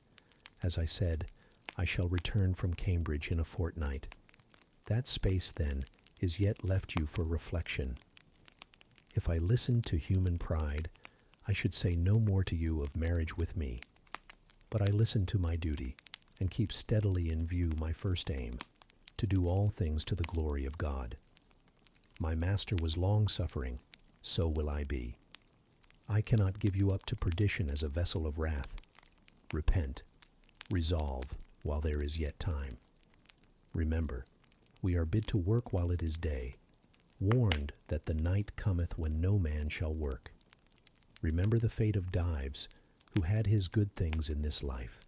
As I said, I shall return from Cambridge in a fortnight. That space, then, is yet left you for reflection. If I listened to human pride, I should say no more to you of marriage with me. But I listen to my duty, and keep steadily in view my first aim, to do all things to the glory of God. My Master was long-suffering, so will I be. I cannot give you up to perdition as a vessel of wrath. Repent, resolve, while there is yet time. Remember, we are bid to work while it is day, warned that the night cometh when no man shall work. Remember the fate of Dives, who had his good things in this life.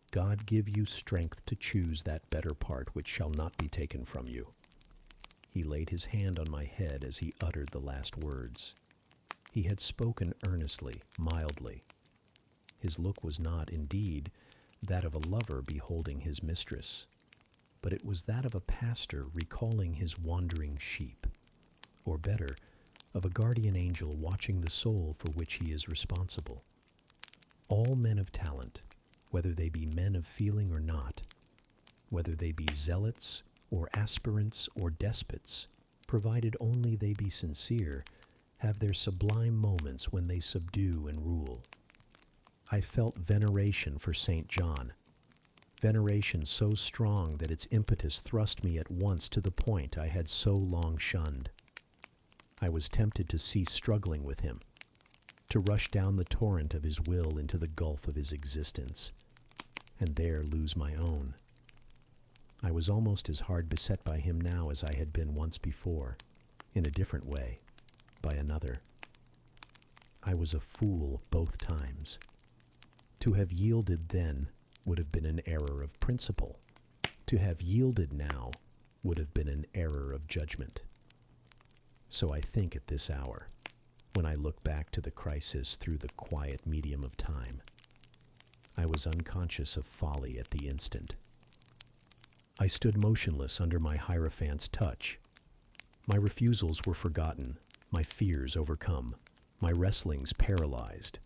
God give you strength to choose that better part which shall not be taken from you. He laid his hand on my head as he uttered the last words. He had spoken earnestly, mildly. His look was not, indeed, that of a lover beholding his mistress, but it was that of a pastor recalling his wandering sheep, or better, of a guardian angel watching the soul for which he is responsible. All men of talent, whether they be men of feeling or not, whether they be zealots or aspirants or despots, provided only they be sincere, have their sublime moments when they subdue and rule. I felt veneration for St. John, veneration so strong that its impetus thrust me at once to the point I had so long shunned. I was tempted to cease struggling with him, to rush down the torrent of his will into the gulf of his existence, and there lose my own. I was almost as hard beset by him now as I had been once before, in a different way, by another. I was a fool both times. To have yielded then would have been an error of principle. To have yielded now would have been an error of judgment. So I think at this hour, when I look back to the crisis through the quiet medium of time, I was unconscious of folly at the instant. I stood motionless under my Hierophant's touch. My refusals were forgotten, my fears overcome, my wrestlings paralyzed.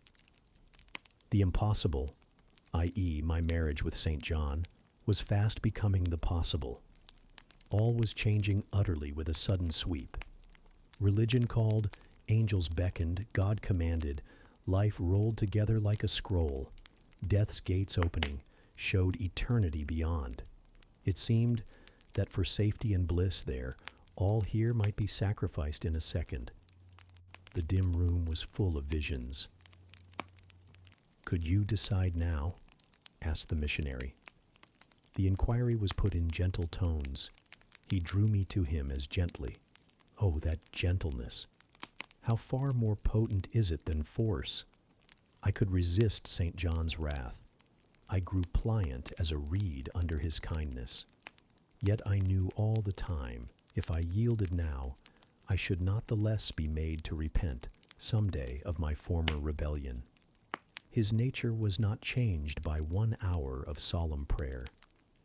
The impossible, i.e., my marriage with St. John, was fast becoming the possible. All was changing utterly with a sudden sweep. Religion called, angels beckoned, God commanded, life rolled together like a scroll. Death's gates opening showed eternity beyond. It seemed that for safety and bliss there, all here might be sacrificed in a second. The dim room was full of visions. "Could you decide now?" asked the missionary. The inquiry was put in gentle tones. He drew me to him as gently. Oh, that gentleness! How far more potent is it than force? I could resist St. John's wrath. I grew pliant as a reed under his kindness. Yet I knew all the time, if I yielded now, I should not the less be made to repent some day of my former rebellion. His nature was not changed by 1 hour of solemn prayer.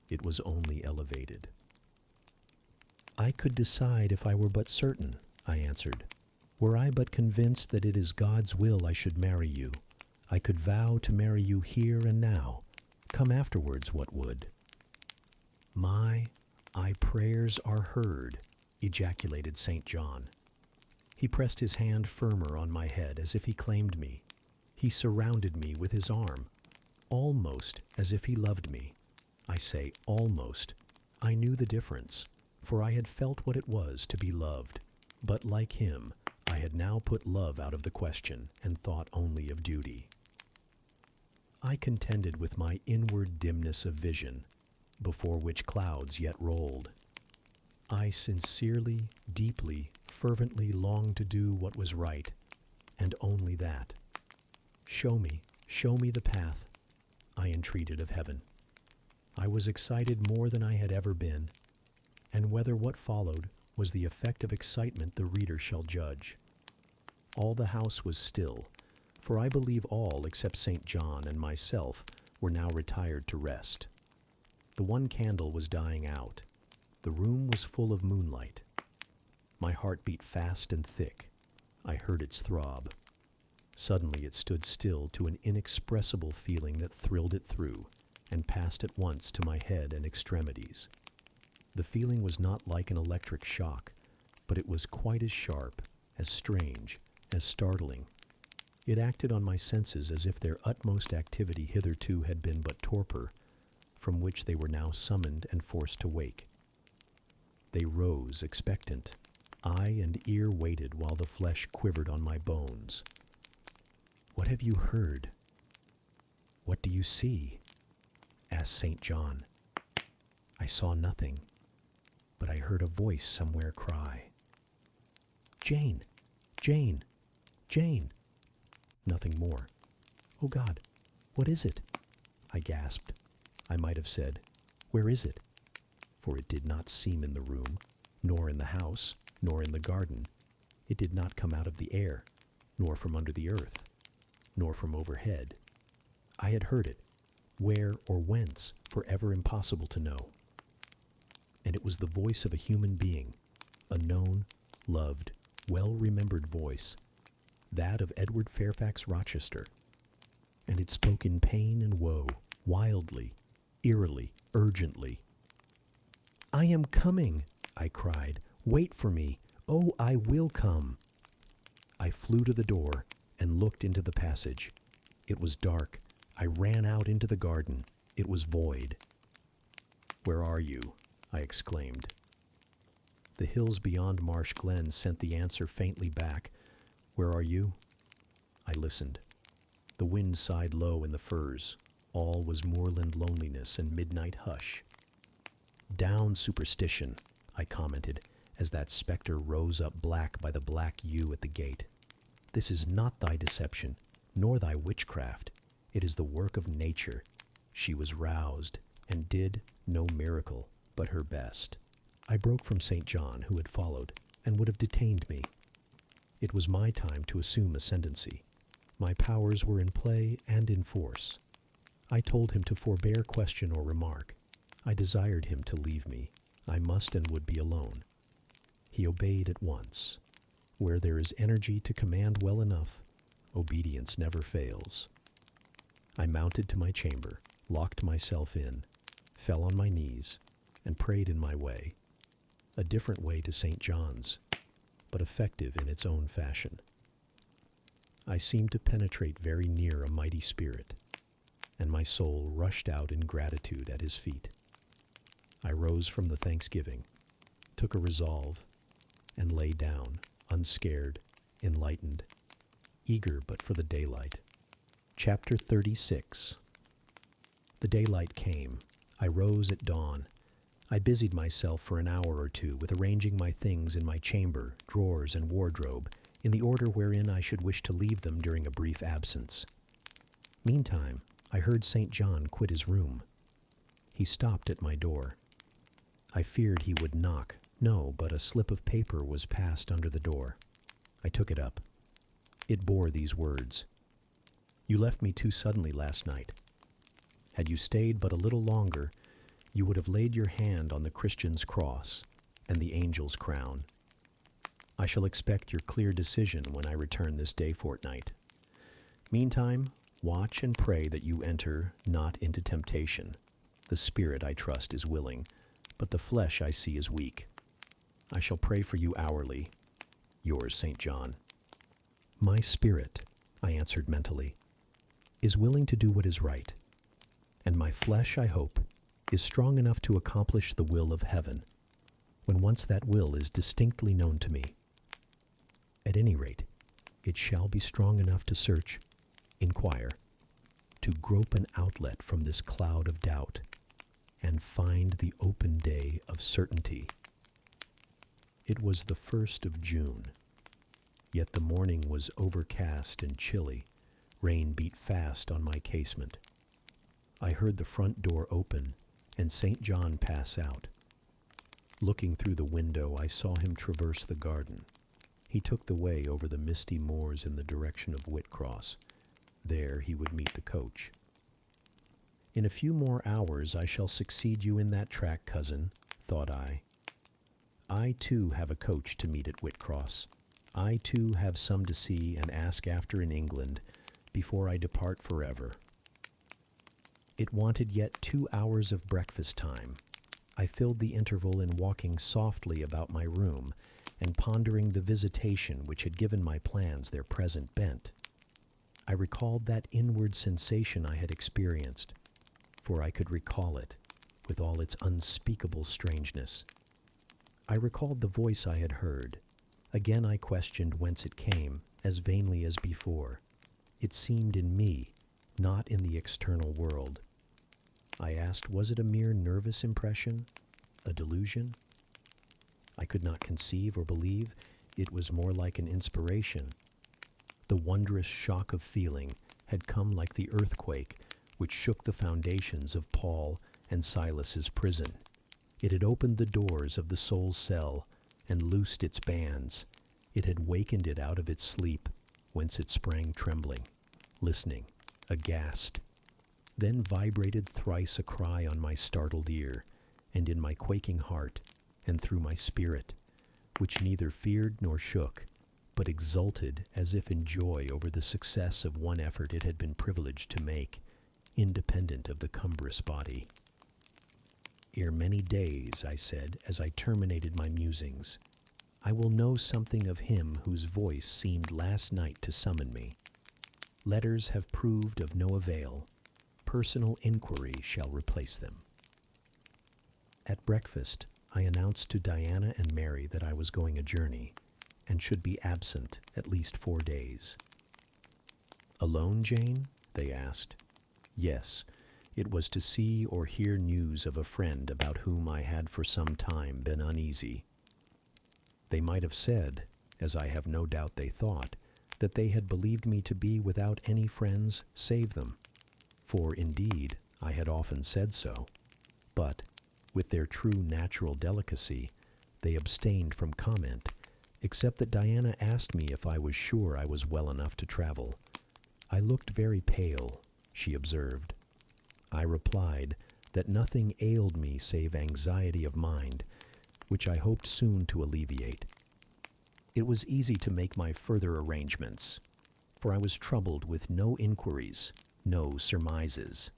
It was only elevated. "I could decide if I were but certain," I answered. "Were I but convinced that it is God's will I should marry you, I could vow to marry you here and now, come afterwards what would." "My prayers are heard," ejaculated St. John. He pressed his hand firmer on my head as if he claimed me. He surrounded me with his arm, almost as if he loved me. I say almost. I knew the difference, for I had felt what it was to be loved. But like him, I had now put love out of the question and thought only of duty. I contended with my inward dimness of vision, before which clouds yet rolled. I sincerely, deeply, fervently longed to do what was right, and only that. Show me the path," I entreated of heaven. I was excited more than I had ever been, and whether what followed was the effect of excitement the reader shall judge. All the house was still, for I believe all except St. John and myself were now retired to rest. The one candle was dying out. The room was full of moonlight. My heart beat fast and thick. I heard its throb. Suddenly it stood still to an inexpressible feeling that thrilled it through and passed at once to my head and extremities. The feeling was not like an electric shock, but it was quite as sharp, as strange, as startling. It acted on my senses as if their utmost activity hitherto had been but torpor, from which they were now summoned and forced to wake. They rose expectant. Eye and ear waited while the flesh quivered on my bones. "What have you heard? What do you see?" asked St. John. I saw nothing, but I heard a voice somewhere cry, "Jane! Jane! Jane!" Nothing more. "Oh God, what is it?" I gasped. I might have said, "Where is it?" For it did not seem in the room, nor in the house, nor in the garden. It did not come out of the air, nor from under the earth, nor from overhead. I had heard it, where or whence, forever impossible to know. And it was the voice of a human being, a known, loved, well-remembered voice, that of Edward Fairfax Rochester. And it spoke in pain and woe, wildly, eerily, urgently. "I am coming," I cried. "Wait for me. Oh, I will come." I flew to the door and looked into the passage. It was dark. I ran out into the garden. It was void. "Where are you?" I exclaimed. The hills beyond Marsh Glen sent the answer faintly back. "Where are you?" I listened. The wind sighed low in the firs. All was moorland loneliness and midnight hush. "Down, superstition," I commented, as that spectre rose up black by the black yew at the gate. "This is not thy deception, nor thy witchcraft. It is the work of nature. She was roused, and did no miracle, but her best." I broke from St. John, who had followed, and would have detained me. It was my time to assume ascendancy. My powers were in play and in force. I told him to forbear question or remark. I desired him to leave me. I must and would be alone. He obeyed at once. Where there is energy to command well enough, obedience never fails. I mounted to my chamber, locked myself in, fell on my knees, and prayed in my way. A different way to St. John's, but effective in its own fashion. I seemed to penetrate very near a mighty spirit, and my soul rushed out in gratitude at his feet. I rose from the thanksgiving, took a resolve, and lay down, unscared, enlightened, eager but for the daylight. Chapter 36. The daylight came. I rose at dawn. I busied myself for an hour or two with arranging my things in my chamber, drawers, and wardrobe, in the order wherein I should wish to leave them during a brief absence. Meantime, I heard St. John quit his room. He stopped at my door. I feared he would knock. No, but a slip of paper was passed under the door. I took it up. It bore these words: "You left me too suddenly last night. Had you stayed but a little longer, you would have laid your hand on the Christian's cross and the angel's crown. I shall expect your clear decision when I return this day fortnight. Meantime, watch and pray that you enter not into temptation. The spirit, I trust, is willing, but the flesh I see is weak. I shall pray for you hourly. Yours, St. John." "My spirit," I answered mentally, "is willing to do what is right, and my flesh, I hope, is strong enough to accomplish the will of heaven, when once that will is distinctly known to me. At any rate, it shall be strong enough to search, inquire, to grope an outlet from this cloud of doubt, and find the open day of certainty." It was the 1st of June, yet the morning was overcast and chilly. Rain beat fast on my casement. I heard the front door open and St. John pass out. Looking through the window, I saw him traverse the garden. He took the way over the misty moors in the direction of Whitcross. There he would meet the coach. "In a few more hours I shall succeed you in that track, cousin," thought I. I too have a coach to meet at Whitcross. I too have some to see and ask after in England before I depart forever. It wanted yet 2 hours of breakfast time. I filled the interval in walking softly about my room and pondering the visitation which had given my plans their present bent. I recalled that inward sensation I had experienced, for I could recall it with all its unspeakable strangeness. I recalled the voice I had heard. Again I questioned whence it came, as vainly as before. It seemed in me, not in the external world. I asked, was it a mere nervous impression, a delusion? I could not conceive or believe. It was more like an inspiration. The wondrous shock of feeling had come like the earthquake which shook the foundations of Paul and Silas's prison. It had opened the doors of the soul's cell and loosed its bands. It had wakened it out of its sleep whence it sprang trembling, listening, aghast, then vibrated thrice a cry on my startled ear, and in my quaking heart, and through my spirit, which neither feared nor shook, but exulted as if in joy over the success of one effort it had been privileged to make, independent of the cumbrous body. "Ere many days," I said, as I terminated my musings, "I will know something of him whose voice seemed last night to summon me. Letters have proved of no avail. Personal inquiry shall replace them." At breakfast, I announced to Diana and Mary that I was going a journey, and should be absent at least 4 days. "Alone, Jane?" they asked. Yes, it was to see or hear news of a friend about whom I had for some time been uneasy. They might have said, as I have no doubt they thought, that they had believed me to be without any friends save them, for indeed I had often said so, but, with their true natural delicacy, they abstained from comment, except that Diana asked me if I was sure I was well enough to travel. "I looked very pale," she observed. I replied that nothing ailed me save anxiety of mind, which I hoped soon to alleviate. It was easy to make my further arrangements, for I was troubled with no inquiries, no surmises.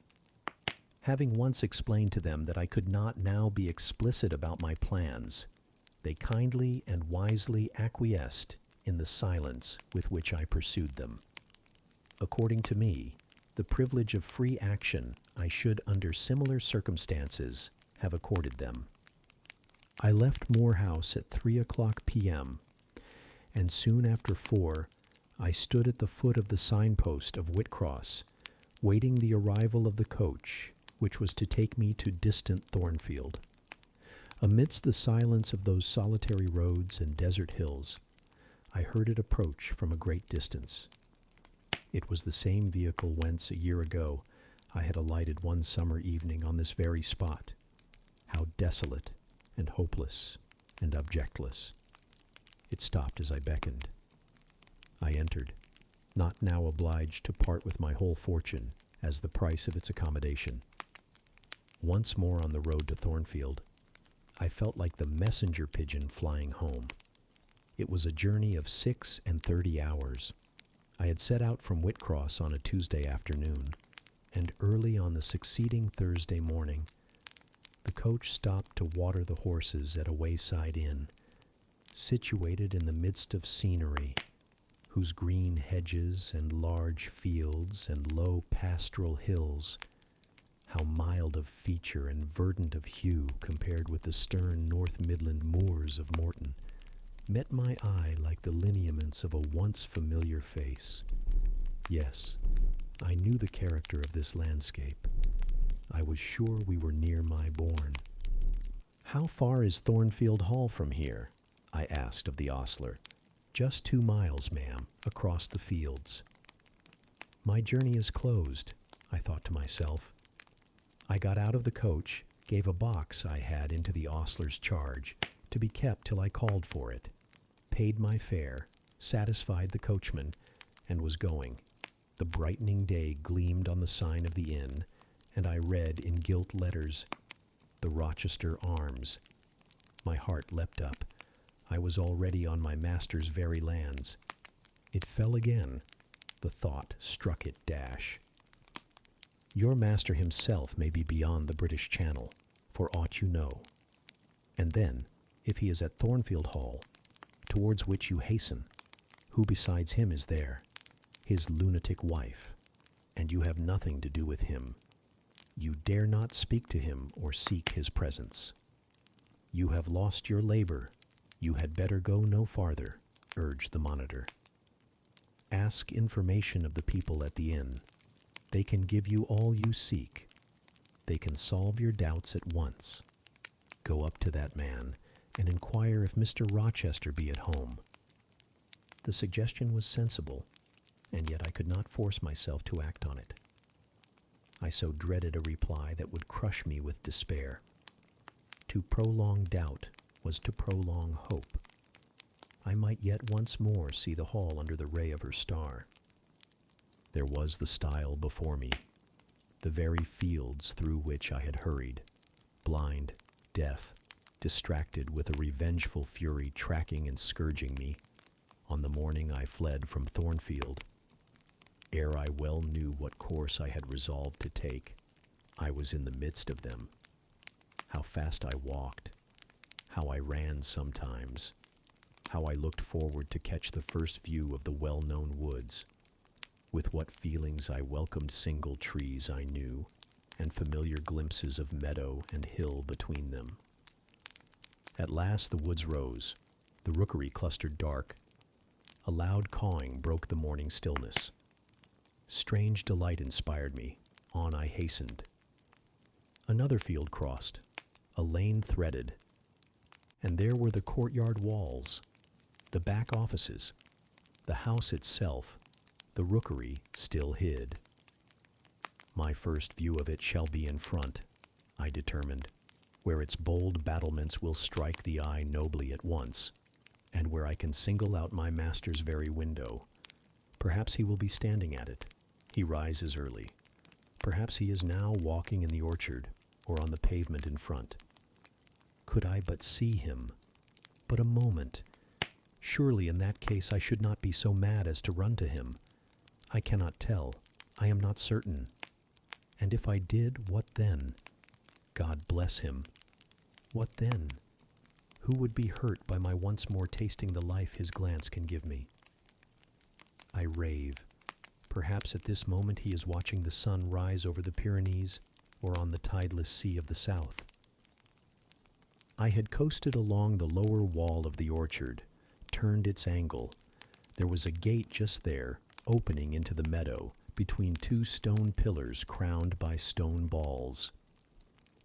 Having once explained to them that I could not now be explicit about my plans, they kindly and wisely acquiesced in the silence with which I pursued them. According to me, the privilege of free action I should, under similar circumstances, have accorded them. I left Moor House at 3:00 p.m., and soon after 4, I stood at the foot of the signpost of Whitcross, waiting the arrival of the coach, which was to take me to distant Thornfield. Amidst the silence of those solitary roads and desert hills, I heard it approach from a great distance. It was the same vehicle whence, a year ago, I had alighted one summer evening on this very spot. How desolate and hopeless and objectless. It stopped as I beckoned. I entered, not now obliged to part with my whole fortune as the price of its accommodation. Once more on the road to Thornfield, I felt like the messenger pigeon flying home. It was a journey of 36 hours. I had set out from Whitcross on a Tuesday afternoon, and early on the succeeding Thursday morning, the coach stopped to water the horses at a wayside inn, situated in the midst of scenery, whose green hedges and large fields and low pastoral hills, how mild of feature and verdant of hue compared with the stern North Midland moors of Morton, met my eye like the lineaments of a once familiar face. Yes, I knew the character of this landscape. I was sure we were near my bourne. "How far is Thornfield Hall from here?" I asked of the ostler. "Just 2 miles, ma'am, across the fields." My journey is closed, I thought to myself. I got out of the coach, gave a box I had into the ostler's charge, to be kept till I called for it, paid my fare, satisfied the coachman, and was going. The brightening day gleamed on the sign of the inn, and I read in gilt letters, "The Rochester Arms." My heart leapt up. I was already on my master's very lands. It fell again. The thought struck it dash. "Your master himself may be beyond the British Channel, for aught you know. And then, if he is at Thornfield Hall, towards which you hasten, who besides him is there? His lunatic wife, and you have nothing to do with him. You dare not speak to him or seek his presence. You have lost your labor. You had better go no farther," urged the monitor. "Ask information of the people at the inn. They can give you all you seek. They can solve your doubts at once. Go up to that man and inquire if Mr. Rochester be at home." The suggestion was sensible, and yet I could not force myself to act on it. I so dreaded a reply that would crush me with despair. To prolong doubt was to prolong hope. I might yet once more see the hall under the ray of her star. There was the stile before me, the very fields through which I had hurried, blind, deaf, distracted with a revengeful fury tracking and scourging me on the morning I fled from Thornfield. Ere I well knew what course I had resolved to take, I was in the midst of them. How fast I walked, how I ran sometimes, how I looked forward to catch the first view of the well-known woods, with what feelings I welcomed single trees I knew, and familiar glimpses of meadow and hill between them. At last the woods rose, the rookery clustered dark. A loud cawing broke the morning stillness. Strange delight inspired me. On I hastened. Another field crossed, a lane threaded, and there were the courtyard walls, the back offices, the house itself, the rookery still hid. My first view of it shall be in front, I determined, where its bold battlements will strike the eye nobly at once, and where I can single out my master's very window. Perhaps he will be standing at it. He rises early. Perhaps he is now walking in the orchard or on the pavement in front. Could I but see him, but a moment, surely in that case I should not be so mad as to run to him. I cannot tell. I am not certain. And if I did, what then? God bless him. What then? Who would be hurt by my once more tasting the life his glance can give me? I rave. Perhaps at this moment he is watching the sun rise over the Pyrenees or on the tideless sea of the south. I had coasted along the lower wall of the orchard, turned its angle. There was a gate just there, opening into the meadow, between two stone pillars crowned by stone balls.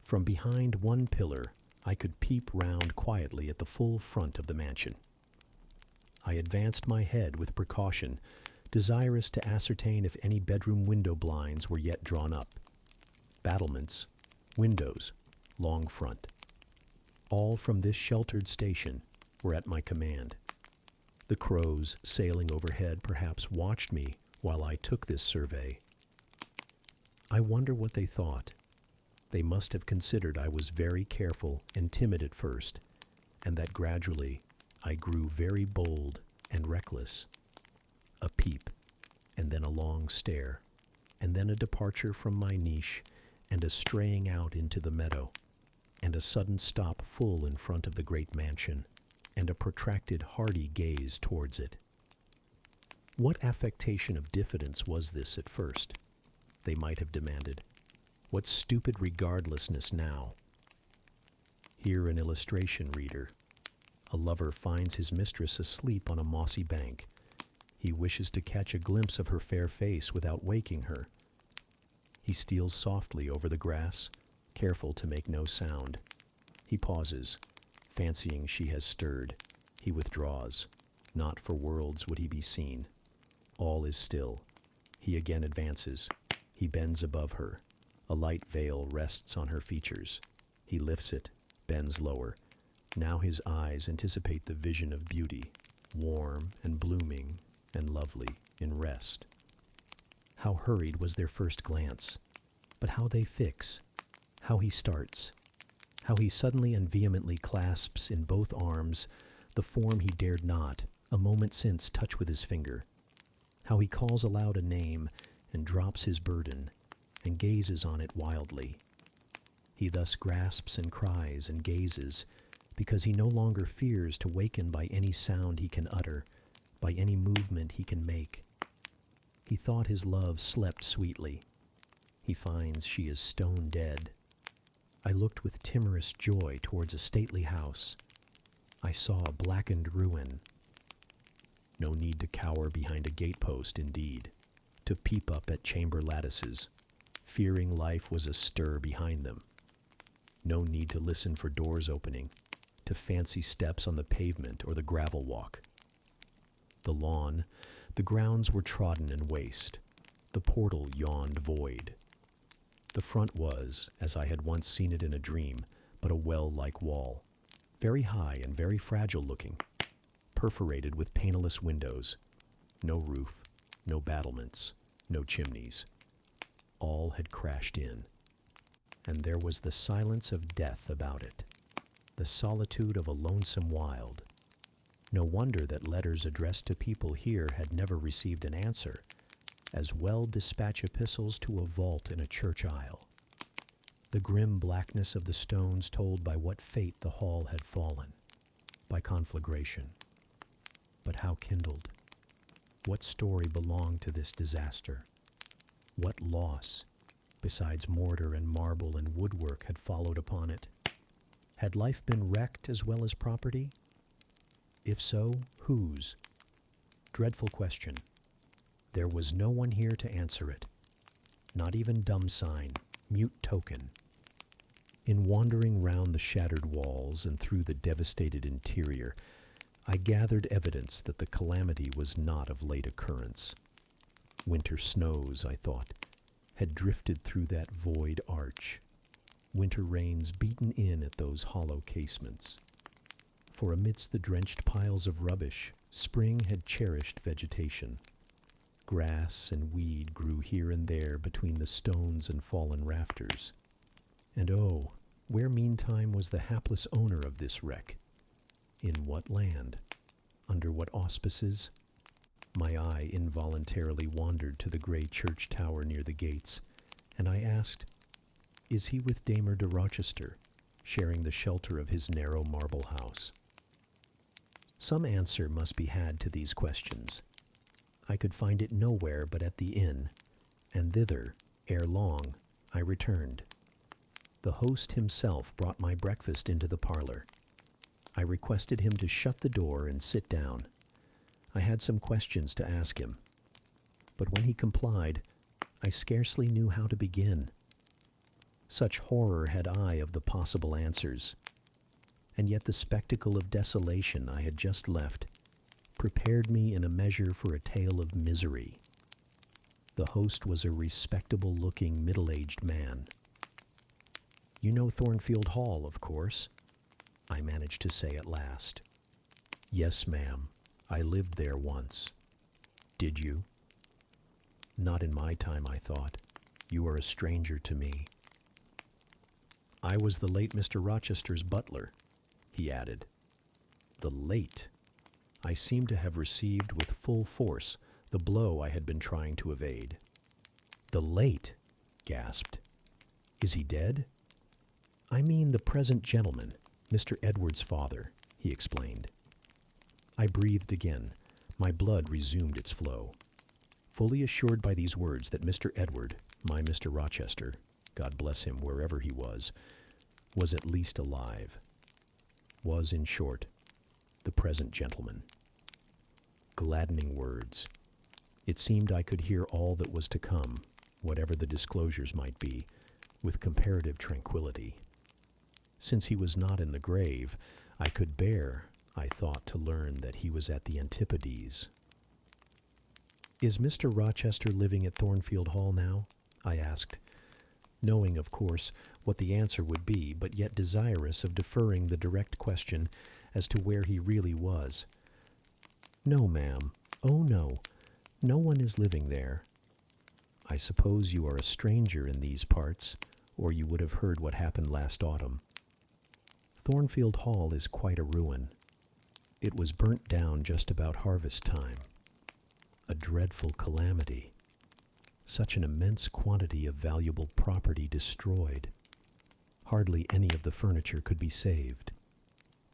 From behind one pillar, I could peep round quietly at the full front of the mansion. I advanced my head with precaution, desirous to ascertain if any bedroom window blinds were yet drawn up. Battlements, windows, long front. All from this sheltered station were at my command. The crows sailing overhead perhaps watched me while I took this survey. I wonder what they thought. They must have considered I was very careful and timid at first, and that gradually I grew very bold and reckless. A peep, and then a long stare, and then a departure from my niche, and a straying out into the meadow, and a sudden stop full in front of the great mansion, and a protracted hardy gaze towards it. What affectation of diffidence was this at first? They might have demanded. What stupid regardlessness now? Here an illustration, reader. A lover finds his mistress asleep on a mossy bank. He wishes to catch a glimpse of her fair face without waking her. He steals softly over the grass, careful to make no sound. He pauses, fancying she has stirred. He withdraws. Not for worlds would he be seen. All is still. He again advances. He bends above her. A light veil rests on her features. He lifts it, bends lower. Now his eyes anticipate the vision of beauty, warm and blooming and lovely in rest. How hurried was their first glance, but how they fix, how he starts, how he suddenly and vehemently clasps in both arms the form he dared not, a moment since, touch with his finger, how he calls aloud a name and drops his burden and gazes on it wildly. He thus grasps and cries and gazes because he no longer fears to waken by any sound he can utter, by any movement he can make. He thought his love slept sweetly. He finds she is stone dead. I looked with timorous joy towards a stately house. I saw a blackened ruin. No need to cower behind a gatepost, indeed, to peep up at chamber lattices, fearing life was astir behind them. No need to listen for doors opening, to fancy steps on the pavement or the gravel walk. The lawn, the grounds were trodden and waste. The portal yawned void. The front was, as I had once seen it in a dream, but a well-like wall, very high and very fragile looking. perforated with panelless windows. No roof, no battlements, no chimneys. All had crashed in, and there was the silence of death about it, the solitude of a lonesome wild. No wonder that letters addressed to people here had never received an answer, as well dispatch epistles to a vault in a church aisle. The grim blackness of the stones told by what fate the hall had fallen, by conflagration. But how kindled? What story belonged to this disaster? What loss, besides mortar and marble and woodwork, had followed upon it? Had life been wrecked as well as property? If so, whose? Dreadful question. There was no one here to answer it. Not even dumb sign, mute token. In wandering round the shattered walls and through the devastated interior, I gathered evidence that the calamity was not of late occurrence. Winter snows, I thought, had drifted through that void arch. Winter rains beaten in at those hollow casements. For amidst the drenched piles of rubbish, spring had cherished vegetation. Grass and weed grew here and there between the stones and fallen rafters. And oh, where meantime was the hapless owner of this wreck? In what land? Under what auspices? My eye involuntarily wandered to the gray church tower near the gates, and I asked, "Is he with Damer de Rochester, sharing the shelter of his narrow marble house?" Some answer must be had to these questions. I could find it nowhere but at the inn, and thither, ere long, I returned. The host himself brought my breakfast into the parlor. I requested him to shut the door and sit down. I had some questions to ask him, but when he complied, I scarcely knew how to begin. Such horror had I of the possible answers, and yet the spectacle of desolation I had just left prepared me in a measure for a tale of misery. The host was a respectable-looking, middle-aged man. "You know Thornfield Hall, of course," I managed to say at last. "Yes, ma'am. I lived there once." "Did you?" "Not in my time," I thought. "You are a stranger to me." "I was the late Mr. Rochester's butler," he added. The late! I seemed to have received with full force the blow I had been trying to evade. "The late?" gasped. "Is he dead?" "I mean the present gentleman, Mr. Edward's father," he explained. I breathed again. My blood resumed its flow. Fully assured by these words that Mr. Edward, my Mr. Rochester, God bless him wherever he was at least alive. Was, in short, the present gentleman. Gladdening words. It seemed I could hear all that was to come, whatever the disclosures might be, with comparative tranquillity. Since he was not in the grave, I could bear, I thought, to learn that he was at the antipodes. "Is Mr. Rochester living at Thornfield Hall now?" I asked, knowing, of course, what the answer would be, but yet desirous of deferring the direct question as to where he really was. "No, ma'am. Oh, no. No one is living there." "I suppose you are a stranger in these parts, or you would have heard what happened last autumn. Thornfield Hall is quite a ruin. It was burnt down just about harvest time. A dreadful calamity. Such an immense quantity of valuable property destroyed. Hardly any of the furniture could be saved.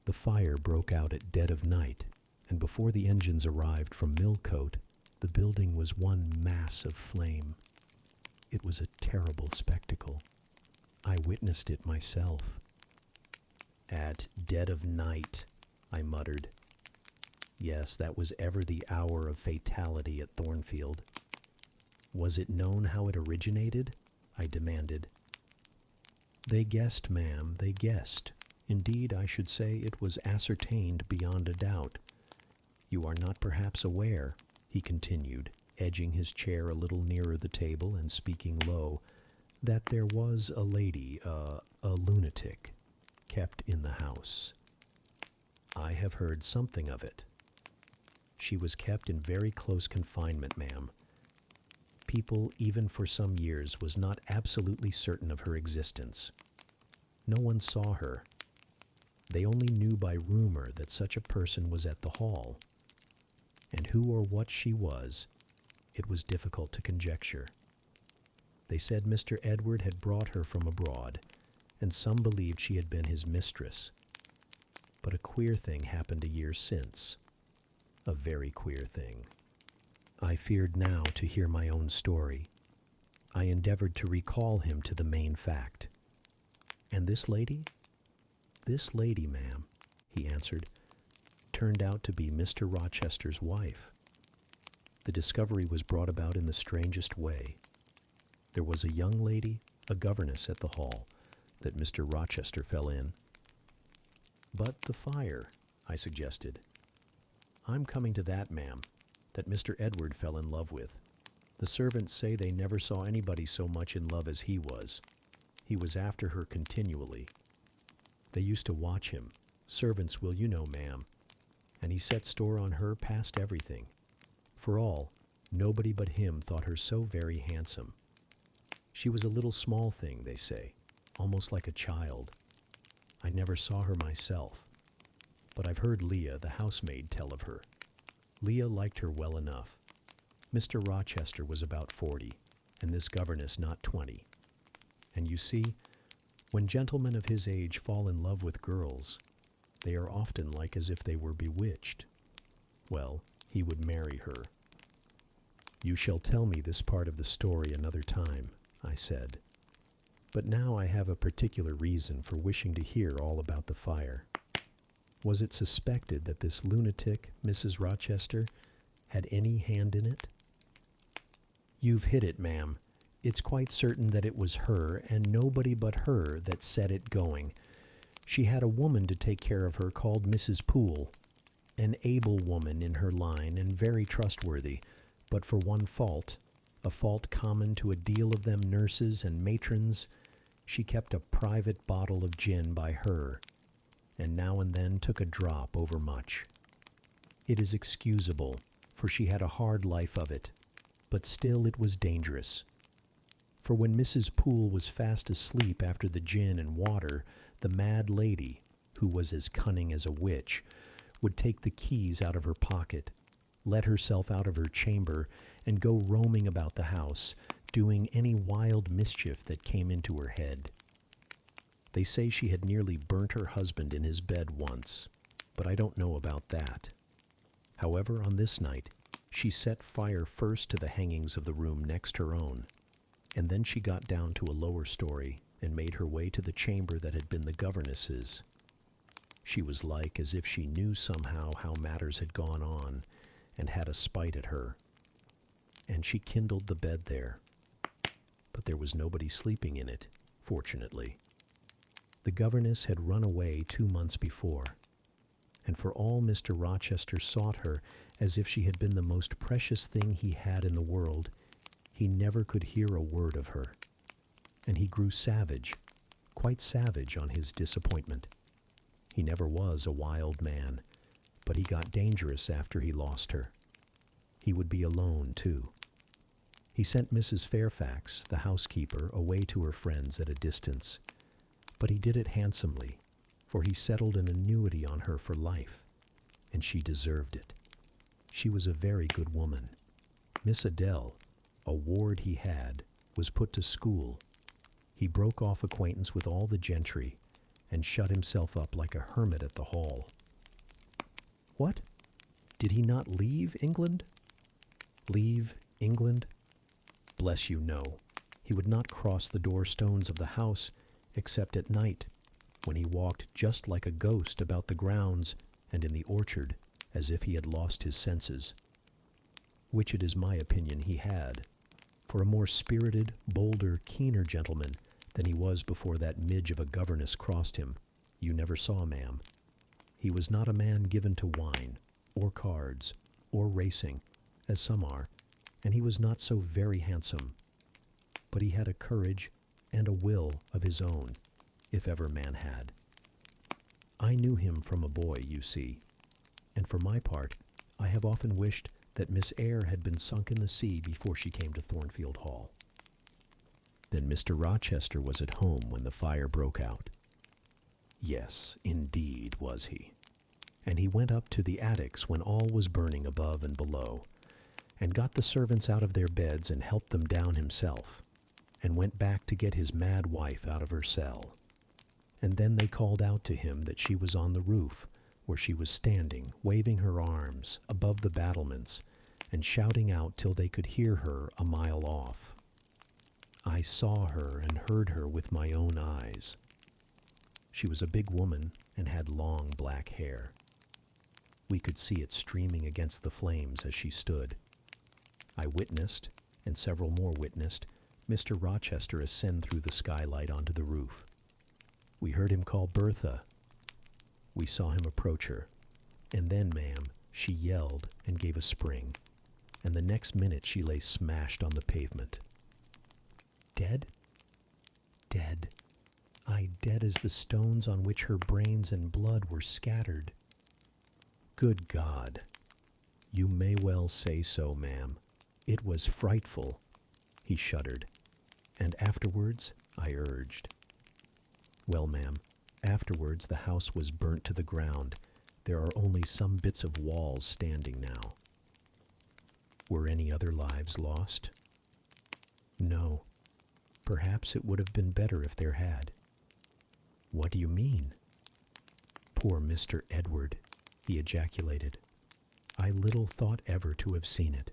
The fire broke out at dead of night, and before the engines arrived from Millcote, the building was one mass of flame. It was a terrible spectacle. I witnessed it myself." "At dead of night," I muttered. Yes, that was ever the hour of fatality at Thornfield. "Was it known how it originated?" I demanded. "They guessed, ma'am, they guessed. Indeed, I should say it was ascertained beyond a doubt. You are not perhaps aware," he continued, edging his chair a little nearer the table and speaking low, "that there was a lady, a lunatic, kept in the house." "I have heard something of it," She was kept in very close confinement, ma'am. People, even for some years, was not absolutely certain of her existence. No one saw her. They only knew by rumor that such a person was at the hall. And who or what she was, it was difficult to conjecture. They said Mr. Edward had brought her from abroad, and some believed she had been his mistress. But a queer thing happened a year since. A very queer thing. I feared now to hear my own story. I endeavored to recall him to the main fact. And this lady? This lady, ma'am, he answered, turned out to be Mr. Rochester's wife. The discovery was brought about in the strangest way. There was a young lady, a governess at the hall, that Mr. Rochester fell in. But the fire, I suggested. I'm coming to that, ma'am, that Mr. Edward fell in love with. The servants say they never saw anybody so much in love as he was. He was after her continually. They used to watch him. Servants will, you know, ma'am. And he set store on her past everything. For all, nobody but him thought her so very handsome. She was a little small thing, they say, almost like a child. I never saw her myself, but I've heard Leah, the housemaid, tell of her. Leah liked her well enough. Mr. Rochester was about 40, and this governess not 20. And you see, when gentlemen of his age fall in love with girls, they are often like as if they were bewitched. Well, he would marry her. You shall tell me this part of the story another time, I said. But now I have a particular reason for wishing to hear all about the fire. Was it suspected that this lunatic, Mrs. Rochester, had any hand in it? You've hit it, ma'am. It's quite certain that it was her, and nobody but her, that set it going. She had a woman to take care of her called Mrs. Poole, an able woman in her line and very trustworthy, but for one fault, a fault common to a deal of them nurses and matrons, she kept a private bottle of gin by her, and now and then took a drop overmuch. It is excusable, for she had a hard life of it, but still it was dangerous. For when Mrs. Poole was fast asleep after the gin and water, the mad lady, who was as cunning as a witch, would take the keys out of her pocket, let herself out of her chamber, and go roaming about the house, doing any wild mischief that came into her head. They say she had nearly burnt her husband in his bed once, but I don't know about that. However, on this night, she set fire first to the hangings of the room next her own, and then she got down to a lower story and made her way to the chamber that had been the governess's. She was like as if she knew somehow how matters had gone on, and had a spite at her. And she kindled the bed there. But there was nobody sleeping in it, fortunately. The governess had run away 2 months before, and for all Mr. Rochester sought her as if she had been the most precious thing he had in the world, he never could hear a word of her. And he grew savage, quite savage on his disappointment. He never was a wild man, but he got dangerous after he lost her. He would be alone, too. He sent Mrs. Fairfax, the housekeeper, away to her friends at a distance, but he did it handsomely, for he settled an annuity on her for life, and she deserved it. She was a very good woman. Miss Adele, a ward he had, was put to school. He broke off acquaintance with all the gentry, and shut himself up like a hermit at the hall. What? Did he not leave England? Leave England? Bless you, no. He would not cross the door-stones of the house except at night, when he walked just like a ghost about the grounds and in the orchard, as if he had lost his senses. Which it is my opinion he had, for a more spirited, bolder, keener gentleman than he was before that midge of a governess crossed him, you never saw, ma'am. He was not a man given to wine, or cards, or racing, as some are, and he was not so very handsome. But he had a courage and a will of his own, if ever man had. I knew him from a boy, you see, and for my part, I have often wished that Miss Eyre had been sunk in the sea before she came to Thornfield Hall. Then Mr. Rochester was at home when the fire broke out. Yes, indeed was he. And he went up to the attics when all was burning above and below, and got the servants out of their beds and helped them down himself, and went back to get his mad wife out of her cell. And then they called out to him that she was on the roof, where she was standing, waving her arms above the battlements, and shouting out till they could hear her a mile off. I saw her and heard her with my own eyes. She was a big woman and had long black hair. We could see it streaming against the flames as she stood. I witnessed, and several more witnessed, Mr. Rochester ascend through the skylight onto the roof. We heard him call Bertha. We saw him approach her, and then, ma'am, she yelled and gave a spring, and the next minute she lay smashed on the pavement. Dead? Dead. Aye, dead as the stones on which her brains and blood were scattered. Good God! You may well say so, ma'am. It was frightful. He shuddered. And afterwards, I urged. Well, ma'am, afterwards the house was burnt to the ground. There are only some bits of walls standing now. Were any other lives lost? No. Perhaps it would have been better if there had. What do you mean? Poor Mr. Edward, he ejaculated. I little thought ever to have seen it.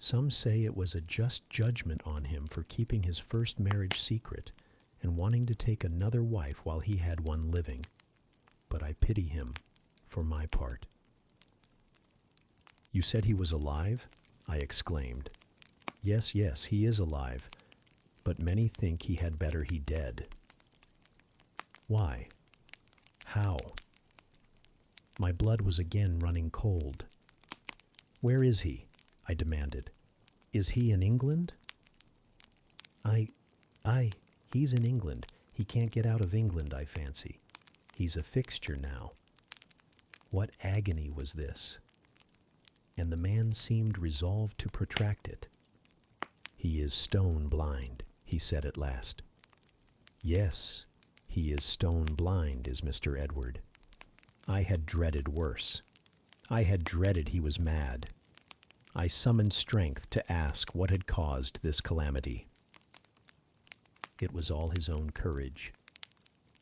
Some say it was a just judgment on him for keeping his first marriage secret and wanting to take another wife while he had one living. But I pity him, for my part. You said he was alive? I exclaimed. Yes, yes, he is alive, but many think he had better he dead. Why? How? My blood was again running cold. Where is he? I demanded. Is he in England? Aye, he's in England. He can't get out of England, I fancy. He's a fixture now. What agony was this? And the man seemed resolved to protract it. He is stone blind, he said at last. Yes, he is stone blind, is Mr. Edward. I had dreaded worse. I had dreaded he was mad. I summoned strength to ask what had caused this calamity. It was all his own courage,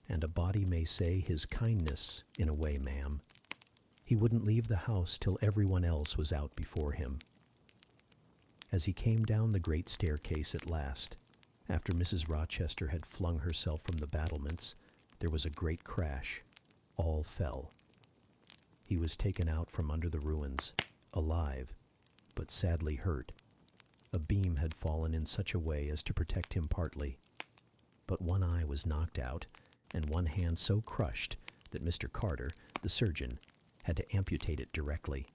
and a body may say his kindness, in a way, ma'am. He wouldn't leave the house till everyone else was out before him. As he came down the great staircase at last, after Mrs. Rochester had flung herself from the battlements, there was a great crash. All fell. He was taken out from under the ruins, alive, but sadly hurt. A beam had fallen in such a way as to protect him partly, but one eye was knocked out, and one hand so crushed that Mr. Carter, the surgeon, had to amputate it directly.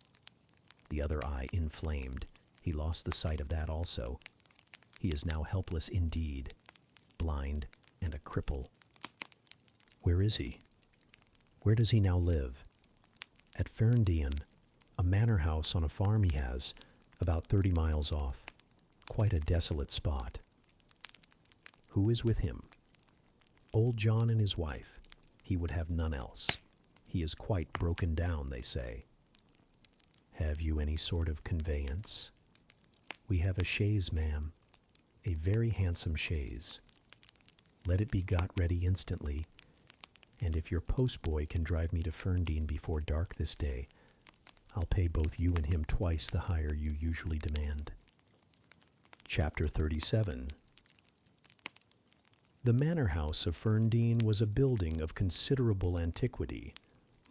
The other eye inflamed. He lost the sight of that also. He is now helpless indeed, blind and a cripple. Where is he? Where does he now live? At Ferndean, a manor house on a farm he has, about 30 miles off. Quite a desolate spot. Who is with him? Old John and his wife. He would have none else. He is quite broken down, they say. Have you any sort of conveyance? We have a chaise, ma'am. A very handsome chaise. Let it be got ready instantly, and if your postboy can drive me to Ferndean before dark this day, I'll pay both you and him twice the hire you usually demand. Chapter 37. The manor house of Ferndean was a building of considerable antiquity,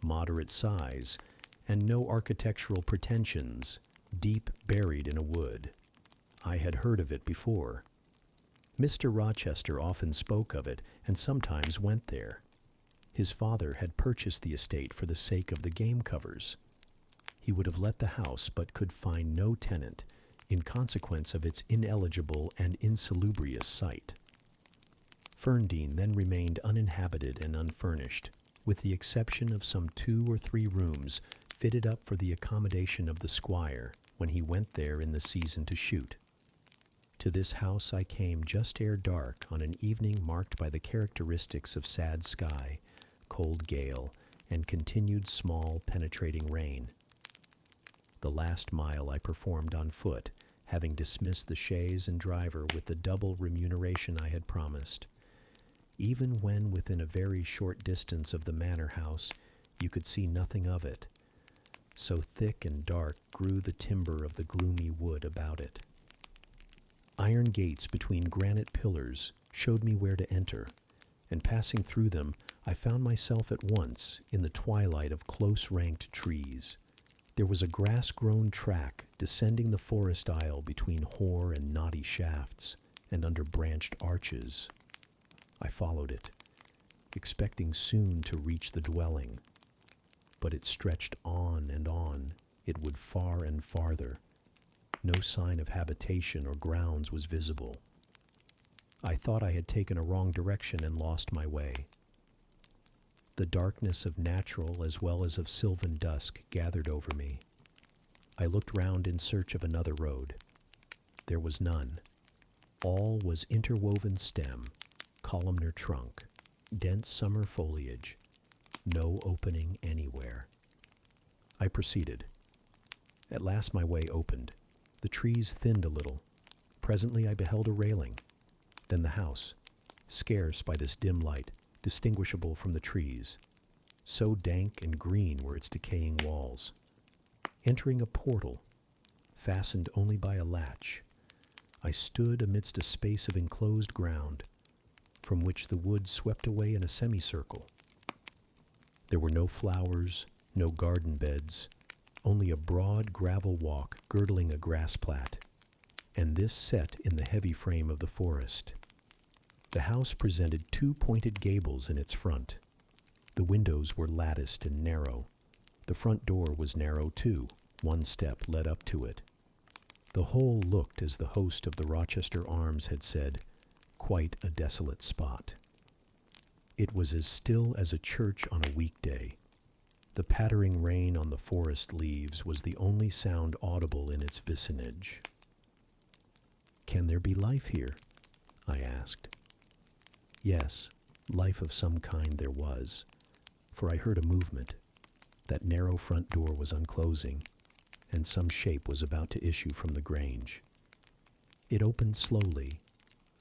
moderate size, and no architectural pretensions, deep buried in a wood. I had heard of it before. Mr. Rochester often spoke of it, and sometimes went there. His father had purchased the estate for the sake of the game covers. He would have let the house, but could find no tenant, in consequence of its ineligible and insalubrious site. Ferndean then remained uninhabited and unfurnished, with the exception of some 2 or 3 rooms fitted up for the accommodation of the squire when he went there in the season to shoot. To this house I came just ere dark on an evening marked by the characteristics of sad sky, cold gale, and continued small, penetrating rain. The last mile I performed on foot, having dismissed the chaise and driver with the double remuneration I had promised. Even when within a very short distance of the manor house, you could see nothing of it. So thick and dark grew the timber of the gloomy wood about it. Iron gates between granite pillars showed me where to enter, and passing through them, I found myself at once in the twilight of close-ranked trees. There was a grass-grown track descending the forest aisle between hoar and knotty shafts, and under branched arches. I followed it, expecting soon to reach the dwelling. But it stretched on and on, it would far and farther. No sign of habitation or grounds was visible. I thought I had taken a wrong direction and lost my way. The darkness of natural as well as of sylvan dusk gathered over me. I looked round in search of another road. There was none. All was interwoven stem, columnar trunk, dense summer foliage, no opening anywhere. I proceeded. At last my way opened. The trees thinned a little. Presently I beheld a railing, then the house, scarce by this dim light, distinguishable from the trees. So dank and green were its decaying walls. Entering a portal, fastened only by a latch, I stood amidst a space of enclosed ground, from which the wood swept away in a semicircle. There were no flowers, no garden beds, only a broad gravel walk girdling a grass plat, and this set in the heavy frame of the forest. The house presented two pointed gables in its front. The windows were latticed and narrow. The front door was narrow too. One step led up to it. The whole looked, as the host of the Rochester Arms had said, quite a desolate spot. It was as still as a church on a weekday. The pattering rain on the forest leaves was the only sound audible in its vicinage. "Can there be life here?" I asked. Yes, life of some kind there was, for I heard a movement. That narrow front door was unclosing, and some shape was about to issue from the grange. It opened slowly.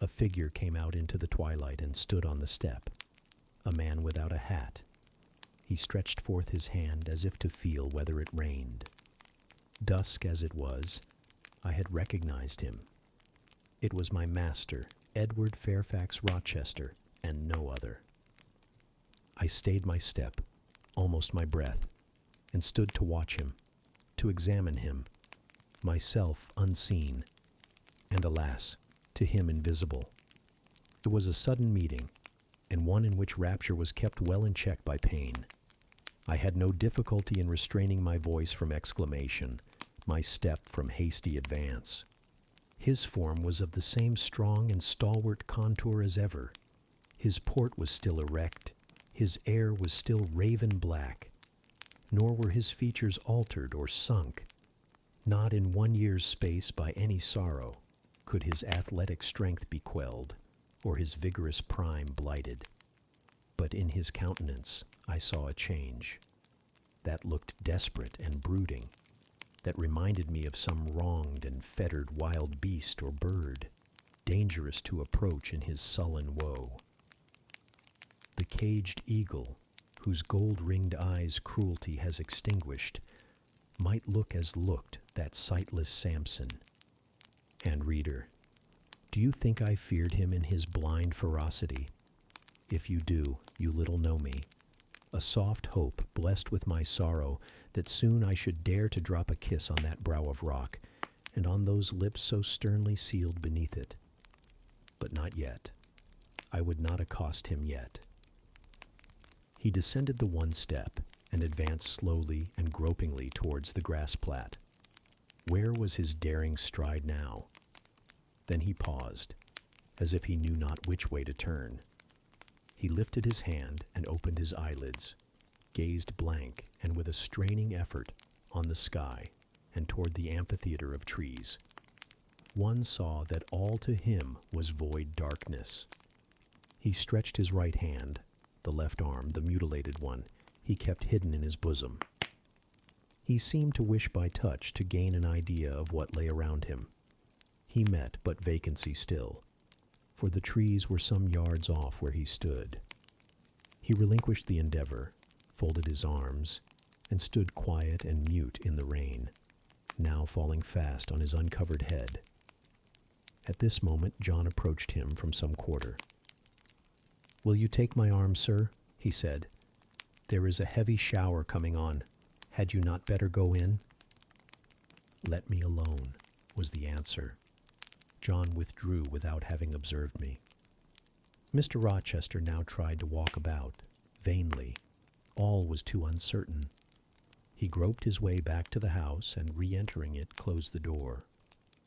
A figure came out into the twilight and stood on the step, a man without a hat. He stretched forth his hand as if to feel whether it rained. Dusk as it was, I had recognized him. It was my master, Edward Fairfax Rochester, and no other. I stayed my step, almost my breath, and stood to watch him, to examine him, myself unseen, and alas, to him invisible. It was a sudden meeting, and one in which rapture was kept well in check by pain. I had no difficulty in restraining my voice from exclamation, my step from hasty advance. His form was of the same strong and stalwart contour as ever. His port was still erect, his air was still raven black, nor were his features altered or sunk. Not in 1 year's space by any sorrow could his athletic strength be quelled, or his vigorous prime blighted. But in his countenance I saw a change, that looked desperate and brooding, that reminded me of some wronged and fettered wild beast or bird, dangerous to approach in his sullen woe. The caged eagle, whose gold-ringed eyes cruelty has extinguished, might look as looked that sightless Samson. And, reader, do you think I feared him in his blind ferocity? If you do, you little know me. A soft hope, blessed with my sorrow, that soon I should dare to drop a kiss on that brow of rock, and on those lips so sternly sealed beneath it. But not yet. I would not accost him yet. He descended the one step, and advanced slowly and gropingly towards the grass plat. Where was his daring stride now? Then he paused, as if he knew not which way to turn. He lifted his hand and opened his eyelids, gazed blank and with a straining effort on the sky and toward the amphitheater of trees. One saw that all to him was void darkness. He stretched his right hand, the left arm, the mutilated one, he kept hidden in his bosom. He seemed to wish by touch to gain an idea of what lay around him. He met but vacancy still, for the trees were some yards off where he stood. He relinquished the endeavor, folded his arms, and stood quiet and mute in the rain, now falling fast on his uncovered head. At this moment John approached him from some quarter. "Will you take my arm, sir?" he said. "There is a heavy shower coming on. Had you not better go in?" "Let me alone," was the answer. John withdrew without having observed me. Mr. Rochester now tried to walk about, vainly. All was too uncertain. He groped his way back to the house and, re-entering it, closed the door.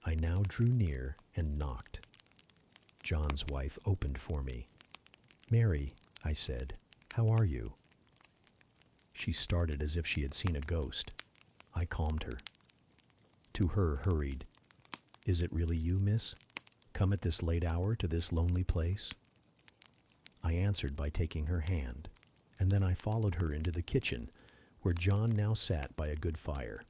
I now drew near and knocked. John's wife opened for me. "Mary," I said, "how are you?" She started as if she had seen a ghost. I calmed her. To her hurried, "Is it really you, miss? Come at this late hour to this lonely place?" I answered by taking her hand, and then I followed her into the kitchen, where John now sat by a good fire.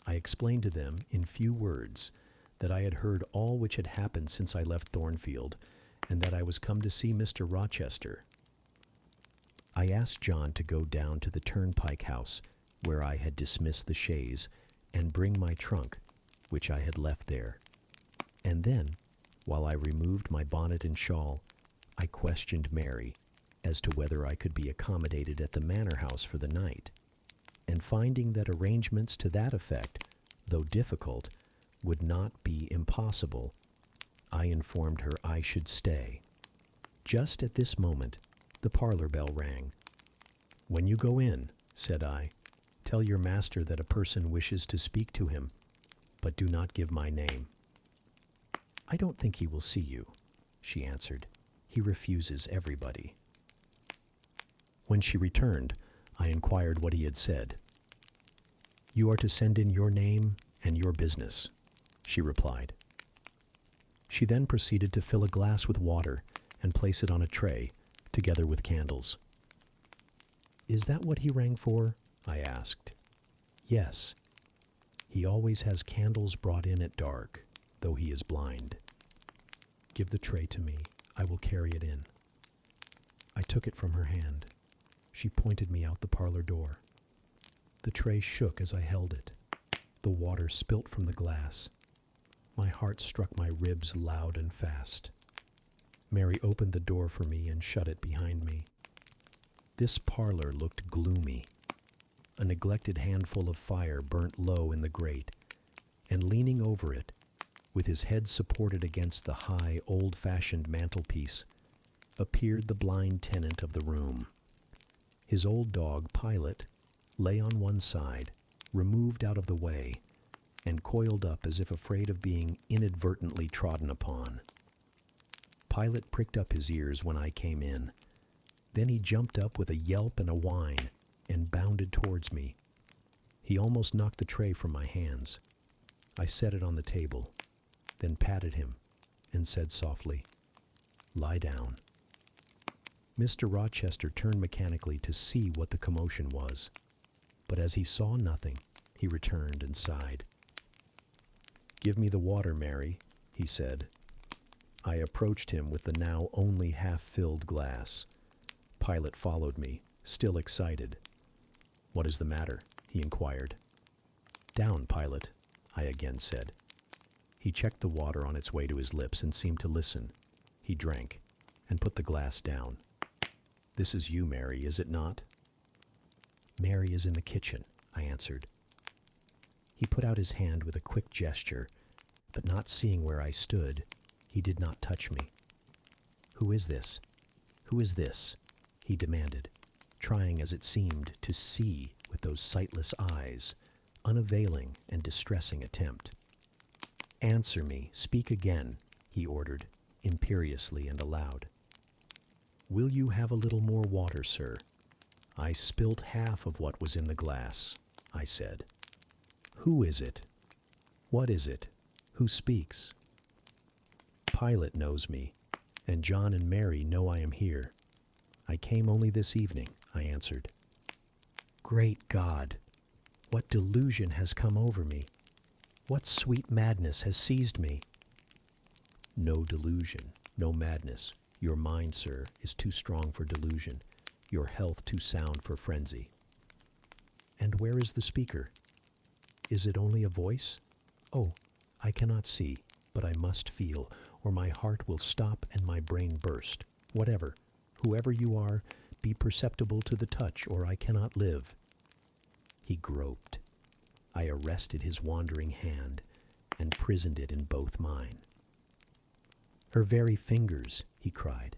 I explained to them, in few words, that I had heard all which had happened since I left Thornfield, and that I was come to see Mr. Rochester. I asked John to go down to the turnpike house, where I had dismissed the chaise, and bring my trunk, which I had left there. And then, while I removed my bonnet and shawl, I questioned Mary as to whether I could be accommodated at the manor house for the night, and finding that arrangements to that effect, though difficult, would not be impossible, I informed her I should stay. Just at this moment, the parlor bell rang. "When you go in," said I, "tell your master that a person wishes to speak to him, but do not give my name." "I don't think he will see you," she answered. "He refuses everybody." When she returned, I inquired what he had said. "You are to send in your name and your business," she replied. She then proceeded to fill a glass with water and place it on a tray, together with candles. "Is that what he rang for?" I asked. "Yes. He always has candles brought in at dark, though he is blind." "Give the tray to me. I will carry it in." I took it from her hand. She pointed me out the parlor door. The tray shook as I held it. The water spilt from the glass. My heart struck my ribs loud and fast. Mary opened the door for me and shut it behind me. This parlor looked gloomy. A neglected handful of fire burnt low in the grate, and leaning over it, with his head supported against the high, old-fashioned mantelpiece, appeared the blind tenant of the room. His old dog, Pilot, lay on one side, removed out of the way, and coiled up as if afraid of being inadvertently trodden upon. Pilot pricked up his ears when I came in. Then he jumped up with a yelp and a whine, and bounded towards me. He almost knocked the tray from my hands. I set it on the table, then patted him, and said softly, "Lie down." Mr. Rochester turned mechanically to see what the commotion was, but as he saw nothing, he returned and sighed. "Give me the water, Mary," he said. I approached him with the now only half-filled glass. Pilot followed me, still excited. "What is the matter?" he inquired. "Down, Pilot," I again said. He checked the water on its way to his lips and seemed to listen. He drank, and put the glass down. "This is you, Mary, is it not?" "Mary is in the kitchen," I answered. He put out his hand with a quick gesture, but not seeing where I stood, he did not touch me. "Who is this? Who is this?" he demanded, trying, as it seemed, to see with those sightless eyes, unavailing and distressing attempt. "Answer me, speak again," he ordered, imperiously and aloud. "Will you have a little more water, sir? I spilt half of what was in the glass, I said. Who is it? What is it? Who speaks? Pilate knows me, and John and Mary know I am here. I came only this evening, I answered. Great God! What delusion has come over me? What sweet madness has seized me? No delusion, no madness. Your mind, sir, is too strong for delusion, your health too sound for frenzy. And where is the speaker? Is it only a voice? Oh, I cannot see, but I must feel, or my heart will stop and my brain burst. Whatever, whoever you are, be perceptible to the touch, or I cannot live. He groped. I arrested his wandering hand and prisoned it in both mine. Her very fingers, he cried.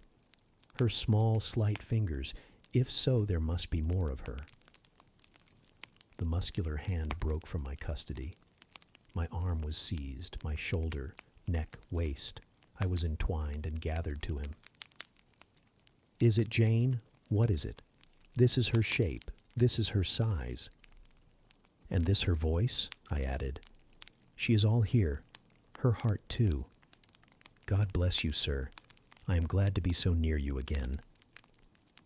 Her small, slight fingers. If so, there must be more of her. The muscular hand broke from my custody. My arm was seized, my shoulder, neck, waist. I was entwined and gathered to him. Is it Jane? What is it? This is her shape. This is her size. And this her voice? I added. She is all here. Her heart, too. God bless you, sir. I am glad to be so near you again.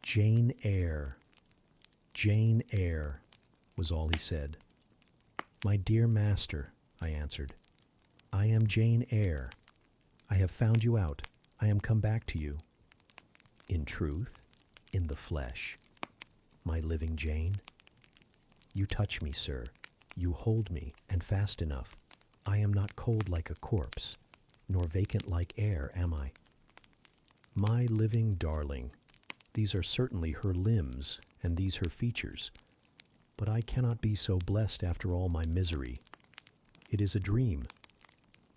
Jane Eyre. Jane Eyre, was all he said. My dear master, I answered. I am Jane Eyre. I have found you out. I am come back to you. In truth, in the flesh. My living Jane. You touch me, sir. You hold me, and fast enough. I am not cold like a corpse, nor vacant like air, am I? My living darling, these are certainly her limbs, and these her features. But I cannot be so blessed after all my misery. It is a dream,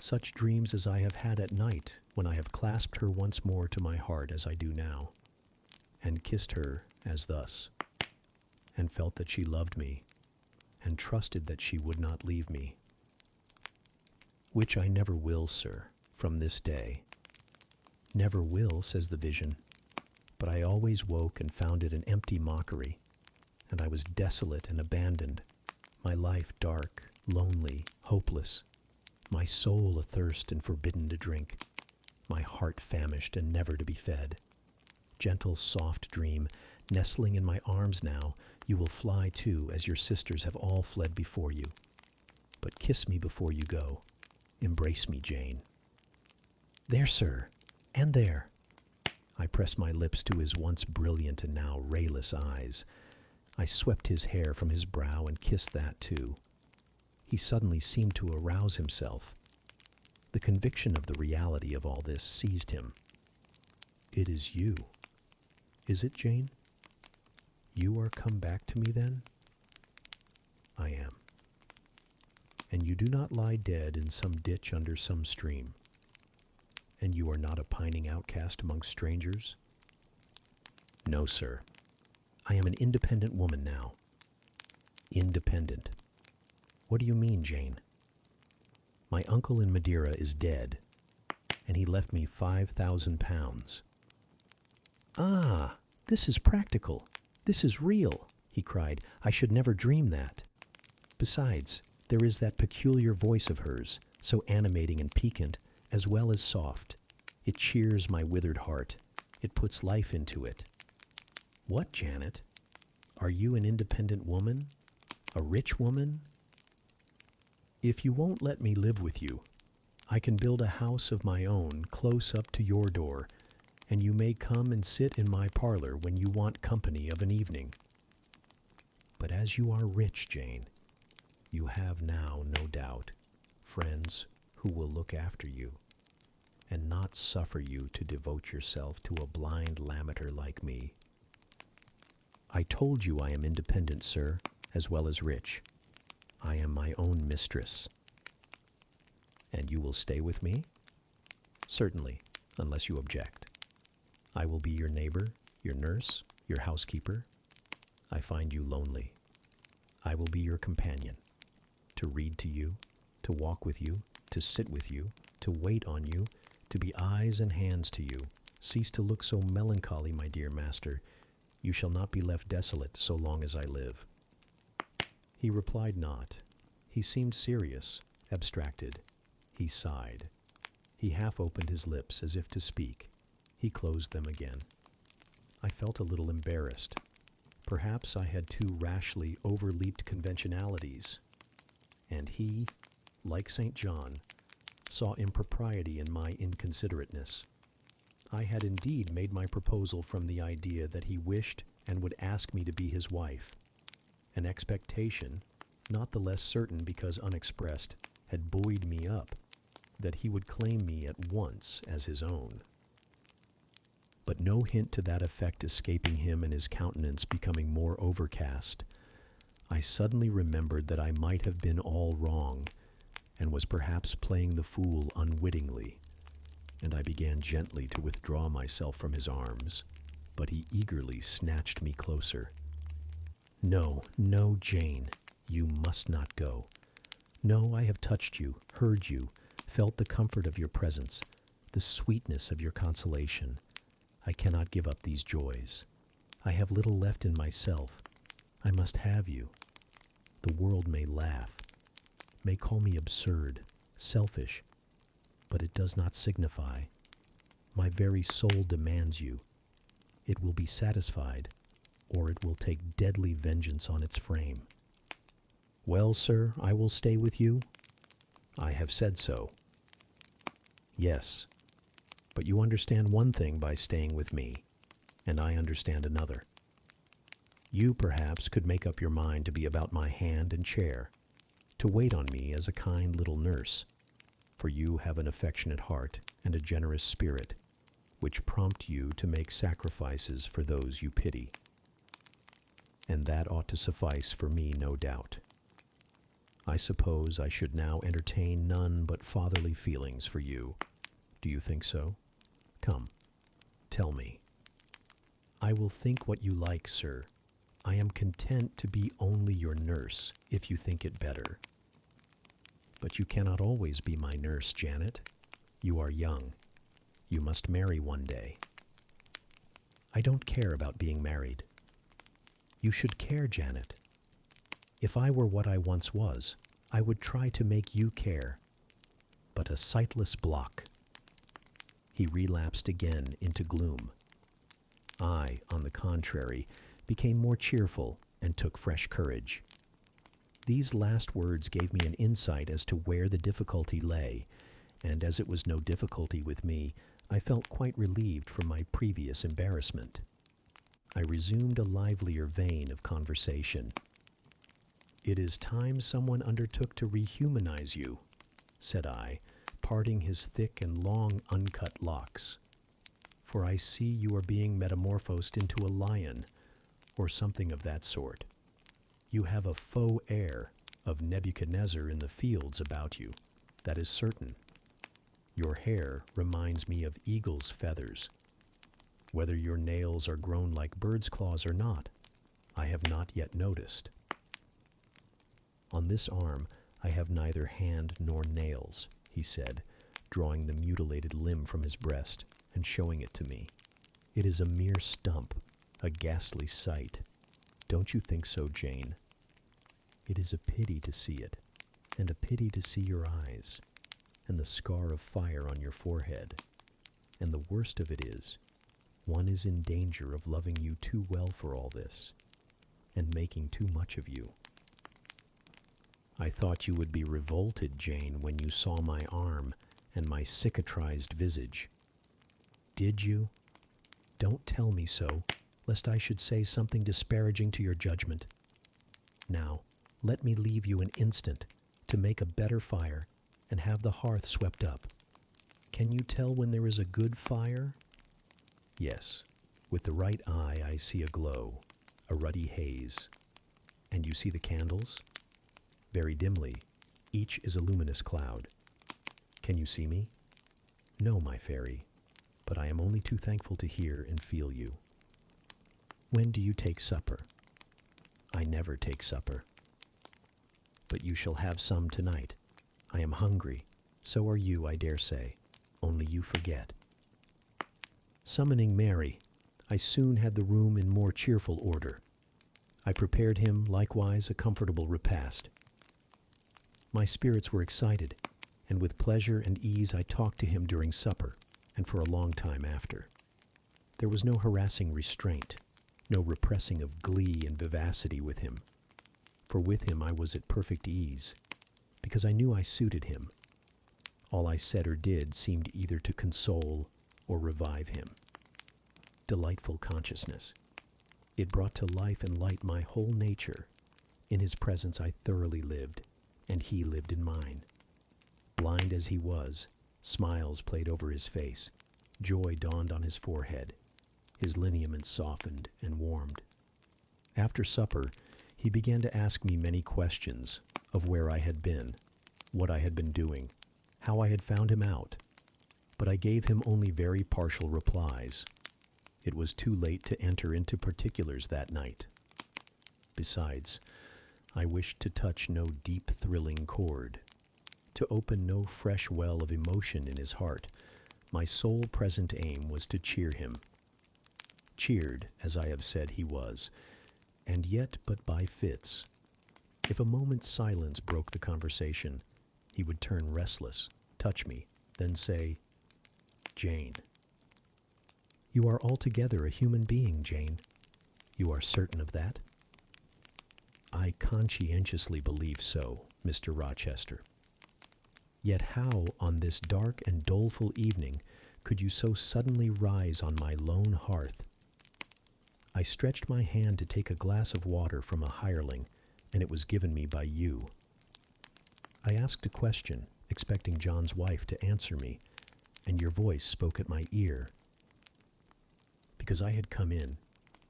such dreams as I have had at night, when I have clasped her once more to my heart as I do now, and kissed her as thus, and felt that she loved me, and trusted that she would not leave me. Which I never will, sir, from this day. Never will, says the vision, but I always woke and found it an empty mockery, and I was desolate and abandoned, my life dark, lonely, hopeless, my soul athirst and forbidden to drink, my heart famished and never to be fed. Gentle, soft dream, nestling in my arms now, you will fly too, as your sisters have all fled before you. But kiss me before you go. Embrace me, Jane. There, sir, and there. I pressed my lips to his once brilliant and now rayless eyes. I swept his hair from his brow and kissed that too. He suddenly seemed to arouse himself. The conviction of the reality of all this seized him. It is you. Is it, Jane? You are come back to me, then? I am. And you do not lie dead in some ditch under some stream. And you are not a pining outcast amongst strangers? No, sir. I am an independent woman now. Independent. What do you mean, Jane? My uncle in Madeira is dead, and he left me 5,000 pounds. Ah, this is practical. This is real, he cried. I should never dream that. Besides, there is that peculiar voice of hers, so animating and piquant, as well as soft. It cheers my withered heart. It puts life into it. What, Janet? Are you an independent woman? A rich woman? If you won't let me live with you, I can build a house of my own close up to your door, and you may come and sit in my parlor when you want company of an evening. But as you are rich, Jane, you have now, no doubt, friends who will look after you, and not suffer you to devote yourself to a blind lamenter like me. I told you I am independent, sir, as well as rich. I am my own mistress. And you will stay with me? Certainly, unless you object. I will be your neighbor, your nurse, your housekeeper. I find you lonely. I will be your companion, to read to you, to walk with you, to sit with you, to wait on you, to be eyes and hands to you. Cease to look so melancholy, my dear master. You shall not be left desolate so long as I live." He replied not. He seemed serious, abstracted. He sighed. He half opened his lips as if to speak. He closed them again. I felt a little embarrassed. Perhaps I had too rashly overleaped conventionalities. And he, like St. John, saw impropriety in my inconsiderateness. I had indeed made my proposal from the idea that he wished and would ask me to be his wife. An expectation, not the less certain because unexpressed, had buoyed me up, that he would claim me at once as his own. But no hint to that effect escaping him and his countenance becoming more overcast, I suddenly remembered that I might have been all wrong, and was perhaps playing the fool unwittingly, and I began gently to withdraw myself from his arms, but he eagerly snatched me closer. "No, no, Jane, you must not go. No, I have touched you, heard you, felt the comfort of your presence, the sweetness of your consolation. I cannot give up these joys. I have little left in myself. I must have you. The world may laugh, may call me absurd, selfish, but it does not signify. My very soul demands you. It will be satisfied, or it will take deadly vengeance on its frame. Well, sir, I will stay with you. I have said so. Yes, but you understand one thing by staying with me, and I understand another. You, perhaps, could make up your mind to be about my hand and chair, to wait on me as a kind little nurse, for you have an affectionate heart and a generous spirit, which prompt you to make sacrifices for those you pity. And that ought to suffice for me, no doubt. I suppose I should now entertain none but fatherly feelings for you. Do you think so? Come, tell me. I will think what you like, sir. I am content to be only your nurse, if you think it better. But you cannot always be my nurse, Janet. You are young. You must marry one day. I don't care about being married. You should care, Janet. If I were what I once was, I would try to make you care. But a sightless block. He relapsed again into gloom. I, on the contrary, became more cheerful and took fresh courage. These last words gave me an insight as to where the difficulty lay, and as it was no difficulty with me, I felt quite relieved from my previous embarrassment. I resumed a livelier vein of conversation. "It is time someone undertook to rehumanize you," said I, parting his thick and long uncut locks. "For I see you are being metamorphosed into a lion, or something of that sort. You have a faux air of Nebuchadnezzar in the fields about you, that is certain. Your hair reminds me of eagle's feathers. Whether your nails are grown like bird's claws or not, I have not yet noticed. On this arm I have neither hand nor nails," he said, drawing the mutilated limb from his breast and showing it to me. "It is a mere stump, a ghastly sight. Don't you think so, Jane? It is a pity to see it, and a pity to see your eyes, and the scar of fire on your forehead. And the worst of it is, one is in danger of loving you too well for all this, and making too much of you. I thought you would be revolted, Jane, when you saw my arm and my cicatrized visage. Did you? Don't tell me so, lest I should say something disparaging to your judgment. Now, let me leave you an instant to make a better fire and have the hearth swept up. Can you tell when there is a good fire? Yes, with the right eye I see a glow, a ruddy haze. And you see the candles? Very dimly. Each is a luminous cloud. Can you see me? No, my fairy, but I am only too thankful to hear and feel you. When do you take supper? I never take supper. But you shall have some tonight. I am hungry. So are you, I dare say. Only you forget. Summoning Mary, I soon had the room in more cheerful order. I prepared him, likewise, a comfortable repast. My spirits were excited, and with pleasure and ease I talked to him during supper, and for a long time after. There was no harassing restraint, no repressing of glee and vivacity with him, for with him I was at perfect ease, because I knew I suited him. All I said or did seemed either to console or revive him. Delightful consciousness. It brought to life and light my whole nature. In his presence I thoroughly lived, and he lived in mine. Blind as he was, smiles played over his face, joy dawned on his forehead, his lineaments softened and warmed. After supper, he began to ask me many questions of where I had been, what I had been doing, how I had found him out, but I gave him only very partial replies. It was too late to enter into particulars that night. Besides, I wished to touch no deep thrilling chord, to open no fresh well of emotion in his heart. My sole present aim was to cheer him. Cheered, as I have said, he was, and yet but by fits. If a moment's silence broke the conversation, he would turn restless, touch me, then say, "Jane." "You are altogether a human being, Jane. You are certain of that?" "I conscientiously believe so, Mr. Rochester." "Yet how, on this dark and doleful evening, could you so suddenly rise on my lone hearth?" I stretched my hand to take a glass of water from a hireling, and it was given me by you. I asked a question, expecting John's wife to answer me, and your voice spoke at my ear. Because I had come in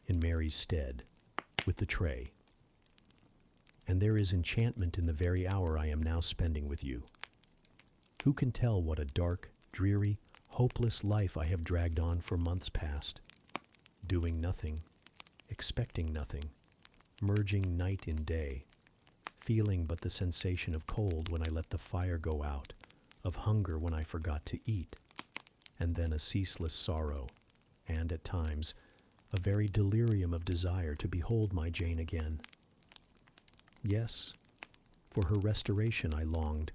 Mary's stead, with the tray. And there is enchantment in the very hour I am now spending with you. Who can tell what a dark, dreary, hopeless life I have dragged on for months past, doing nothing, expecting nothing, merging night in day, feeling but the sensation of cold when I let the fire go out, of hunger when I forgot to eat, and then a ceaseless sorrow, and at times a very delirium of desire to behold my Jane again. Yes, for her restoration I longed,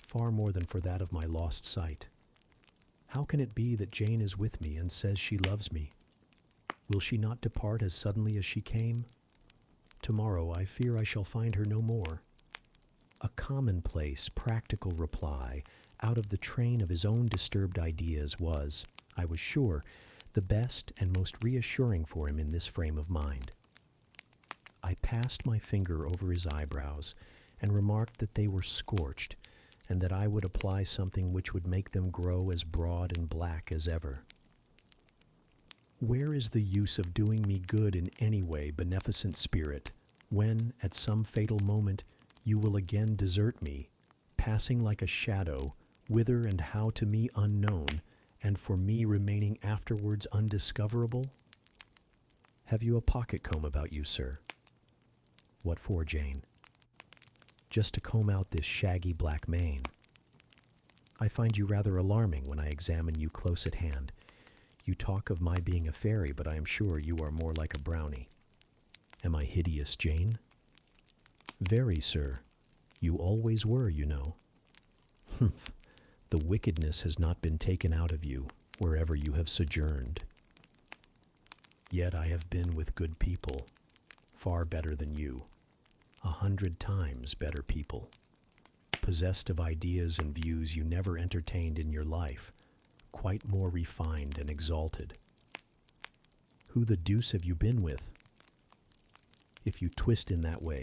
far more than for that of my lost sight. How can it be that Jane is with me and says she loves me? Will she not depart as suddenly as she came? Tomorrow I fear I shall find her no more. A commonplace, practical reply, out of the train of his own disturbed ideas, was, I was sure, the best and most reassuring for him in this frame of mind. I passed my finger over his eyebrows and remarked that they were scorched, and that I would apply something which would make them grow as broad and black as ever. Where is the use of doing me good in any way, beneficent spirit, when, at some fatal moment, you will again desert me, passing like a shadow, whither and how to me unknown, and for me remaining afterwards undiscoverable? Have you a pocket-comb about you, sir? What for, Jane? Just to comb out this shaggy black mane. I find you rather alarming when I examine you close at hand. You talk of my being a fairy, but I am sure you are more like a brownie. Am I hideous, Jane? Very, sir. You always were, you know. Humph. The wickedness has not been taken out of you, wherever you have sojourned. Yet I have been with good people, far better than you, 100 times better people, possessed of ideas and views you never entertained in your life, quite more refined and exalted. Who the deuce have you been with? If you twist in that way,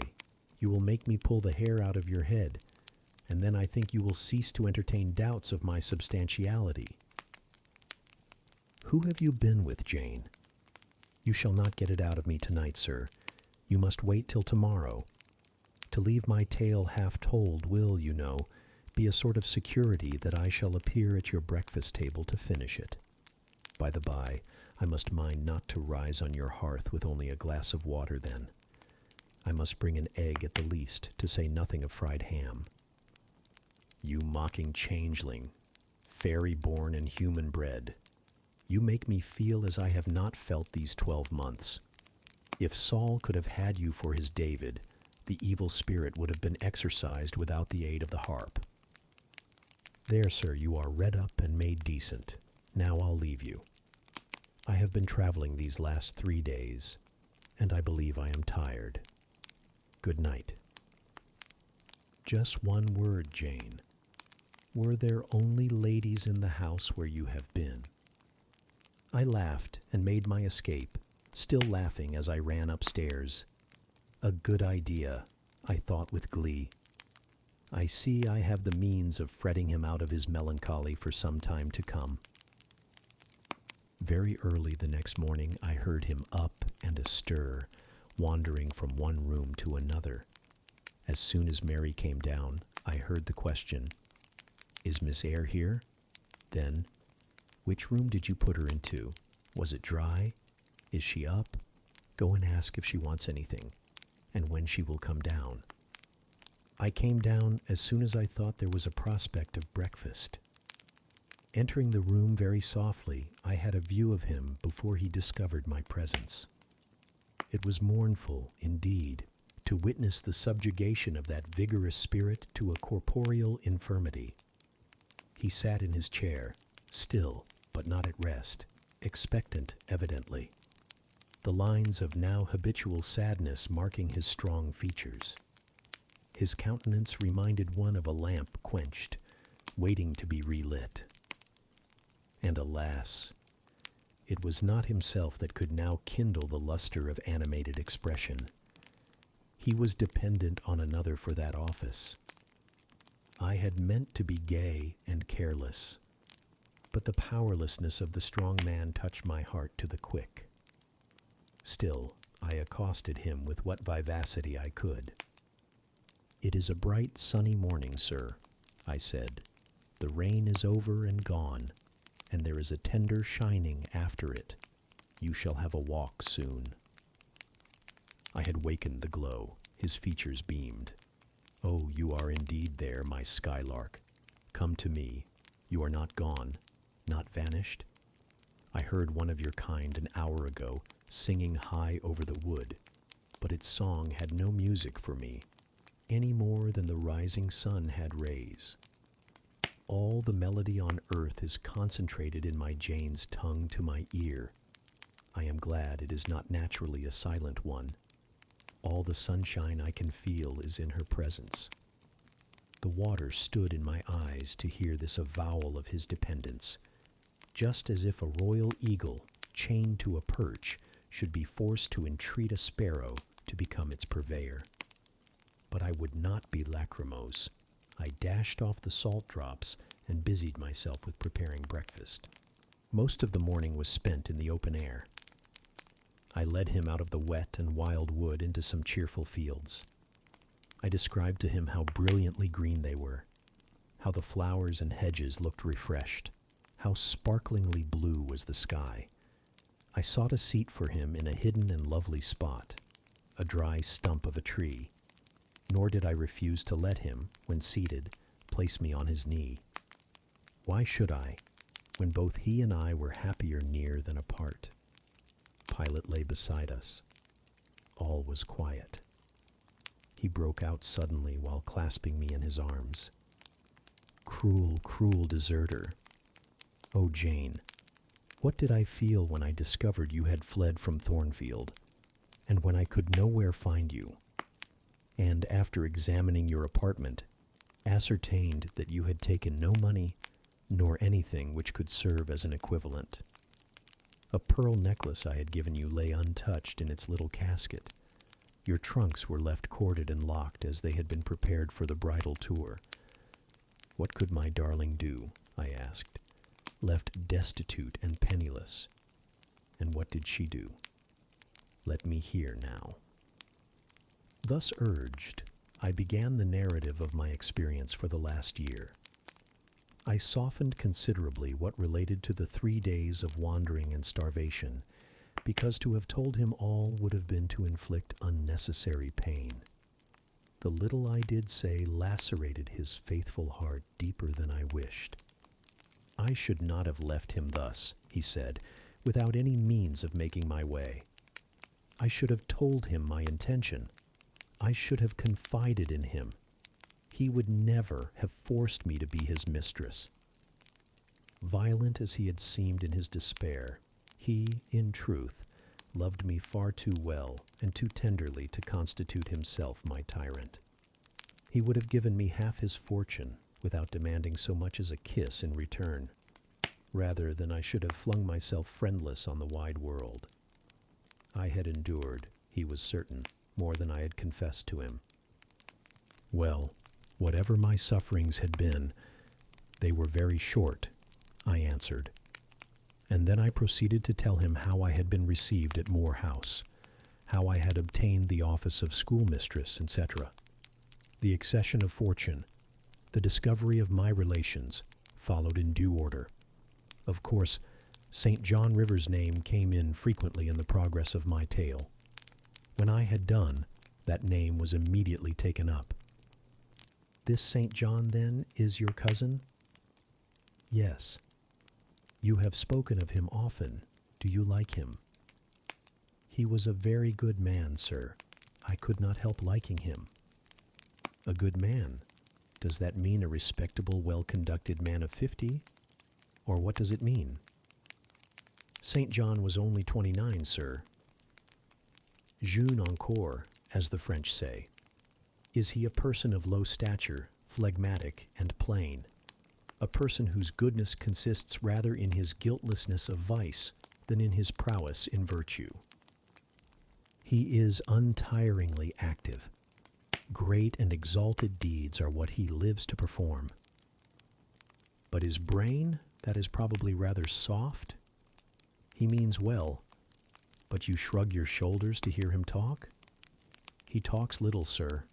you will make me pull the hair out of your head, and then I think you will cease to entertain doubts of my substantiality. Who have you been with, Jane? You shall not get it out of me tonight, sir. You must wait till tomorrow. To leave my tale half told will, you know, be a sort of security that I shall appear at your breakfast table to finish it. By the by, I must mind not to rise on your hearth with only a glass of water then. I must bring an egg at the least, to say nothing of fried ham. You mocking changeling, fairy-born and human-bred, You make me feel as I have not felt these 12 months. If Saul could have had you for his David, the evil spirit would have been exorcised without the aid of the harp. There, sir, you are redd up and made decent. Now I'll leave you. I have been traveling these last 3 days, and I believe I am tired. Good night. Just one word, Jane. Were there only ladies in the house where you have been? I laughed and made my escape, still laughing as I ran upstairs. A good idea, I thought with glee. I see I have the means of fretting him out of his melancholy for some time to come. Very early the next morning I heard him up and astir, wandering from one room to another. As soon as Mary came down, I heard the question, "Is Miss Eyre here?" Then, "Which room did you put her into? Was it dry? Is she up? Go and ask if she wants anything, and when she will come down." I came down as soon as I thought there was a prospect of breakfast. Entering the room very softly, I had a view of him before he discovered my presence. It was mournful, indeed, to witness the subjugation of that vigorous spirit to a corporeal infirmity. He sat in his chair, still, but not at rest, expectant evidently, the lines of now habitual sadness marking his strong features. His countenance reminded one of a lamp quenched, waiting to be relit. And alas, it was not himself that could now kindle the luster of animated expression. He was dependent on another for that office. I had meant to be gay and careless, but the powerlessness of the strong man touched my heart to the quick. Still, I accosted him with what vivacity I could. "It is a bright, sunny morning, sir," I said. "The rain is over and gone, and there is a tender shining after it. You shall have a walk soon." I had wakened the glow. His features beamed. "Oh, you are indeed there, my skylark. Come to me. You are not gone, not vanished? I heard one of your kind an hour ago singing high over the wood, but its song had no music for me, any more than the rising sun had rays. All the melody on earth is concentrated in my Jane's tongue to my ear. I am glad it is not naturally a silent one. All the sunshine I can feel is in her presence." The water stood in my eyes to hear this avowal of his dependence, just as if a royal eagle, chained to a perch, should be forced to entreat a sparrow to become its purveyor. But I would not be lachrymose. I dashed off the salt drops and busied myself with preparing breakfast. Most of the morning was spent in the open air. I led him out of the wet and wild wood into some cheerful fields. I described to him how brilliantly green they were, how the flowers and hedges looked refreshed, how sparklingly blue was the sky. I sought a seat for him in a hidden and lovely spot, a dry stump of a tree, nor did I refuse to let him, when seated, place me on his knee. Why should I, when both he and I were happier near than apart? Pilate lay beside us. All was quiet. He broke out suddenly while clasping me in his arms. "Cruel, cruel deserter! Oh, Jane, what did I feel when I discovered you had fled from Thornfield, and when I could nowhere find you, and after examining your apartment, ascertained that you had taken no money nor anything which could serve as an equivalent. A pearl necklace I had given you lay untouched in its little casket. Your trunks were left corded and locked as they had been prepared for the bridal tour. What could my darling do, I asked, left destitute and penniless? And what did she do? Let me hear now." Thus urged, I began the narrative of my experience for the last year. I softened considerably what related to the 3 days of wandering and starvation, because to have told him all would have been to inflict unnecessary pain. The little I did say lacerated his faithful heart deeper than I wished. I should not have left him thus, he said, without any means of making my way. I should have told him my intention. I should have confided in him. He would never have forced me to be his mistress. Violent as he had seemed in his despair, he, in truth, loved me far too well and too tenderly to constitute himself my tyrant. He would have given me half his fortune without demanding so much as a kiss in return, rather than I should have flung myself friendless on the wide world. I had endured, he was certain, more than I had confessed to him. Well, whatever my sufferings had been, they were very short, I answered. And then I proceeded to tell him how I had been received at Moor House, how I had obtained the office of schoolmistress, etc. The accession of fortune, the discovery of my relations, followed in due order. Of course, St. John River's name came in frequently in the progress of my tale. When I had done, that name was immediately taken up. This St. John, then, is your cousin? Yes. You have spoken of him often. Do you like him? He was a very good man, sir. I could not help liking him. A good man? Does that mean a respectable, well-conducted man of 50? Or what does it mean? St. John was only 29, sir. Jeune encore, as the French say. Is he a person of low stature, phlegmatic, and plain? A person whose goodness consists rather in his guiltlessness of vice than in his prowess in virtue? He is untiringly active. Great and exalted deeds are what he lives to perform. But his brain, that is probably rather soft. He means well, but you shrug your shoulders to hear him talk? He talks little, sir.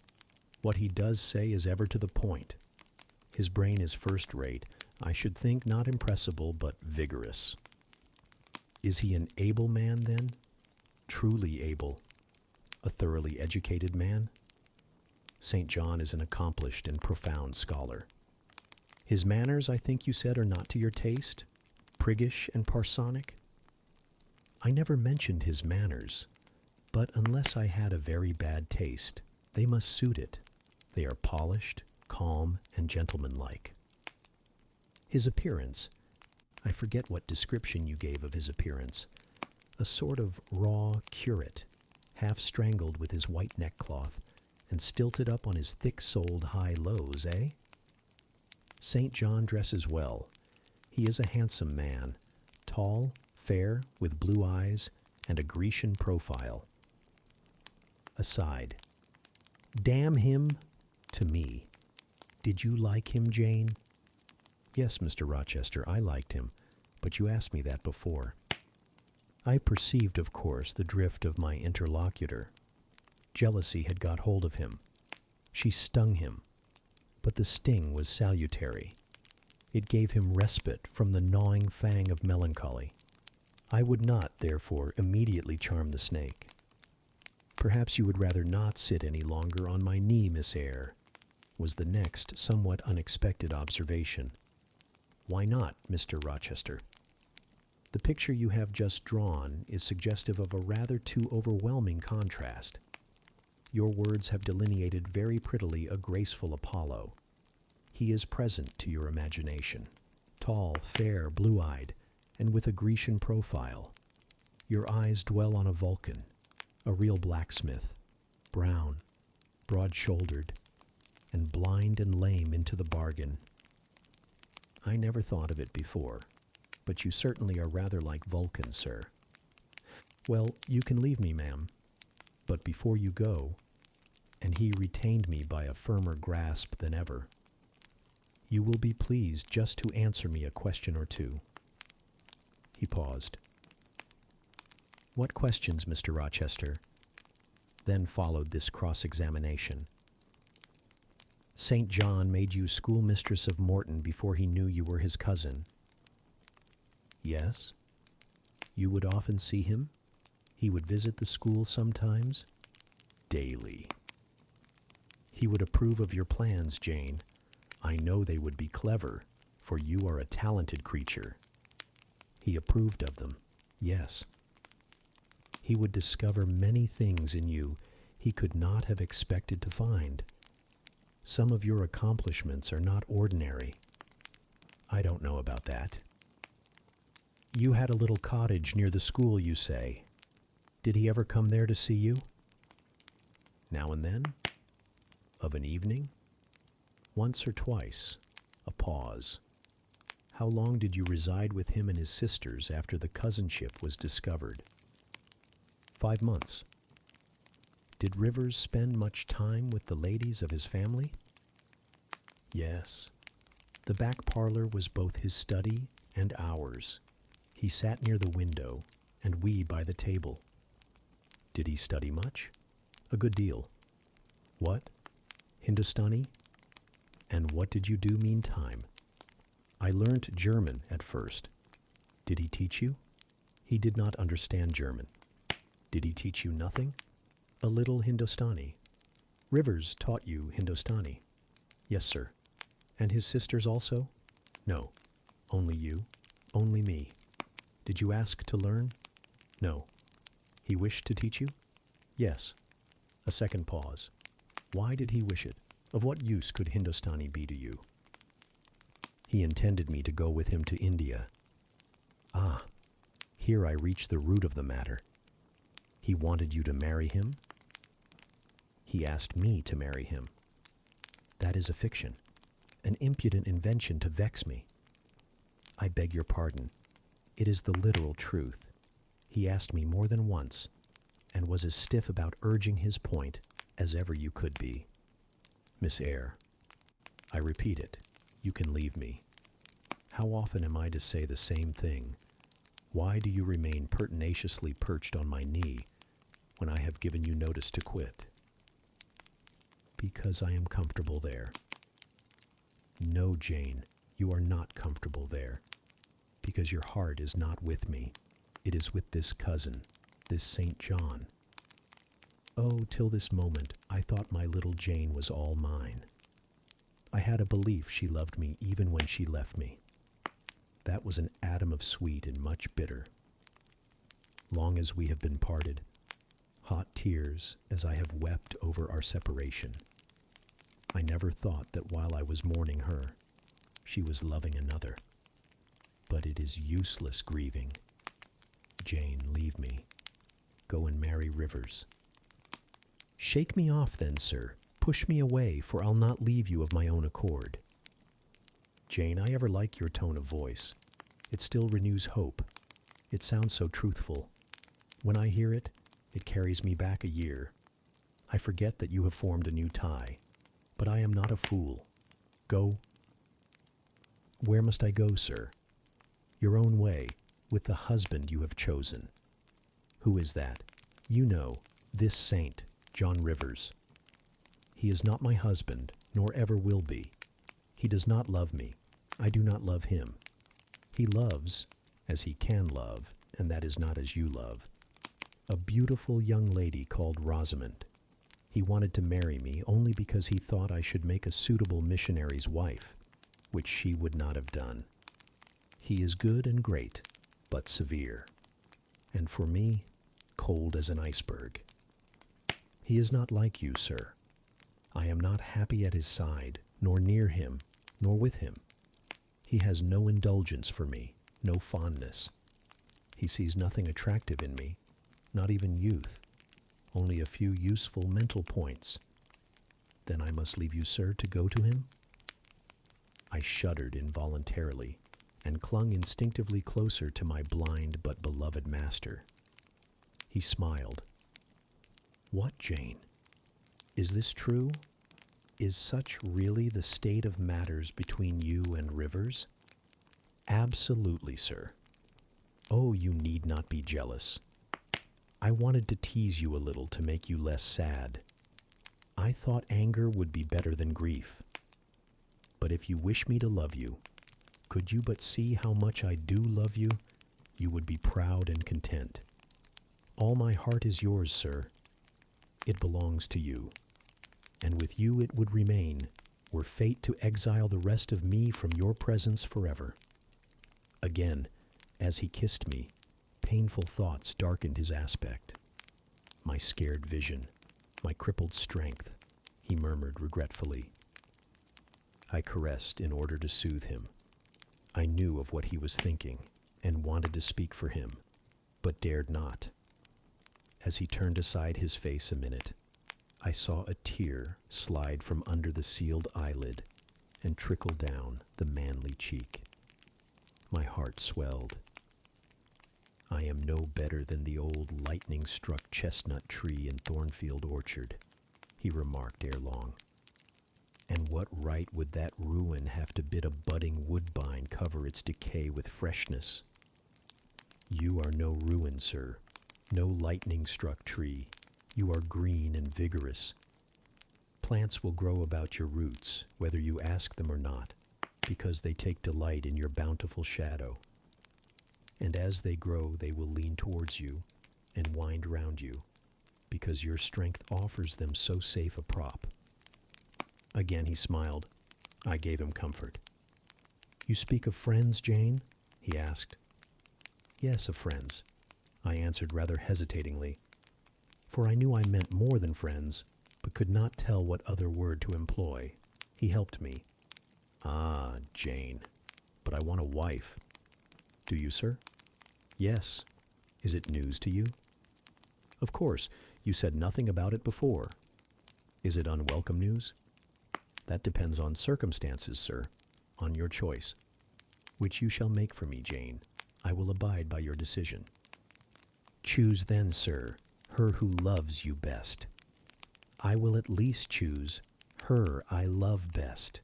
What he does say is ever to the point. His brain is first-rate, I should think not impressible, but vigorous. Is he an able man, then? Truly able. A thoroughly educated man? St. John is an accomplished and profound scholar. His manners, I think you said, are not to your taste? Priggish and parsonic? I never mentioned his manners, but unless I had a very bad taste, they must suit it. They are polished, calm, and gentlemanlike. His appearance, I forget what description you gave of his appearance, a sort of raw curate, half strangled with his white neckcloth, and stilted up on his thick-soled high lows, eh? St. John dresses well. He is a handsome man, tall, fair, with blue eyes, and a Grecian profile. Aside. Damn him, to me. Did you like him, Jane? Yes, Mr. Rochester, I liked him, but you asked me that before. I perceived, of course, the drift of my interlocutor. Jealousy had got hold of him. She stung him, but the sting was salutary. It gave him respite from the gnawing fang of melancholy. I would not, therefore, immediately charm the snake. Perhaps you would rather not sit any longer on my knee, Miss Eyre, was the next somewhat unexpected observation. Why not, Mr. Rochester? The picture you have just drawn is suggestive of a rather too overwhelming contrast. Your words have delineated very prettily a graceful Apollo. He is present to your imagination, tall, fair, blue-eyed, and with a Grecian profile. Your eyes dwell on a Vulcan, a real blacksmith, brown, broad-shouldered, and blind and lame into the bargain. I never thought of it before, but you certainly are rather like Vulcan, sir. Well, you can leave me, ma'am, but before you go, and he retained me by a firmer grasp than ever, you will be pleased just to answer me a question or two. He paused. What questions, Mr. Rochester? Then followed this cross-examination. St. John made you schoolmistress of Morton before he knew you were his cousin. Yes. You would often see him? He would visit the school sometimes? Daily. He would approve of your plans, Jane. I know they would be clever, for you are a talented creature. He approved of them, yes. He would discover many things in you he could not have expected to find. Some of your accomplishments are not ordinary. I don't know about that. You had a little cottage near the school, you say. Did he ever come there to see you? Now and then? Of an evening? Once or twice? A pause. How long did you reside with him and his sisters after the cousinship was discovered? 5 months. Did Rivers spend much time with the ladies of his family? Yes. The back parlor was both his study and ours. He sat near the window, and we by the table. Did he study much? A good deal. What? Hindustani? And what did you do meantime? I learnt German at first. Did he teach you? He did not understand German. Did he teach you nothing? A little Hindustani. Rivers taught you Hindustani? Yes, sir. And his sisters also? No. Only you? Only me. Did you ask to learn? No. He wished to teach you? Yes. A second pause. Why did he wish it? Of what use could Hindustani be to you? He intended me to go with him to India. Ah, here I reach the root of the matter. He wanted you to marry him? He asked me to marry him. That is a fiction, an impudent invention to vex me. I beg your pardon. It is the literal truth. He asked me more than once, and was as stiff about urging his point as ever you could be. Miss Eyre, I repeat it, you can leave me. How often am I to say the same thing? Why do you remain pertinaciously perched on my knee when I have given you notice to quit? Because I am comfortable there. No, Jane, you are not comfortable there, because your heart is not with me. It is with this cousin, this St. John. Oh, till this moment, I thought my little Jane was all mine. I had a belief she loved me even when she left me. That was an atom of sweet and much bitter. Long as we have been parted, hot tears as I have wept over our separation, I never thought that while I was mourning her, she was loving another. But it is useless grieving. Jane, leave me. Go and marry Rivers. Shake me off then, sir. Push me away, for I'll not leave you of my own accord. Jane, I ever like your tone of voice. It still renews hope. It sounds so truthful. When I hear it, it carries me back a year. I forget that you have formed a new tie. But I am not a fool. Go. Where must I go, sir? Your own way, with the husband you have chosen. Who is that? You know, this saint, John Rivers. He is not my husband, nor ever will be. He does not love me. I do not love him. He loves, as he can love, and that is not as you love, a beautiful young lady called Rosamond. He wanted to marry me only because he thought I should make a suitable missionary's wife, which she would not have done. He is good and great, but severe, and for me, cold as an iceberg. He is not like you, sir. I am not happy at his side, nor near him, nor with him. He has no indulgence for me, no fondness. He sees nothing attractive in me, not even youth, only a few useful mental points. Then I must leave you, sir, to go to him? I shuddered involuntarily, and clung instinctively closer to my blind but beloved master. He smiled. What, Jane? Is this true? Is such really the state of matters between you and Rivers? Absolutely, sir. Oh, you need not be jealous. I wanted to tease you a little to make you less sad. I thought anger would be better than grief. But if you wish me to love you, could you but see how much I do love you, you would be proud and content. All my heart is yours, sir. It belongs to you, and with you it would remain, were fate to exile the rest of me from your presence forever. Again, as he kissed me, painful thoughts darkened his aspect. My scared vision, my crippled strength, he murmured regretfully. I caressed in order to soothe him. I knew of what he was thinking and wanted to speak for him, but dared not. As he turned aside his face a minute, I saw a tear slide from under the sealed eyelid and trickle down the manly cheek. My heart swelled. I am no better than the old lightning-struck chestnut tree in Thornfield Orchard, he remarked ere long. And what right would that ruin have to bid a budding woodbine cover its decay with freshness? You are no ruin, sir, no lightning-struck tree. You are green and vigorous. Plants will grow about your roots, whether you ask them or not, because they take delight in your bountiful shadow. And as they grow, they will lean towards you and wind round you, because your strength offers them so safe a prop. Again he smiled. I gave him comfort. You speak of friends, Jane? He asked. Yes, of friends, I answered rather hesitatingly, for I knew I meant more than friends, but could not tell what other word to employ. He helped me. Ah, Jane, but I want a wife. Do you, sir? Yes. Is it news to you? Of course, you said nothing about it before. Is it unwelcome news? That depends on circumstances, sir, on your choice, which you shall make for me, Jane. I will abide by your decision. Choose then, sir, her who loves you best. I will at least choose her I love best.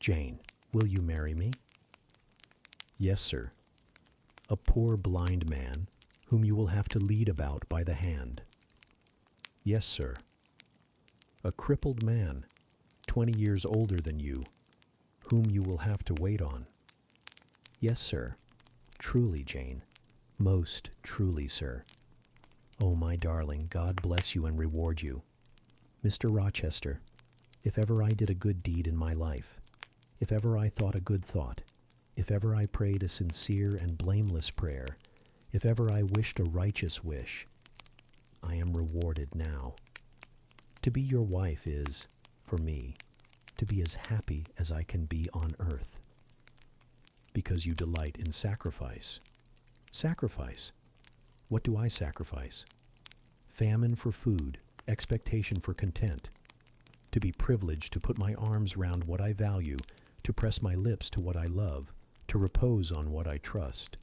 Jane, will you marry me? Yes, sir. A poor blind man, whom you will have to lead about by the hand. Yes, sir. A crippled man, 20 years older than you, whom you will have to wait on. Yes, sir. Truly, Jane. Most truly, sir. Oh, my darling, God bless you and reward you. Mr. Rochester, if ever I did a good deed in my life, if ever I thought a good thought, if ever I prayed a sincere and blameless prayer, if ever I wished a righteous wish, I am rewarded now. To be your wife is, for me, to be as happy as I can be on earth. Because you delight in sacrifice. Sacrifice? What do I sacrifice? Famine for food, expectation for content. To be privileged to put my arms round what I value, to press my lips to what I love, to repose on what I trust.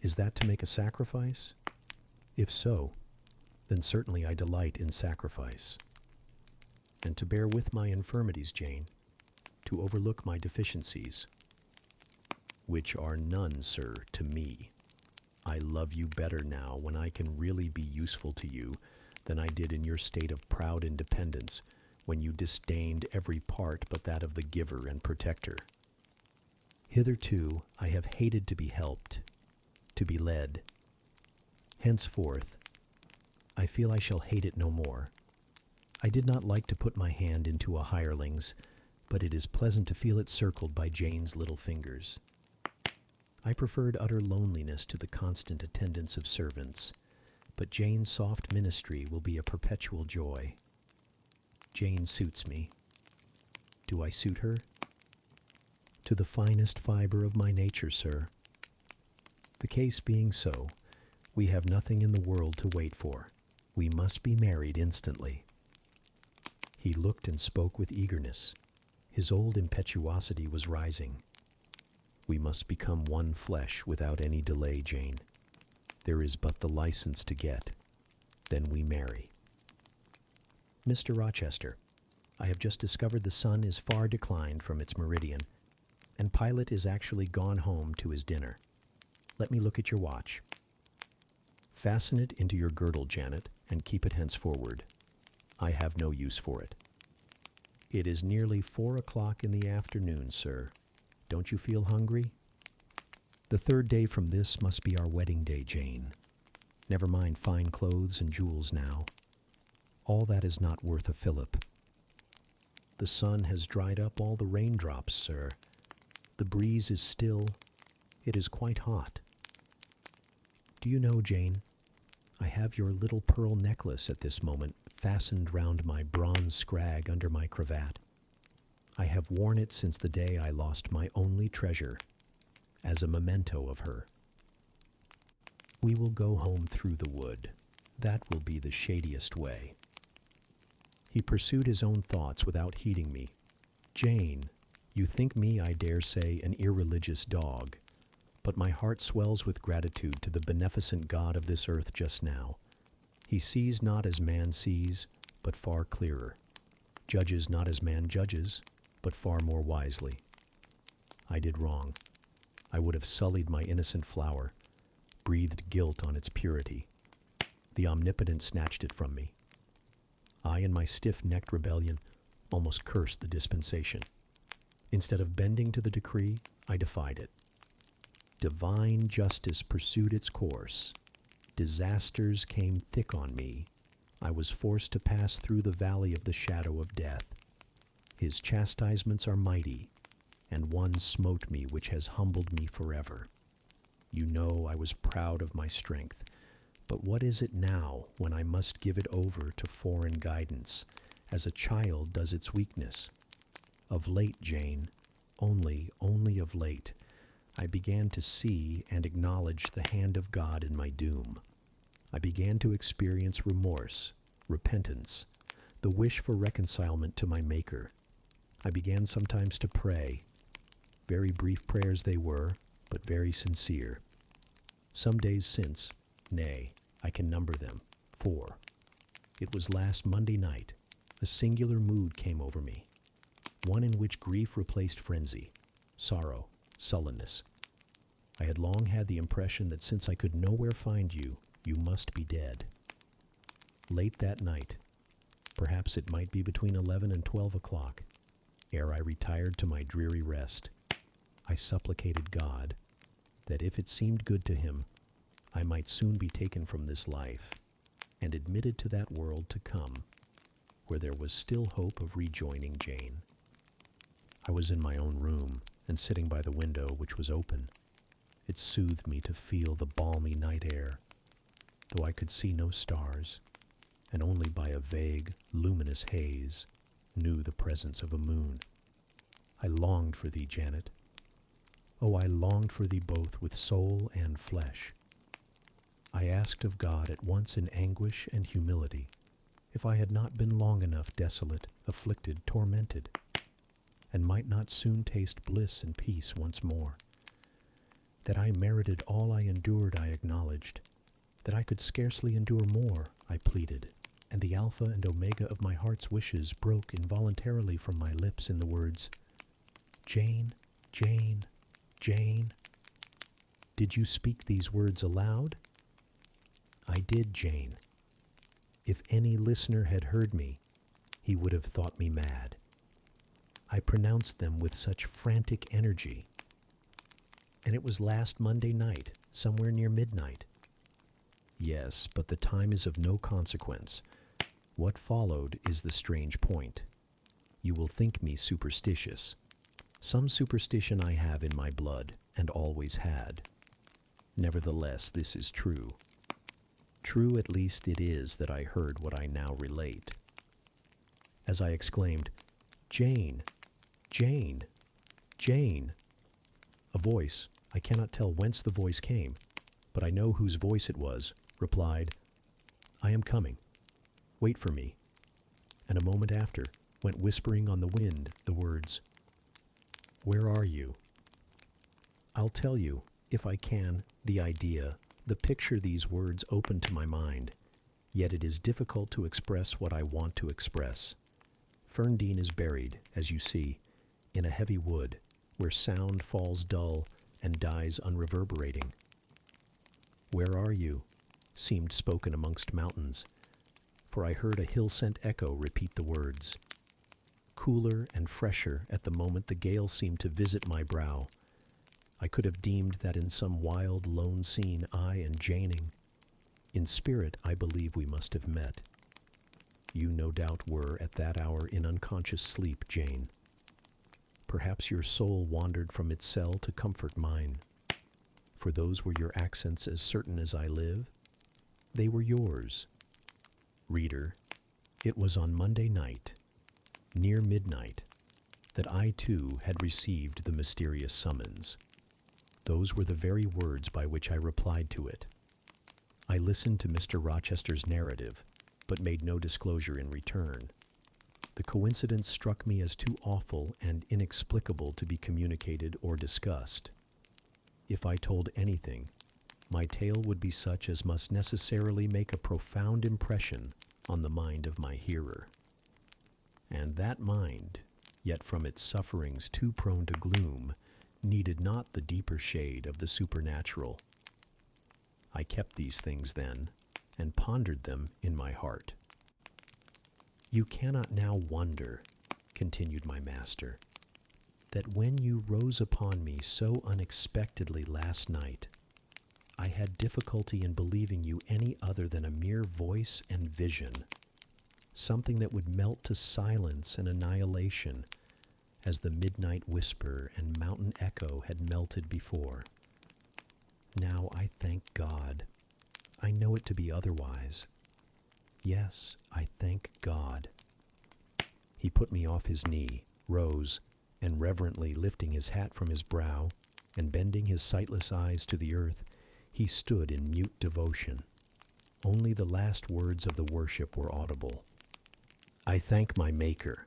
Is that to make a sacrifice? If so, then certainly I delight in sacrifice. And to bear with my infirmities, Jane, to overlook my deficiencies, which are none, sir, to me. I love you better now when I can really be useful to you than I did in your state of proud independence, when you disdained every part but that of the giver and protector. Hitherto I have hated to be helped, to be led. Henceforth, I feel I shall hate it no more. I did not like to put my hand into a hireling's, but it is pleasant to feel it circled by Jane's little fingers. I preferred utter loneliness to the constant attendance of servants, but Jane's soft ministry will be a perpetual joy. Jane suits me. Do I suit her? To the finest fiber of my nature, sir. The case being so, we have nothing in the world to wait for. We must be married instantly. He looked and spoke with eagerness. His old impetuosity was rising. We must become one flesh without any delay, Jane. There is but the license to get. Then we marry. Mr. Rochester, I have just discovered the sun is far declined from its meridian, and Pilot is actually gone home to his dinner. Let me look at your watch. Fasten it into your girdle, Janet, and keep it henceforward. I have no use for it. It is nearly 4 o'clock in the afternoon, sir. Don't you feel hungry? The 3rd day from this must be our wedding day, Jane. Never mind fine clothes and jewels now. All that is not worth a fillip. The sun has dried up all the raindrops, sir. The breeze is still. It is quite hot. Do you know, Jane, I have your little pearl necklace at this moment fastened round my bronze scrag under my cravat. I have worn it since the day I lost my only treasure, as a memento of her. We will go home through the wood. That will be the shadiest way. He pursued his own thoughts without heeding me. Jane, you think me, I dare say, an irreligious dog, but my heart swells with gratitude to the beneficent God of this earth just now. He sees not as man sees, but far clearer, judges not as man judges, but far more wisely. I did wrong. I would have sullied my innocent flower, breathed guilt on its purity. The Omnipotent snatched it from me. I, in my stiff-necked rebellion, almost cursed the dispensation. Instead of bending to the decree, I defied it. Divine justice pursued its course. Disasters came thick on me. I was forced to pass through the valley of the shadow of death. His chastisements are mighty, and one smote me which has humbled me forever. You know I was proud of my strength, but what is it now when I must give it over to foreign guidance, as a child does its weakness? Of late, Jane, only of late, I began to see and acknowledge the hand of God in my doom. I began to experience remorse, repentance, the wish for reconcilement to my Maker. I began sometimes to pray. Very brief prayers they were, but very sincere. Some days since, nay, I can number them, 4. It was last Monday night, a singular mood came over me, one in which grief replaced frenzy, sorrow, sullenness. I had long had the impression that since I could nowhere find you, you must be dead. Late that night, perhaps it might be between 11 and 12 o'clock, ere I retired to my dreary rest, I supplicated God that if it seemed good to him, I might soon be taken from this life and admitted to that world to come, where there was still hope of rejoining Jane. I was in my own room and sitting by the window, which was open. It soothed me to feel the balmy night air, though I could see no stars, and only by a vague, luminous haze knew the presence of a moon. I longed for thee, Janet. Oh, I longed for thee both with soul and flesh. I asked of God at once in anguish and humility if I had not been long enough desolate, afflicted, tormented, and might not soon taste bliss and peace once more. That I merited all I endured, I acknowledged. That I could scarcely endure more, I pleaded, and the alpha and omega of my heart's wishes broke involuntarily from my lips in the words, Jane, Jane, Jane. Did you speak these words aloud? I did, Jane. If any listener had heard me, he would have thought me mad. I pronounced them with such frantic energy. And it was last Monday night, somewhere near midnight. Yes, but the time is of no consequence. What followed is the strange point. You will think me superstitious. Some superstition I have in my blood, and always had. Nevertheless, this is true. True at least it is that I heard what I now relate. As I exclaimed, Jane, Jane, Jane, a voice, I cannot tell whence the voice came, but I know whose voice it was, replied, I am coming. Wait for me. And a moment after went whispering on the wind the words, Where are you? I'll tell you, if I can, the idea, the picture these words open to my mind, yet it is difficult to express what I want to express. Ferndean is buried, as you see, in a heavy wood, where sound falls dull and dies unreverberating. Where are you? Seemed spoken amongst mountains, for I heard a hill-sent echo repeat the words. Cooler and fresher at the moment the gale seemed to visit my brow. I could have deemed that in some wild, lone scene I and Janing, in spirit I believe we must have met. You no doubt were at that hour in unconscious sleep, Jane. Perhaps your soul wandered from its cell to comfort mine. For those were your accents as certain as I live. They were yours. Reader, it was on Monday night, near midnight, that I too had received the mysterious summons. Those were the very words by which I replied to it. I listened to Mr. Rochester's narrative, but made no disclosure in return. The coincidence struck me as too awful and inexplicable to be communicated or discussed. If I told anything, my tale would be such as must necessarily make a profound impression on the mind of my hearer. And that mind, yet from its sufferings too prone to gloom, needed not the deeper shade of the supernatural. I kept these things then, and pondered them in my heart. You cannot now wonder, continued my master, that when you rose upon me so unexpectedly last night, I had difficulty in believing you any other than a mere voice and vision, something that would melt to silence and annihilation as the midnight whisper and mountain echo had melted before. Now I thank God. I know it to be otherwise. Yes, I thank God. He put me off his knee, rose, and reverently lifting his hat from his brow, and bending his sightless eyes to the earth, he stood in mute devotion. Only the last words of the worship were audible. I thank my Maker,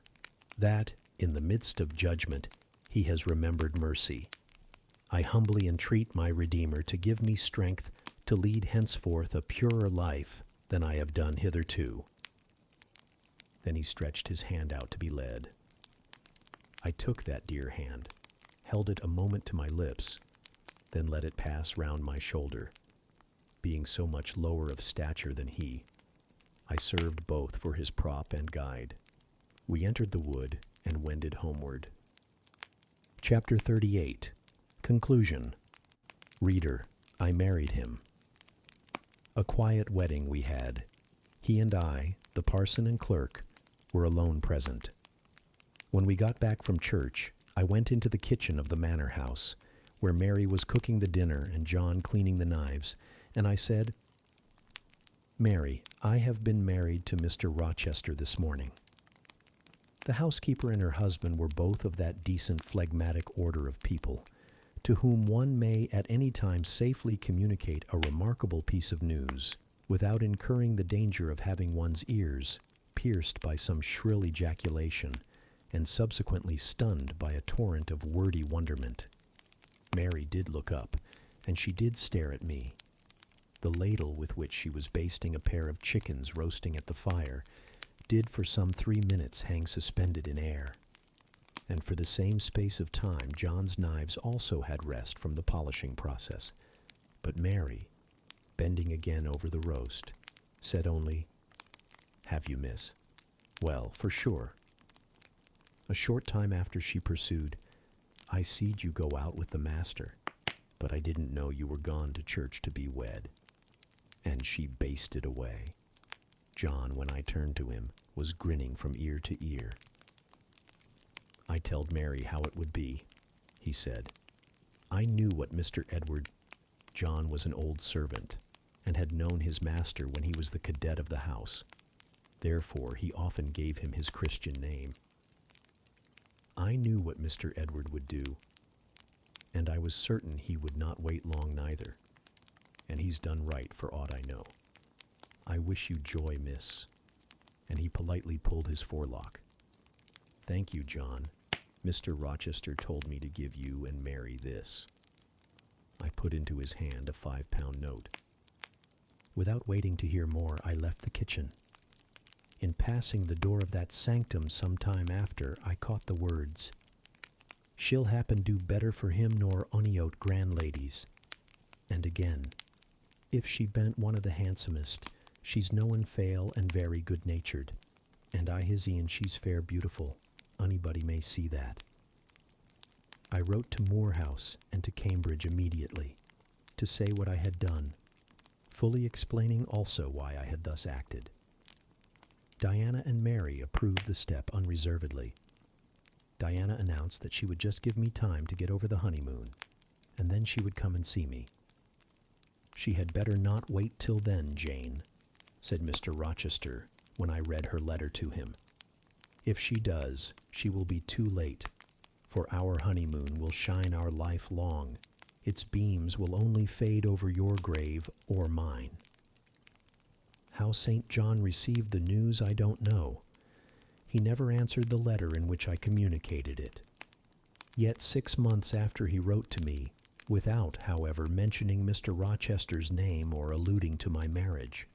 that, in the midst of judgment, he has remembered mercy. I humbly entreat my Redeemer to give me strength to lead henceforth a purer life than I have done hitherto. Then he stretched his hand out to be led. I took that dear hand, held it a moment to my lips, then let it pass round my shoulder. Being so much lower of stature than he, I served both for his prop and guide. We entered the wood and wended homeward. Chapter 38. Conclusion. Reader, I married him. A quiet wedding we had. He and I, the parson and clerk, were alone present. When we got back from church, I went into the kitchen of the manor house, where Mary was cooking the dinner and John cleaning the knives, and I said, Mary, I have been married to Mr. Rochester this morning. The housekeeper and her husband were both of that decent phlegmatic order of people, to whom one may at any time safely communicate a remarkable piece of news, without incurring the danger of having one's ears pierced by some shrill ejaculation, and subsequently stunned by a torrent of wordy wonderment. Mary did look up, and she did stare at me. The ladle with which she was basting a pair of chickens roasting at the fire did for some 3 minutes hang suspended in air, and for the same space of time John's knives also had rest from the polishing process. But Mary, bending again over the roast, said only, "Have you, miss? Well, for sure." A short time after she pursued, "I seed you go out with the master, but I didn't know you were gone to church to be wed." And she basted away. John, when I turned to him, was grinning from ear to ear. "I telled Mary how it would be," he said. "I knew what Mr. Edward—" John was an old servant, and had known his master when he was the cadet of the house. Therefore he often gave him his Christian name. "I knew what Mr. Edward would do, and I was certain he would not wait long neither, and he's done right for aught I know. I wish you joy, miss," and he politely pulled his forelock. "Thank you, John. Mr. Rochester told me to give you and Mary this." I put into his hand a 5-pound note. Without waiting to hear more, I left the kitchen. In passing the door of that sanctum some time after, I caught the words, "She'll happen do better for him nor ony out grand ladies." And again, "If she ben't one of the handsomest, she's noan fail and very good-natured, and I his e'en she's fair beautiful. Anybody may see that." I wrote to Moor House and to Cambridge immediately, to say what I had done, fully explaining also why I had thus acted. Diana and Mary approved the step unreservedly. Diana announced that she would just give me time to get over the honeymoon, and then she would come and see me. "She had better not wait till then, Jane," said Mr. Rochester when I read her letter to him. "If she does, she will be too late, for our honeymoon will shine our life long. Its beams will only fade over your grave or mine." How St. John received the news I don't know. He never answered the letter in which I communicated it. Yet 6 months after he wrote to me, without, however, mentioning Mr. Rochester's name or alluding to my marriage.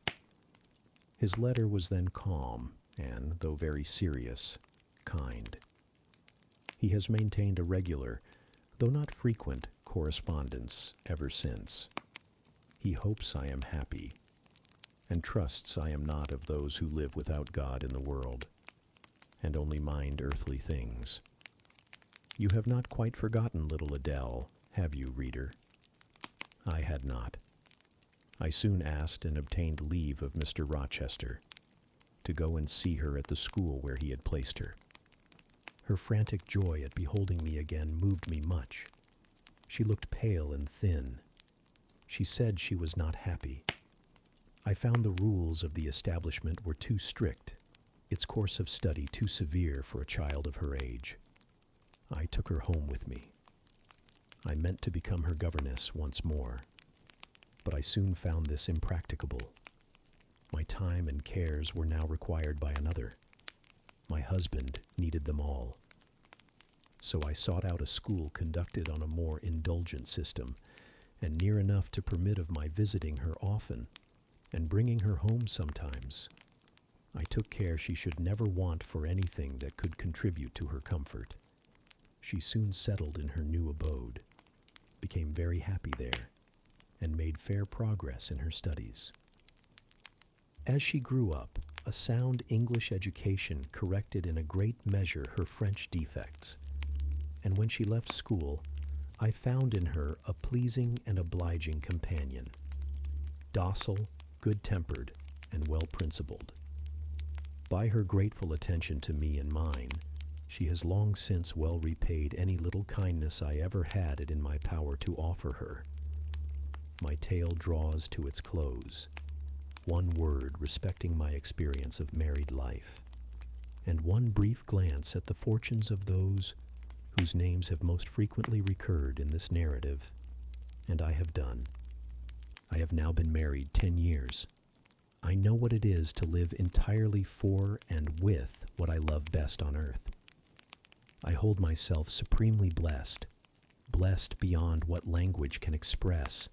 His letter was then calm and, though very serious, kind. He has maintained a regular, though not frequent, correspondence ever since. He hopes I am happy, and trusts I am not of those who live without God in the world, and only mind earthly things. You have not quite forgotten little Adele, have you, reader? I had not. I soon asked and obtained leave of Mr. Rochester to go and see her at the school where he had placed her. Her frantic joy at beholding me again moved me much. She looked pale and thin. She said she was not happy. I found the rules of the establishment were too strict, its course of study too severe for a child of her age. I took her home with me. I meant to become her governess once more, but I soon found this impracticable. My time and cares were now required by another. My husband needed them all. So I sought out a school conducted on a more indulgent system, and near enough to permit of my visiting her often and bringing her home sometimes. I took care she should never want for anything that could contribute to her comfort. She soon settled in her new abode, became very happy there, and made fair progress in her studies. As she grew up, a sound English education corrected in a great measure her French defects, and when she left school, I found in her a pleasing and obliging companion, docile, good-tempered, and well-principled. By her grateful attention to me and mine, she has long since well repaid any little kindness I ever had it in my power to offer her. My tale draws to its close. One word respecting my experience of married life, and one brief glance at the fortunes of those whose names have most frequently recurred in this narrative, and I have done. I have now been married 10 years. I know what it is to live entirely for and with what I love best on earth. I hold myself supremely blessed, blessed beyond what language can express,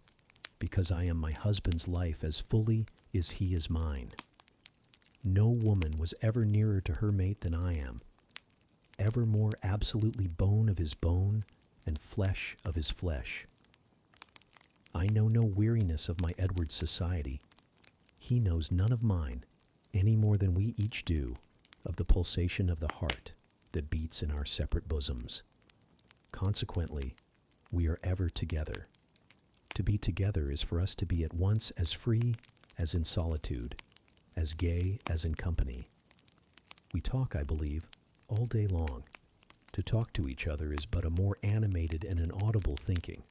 because I am my husband's life as fully as he is mine. No woman was ever nearer to her mate than I am, ever more absolutely bone of his bone and flesh of his flesh. I know no weariness of my Edward's society. He knows none of mine, any more than we each do of the pulsation of the heart that beats in our separate bosoms. Consequently, we are ever together. To be together is for us to be at once as free as in solitude, as gay as in company. We talk, I believe, all day long. To talk to each other is but a more animated and an audible thinking.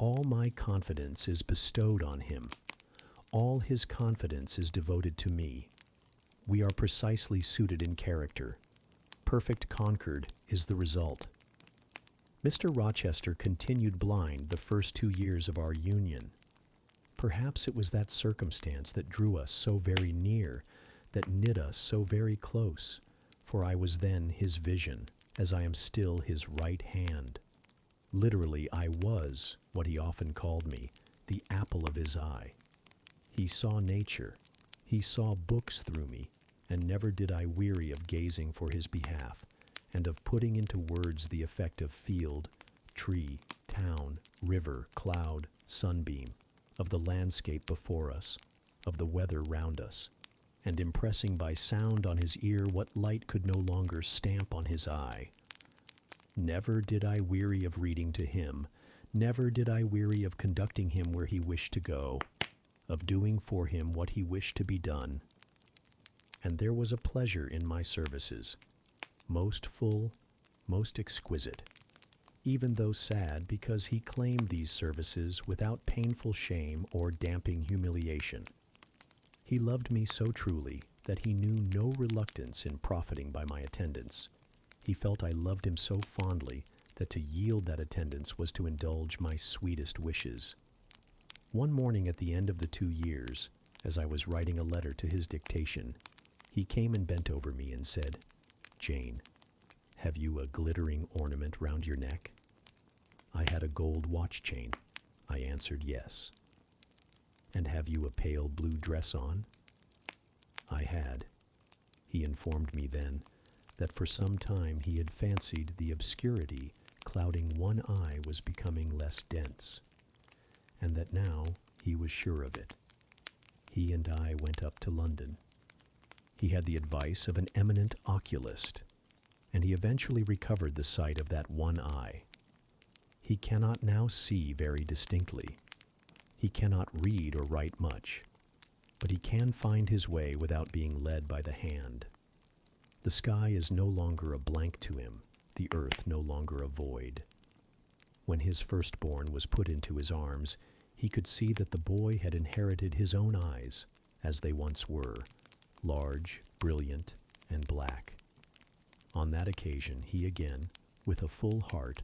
All my confidence is bestowed on him. All his confidence is devoted to me. We are precisely suited in character. Perfect concord is the result. Mr. Rochester continued blind the first 2 years of our union. Perhaps it was that circumstance that drew us so very near, that knit us so very close, for I was then his vision, as I am still his right hand. Literally, I was, what he often called me, the apple of his eye. He saw nature, he saw books through me, and never did I weary of gazing for his behalf, and of putting into words the effect of field, tree, town, river, cloud, sunbeam, of the landscape before us, of the weather round us, and impressing by sound on his ear what light could no longer stamp on his eye. Never did I weary of reading to him, never did I weary of conducting him where he wished to go, of doing for him what he wished to be done. and there was a pleasure in my services, most full, most exquisite, even though sad, because he claimed these services without painful shame or damping humiliation. He loved me so truly that he knew no reluctance in profiting by my attendance. He felt I loved him so fondly that to yield that attendance was to indulge my sweetest wishes. One morning at the end of the 2 years, as I was writing a letter to his dictation, he came and bent over me and said, "Jane, have you a glittering ornament round your neck?" I had a gold watch chain. I answered yes. "And have you a pale blue dress on?" I had. He informed me then that for some time he had fancied the obscurity clouding one eye was becoming less dense, and that now he was sure of it. He and I went up to London. He had the advice of an eminent oculist, and he eventually recovered the sight of that one eye. He cannot now see very distinctly. He cannot read or write much, but he can find his way without being led by the hand. The sky is no longer a blank to him, the earth no longer a void. When his firstborn was put into his arms, he could see that the boy had inherited his own eyes, as they once were, large, brilliant, and black. On that occasion, he again, with a full heart,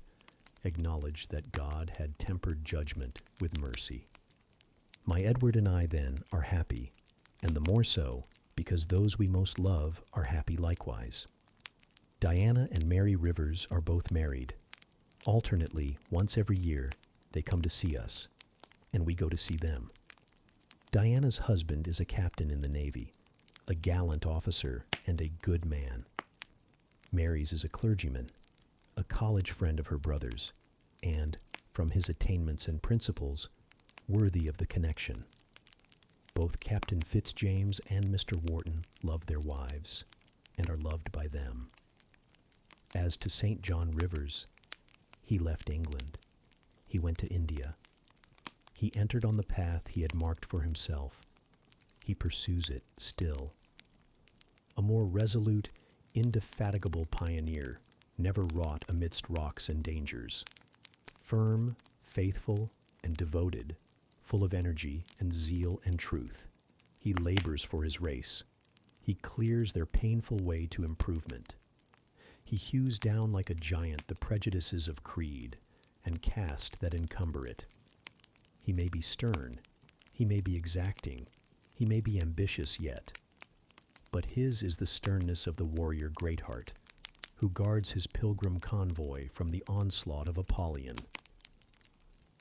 acknowledged that God had tempered judgment with mercy. My Edward and I, then, are happy, and the more so because those we most love are happy likewise. Diana and Mary Rivers are both married. Alternately, once every year, they come to see us, and we go to see them. Diana's husband is a captain in the Navy, a gallant officer and a good man. Mary's is a clergyman, a college friend of her brother's, and, from his attainments and principles, worthy of the connection. Both Captain Fitzjames and Mr. Wharton love their wives, and are loved by them. As to St. John Rivers, he left England. He went to India. He entered on the path he had marked for himself. He pursues it still. A more resolute, indefatigable pioneer never wrought amidst rocks and dangers. Firm, faithful, and devoted, full of energy and zeal and truth, he labors for his race. He clears their painful way to improvement. He hews down like a giant the prejudices of creed and caste that encumber it. He may be stern, he may be exacting, he may be ambitious yet, but his is the sternness of the warrior Greatheart, who guards his pilgrim convoy from the onslaught of Apollyon.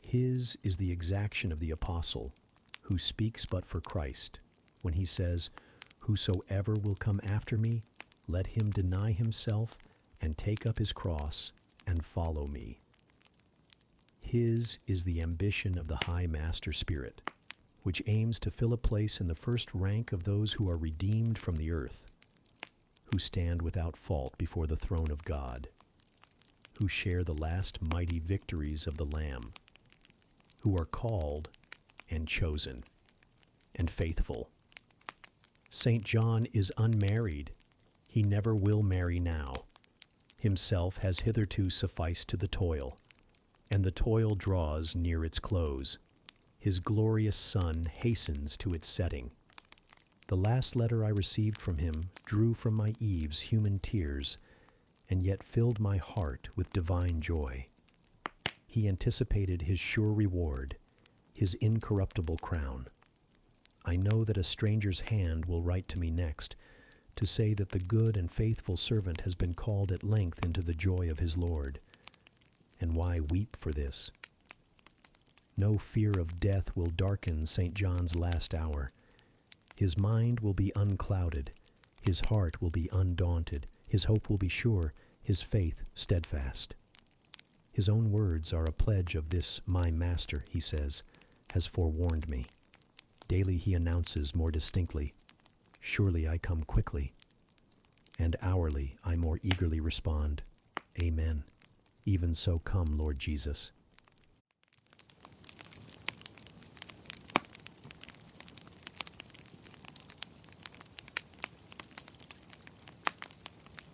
His is the exaction of the apostle, who speaks but for Christ, when he says, "Whosoever will come after me, let him deny himself and take up his cross and follow me." His is the ambition of the high master spirit, which aims to fill a place in the first rank of those who are redeemed from the earth, who stand without fault before the throne of God, who share the last mighty victories of the Lamb, who are called and chosen and faithful. St. John is unmarried. He never will marry now. Himself has hitherto sufficed to the toil, and the toil draws near its close. His glorious sun hastens to its setting. The last letter I received from him drew from my Eve's human tears, and yet filled my heart with divine joy. He anticipated his sure reward, his incorruptible crown. I know that a stranger's hand will write to me next, to say that the good and faithful servant has been called at length into the joy of his Lord. And why weep for this? No fear of death will darken St. John's last hour. His mind will be unclouded, his heart will be undaunted, his hope will be sure, his faith steadfast. His own words are a pledge of this. My master, he says, has forewarned me. Daily he announces more distinctly, surely I come quickly. And hourly I more eagerly respond, Amen. Even so come, Lord Jesus.